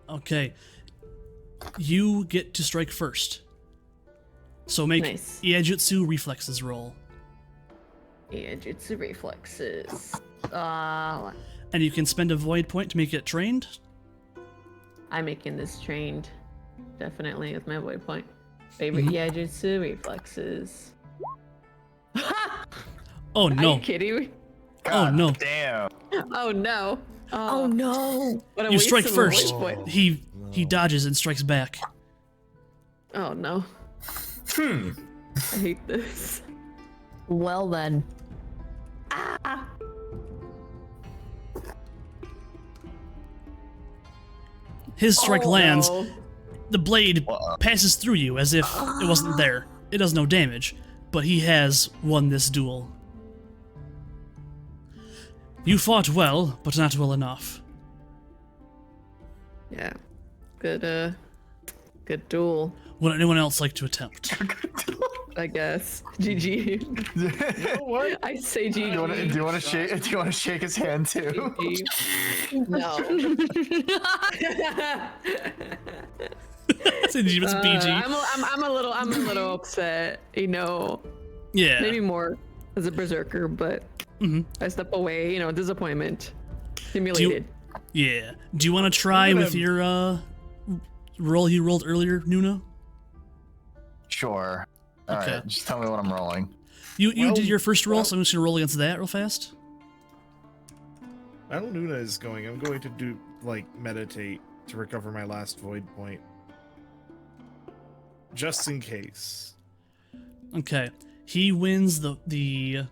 Okay. You get to strike first. So make Nice. Iaijutsu reflexes roll. Yeah, jutsu reflexes. And you can spend a void point to make it trained. I'm making this trained. Definitely with my void point. Favorite Yaijutsu reflexes. Oh Are no. you kidding me? Oh no. Damn. Oh no. Oh no. What a You waste strike of a first. void point. He dodges and strikes back. Oh no. I hate this. Well then. His strike lands. No. The blade passes through you as if it wasn't there. It does no damage, but he has won this duel. You fought well, but not well enough. Yeah. Good duel, Would anyone else like to attempt? I guess. GG. You know what? I say GG. Do you want to shake his hand too? No. It's BG. I'm a little upset, you know. Yeah. Maybe more as a berserker, but I step away, you know, disappointment. Humiliated. Yeah. Do you want to try with your roll you rolled earlier, Nuna? Sure. All Okay. right. Just tell me what I'm rolling. You Well, did your first roll, well- so I'm just gonna roll against that real fast. While Nuna is going, I'm going to do meditate to recover my last void point. Just in case. Okay. He wins the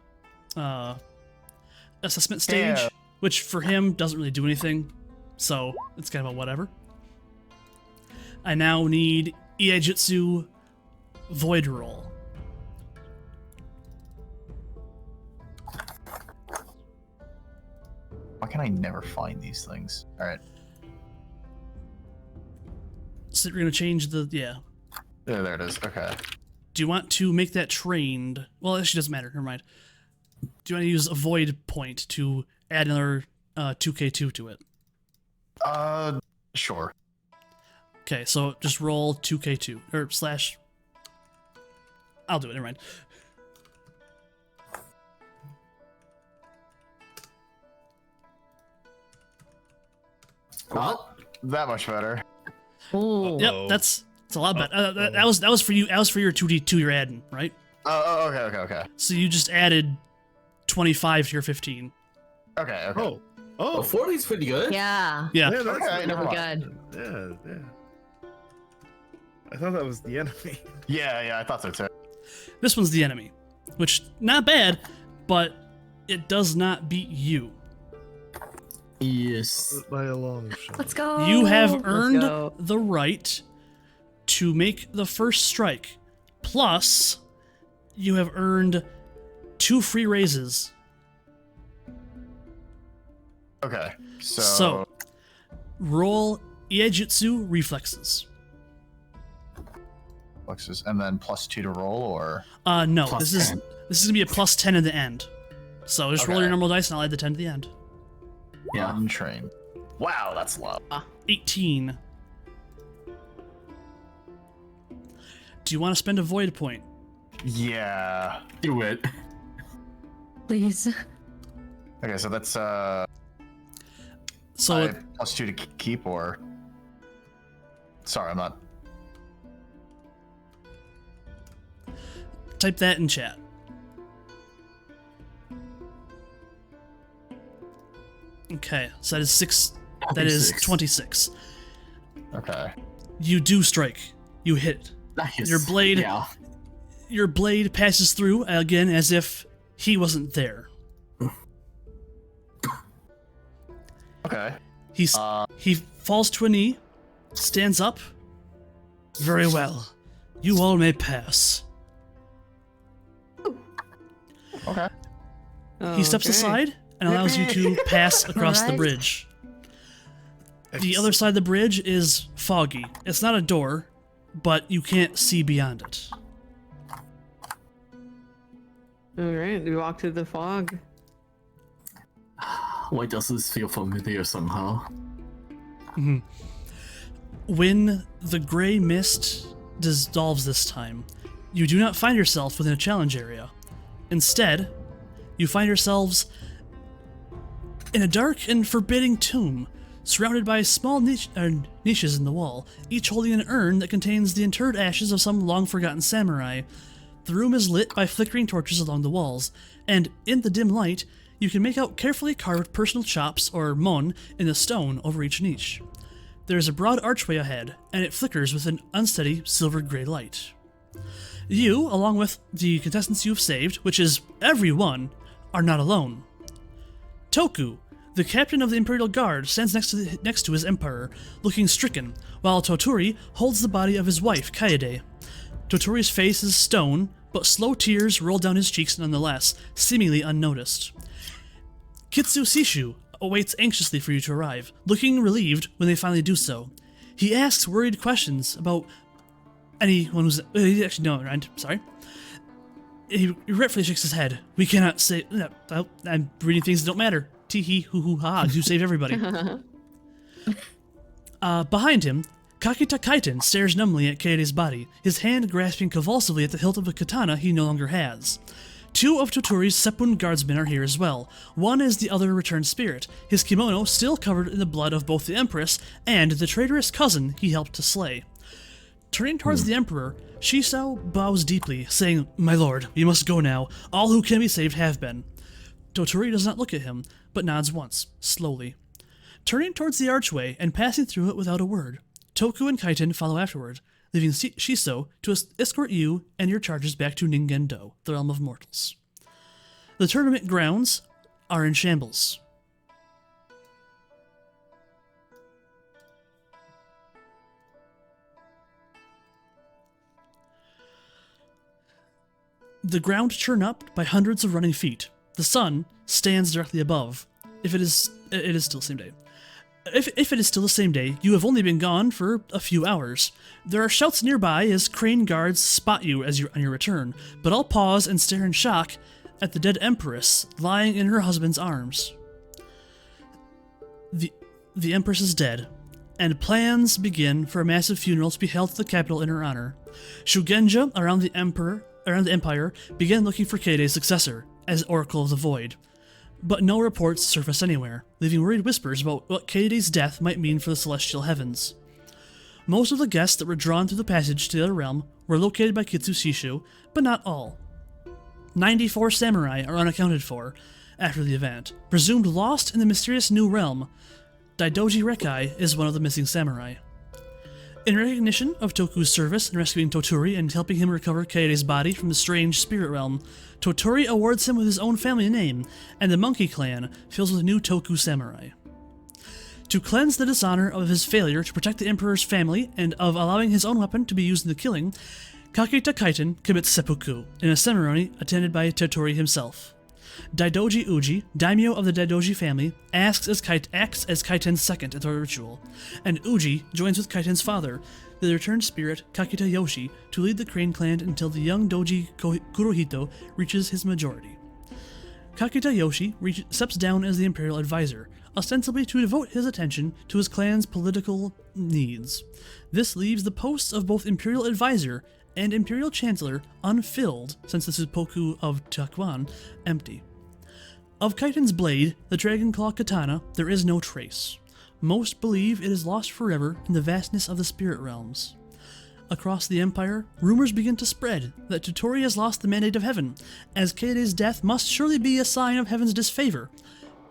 assessment stage, Yeah. which for him doesn't really do anything, so it's kind of a whatever. I now need Iaijutsu Void Roll. Why can I never find these things? All right. So we're gonna change the There it is. Okay. Do you want to make that trained? Well, it actually doesn't matter. Never mind. Do you want to use a void point to add another 2k2 to it? Sure. Okay, so just roll 2k2 or slash. I'll do it. Never mind. Well, that much better. Ooh. Yep, that's a lot better. That was for you. That was for your 2d2 you're adding, right? Oh, okay. So you just added 25 to your 15. Okay. Oh. Oh, 40 is pretty good. Yeah. Yeah. Yeah, that's Okay, never Really mind. good. Yeah. I thought that was the enemy. Yeah, I thought so too. This one's the enemy, which not bad, but it does not beat you. Yes. By a long shot. Let's go. You have earned go. the right to make the first strike. Plus, you have earned 2 free raises. Okay. So, roll Iaijutsu reflexes. Fluxes, and then +2 to roll, or No, Plus this 10. is gonna be a plus 10 in the end. So just roll Okay. your normal dice and I'll add the 10 to the end. Yeah. untrained. Wow, that's low. 18. Do you want to spend a void point? Yeah. Do it. Please. Okay, so that's So +2 to keep, or sorry, I'm not. type that in chat. Okay, so that is 6. That is 26. Okay. You do strike. You hit. Nice. Your blade- Yeah. Your blade passes through again as if he wasn't there. Okay. He falls to a knee, stands up. Very well. You all may pass. Okay. He steps Okay. aside and allows you to pass across the Alright. bridge. The other side of the bridge is foggy. It's not a door, but you can't see beyond it. All right, we walk through the fog. Why does this feel familiar somehow? When the gray mist dissolves this time, you do not find yourself within a challenge area. Instead, you find yourselves In a dark and forbidding tomb, surrounded by small niches in the wall, each holding an urn that contains the interred ashes of some long-forgotten samurai. The room is lit by flickering torches along the walls, and in the dim light, you can make out carefully carved personal chops, or mon, in the stone over each niche. There is a broad archway ahead, and it flickers with an unsteady silver-gray light. You, along with the contestants you have saved, which is everyone, are not alone. Toku, the captain of the Imperial Guard, stands next to his emperor, looking stricken, while Totori holds the body of his wife, Kaede. Totori's face is stone, but slow tears roll down his cheeks nonetheless, seemingly unnoticed. Kitsu Sishu awaits anxiously for you to arrive, looking relieved when they finally do so. He asks worried questions about anyone who's... actually, no, Rand, sorry. He regretfully shakes his head. We cannot say... I'm reading things that don't matter. Tee-hee, hoo-hoo-ha, you saved everybody. Behind him, Kakita Kaiten stares numbly at Kaede's body, his hand grasping convulsively at the hilt of a katana he no longer has. Two of Totori's Seppun guardsmen are here as well. One is the other returned spirit, his kimono still covered in the blood of both the Empress and the traitorous cousin he helped to slay. Turning towards the Emperor, Shisao bows deeply, saying, "My lord, we must go now. All who can be saved have been." Totori does not look at him, but nods once, slowly. Turning towards the archway and passing through it without a word, Toku and Kaiten follow afterward, leaving Shiso to escort you and your charges back to Ningen-do, the realm of mortals. The tournament grounds are in shambles. The ground churned up by hundreds of running feet. The sun stands directly above. If it is still the same day. If it is still the same day, you have only been gone for a few hours. There are shouts nearby as crane guards spot you on your return, but all pause and stare in shock at the dead Empress lying in her husband's arms. The Empress is dead, and plans begin for a massive funeral to be held at the capital in her honor. Shugenja around the Empire began looking for Kaede's successor as Oracle of the Void, but no reports surface anywhere, leaving worried whispers about what Kaede's death might mean for the celestial heavens. Most of the guests that were drawn through the passage to the other realm were located by Kitsu Sishu, but not all. 94 samurai are unaccounted for after the event, presumed lost in the mysterious new realm. Daidoji Rekai is one of the missing samurai. In recognition of Toku's service in rescuing Totori and helping him recover Kaede's body from the strange spirit realm, Totori awards him with his own family name, and the Monkey Clan fills with new Toku samurai. To cleanse the dishonor of his failure to protect the Emperor's family and of allowing his own weapon to be used in the killing, Kakita Kaiten commits seppuku in a ceremony attended by Totori himself. Daidoji Uji, daimyo of the Daidoji family, acts as Kaiten's second at the ritual, and Uji joins with Kaiten's father, the returned spirit Kakita Yoshi, to lead the Crane clan until the young Doji Kurohito reaches his majority. Kakita Yoshi steps down as the imperial advisor, ostensibly to devote his attention to his clan's political needs. This leaves the posts of both imperial advisor and imperial chancellor unfilled since the seppuku of Takuan empty. Of Kaiten's blade, the Dragon Claw Katana, there is no trace. Most believe it is lost forever in the vastness of the spirit realms. Across the Empire, rumors begin to spread that Totori has lost the mandate of heaven, as Kaede's death must surely be a sign of heaven's disfavor.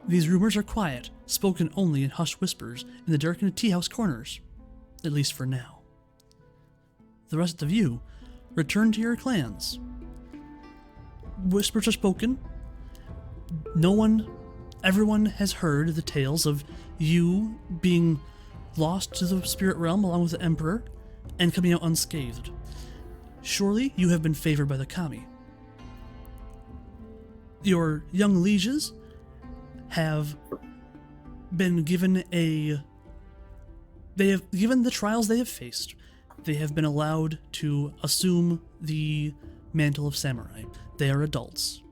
These rumors are quiet, spoken only in hushed whispers in the darkened tea-house corners, at least for now. The rest of you return to your clans. Whispers are spoken. Everyone has heard the tales of you being lost to the spirit realm along with the Emperor and coming out unscathed. Surely you have been favored by the Kami. Your young lieges have been given given the trials they have faced. They have been allowed to assume the mantle of samurai. They are adults.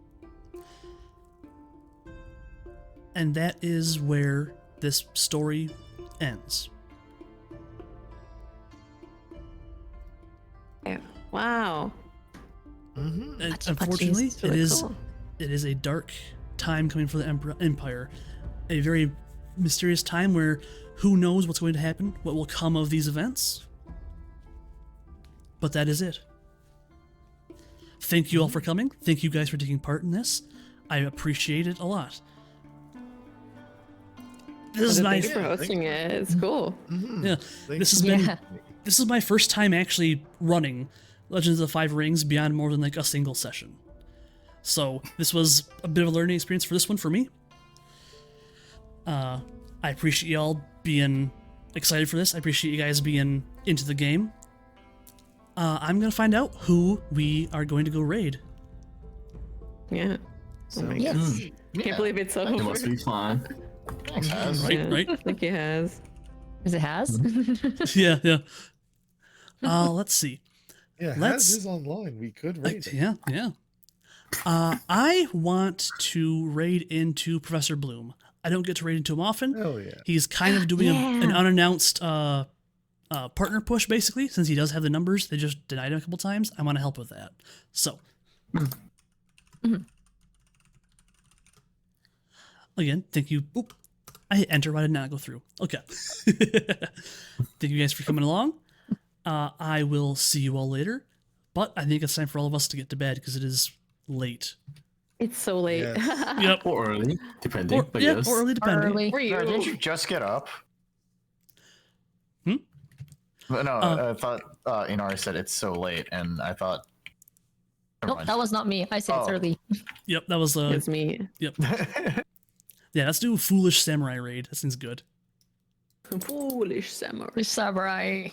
And that is where this story ends. Wow. Mm-hmm. And unfortunately, really cool. it is a dark time coming for the Empire. a very mysterious time where who knows what's going to happen, what will come of these events. But that is it. Thank you all for coming. Thank you guys for taking part in this. I appreciate it a lot. This is my Thanks for hosting it. It's cool. yeah. This has been this is my first time actually running Legends of the Five Rings beyond more than like a single session. So this was a bit of a learning experience for this one for me. I appreciate y'all being excited for this. I appreciate you guys being into the game. I'm gonna find out who we are going to go raid. Yeah. Oh my Yes. gosh. Can't believe it's over. It must be fun. Thanks, Haz. Right, Yeah, right. I think it has. Is it has? Yeah, yeah. Let's see. Yeah, Let's- Haz is online. We could rate it. Yeah, yeah. I want to raid into Professor Bloom. I don't get to raid into him often. Oh yeah. He's kind of doing an Yeah. unannounced partner push, basically, since he does have the numbers. They just denied him a couple times. I want to help with that. So, again, thank you. Oop. I hit enter. Why did it not go through? Okay. Thank you guys for coming along. I will see you all later. But I think it's time for all of us to get to bed because it is late. It's so late. Yes. Yep. Or early, depending. but yeah, yes. or early, depending. Early. For you. Didn't you just get up? Hmm? But no, I thought Inari said it's so late, and I thought. Never Nope, mind. that was not me. I said it's Oh. early. Yep, that was It's me. Yep. Yeah, let's do Foolish Samurai Raid. That seems good. Foolish samurai. Samurai.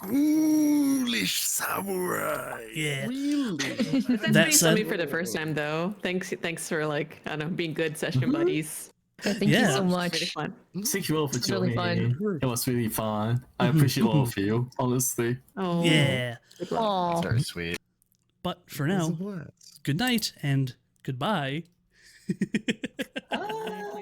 Foolish samurai. Yeah. Really? Thanks for That being said- me for the first time, though. Thanks for like I don't know being good session buddies. Yeah, thank you Yeah. so Really much. fun. Thank you all for It's really joining. fun. It was really fun. I appreciate all of you, honestly. Oh Yeah. good luck. Aw. That's very sweet. But for It was a now, blast. good night and goodbye. Bye.